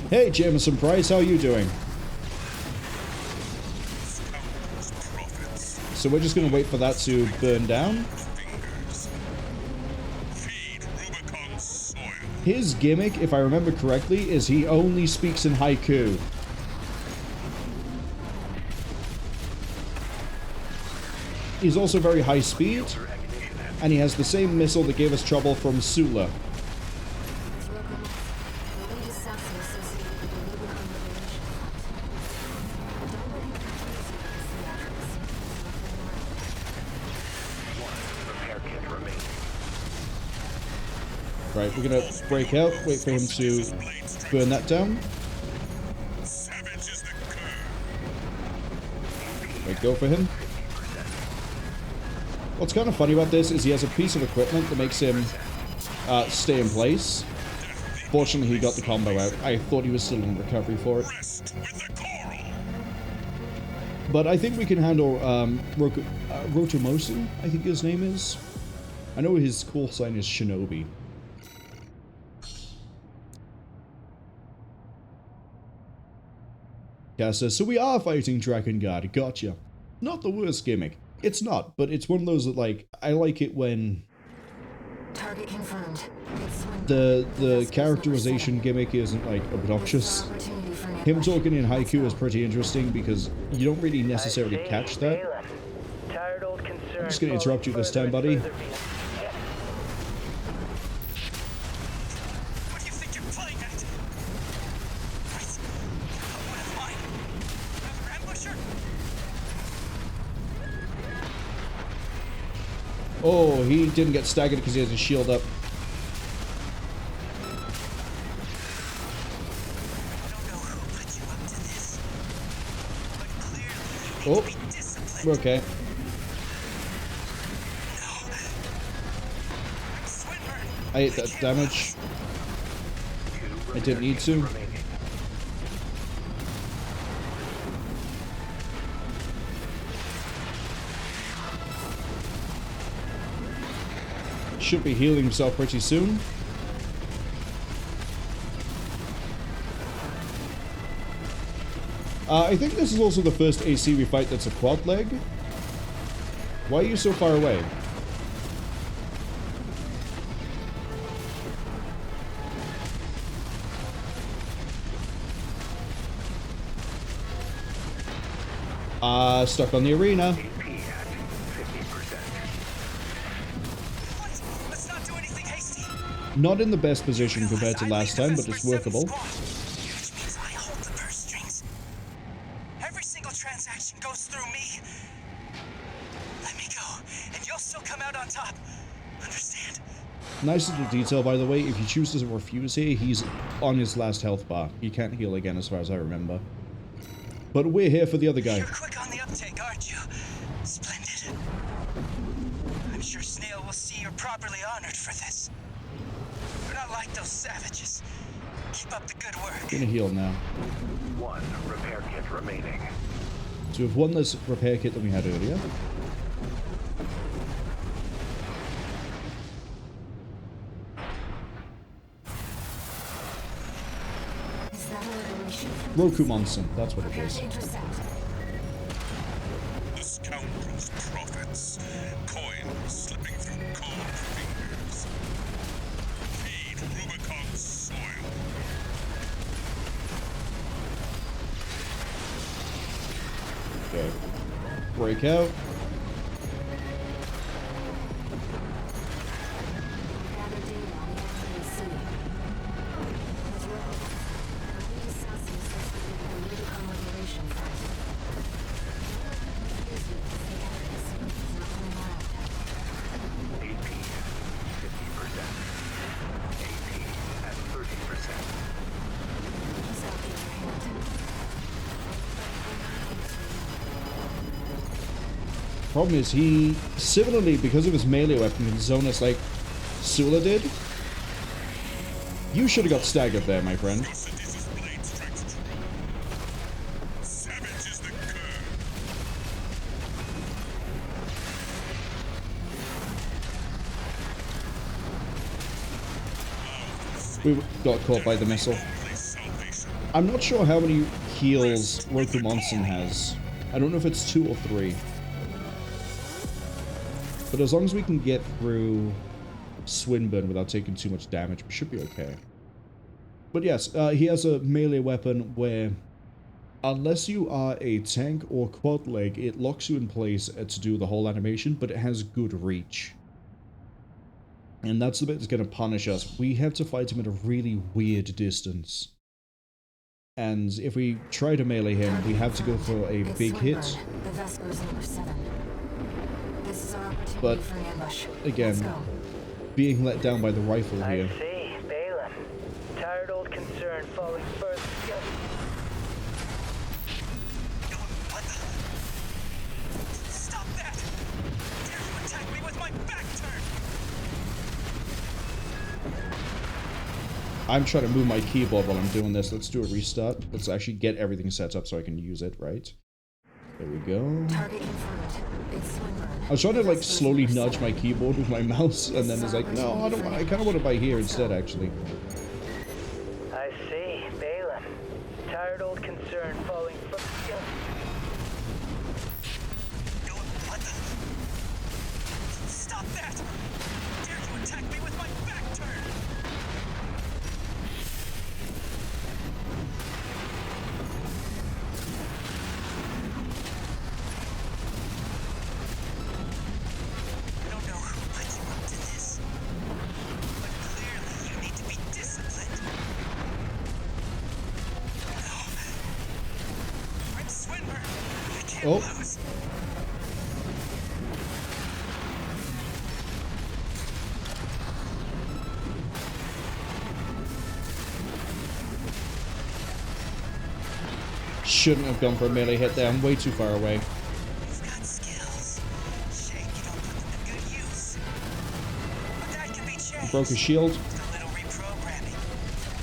A: Hey, Jameson Price, how are you doing? So we're just going to wait for that to burn down. His gimmick, if I remember correctly, is he only speaks in haiku. He's also very high speed, and he has the same missile that gave us trouble from Sula. Right, we're gonna break out, wait for him to burn that down. Wait, go for him. What's kind of funny about this is he has a piece of equipment that makes him stay in place. Fortunately, he got the combo out. I thought he was still in recovery for it. But I think we can handle Rokumonsen, I think his name is. I know his call sign is Shinobi. Cass says, so we are fighting Drakengard, gotcha. Not the worst gimmick. It's not, but it's one of those that, like, I like it when
N: Target confirmed.
A: the characterization gimmick isn't, like, obnoxious. Him talking in haiku is pretty interesting because you don't really necessarily catch that. I'm just gonna interrupt you this time, buddy. Oh, he didn't get staggered because he has his shield up. Oh, we're okay. I ate that damage. I didn't need to. Should be healing himself pretty soon. I think this is also the first AC we fight that's a quad leg. Why are you so far away? Stuck on the arena. Not in the best position compared to last time, but it's workable.
F: Every single transaction goes through me. Let me go, and you'll still come out on top. Understand?
A: Nice little detail, by the way. If you choose to refuse here, he's on his last health bar. He can't heal again, as far as I remember. But we're here for the other guy.
F: You're quick on the uptake, aren't you? Splendid. I'm sure Snail will see you're properly honored for this. We're not like those savages. Keep up the good work.
A: Gonna heal now.
C: One repair kit remaining.
A: So we have one less repair kit than we had earlier. Rokumonsen, that's what it is.
B: The scoundrel's profits. Coins slipping through cold fingers. Feed Rubicon's soil.
A: Okay. Break out. Problem is, he similarly, because of his melee weapon, can zone us like Sula did. You should have got staggered there, my friend. We got caught by the missile. I'm not sure how many heals Rokumonsen has. I don't know if it's 2 or 3. But as long as we can get through Swinburne without taking too much damage, we should be okay. But yes, he has a melee weapon where, unless you are a tank or quad leg, it locks you in place to do the whole animation, but it has good reach. And that's the bit that's going to punish us. We have to fight him at a really weird distance. And if we try to melee him, we have to go for a big hit.
N: The Vesper's number 7. This is our opportunity
A: But
N: for an ambush.
A: again, being let down by the rifle here.
G: I see, Balin. Tired old concern falling further.
F: What the? Stop that! Dare you attack me with my back turned?
A: I'm trying to move my keyboard while I'm doing this. Let's do a restart. Let's actually get everything set up so I can use it, right? There we go.
N: Target confirmed. It's Swinburne.
A: I was trying to like slowly nudge my keyboard with my mouse, and then it's like, no, I don't. I kind of want to buy here instead, actually.
G: I see, Balin. Tired old concern falling further.
F: What the? Stop that! Dare you attack me with my back turned? I don't know who put you up to this, but clearly you need to be disciplined. No. I'm Swinburne. I can't lose.
A: Shouldn't have gone for a melee hit there. I'm way too far away.
F: You've got skills. Shame you don't put them to good use. But that can be changed.
A: Broke his shield.
F: With a little reprogramming.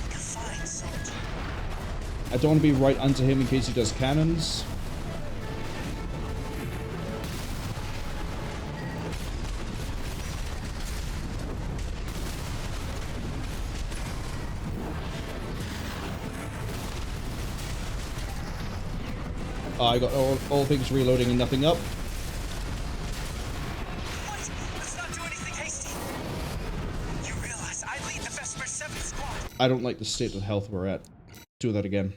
F: Like a fine soldier.
A: I don't want to be right under him in case he does cannons. I got all things reloading and nothing up.
F: What? Let's not do anything hasty. You realize I lead the Vesper 7 squad.
A: I don't like the state of health we're at. Do that again.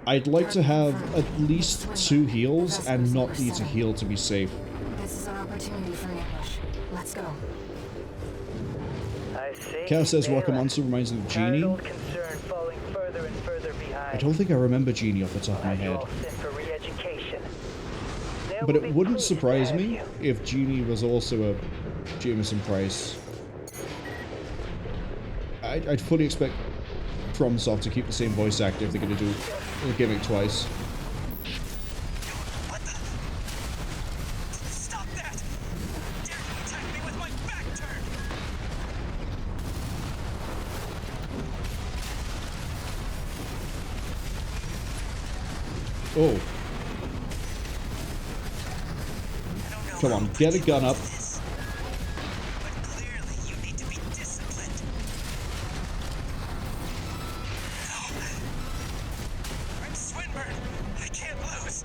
A: I'd like to have at least 2 heals and not need to heal to be safe.
N: This is our opportunity for an ambush. Let's go.
G: I see.
A: Cal says
G: Balin.
A: Rokumonsen reminds me of
G: Tired
A: Genie.
G: old concern falling further and further behind.
A: I don't think I remember Genie off the top of my
G: You
A: head.
G: all sent for re-education. There
A: But
G: will
A: it
G: be
A: wouldn't
G: pleased to
A: surprise
G: have
A: me
G: you.
A: if Genie was also a Jameson Price. I'd fully expect FromSoft to keep the same voice actor if they're going to do the gimmick twice.
F: What the? Stop that! Dare you attack me with my back turned?
A: Oh. Come on, get a gun up.
F: But clearly you need to be disciplined. No. I'm Swinburne. I can't lose.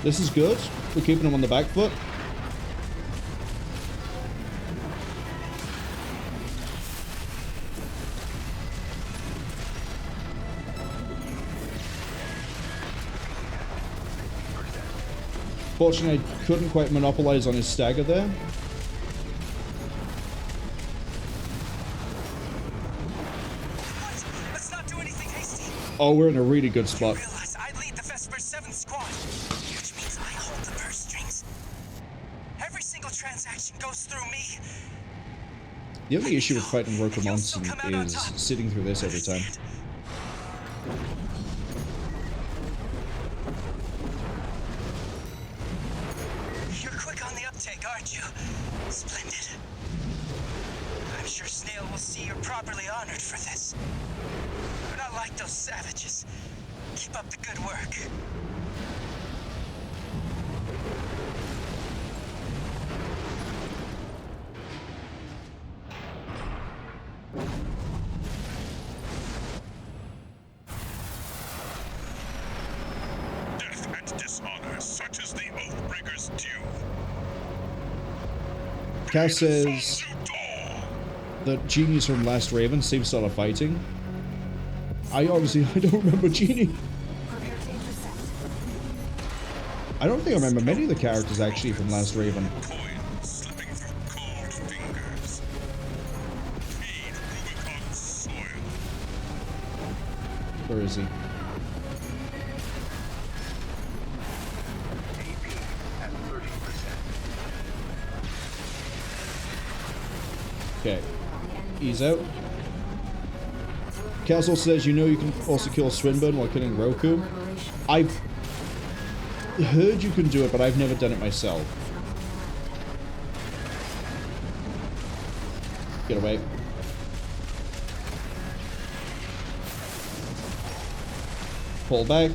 A: This is good. We're keeping him on the back foot. Fortunately, I couldn't quite monopolize on his stagger there.
F: Let's not do anything hasty.
A: Oh, we're in a really good spot.
F: Realize I lead the Vesper 7 squad, which means I hold the purse strings. Every single transaction goes through me.
A: The only issue with fighting Rokumonsen is sitting through this every time.
F: You're quick on the uptake, aren't you? Splendid. I'm sure Snail will see you're properly honored for this. You're not like those savages. Keep up the good work.
B: Death and dishonor, such as the Oathbreaker's due.
A: Cal says that Genie's from Last Raven, same style of fighting. I don't remember Genie. I don't think I remember many of the characters actually from Last Raven.
B: Coin slipping through cold fingers. Feed Rubicon soil.
A: Where is he? Okay. He's out. Castle says, you know you can also kill Swinburne while killing Roku. I've heard you can do it, but I've never done it myself. Get away. Pull back.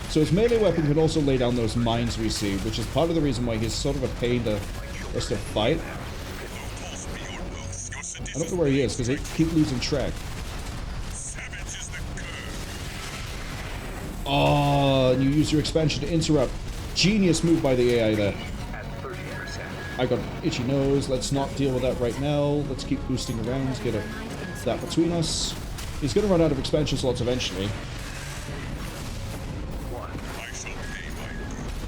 A: So his melee weapon can also lay down those mines we see, which is part of the reason why he's sort of a pain to us to fight. I don't know where he is, because I keep losing track. Oh, and you use your expansion to interrupt. Genius move by the AI there. I got an itchy nose. Let's not deal with that right now. Let's keep boosting around. Get that between us. He's going to run out of expansion slots eventually.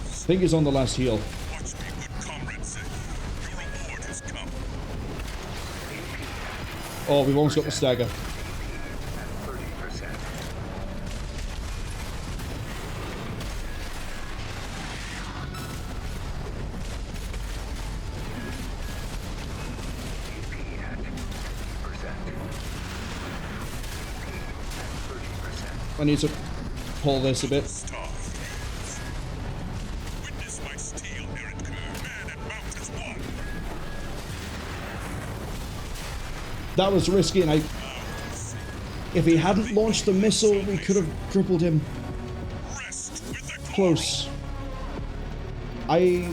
A: I think he's on the last heal. Oh, we've almost got the stagger. I need to pull this a bit. That was risky, and if he hadn't launched the missile, we could have crippled him. Close. I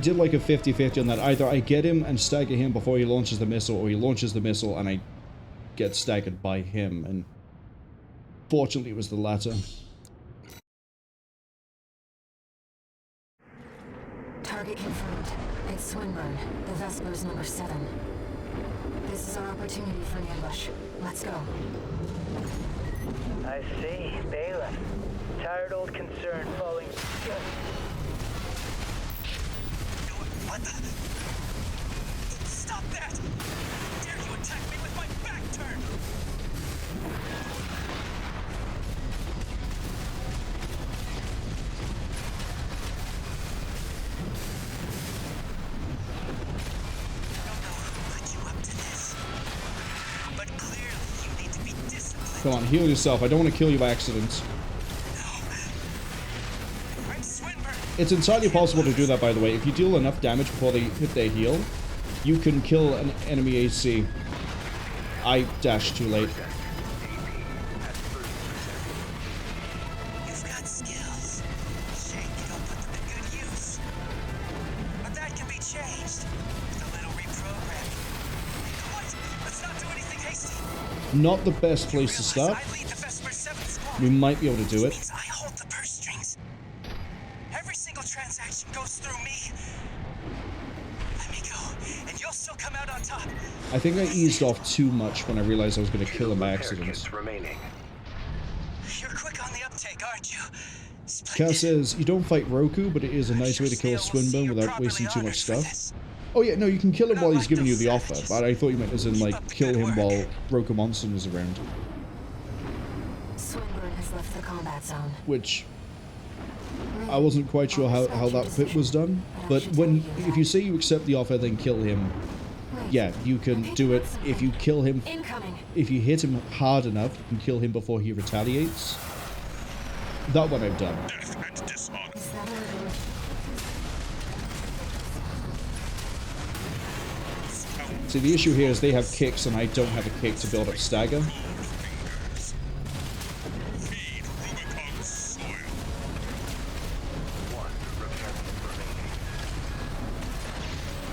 A: did like a 50-50 on that. Either I get him and stagger him before he launches the missile, or he launches the missile and I get staggered by him, and fortunately it was the latter.
N: Target confirmed. It's Swinburne, the Vesper's number 7. This is our opportunity for an ambush. Let's go.
G: I see. Bailiff. Tired old concern falling.
F: What the? Stop that! Dare you attack me with my back turned?
A: Come on, heal yourself. I don't want to kill you by accident. It's entirely possible to do that, by the way. If you deal enough damage before they hit their heal, you can kill an enemy AC. I dashed too late.
F: You've got skills. Shame you don't put them to good use. But that can be changed with a little reprogramming. What? Let's not do anything hasty.
A: Not the best place to start. We might be able to do it.
F: I hold the purse strings. Every single transaction goes through me. Let me go, and you'll still come out on top.
A: I think I eased off too much when I realized I was going to kill him by accident.
F: You're quick on the uptake, aren't you?
A: Cass says, you don't fight Roku, but it is a nice way to kill Swinburne without wasting too much stuff. Oh yeah, no, you can kill him while he's giving you the offer, but I thought you meant as in, like, kill him while Rokumonsen is around.
N: Swinburne has left the combat zone.
A: Which, I wasn't quite sure how that bit was done, but if you say you accept the offer, then kill him, yeah, you can do it. If you kill him, if you hit him hard enough, you can kill him before he retaliates. That one I've done. See, the issue here is they have kicks and I don't have a kick to build up stagger.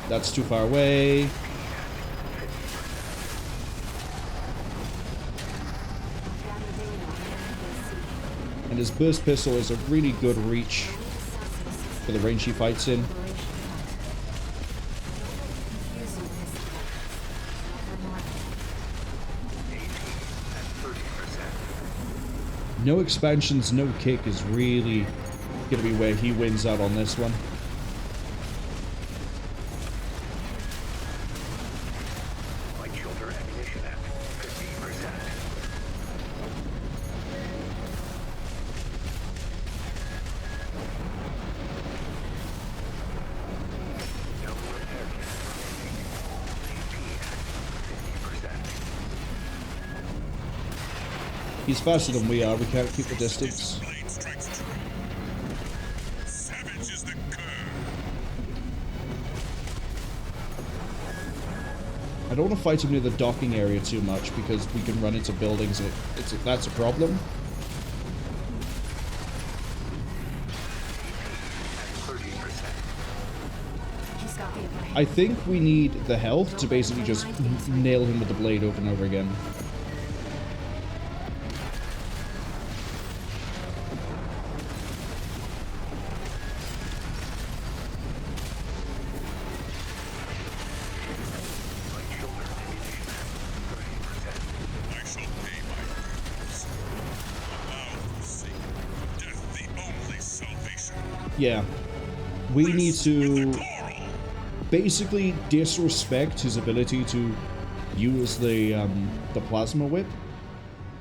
A: That's too far away. And his burst pistol is a really good reach for the range he fights in. No expansions, no kick is really going to be where he wins out on this one. He's faster than we are. We can't keep the distance. I don't want to fight him near the docking area too much because we can run into buildings and that's a problem. I think we need the health to basically just nail him with the blade over and over again. Yeah, we need to basically disrespect his ability to use the plasma whip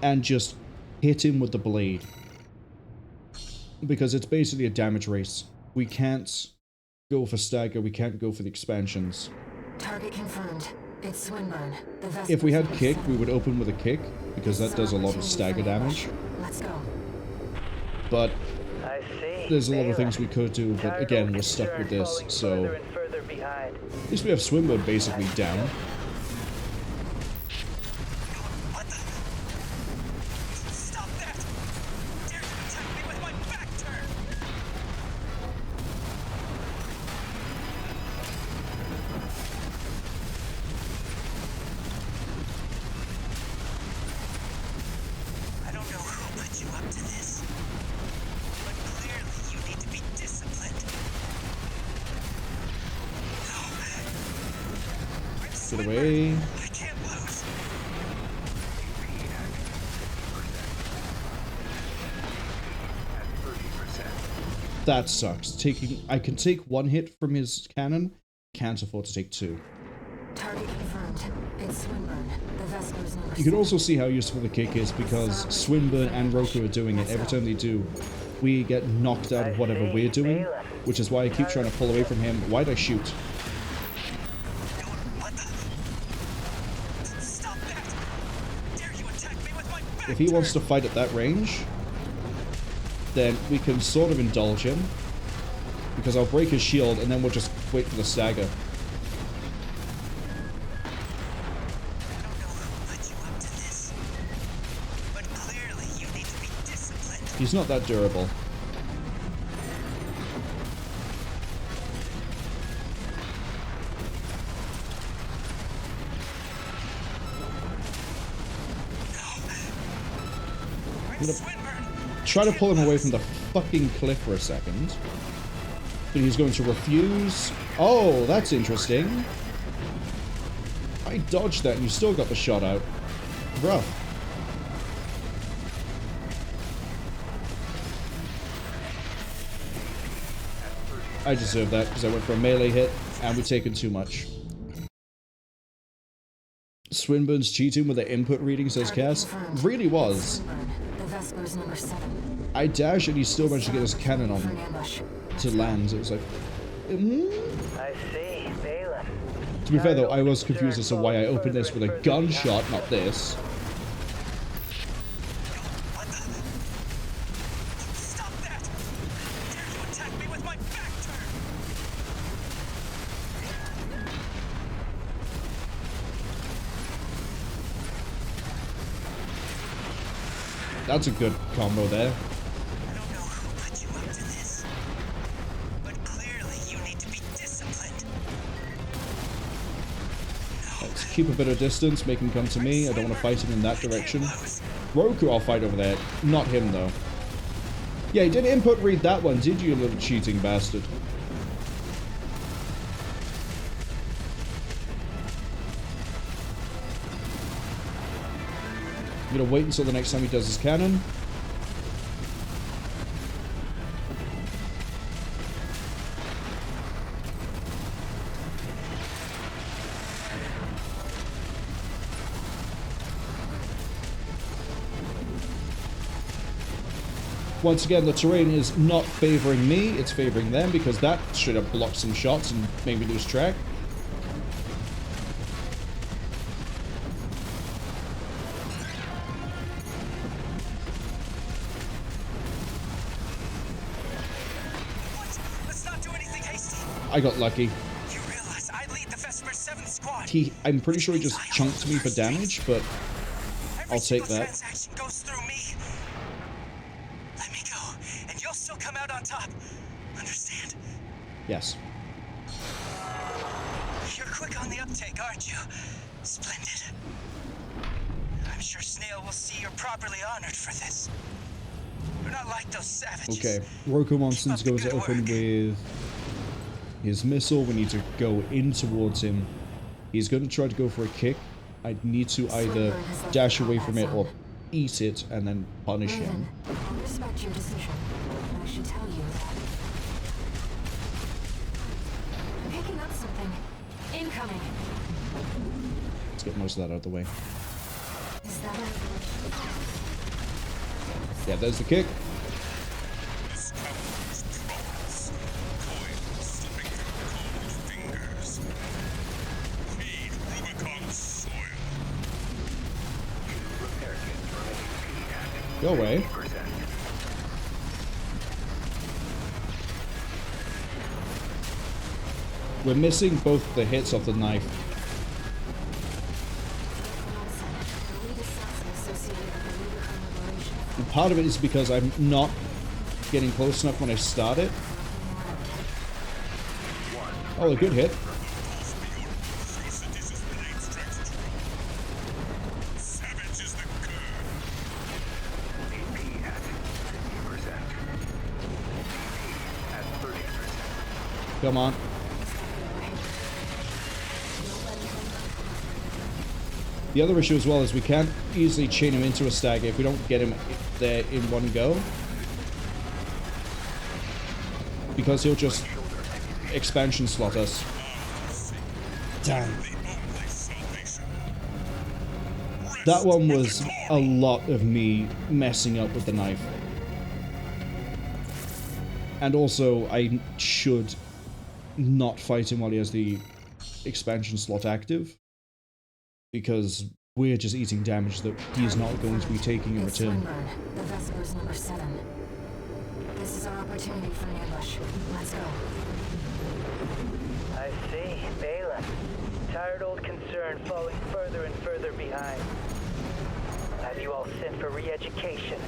A: and just hit him with the blade, because it's basically a damage race. We can't go for stagger. We can't go for the expansions.
N: Target confirmed. It's Swinburne.
A: If we had kick, we would open with a kick because that does a lot of stagger damage.
N: Let's go.
A: But there's a lot of things we could do, but again, we're stuck with this, so at least we have Swinburne basically down. Get away. That sucks. I can take one hit from his cannon, can't afford to take two.
N: Target confirmed. It's Swinburne. The Vesper's number.
A: You can also see how useful the kick is because Swinburne and Roku are doing it. Every time they do, we get knocked out of whatever we're doing, which is why I keep trying to pull away from him. Why'd I shoot? If he wants to fight at that range, then we can sort of indulge him, because I'll break his shield and then we'll just wait for the stagger. He's not that durable. I'm gonna try to pull him away from the fucking cliff for a second. But he's going to refuse. Oh, that's interesting. I dodged that and you still got the shot out. Rough. I deserve that because I went for a melee hit and we've taken too much. Swinburne's cheating with the input reading, says Cass. Really was. I dash and he still managed to get his cannon on to land. It was like...
G: I see.
A: To be fair though, I was confused as to why I opened this with a gunshot, not this. That's a good combo there.
G: I don't know who put you up to this, but clearly you need to be disciplined.
A: Let's keep a bit of distance, make him come to me. I don't want to fight him in that direction. Roku I'll fight over there. Not him though. Yeah, you didn't input read that one, did you, little cheating bastard? I'm gonna wait until the next time he does his cannon. Once again, the terrain is not favoring me, it's favoring them because that should have blocked some shots and made me lose track. I got lucky.
F: You realize I lead the Vesper 7th squad.
A: I'm pretty sure he just chunked me for damage, but I'll take that.
F: Transaction goes through me. Let me go, and you'll still come out on top. Understand?
A: Yes.
F: You're quick on the uptake, aren't you? Splendid. I'm sure Snail will see you're properly honored for this. You're not like those savages.
A: Okay, Rokumonsen goes open with his missile. We need to go in towards him. He's going to try to go for a kick. I need to either dash away from it or eat it and then punish him.
N: I respect your decision. I should tell you that. I'm picking up something. Incoming.
A: Let's get most of that out of the way.
N: Is that
A: Yeah, there's the kick. Go away. We're missing both the hits of the knife. And part of it is because I'm not getting close enough when I start it. Oh, a good hit. Come on. The other issue as well is we can't easily chain him into a stagger if we don't get him there in one go. Because he'll just expansion slot us. Damn. That one was a lot of me messing up with the knife. And also, I should not fight him while he has the expansion slot active. Because we're just eating damage that he's not going to be taking in return.
N: Swinburne, the Vesper's number 7. This is our opportunity for an ambush. Let's go.
G: I see. Bela. Tired old concern falling further and further behind. Have you all sent for re-education?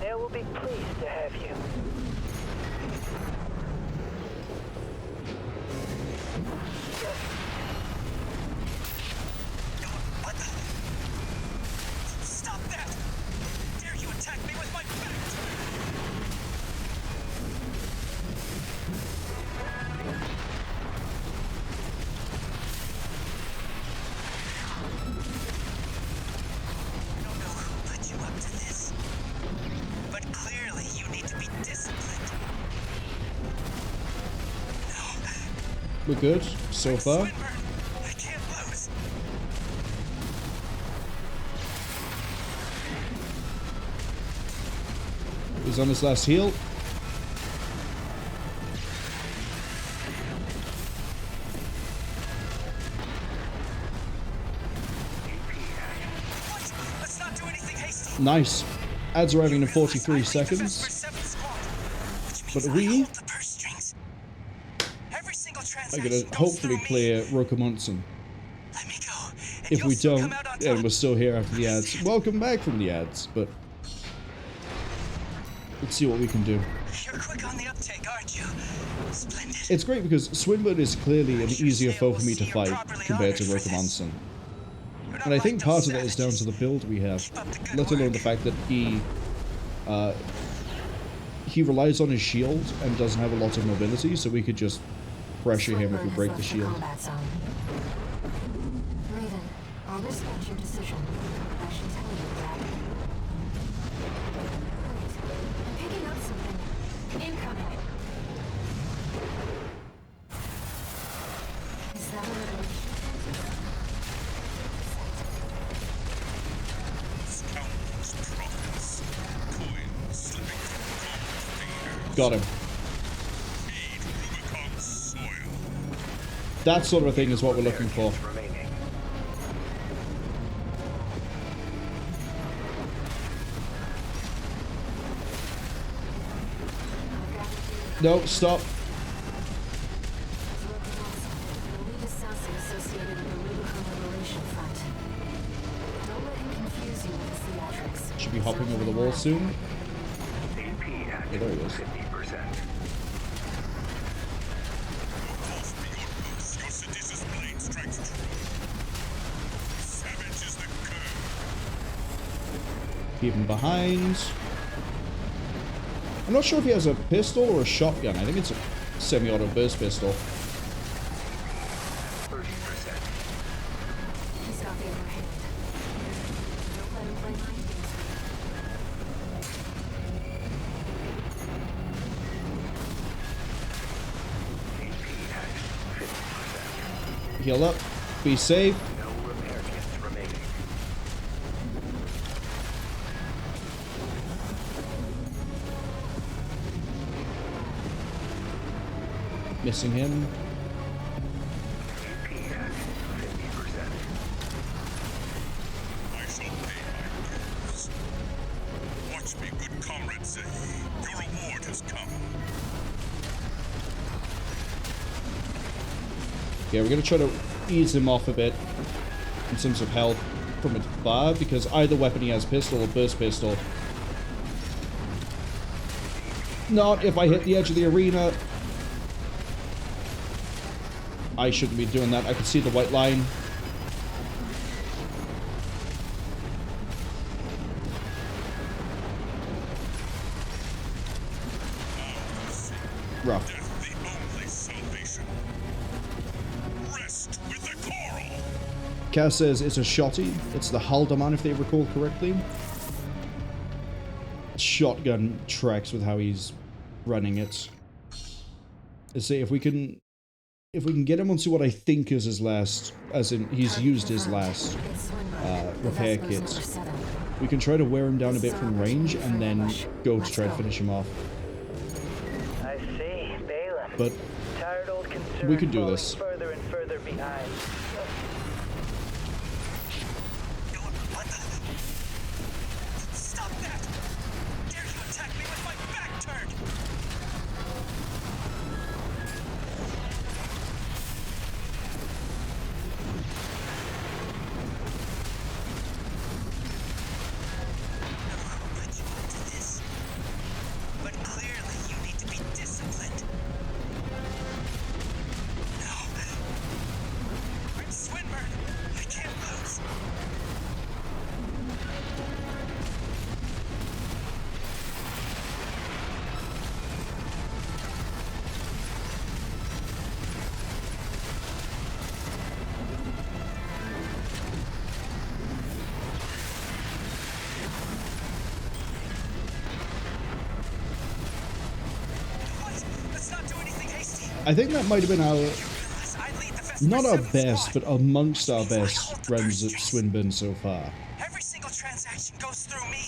G: They will be pleased to have you.
F: What the? Stop that! Dare you attack me with my back? I don't know who put you up to this, but clearly you need to be disciplined. No.
A: We're good so far.
F: I can't lose.
A: He's on his last heal.
F: What? Let's not do anything hasty.
A: Nice. Ads arriving in 43 seconds. But we are going to hopefully clear Rokumonsen. If we don't, then we're still here after the ads. Welcome back from the ads, but let's see what we can do.
F: You're quick on the uptake, aren't you? Splendid.
A: It's great because Swinburne is clearly an easier foe for me to fight compared to Rokumonsen. And I think part of it is down to the build we have, let alone the fact that he relies on his shield and doesn't have a lot of mobility, so we could just pressure him if we break the shield.
N: Raven, I'll respect your decision. I should tell you that. Wait, I'm picking up something. Incoming. Is that what
A: Got him. That sort of thing is what we're looking for. No, stop. hopping over the wall soon.
C: AP
A: Yeah, there he is.
C: 50%.
A: Keep him behind. I'm not sure if he has a pistol or a shotgun. I think it's a semi-auto burst pistol.
C: 30%.
N: He's got the upper hand. Don't let him play mind games.
A: Heal up. Be safe.
C: No repair kits remaining.
A: Missing him.
C: AP at 50%.
B: I shall pay my dues. Watch me, good comrade say. Your reward has come.
A: Yeah, we're gonna try to ease him off a bit in terms of health from afar, because either weapon he has, pistol or burst pistol. Not if I hit the edge of the arena. I shouldn't be doing that. I can see the white line. Rough.
B: The only salvation. Rest with the coral.
A: Cass says it's a shotty. It's the Haldeman, if they recall correctly. Shotgun tracks with how he's running it. Let's see if we can get him onto what I think is his last, as in he's used his last repair kit. We can try to wear him down a bit from range and then go to try to finish him off.
G: I see, Balin.
A: But
G: Tired old concern
A: we can do
G: falling
A: this.
G: further and further behind.
F: What the? Stop that! Dare you attack me with my back turned? But clearly you need to be disciplined. No. I'm Swinburne. I can't lose. What? Let's not do anything hasty.
A: I think that might have been our,
F: Realize I lead the Vesper
A: not our
F: 7th
A: best,
F: squad.
A: but amongst our best runs at Swinburne so far.
F: Every single transaction goes through me.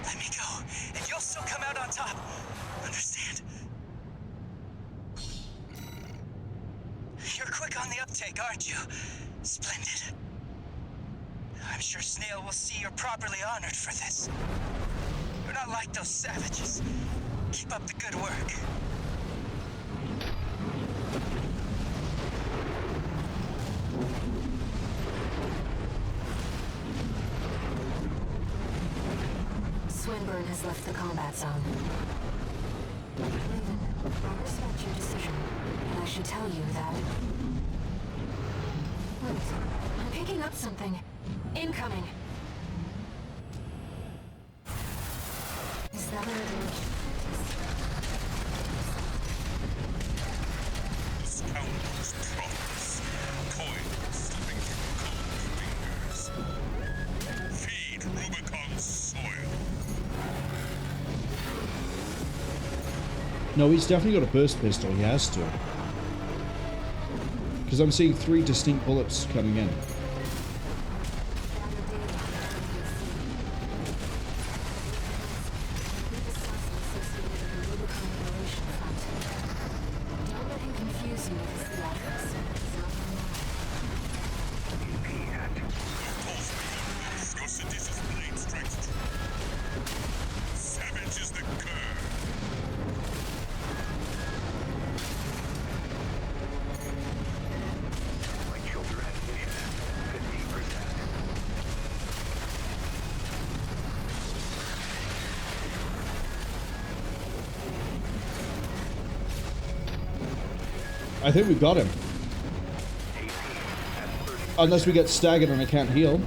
F: Let me go, and you'll still come out on top. Understand? You're quick on the uptake, aren't you? Splendid. I'm sure Snail will see you're properly honored for this. You're not like those savages. Keep up the good work.
N: Swinburne has left the combat zone. Raven, I respect your decision, and I should tell you that... Wait, I'm picking up something. Incoming. Is that
B: Scoundrels promise. Coins slipping through cold fingers. Feed Rubicon soil.
A: No, he's definitely got a burst pistol. He has to. Because I'm seeing 3 distinct bullets coming in.
N: Don't let him confuse you with his theatrics. He's not from
B: Your seditious blade strikes true. Savage is the cur.
C: My children had vision.
A: I think we got him. Unless we get staggered and I can't heal.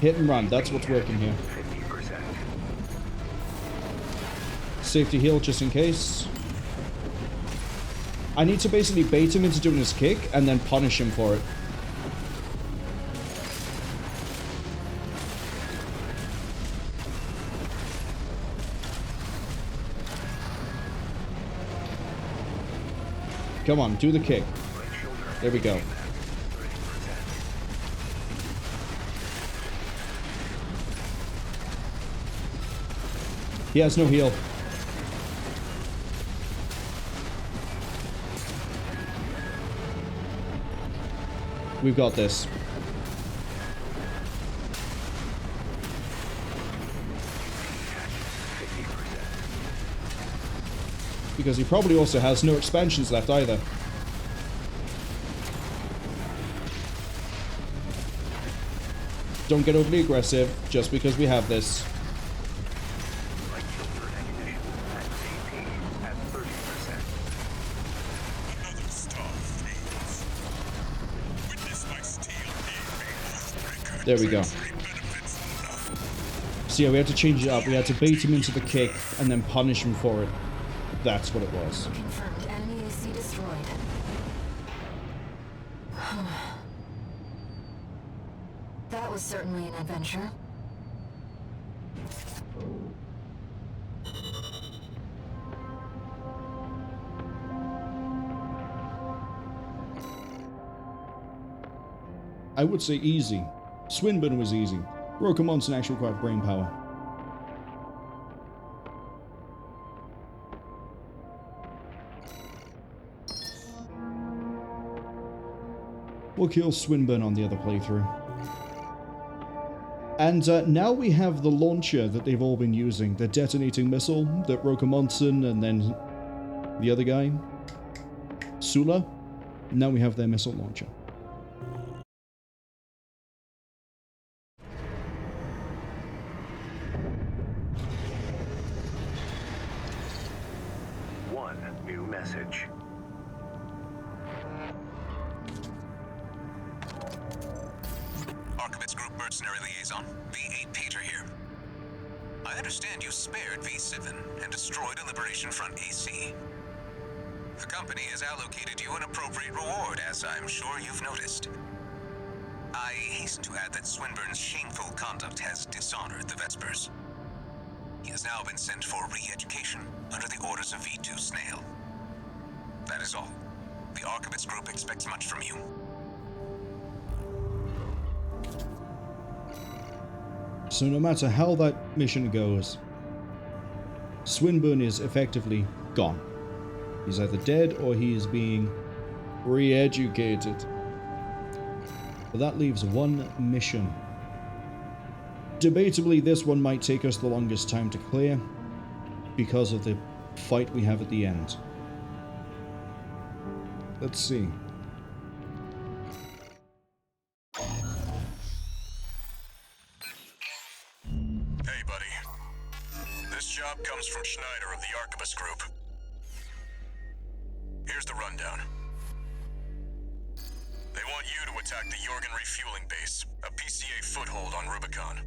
A: Hit and run, that's what's working here. Safety heal just in case. I need to basically bait him into doing his kick and then punish him for it. Come on, do the kick. There we go. He has no heal. We've got this. Because he probably also has no expansions left either. Don't get overly aggressive just because we have this. There we go. So yeah, we had to change it up. We had to bait him into the kick and then punish him for it. That's what it was.
N: Confirmed enemy AC destroyed. That was certainly an adventure.
A: I would say easy. Swinburne was easy. Rokumonsen actually required brain power. We'll kill Swinburne on the other playthrough. And now we have the launcher that they've all been using. The detonating missile that Rokumonsen and then the other guy, Sula. Now we have their missile launcher.
C: One new message.
I: Mercenary Liaison, V.VII Peter here. I understand you spared V.VII and destroyed a Liberation Front AC. The company has allocated you an appropriate reward, as I'm sure you've noticed. I hasten to add that Swinburne's shameful conduct has dishonored the Vespers. He has now been sent for re-education under the orders of V2 Snail. That is all. The Archivist Group expects much from you.
A: So no matter how that mission goes, Swinburne is effectively gone. He's either dead or he is being re-educated. But that leaves one mission. Debatably, this one might take us the longest time to clear because of the fight we have at the end. Let's see.
B: Hey, buddy. This job comes from Schneider of the Archivist Group. Here's the rundown. They want you to attack the Jorgen Refueling Base, a PCA foothold on Rubicon.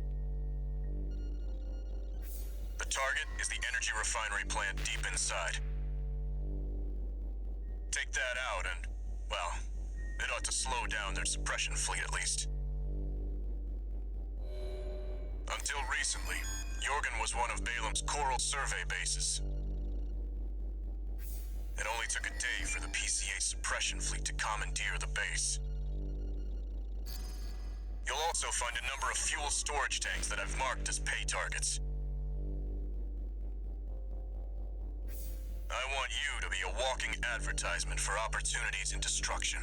B: The target is the energy refinery plant deep inside. Take that out and, well, it ought to slow down their suppression fleet at least. Until recently, Jorgen was one of Balaam's Coral survey bases. It only took a day for the PCA suppression fleet to commandeer the base. You'll also find a number of fuel storage tanks that I've marked as pay targets. I want you to be a walking advertisement for opportunities in destruction.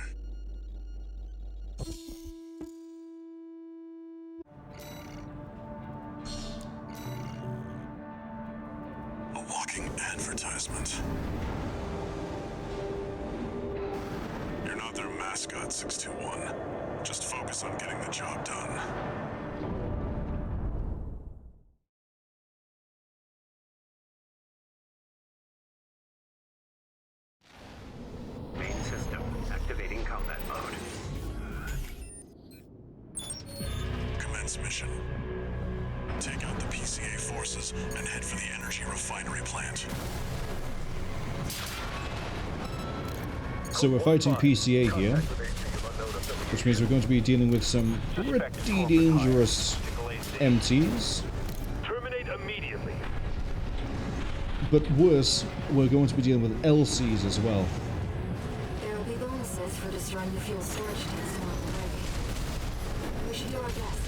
B: A walking advertisement. You're not their master. mascot, 621. Just focus on getting the job done.
C: Main system activating combat mode.
B: Commence mission. Take out the PCA forces and head for the energy refinery plant.
A: So we're fighting PCA here, which means we're going to be dealing with some pretty dangerous MTs.
G: Terminate immediately.
A: But worse, we're going to be dealing with LCs as well.
N: There will be bonuses for destroying the fuel storage tanks along the way. We should do our best.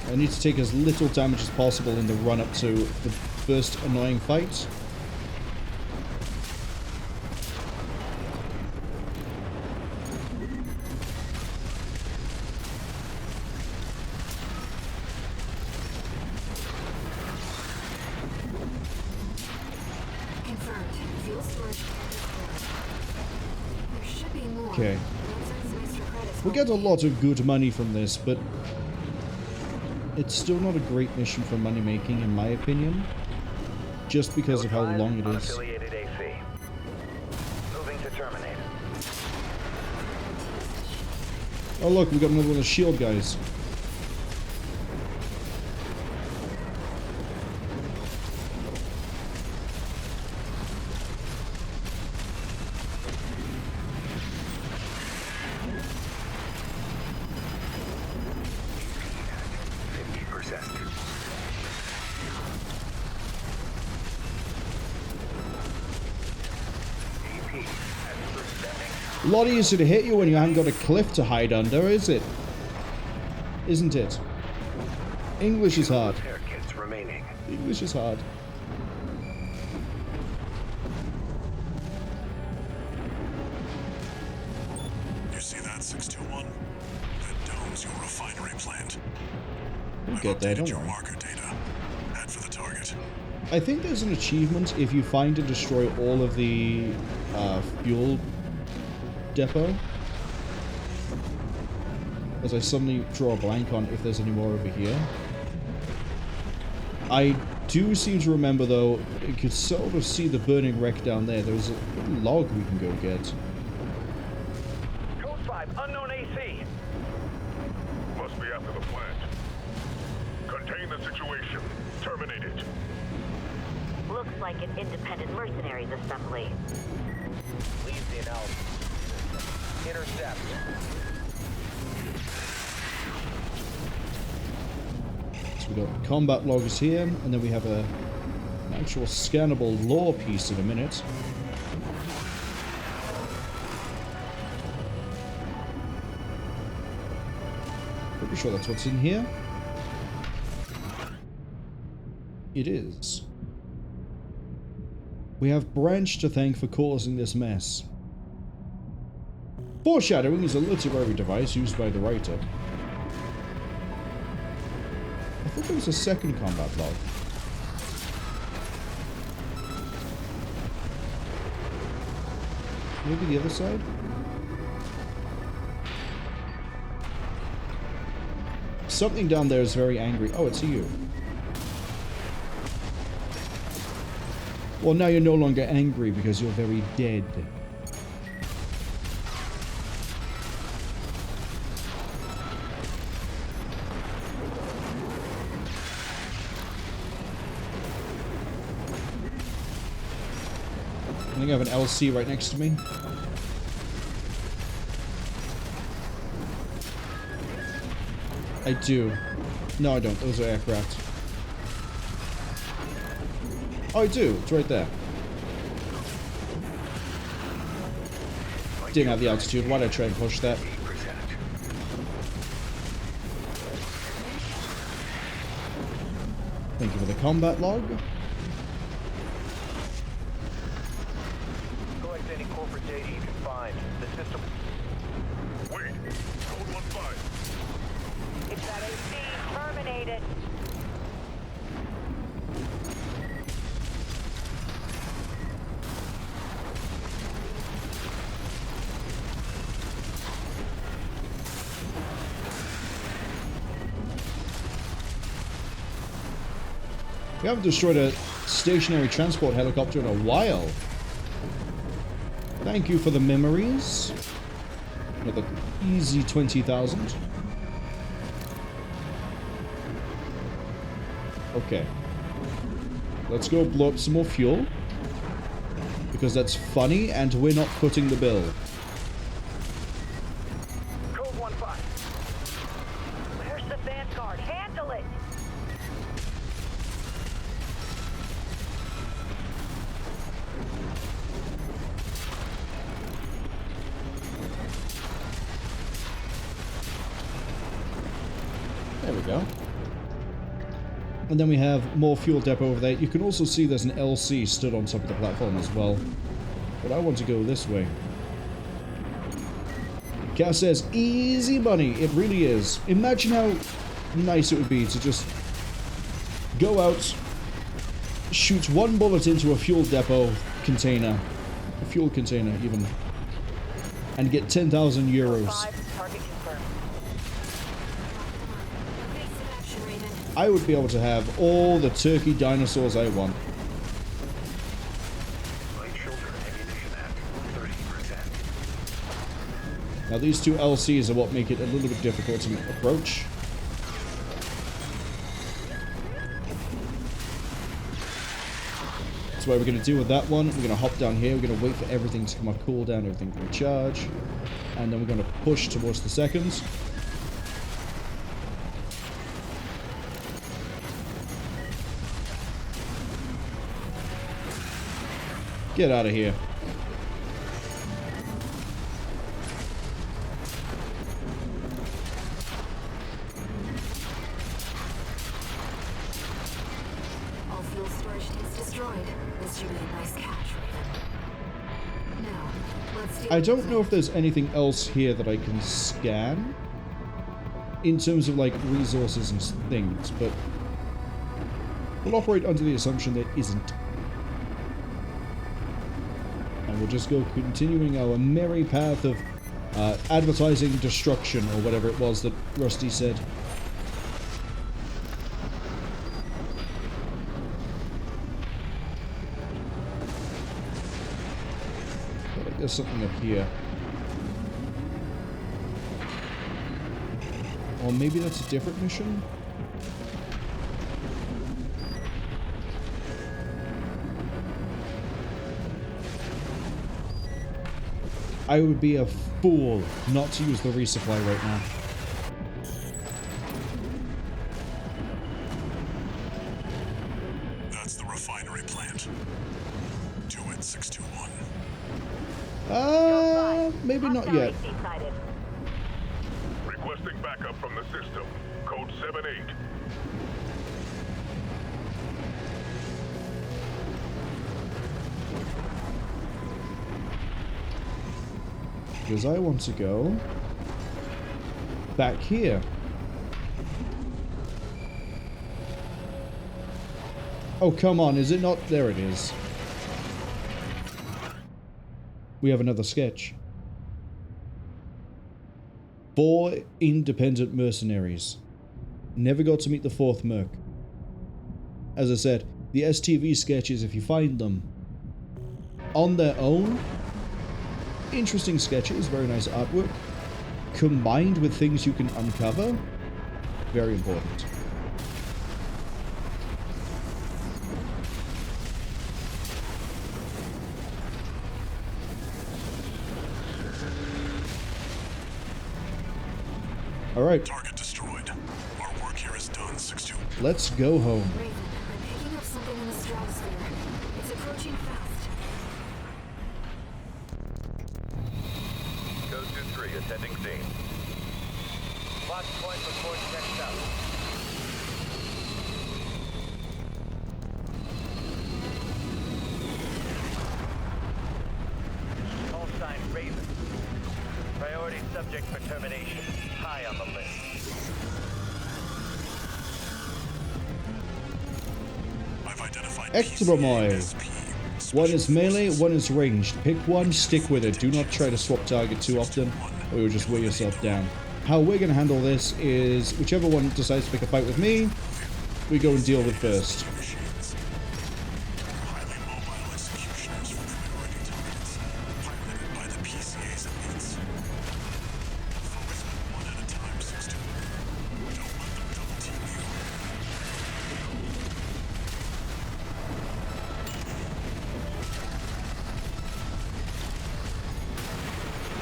A: I need to take as little damage as possible in the run-up to the first annoying fight.
N: Confirmed. Fuel storage tank is full. There should be more.
A: Okay.
N: Let's earn some extra credits.
A: We get a lot of good money from this, but it's still not a great mission for money making, in my opinion, just because of how long it is.
G: Unaffiliated AC. Moving to terminate.
A: Oh look, we got another one of the shield guys. A lot easier to hit you when you haven't got a cliff to hide under, is it? Isn't it? English is hard. English is hard.
B: You see that, 621? That dome's your refinery plant.
A: We'll get there, don't
B: your
A: worry.
B: marker data. Head for the target.
A: I think there's an achievement if you find and destroy all of the fuel depot. As I suddenly draw a blank on if there's any more over here. I do seem to remember, though, you could sort of see the burning wreck down there. There's a log we can go get.
G: Code 5, unknown AC.
B: Must be after the plant. Contain the situation. Terminate it.
J: Looks like an independent mercenaries assembly.
G: Leave the analysis. Intercept.
A: So we've got combat logs here, and then we have an actual scannable lore piece in a minute. Pretty sure that's what's in here. It is. We have Branch to thank for causing this mess. Foreshadowing is a literary device used by the writer. I thought there was a second combat log. Maybe the other side? Something down there is very angry. Oh, it's you. Well, now you're no longer angry because you're very dead. I think I have an LC right next to me. I do. No, I don't. Those are aircraft. Oh, I do. It's right there. Didn't have the altitude. Why'd I try and push that? Thank you for the combat log.
G: Collect any corporate data you can find. The system.
B: Wait. Code 1-5.
A: We haven't destroyed a stationary transport helicopter in a while. Thank you for the memories. Another easy 20,000. Okay. Let's go blow up some more fuel. Because that's funny and we're not footing the bill.
G: Code 1-5. Where's the Vanguard? Handle it!
A: There we go. And then we have more fuel depot over there. You can also see there's an LC stood on top of the platform as well. But I want to go this way. Cass says, easy money. It really is. Imagine how nice it would be to just go out, shoot one bullet into a fuel depot container, a fuel container even, and get 10,000 euros.
G: Target confirmed.
A: I would be able to have all the turkey dinosaurs I want.
C: Light shoulder ammunition at 30%.
A: Now these two LCs are what make it a little bit difficult to approach. That's what we're going to do with that one. We're going to hop down here. We're going to wait for everything to come off cooldown, everything to recharge. And then we're going to push towards the seconds. Get out of here.
N: All fuel storage tanks destroyed. This should be a nice catch, Raven. Now, let's deal
A: I
N: with
A: don't know if there's anything else here that I can scan in terms of like resources and things, but we'll operate under the assumption there isn't. And we'll just go continuing our merry path of advertising destruction, or whatever it was that Rusty said. I think there's something up here. Or maybe that's a different mission? I would be a fool not to use the resupply right now.
B: That's the refinery plant. Do it, 621.
A: Maybe not yet.
O: Requesting backup from the system. Code 7-8.
A: Because I want to go back here. Oh, come on, is it not? There it is. We have another sketch. 4 independent mercenaries. Never got to meet the 4th merc. As I said, the STV sketches, if you find them on their own, interesting sketches, very nice artwork, combined with things you can uncover, very important. All right.
B: Target destroyed. Our work here is done, 6-2.
A: Let's go home.
N: Raven, I'm picking up something in the stratosphere. It's approaching fast.
C: Code 2-3 attending scene.
G: Watchpoint report checked out. Call sign Raven. Priority subject for termination. High on the list.
B: I've identified
A: Ekdromoi. One is melee, one is ranged. Pick one, stick with it. Do not try to swap target too often, or you'll just wear yourself down. How we're going to handle this is, whichever one decides to pick a fight with me, we go and deal with first.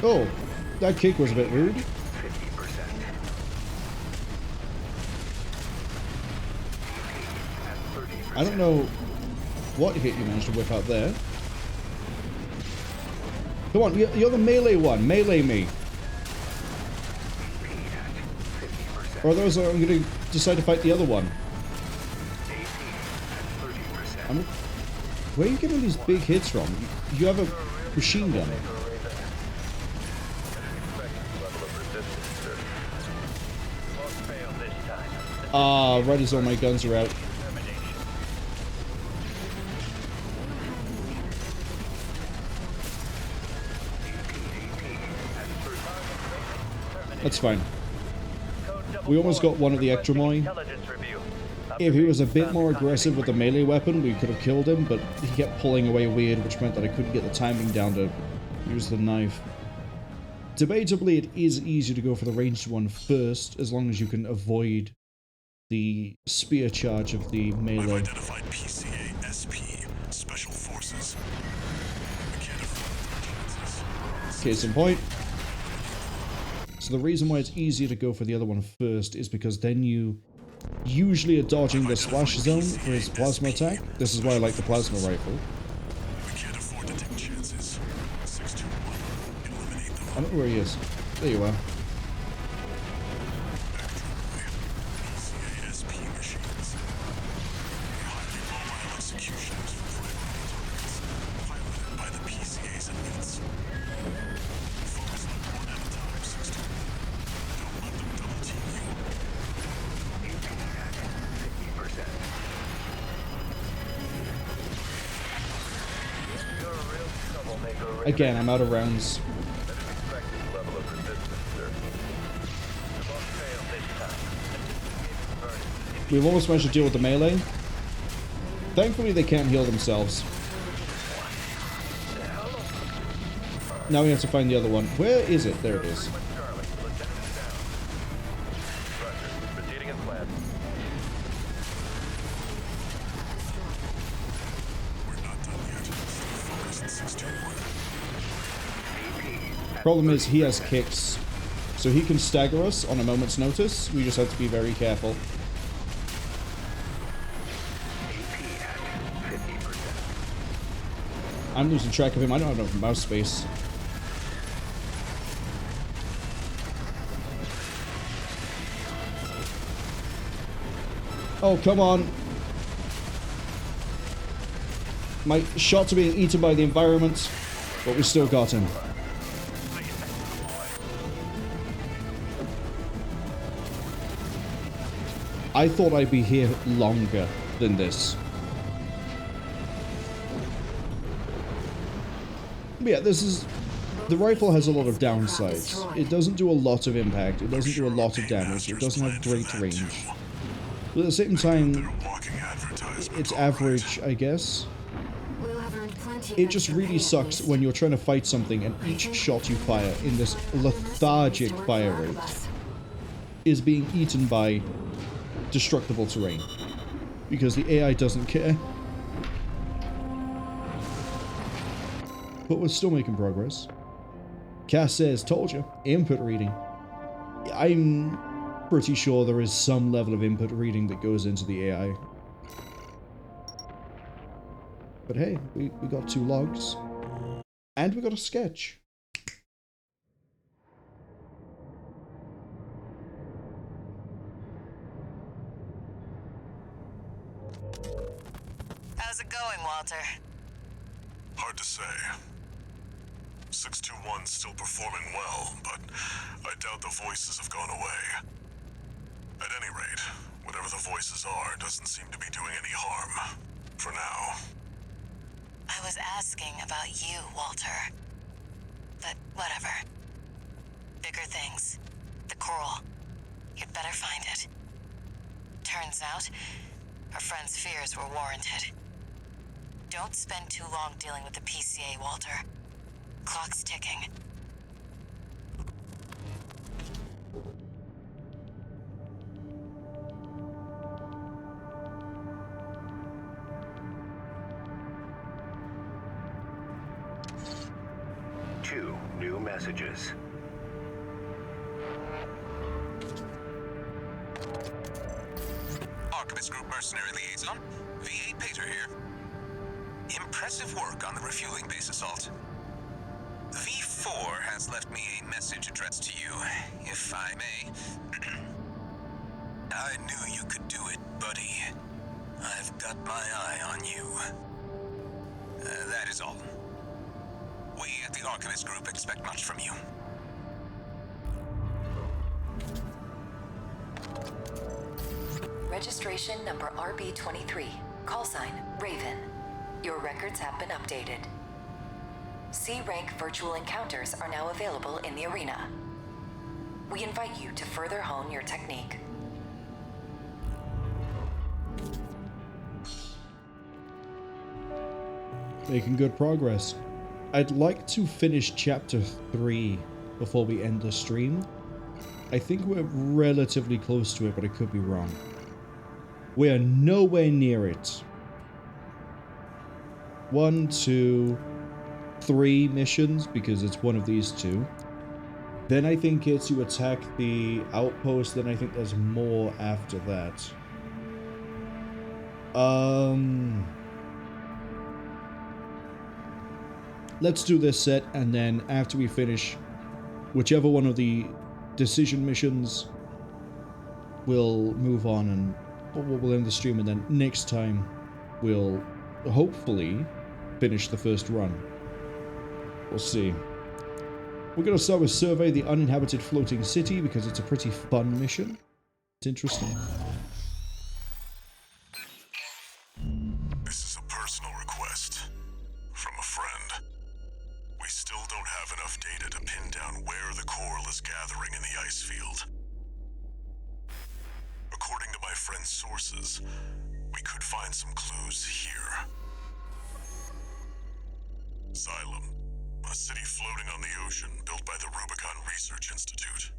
A: Oh, that kick was a bit rude.
C: 50%.
A: I don't know what hit you managed to whip out there. Come on, you're the melee one. Melee me. Or those are, I'm going to decide to fight the other one. Where are you getting these big hits from? You have a machine gun. Ah, right as all my guns are out. That's fine. We almost got one of the Ekdromoi. If he was a bit more aggressive with the melee weapon, we could have killed him, but he kept pulling away weird, which meant that I couldn't get the timing down to use the knife. Debatably, it is easier to go for the ranged one first, as long as you can avoid the spear charge of the melee.
B: I've identified PCA SP, Special Forces. We can't afford chances.
A: Case in point. So the reason why it's easier to go for the other one first is because then you usually are dodging the splash zone for his plasma attack. This is why I like the plasma rifle.
B: We can't afford to take chances. 621. Eliminate them.
A: I don't know where he is. There you are.
B: PCA SP machines. Highly mobile executioners for primary targets, piloted by the PCA's elites. Focus on one at a time, 621. Don't let them double team you.
A: Again, I'm out of rounds. We've almost managed to deal with the melee. Thankfully, they can't heal themselves. Now we have to find the other one. Where is it? There it is. Problem is, he has kicks, so he can stagger us on a moment's notice. We just have to be very careful. I'm losing track of him. I don't have enough mouse space. Oh, come on. My shots are being eaten by the environment, but we still got him. I thought I'd be here longer than this. But yeah, this is... The rifle has a lot of downsides. It doesn't do a lot of impact, it doesn't do a lot of damage, it doesn't have great range. But at the same time, it's average, I guess. It just really sucks when you're trying to fight something and each shot you fire in this lethargic fire rate is being eaten by destructible terrain. Because the AI doesn't care. But we're still making progress. Cass says, told you, input reading. I'm pretty sure there is some level of input reading that goes into the AI. But hey, we got 2 logs. And we got a sketch.
M: How's it going, Walter?
B: Hard to say. 621's still performing well, but I doubt the voices have gone away. At any rate, whatever the voices are doesn't seem to be doing any harm. For now.
M: I was asking about you, Walter. But whatever. Bigger things. The coral. You'd better find it. Turns out, our friend's fears were warranted. Don't spend too long dealing with the PCA, Walter. Clock's ticking.
C: 2 new messages.
I: Archivist Group Mercenary Liaison, V.VII Pater here. Impressive work on the refueling base assault. V4 has left me a message addressed to you, if I may. I knew you could do it, buddy. I've got my eye on you. That is all. We at the Archivist Group expect much from you.
E: Registration number RB23. Call sign, Raven. Your records have been updated. C-rank virtual encounters are now available in the arena. We invite you to further hone your technique.
A: Making good progress. I'd like to finish chapter 3 before we end the stream. I think we're relatively close to it, but I could be wrong. We are nowhere near it. 1, 2, 3 missions, because it's one of these 2. Then I think it's you attack the outpost, then I think there's more after that. Let's do this set, and then after we finish whichever one of the decision missions, we'll move on and we'll end the stream, and then next time we'll hopefully finish the first run. We'll see. We're going to start with Survey the Uninhabited Floating City because it's a pretty fun mission. It's interesting.
B: This is a personal request from a friend. We still don't have enough data to pin down where the coral is gathering in the ice field. According to my friend's sources, we could find some clues here. Xylem, a city floating on the ocean built by the Rubicon Research Institute.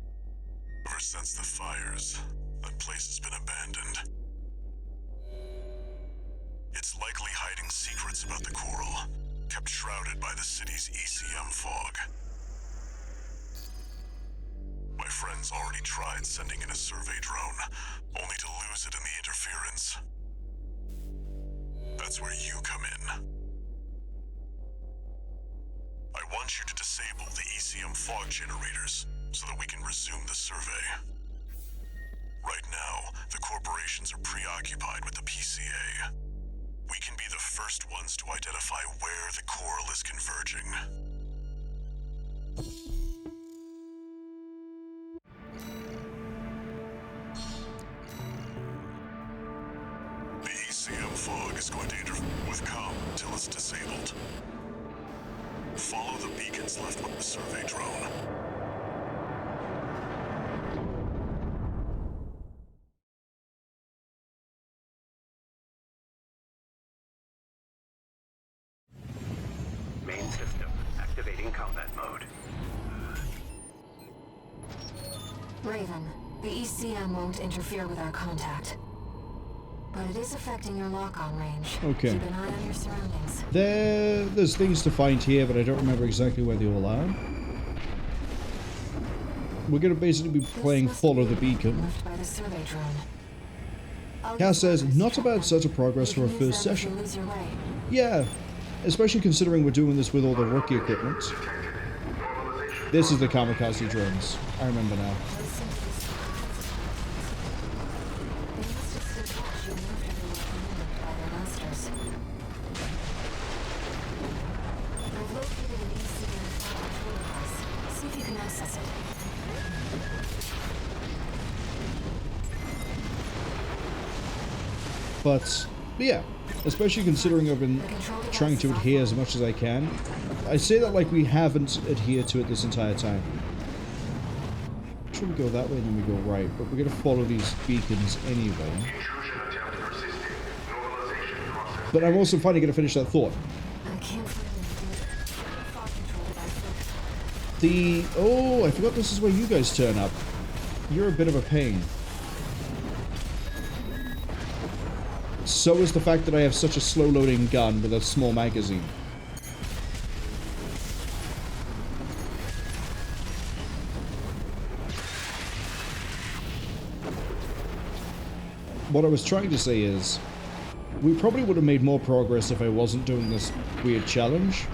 B: Ever since the fires, that place has been abandoned. It's likely hiding secrets about the coral, kept shrouded by the city's ECM fog. My friend's already tried sending in a survey drone, only to lose it in the interference. That's where you come in. I want you to disable the ECM fog generators so that we can resume the survey. Right now, the corporations are preoccupied with the PCA. We can be the first ones to identify where the coral is converging. The ECM fog is going to interfere with comm until it's disabled. Follow the beacons left with the survey drone.
C: Main system activating combat mode.
N: Raven, the ECM won't interfere with our contact. But it is affecting your lock-on range.
A: Okay.
N: Keep an eye on your surroundings.
A: There's things to find here, but I don't remember exactly where they all are. We're going to basically be playing Follow the Beacon.
N: Left by the survey drone.
A: Cass says, not a bad set of progress for a first session. Yeah, especially considering we're doing this with all the rookie equipment. This is the kamikaze drones. I remember now. But yeah, especially considering I've been trying to adhere as much as I can. I say that like we haven't adhered to it this entire time. Should we go that way and then we go right, but we're going to follow these beacons anyway. But I'm also finally going to finish that thought. Oh, I forgot this is where you guys turn up. You're a bit of a pain. So is the fact that I have such a slow-loading gun with a small magazine. what I was trying to say is, we probably would have made more progress if I wasn't doing this weird challenge,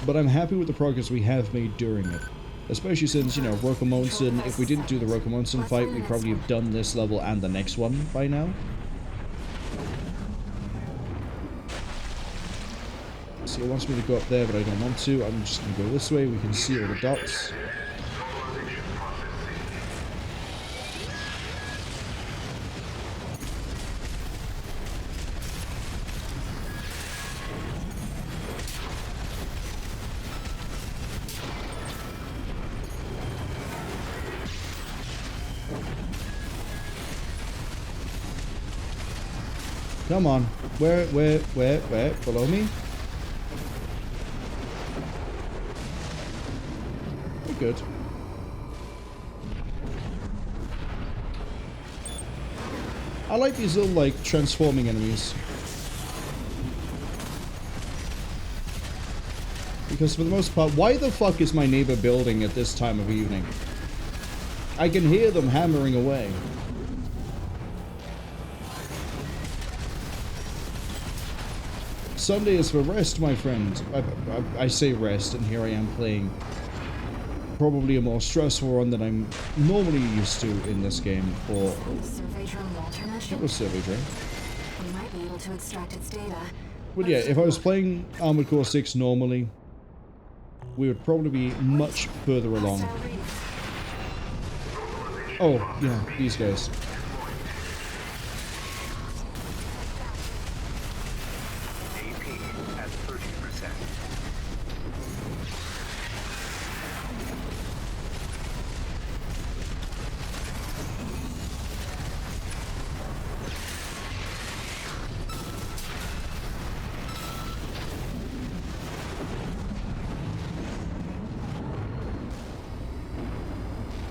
A: but I'm happy with the progress we have made during it. Especially since, you know, Rokumonsen, if we didn't do the Rokumonsen fight, we'd probably have done this level and the next one by now. So it wants me to go up there, but I don't want to. I'm just going to go this way. We can see all the dots. Come on. Where? Below me? We're good. I like these little, like, transforming enemies. Because for the most part, why the fuck is my neighbor building at this time of evening? I can hear them hammering away. Sunday is for rest, my friend. I say rest, and here I am playing probably a more stressful one than I'm normally used to in this game. Or it was survey drone.
N: We might be able to extract its data.
A: But yeah, if I was playing Armored Core 6 normally, we would probably be much further along. Oh, yeah, these guys.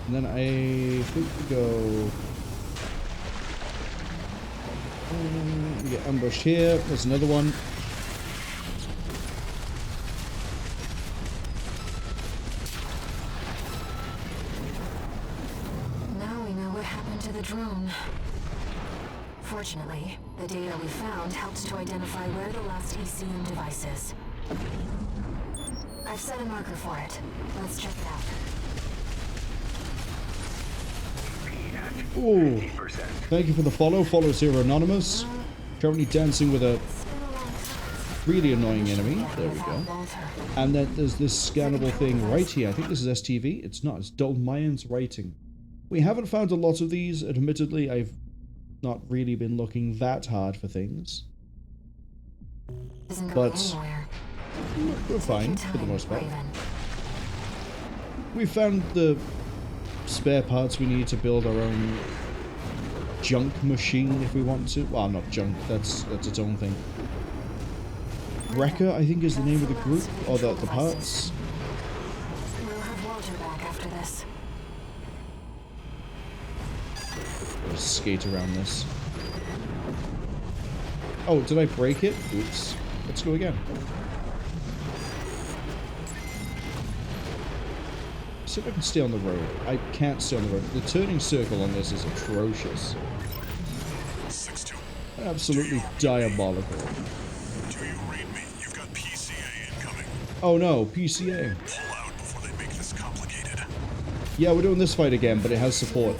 A: And then I think we go... we get ambushed here. There's another one.
N: Now we know what happened to the drone. Fortunately, the data we found helped to identify where the last ECM device is. I've set a marker for it. Let's check it out.
A: Ooh, thank you for the follow. Follow Zero Anonymous. Currently dancing with a really annoying enemy. There we go. And then there's this scannable thing right here. I think this is STV. It's not. It's Dolmayan's writing. We haven't found a lot of these. Admittedly, I've not really been looking that hard for things. But we're fine for the most part. We found the spare parts we need to build our own junk machine if we want to. Well, not junk, that's its own thing. Wrecker, I think, is the name of the group, or the parts.
N: We'll have Walter back after this.
A: Just skate around this. Oh, did I break it? Oops. Let's go again. See if I can stay on the road. I can't stay on the road. The turning circle on this is atrocious. Absolutely diabolical.
B: Do you read me? You've got PCA incoming.
A: Oh no, PCA.
B: Pull out before they make this complicated.
A: Yeah, we're doing this fight again, but it has support.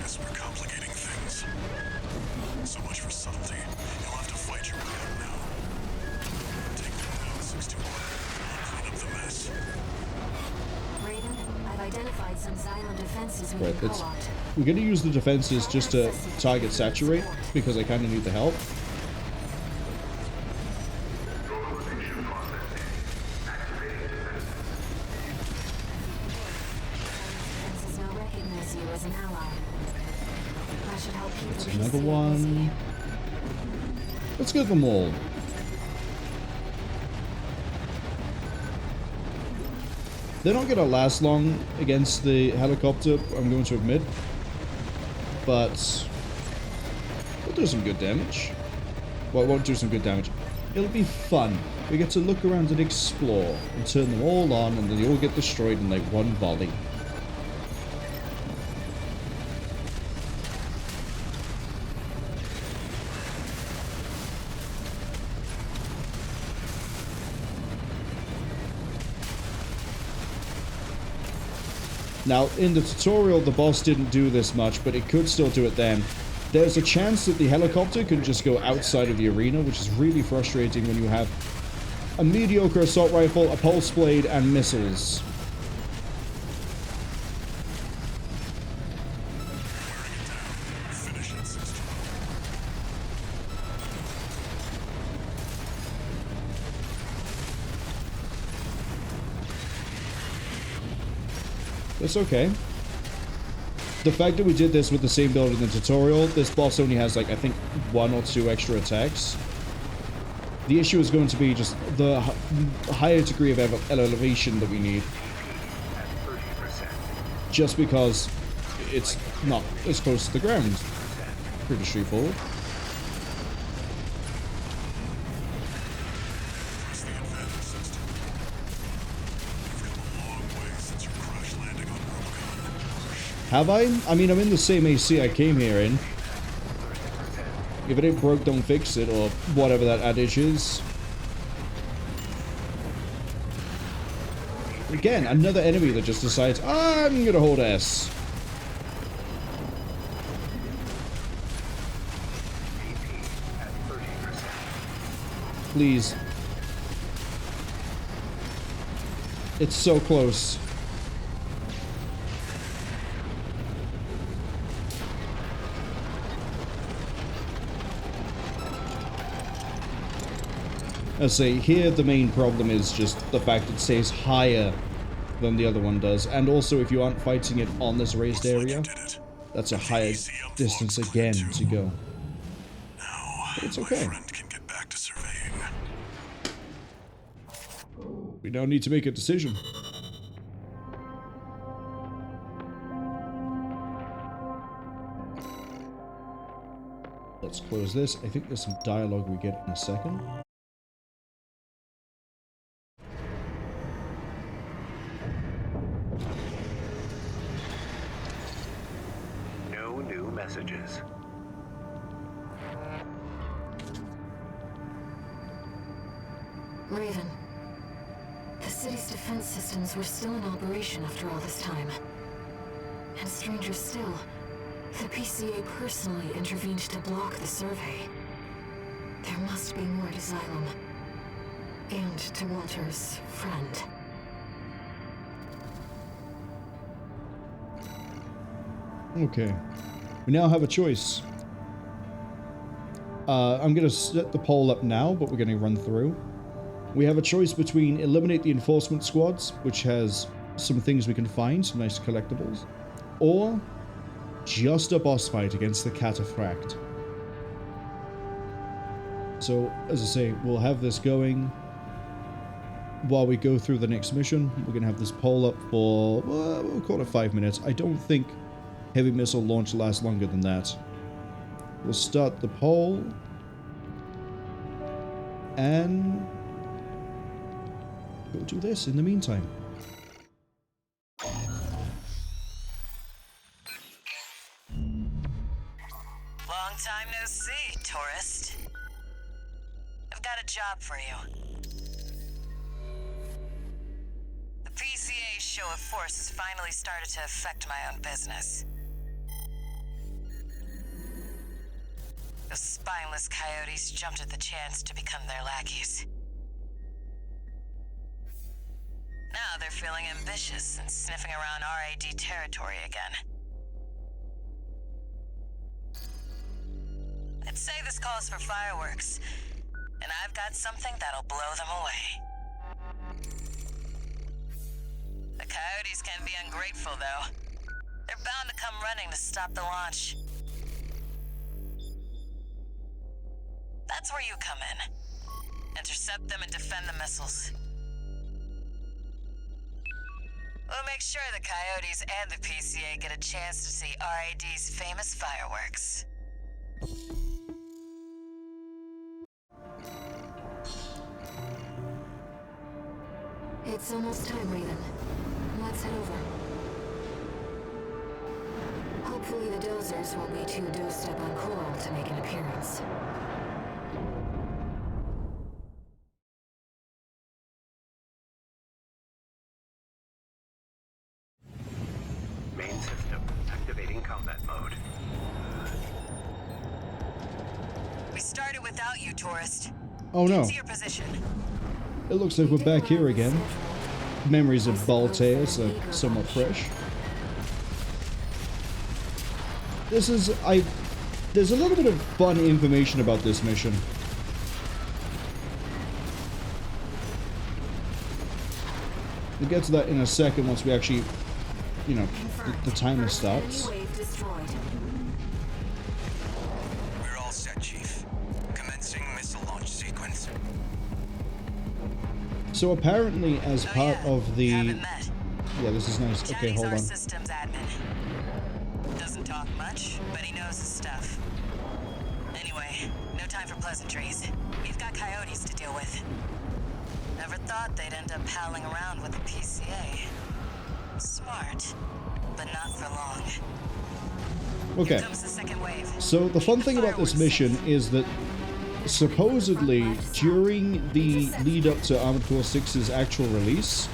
B: As we're complicating things. So much for subtlety. You'll have to fight your way out now. Take them out, 61. Clean up the mess.
N: Raven, I've identified some Xylem defenses we
A: Right,
N: can call out.
A: we're going to use the defenses just to target saturate, because I kind of need the help.
N: Defenses now recognize you as an ally. That should help keep
A: That's
N: the
A: another
N: PCA
A: one. Let's get them all. They're not going to last long against the helicopter, I'm going to admit. But we'll do some good damage. Well, it won't do some good damage. It'll be fun. we get to look around and explore, and turn them all on, and then they all get destroyed in like one volley. Now, in the tutorial, the boss didn't do this much, but it could still do it then. There's a chance that the helicopter can just go outside of the arena, which is really frustrating when you have a mediocre assault rifle, a pulse blade, and missiles. It's okay. The fact that we did this with the same build in the tutorial, this boss only has like, I think, 1 or 2 extra attacks. The issue is going to be just the higher degree of elevation that we need. Just because it's not as close to the ground. Pretty straightforward. Have I? I mean, I'm in the same AC I came here in. If it ain't broke, don't fix it, or whatever that adage is. Again, another enemy that just decides, I'm gonna hold S. Please. It's so close. I say, here the main problem is just the fact it stays higher than the other one does. And also, if you aren't fighting it on this raised area, that's a higher distance again to go. But it's okay. We now need to make a decision. Let's close this. I think there's some dialogue we get in a second.
C: Messages.
N: Raven, the city's defense systems were still in operation after all this time. And stranger still, the PCA personally intervened to block the survey. There must be more to Xylem. And to Walter's friend.
A: Okay. We now have a choice. I'm going to set the poll up now, but we're going to run through. We have a choice between eliminate the enforcement squads, which has some things we can find, some nice collectibles, or just a boss fight against the Cataphract. So, as I say, we'll have this going while we go through the next mission. We're going to have this poll up for, well, we'll call it 5 minutes. I don't think heavy missile launch lasts longer than that. We'll start the poll. And we'll do this in the meantime.
M: Long time no see, tourist. I've got a job for you. The PCA's show of force has finally started to affect my own business. Those spineless coyotes jumped at the chance to become their lackeys. Now they're feeling ambitious and sniffing around RAD territory again. I'd say this calls for fireworks, and I've got something that'll blow them away. The coyotes can be ungrateful, though. They're bound to come running to stop the launch. That's where you come in. Intercept them and defend the missiles. We'll make sure the coyotes and the PCA get a chance to see RAD's famous fireworks.
N: It's almost time, Raven. Let's head over. Hopefully the dozers won't be too dosed up on coral to make an appearance.
C: Main system activating combat mode.
M: We started without you, tourist.
A: Oh no.
M: Get to your position.
A: It looks like we're back here again. Memories of Balteus are somewhat fresh. There's a little bit of fun information about this mission. We'll get to that in a second once we actually, you know, the timer starts.
F: We're all set, Chief. Commencing missile launch sequence.
A: So apparently, as part of the... Yeah, this is nice. Okay, hold on.
M: Systems admin. Doesn't talk much, but he knows his stuff. Anyway, no time for pleasantries. We've got coyotes to deal with. Never thought they'd end up palling around with the PCA. Smart, but not for long.
A: Okay.
M: Here comes the second wave.
A: So the fun thing about this mission is that supposedly during the lead up to Armored Core 6's actual release,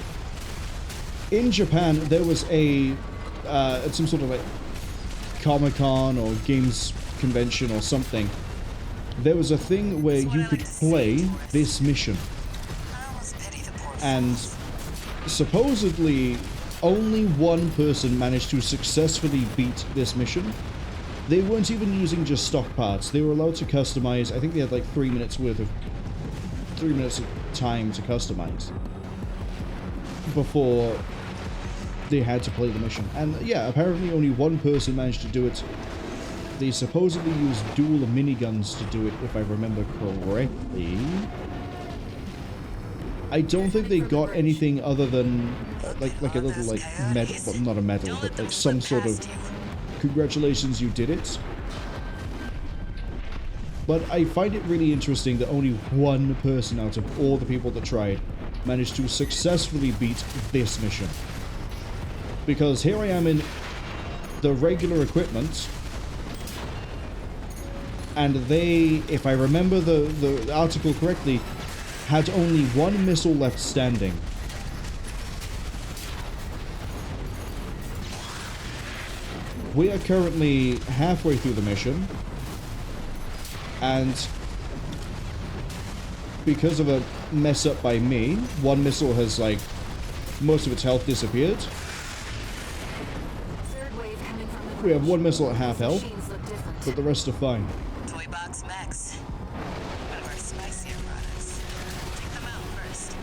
A: in Japan there was a some sort of like Comic-Con or games convention or something. There was a thing where you could play this mission, and supposedly only one person managed to successfully beat this mission. They weren't even using just stock parts. They were allowed to customize. I think they had like 3 minutes of time to customize before they had to play the mission. And yeah, apparently only one person managed to do it. They supposedly used dual miniguns to do it, if I remember correctly. I don't think they got anything other than like a little like medal, well, not a medal, but like some sort of congratulations, you did it. But I find it really interesting that only one person out of all the people that tried managed to successfully beat this mission. Because here I am in the regular equipment, and they, if I remember the article correctly, had only one missile left standing. We are currently halfway through the mission, and because of a mess up by me, one missile has, like, most of its health disappeared. We have one missile at half health, but the rest are fine.
M: Toy box Max. One of our spicier products. Take them out first.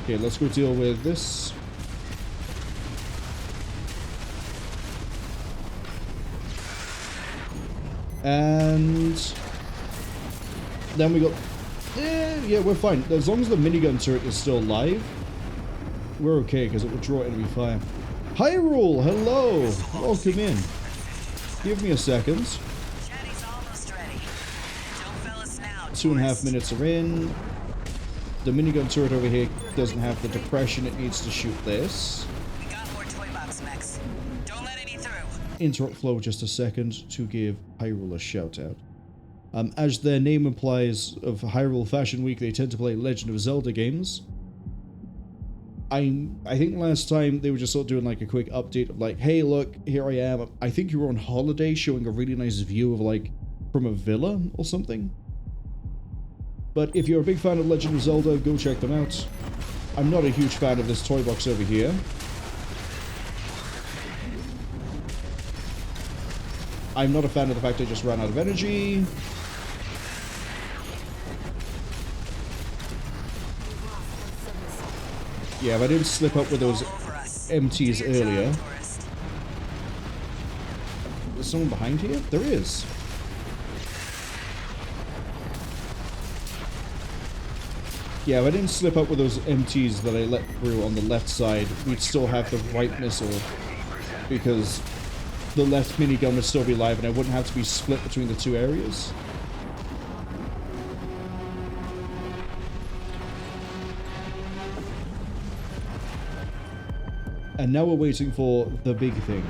A: Okay, let's go deal with this. And then we got... yeah, we're fine. As long as the minigun turret is still live, we're okay, because it will draw enemy fire. Hyrule, hello! Welcome in. Give me a second. 2.5 minutes are in. The minigun turret over here doesn't have the depression it needs to shoot this.
M: We got more toy box Max. Don't let any through.
A: Interrupt flow just a second to give Hyrule a shout out. As their name implies, of Hyrule Fashion Week, they tend to play Legend of Zelda games. I think last time they were just sort of doing like a quick update of like, hey look, here I am. I think you were on holiday, showing a really nice view of like from a villa or something. But if you're a big fan of Legend of Zelda, go check them out. I'm not a huge fan of this toy box over here. I'm not a fan of the fact I just ran out of energy. Yeah, if I didn't slip up with those MTs earlier. There's someone behind here? There is. Yeah, if I didn't slip up with those MTs that I let through on the left side, we'd still have the right missile, because the left minigun would still be live and I wouldn't have to be split between the two areas. And now we're waiting for the big thing.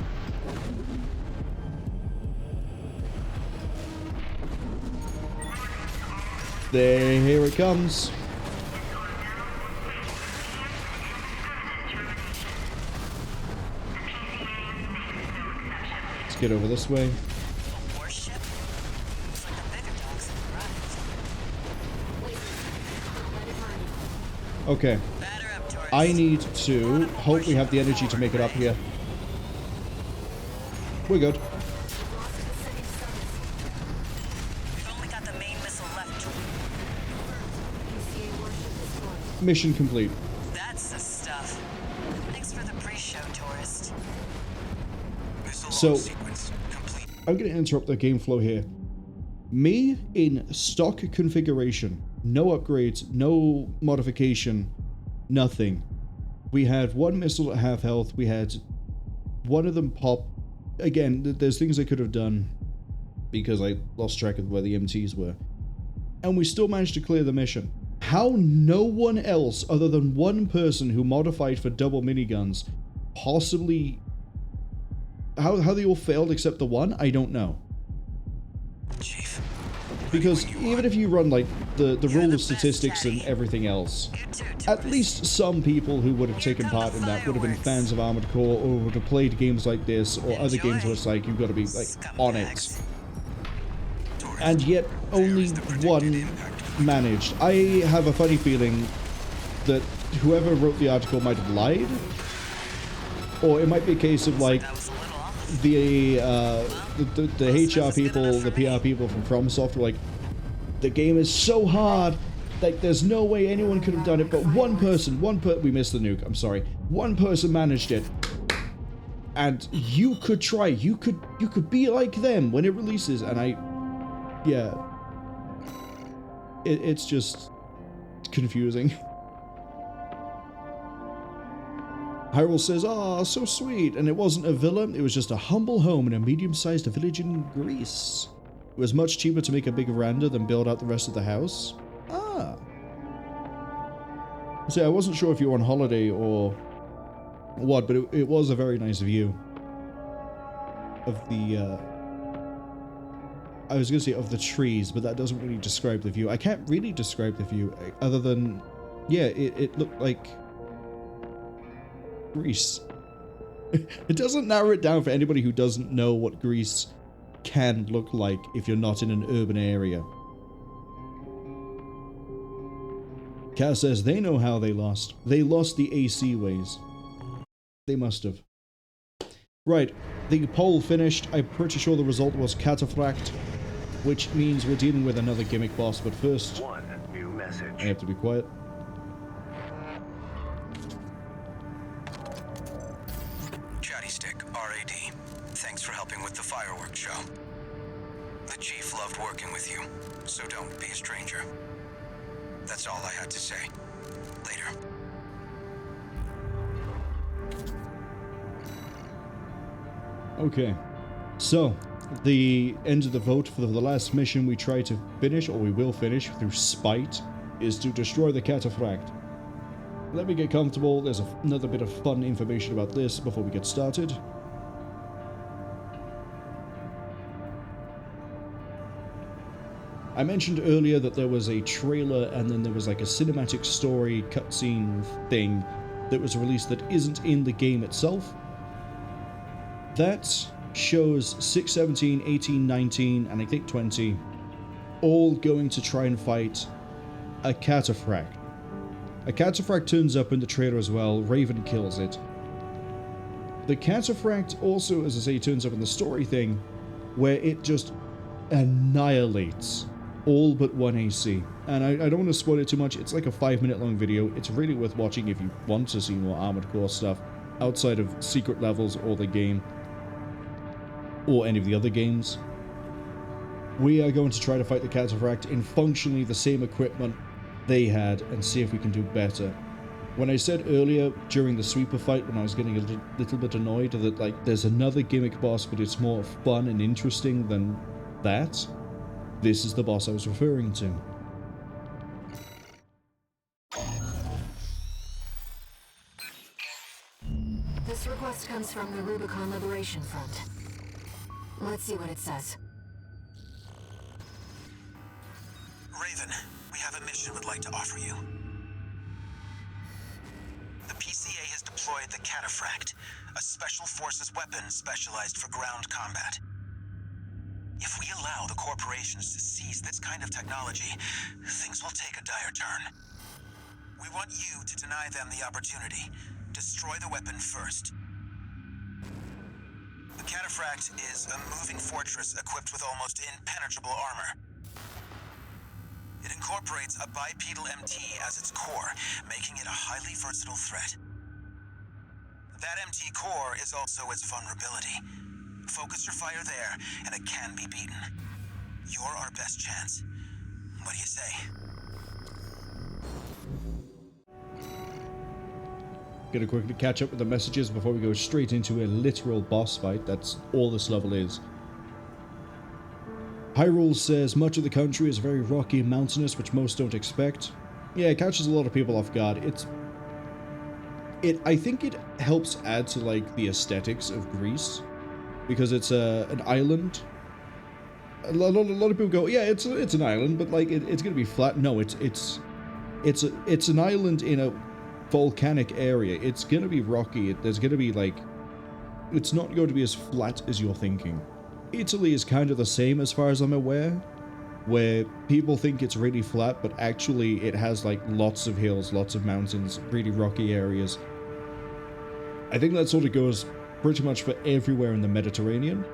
A: Here it comes. Let's get over this way. Okay. I need to hope we have the energy to make it up here. We're good. Mission complete.
M: That's the stuff. Thanks for the pre-show, tourist.
A: So, I'm going to interrupt the game flow here. Me in stock configuration. No upgrades, no modification, nothing. We had one missile at half health. We had one of them pop. Again, there's things I could have done because I lost track of where the MTs were. And we still managed to clear the mission. How no one else other than one person who modified for double miniguns possibly... How they all failed except the one? I don't know.
F: Chief.
A: Because even if you run like the rule of statistics and everything else, at least some people who would have taken part in that would have been fans of Armored Core or would have played games like this or other games where it's like you've got to be like on it. And yet only one managed. I have a funny feeling that whoever wrote the article might have lied, or it might be a case of like the HR people, the PR people from FromSoft were like, the game is so hard, like there's no way anyone could have done it, but one person, we missed the nuke, I'm sorry, one person managed it, and you could try, you could be like them when it releases, and yeah, it's just confusing. Hyrule says, "Ah, so sweet," and it wasn't a villa, it was just a humble home in a medium-sized village in Greece. It was much cheaper to make a big veranda than build out the rest of the house. Ah. So I wasn't sure if you were on holiday or what, but it was a very nice view of the, I was going to say of the trees, but that doesn't really describe the view. I can't really describe the view other than, yeah, it looked like Greece. It doesn't narrow it down for anybody who doesn't know what Greece can look like if you're not in an urban area. Kaz says they know how they lost. They lost the AC ways. They must have. Right, the poll finished. I'm pretty sure the result was Cataphract, which means we're dealing with another gimmick boss, but first,
C: One new message.
A: I have to be quiet.
F: Chatty Stick, RAD. Thanks for helping with the fireworks show. The Chief loved working with you, so don't be a stranger. That's all I had to say. Later.
A: Okay, so the end of the vote for the last mission we try to finish, or we will finish through spite, is to destroy the Cataphract. Let me get comfortable. There's another bit of fun information about this before we get started. I mentioned earlier that there was a trailer and then there was like a cinematic story cutscene thing that was released that isn't in the game itself. That shows 6, 17, 18, 19, and I think 20 all going to try and fight a Cataphract. A Cataphract turns up in the trailer as well. Raven kills it. The Cataphract also, as I say, turns up in the story thing where it just annihilates all but one AC. And I don't want to spoil it too much. It's like a 5-minute long video. It's really worth watching if you want to see more Armored Core stuff outside of secret levels or the game or any of the other games. We are going to try to fight the Cataphract in functionally the same equipment they had and see if we can do better. When I said earlier during the sweeper fight when I was getting a little bit annoyed that like there's another gimmick boss but it's more fun and interesting than that, this is the boss I was referring to.
N: This comes from the Rubicon Liberation Front. Let's see what it says.
F: Raven, we have a mission we'd like to offer you. The PCA has deployed the Cataphract, a special forces weapon specialized for ground combat. If we allow the corporations to seize this kind of technology, things will take a dire turn. We want you to deny them the opportunity. Destroy the weapon first. The Cataphract is a moving fortress equipped with almost impenetrable armor. It incorporates a bipedal MT as its core, making it a highly versatile threat. That MT core is also its vulnerability. Focus your fire there, and it can be beaten. You're our best chance. What do you say?
A: Gonna quickly catch up with the messages before we go straight into a literal boss fight. That's all this level is. Hyrule says much of the country is very rocky and mountainous, which most don't expect. Yeah, it catches a lot of people off guard. I think it helps add to like the aesthetics of Greece, because it's an island. A lot of people go, yeah, it's an island, but like it's gonna be flat. No, it's an island in a volcanic area. It's gonna be rocky. There's gonna be like, it's not going to be as flat as you're thinking. Italy is kind of the same as far as I'm aware, where people think it's really flat, but actually it has like lots of hills, lots of mountains, really rocky areas. I think that sort of goes pretty much for everywhere in the Mediterranean.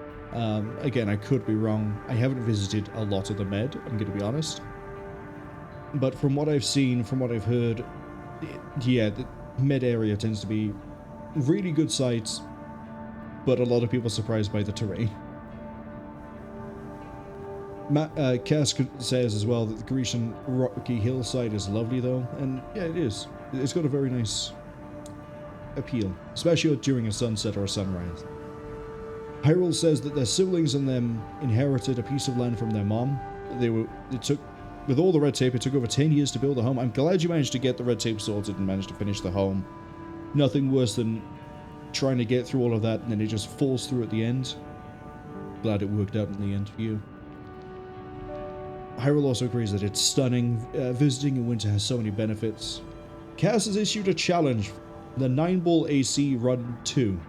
A: Again, I could be wrong. I haven't visited a lot of the Med, I'm going to be honest. But from what I've seen, from what I've heard, yeah, the Med area tends to be really good sights, but a lot of people are surprised by the terrain. Kask says as well that the Grecian rocky hillside is lovely though, and yeah, it is. It's got a very nice appeal, especially during a sunset or a sunrise. Hyrule says that their siblings and them inherited a piece of land from their mom. It took, with all the red tape, it took over 10 years to build a home. I'm glad you managed to get the red tape sorted and managed to finish the home. Nothing worse than trying to get through all of that and then it just falls through at the end. Glad it worked out in the end for you. Hyrule also agrees that it's stunning. Visiting in winter has so many benefits. Cass has issued a challenge, the 9-ball AC Run 2.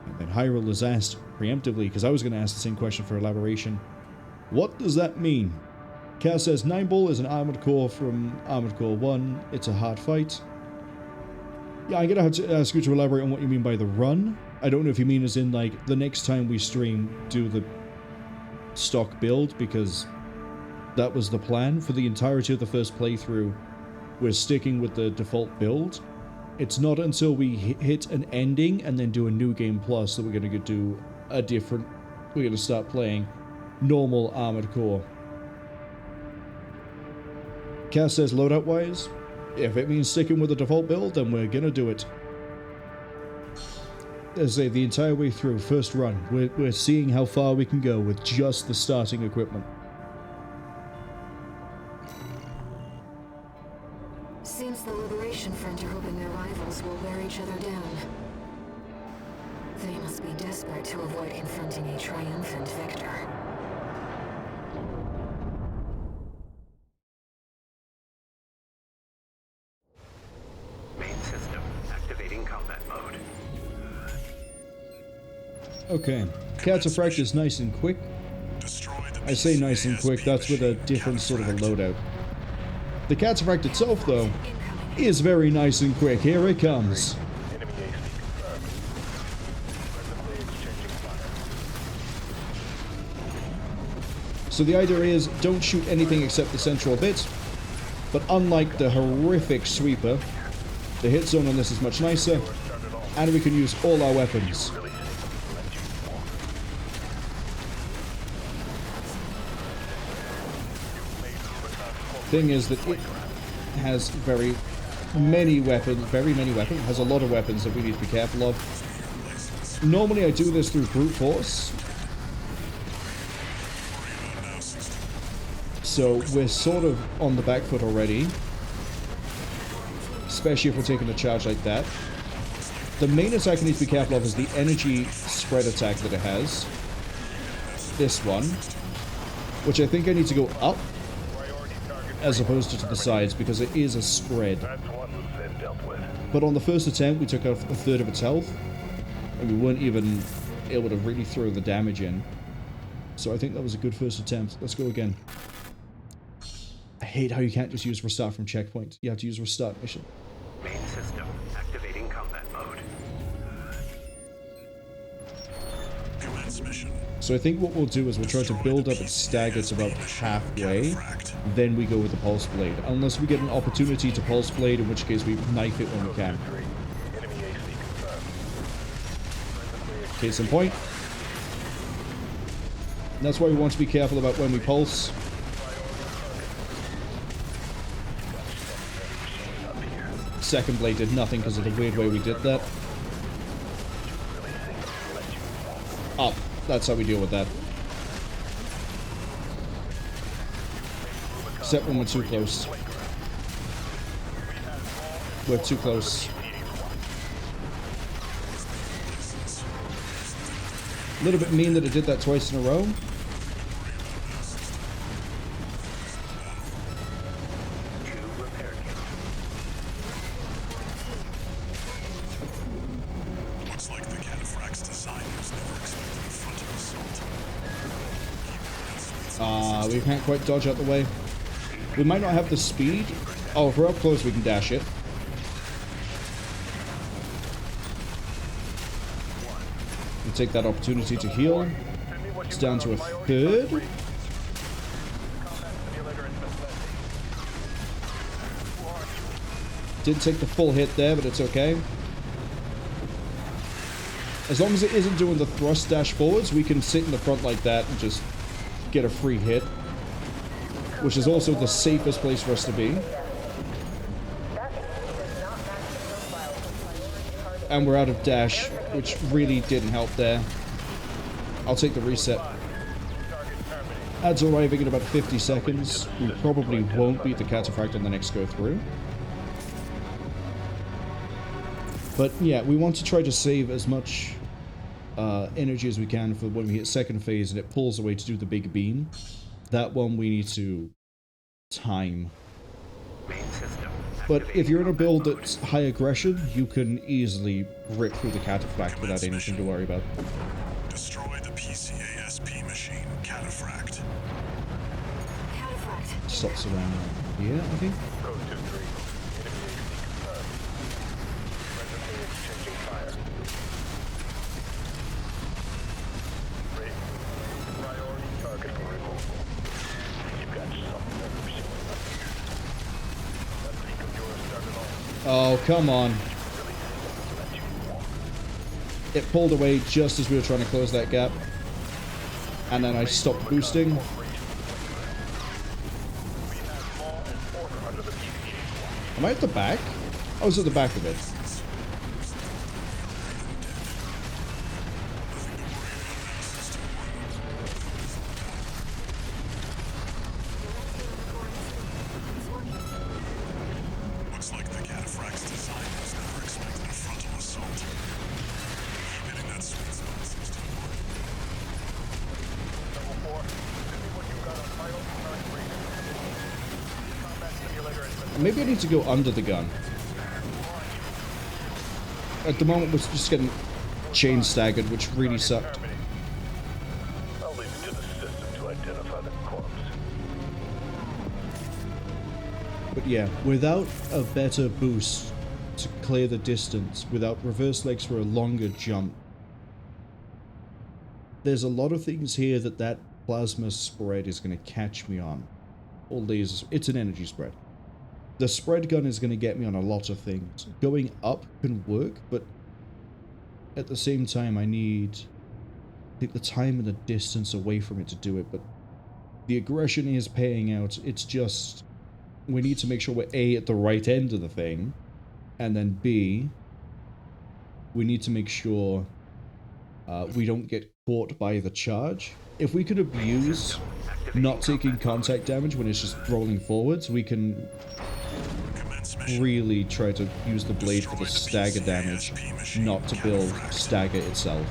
A: And then Hyrule is asked preemptively, because I was going to ask the same question for elaboration, what does that mean? Cass says 9-ball is an armored core from Armored Core 1. It's a hard fight. Yeah, I'm going to have to ask you to elaborate on what you mean by the run. I don't know if you mean as in, like, the next time we stream, do the stock build, because that was the plan for the entirety of the first playthrough. We're sticking with the default build. It's not until we hit an ending and then do a new game plus that we're going to do a different... We're going to start playing normal Armored Core. Cass says loadout-wise, if it means sticking with the default build, then we're going to do it. As I say, the entire way through, first run, we're seeing how far we can go with just the starting equipment.
N: Seems the Liberation Front are hoping their rivals will wear each other down. They must be desperate to avoid confronting a triumphant victor.
C: Main system activating combat mode.
A: Okay, Cataphract is nice and quick. I say nice and quick, that's with a different sort of a loadout. The Cataphract itself, though, is very nice and quick. Here it comes. So the idea is, don't shoot anything except the central bit, but unlike the horrific sweeper, the hit zone on this is much nicer, and we can use all our weapons. Thing is that it has very many weapons, has a lot of weapons that we need to be careful of. Normally I do this through brute force, so we're sort of on the back foot already, especially if we're taking a charge like that. The main attack I need to be careful of is the energy spread attack that it has. This one. Which I think I need to go up as opposed to the sides because it is a spread. But on the first attempt we took off a third of its health. And we weren't even able to really throw the damage in. So I think that was a good first attempt. Let's go again. I hate how you can't just use restart from checkpoint. You have to use restart mission.
C: Main system activating combat mode.
B: Commence mission.
A: So I think what we'll do is we'll try to build up its stagger to about halfway, then we go with the pulse blade. Unless we get an opportunity to pulse blade, in which case we knife it when we can. Case in point. And that's why we want to be careful about when we pulse. Second blade did nothing because of the weird way we did that. Up. That's how we deal with that. Except when we're too close. We're too close. A little bit mean that it did that twice in a row. We can't quite dodge out the way. We might not have the speed. Oh, if we're up close, we can dash it. We'll take that opportunity to heal. It's down to a third. Did take the full hit there, but it's okay. As long as it isn't doing the thrust dash forwards, we can sit in the front like that and just get a free hit. Which is also the safest place for us to be. And we're out of dash, which really didn't help there. I'll take the reset. Adds arriving in about 50 seconds. We probably won't beat the cataphract on the next go through. But yeah, we want to try to save as much energy as we can for when we hit second phase and it pulls away to do the big beam. That one we need to time. But if you're in a build that's high aggression, you can easily rip through the cataphract without anything to worry about.
B: Destroy the PCASP machine, Cataphract.
A: Stops around here, I think. Oh, come on. It pulled away just as we were trying to close that gap. And then I stopped boosting. Am I at the back? I was at the back of it. Maybe I need to go under the gun. At the moment, we're just getting chain staggered, which really sucked.
O: I'll leave it to the system to identify the corpse.
A: But yeah, without a better boost to clear the distance, without reverse legs for a longer jump, there's a lot of things here that plasma spread is going to catch me on. All these, it's an energy spread. The spread gun is going to get me on a lot of things. Going up can work, but at the same time I think the time and the distance away from it to do it, but the aggression is paying out. It's just, we need to make sure we're A, at the right end of the thing, and then B, we need to make sure we don't get caught by the charge. If we could abuse not taking contact damage when it's just rolling forwards, we can really try to use the blade for the stagger damage, not to build stagger itself.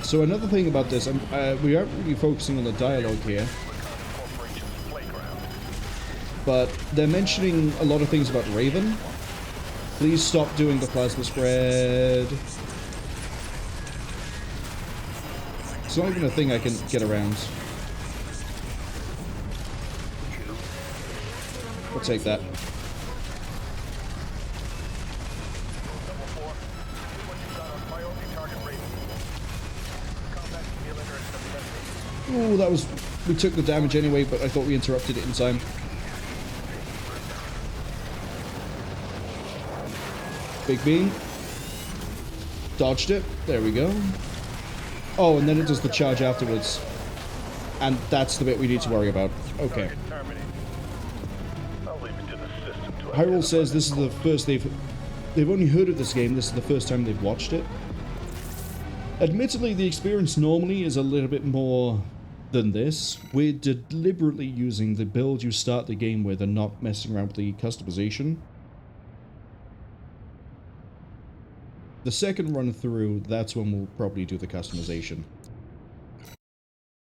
A: So another thing about this, we aren't really focusing on the dialogue here, but they're mentioning a lot of things about Raven. Please stop doing the plasma spread. It's not even a thing I can get around. I'll take that. Ooh, that was... we took the damage anyway, but I thought we interrupted it in time. Big beam. Dodged it. There we go. Oh, and then it does the charge afterwards. And that's the bit we need to worry about. Okay. Hyrule says this is the first they've only heard of this game. This is the first time they've watched it. Admittedly, the experience normally is a little bit more than this. We're deliberately using the build you start the game with and not messing around with the customization. The second run through, that's when we'll probably do the customization.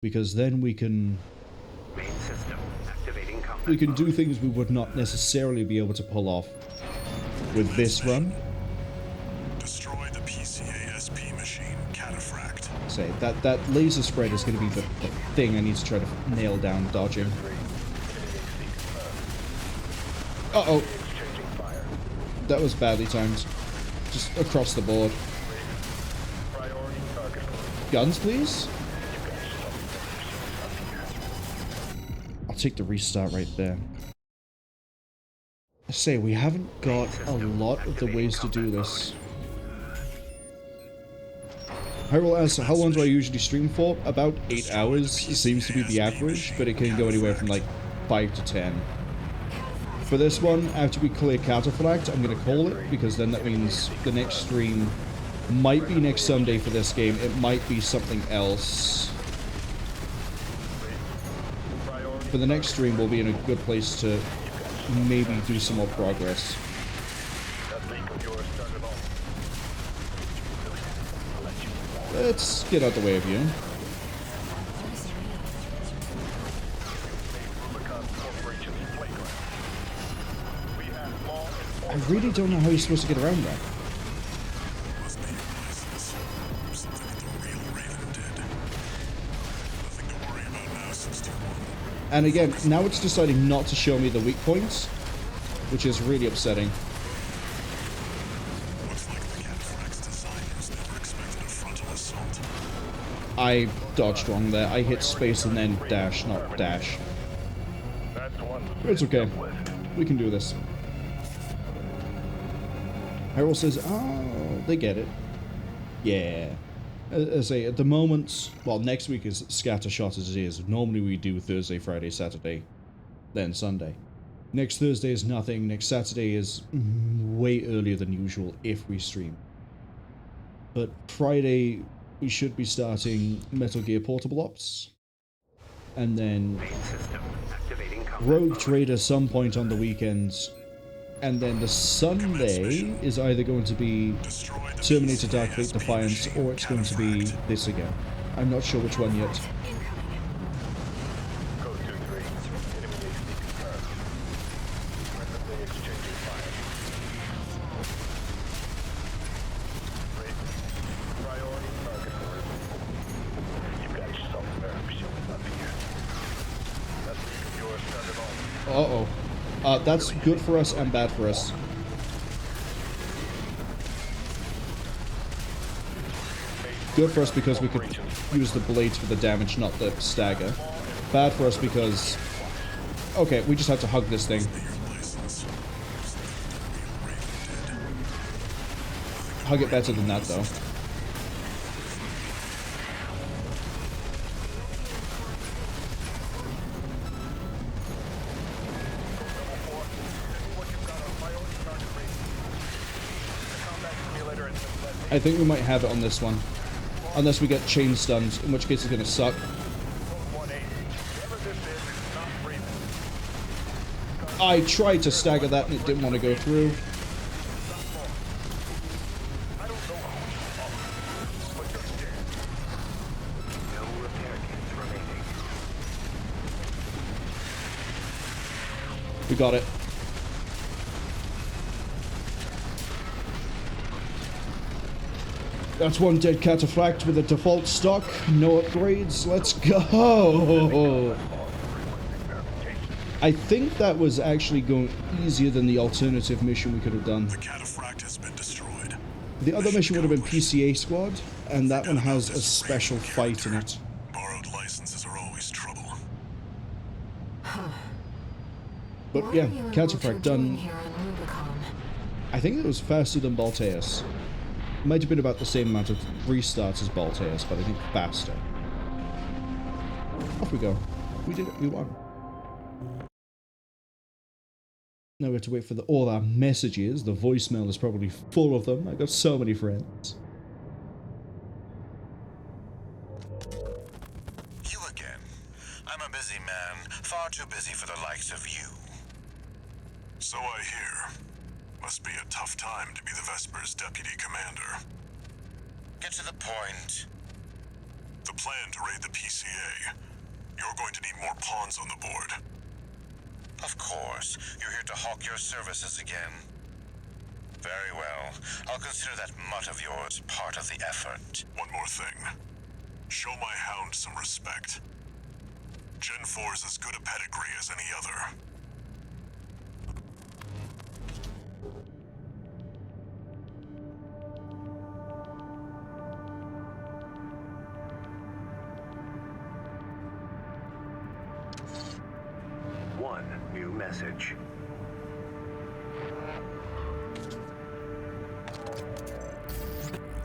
A: Because then we can do things we would not necessarily be able to pull off with this run.
B: Destroy the PCASP machine, Cataphract.
A: Say that laser spread is going to be the thing I need to try to nail down dodging. Uh-oh. That was badly timed. Just across the board. Guns, please? I'll take the restart right there. I say, we haven't got a lot of the ways to do this. Hyrule asks, how long do I usually stream for? About 8 hours seems to be the average, but it can go anywhere from like 5 to 10. For this one, after we clear Cataphract, I'm going to call it, because then that means the next stream might be next Sunday for this game. It might be something else. For the next stream, we'll be in a good place to maybe do some more progress. Let's get out the way of you. I really don't know how you're supposed to get around that. And again, now it's deciding not to show me the weak points, which is really upsetting. I dodged wrong there. I hit space and then dash, not dash. It's okay. We can do this. Hyrule says, oh, they get it. Yeah. As I say, at the moment, well, next week is scattershot as it is. Normally we do Thursday, Friday, Saturday, then Sunday. Next Thursday is nothing. Next Saturday is way earlier than usual if we stream. But Friday, we should be starting Metal Gear Portable Ops. And then Rogue Trader some point on the weekends. And then the Sunday is either going to be Terminator Dark Fate Defiance or it's going to be this again. I'm not sure which one yet. Uh-oh. That's good for us and bad for us. Good for us because we could use the blades for the damage, not the stagger. Bad for us because... okay, we just have to hug this thing. Hug it better than that, though. I think we might have it on this one. Unless we get chain stunned, in which case it's gonna suck. I tried to stagger that and it didn't want to go through. We got it. That's one dead cataphract with a default stock. No upgrades. Let's go. I think that was actually going easier than the alternative mission we could have done.
B: The cataphract has been destroyed.
A: The other mission would have been PCA squad, and that one has a special fight in it.
B: Borrowed licenses are always trouble.
A: But yeah, cataphract done. I think it was faster than Balteus. Might have been about the same amount of restarts as Balteus, but I think faster. Off we go. We did it. We won. Now we have to wait for all our messages. The voicemail is probably full of them. I've got so many friends.
F: You again. I'm a busy man, far too busy for the likes of you.
B: So I hear. Must be a tough time to be the Vesper's deputy commander.
F: Get to the point.
B: The plan to raid the PCA. You're going to need more pawns on the board.
F: Of course. You're here to hawk your services again. Very well. I'll consider that mutt of yours part of the effort.
B: One more thing. Show my hound some respect. Gen 4's as good a pedigree as any other.
C: New message.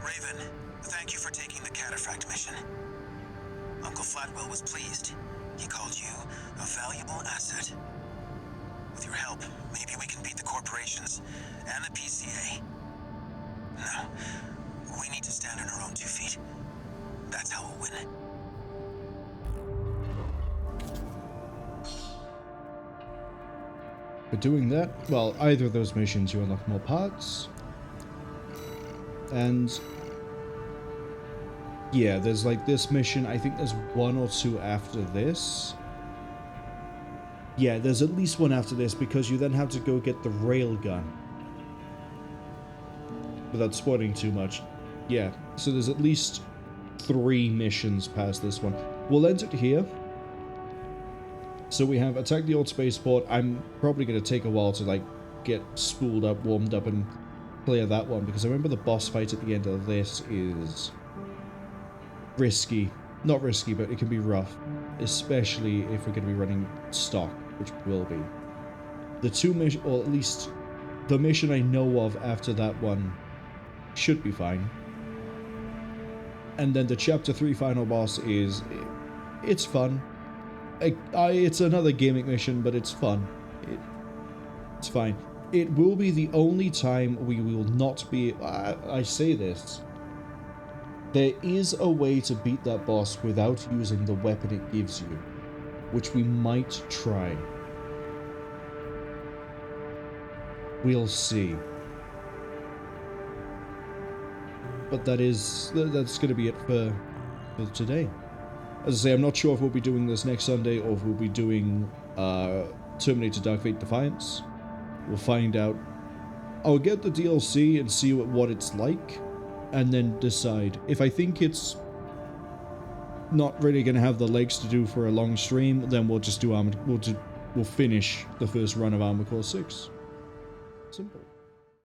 F: Raven, thank you for taking the cataphract mission. Uncle Flatwell was pleased. He called you a valuable asset. With your help, maybe we can beat the corporations and the PCA. No, we need to stand on our own 2 feet. That's how we'll win.
A: For doing that, well, either of those missions you unlock more parts. And yeah, there's like this mission, I think there's 1 or 2 after this. Yeah, there's at least 1 after this because you then have to go get the railgun. Without spoiling too much. Yeah, so there's at least 3 missions past this one. We'll end it here. So we have attack the old spaceport. I'm probably going to take a while to like get spooled up, warmed up, and clear that one because I remember the boss fight at the end of this is risky. Not risky, but it can be rough, especially if we're going to be running stock, which will be. The 2 missions, or at least the mission I know of after that one, should be fine. And then the Chapter 3 final boss is, it's fun. It's another gimmick mission, but it's fun. It's fine. It will be the only time we will not be... I say this. There is a way to beat that boss without using the weapon it gives you, which we might try. We'll see. But that's going to be it for today. As I say, I'm not sure if we'll be doing this next Sunday or if we'll be doing Terminator Dark Fate Defiance. We'll find out. I'll get the DLC and see what it's like, and then decide. If I think it's not really going to have the legs to do for a long stream, then we'll just do we'll finish the first run of Armored Core 6. Simple.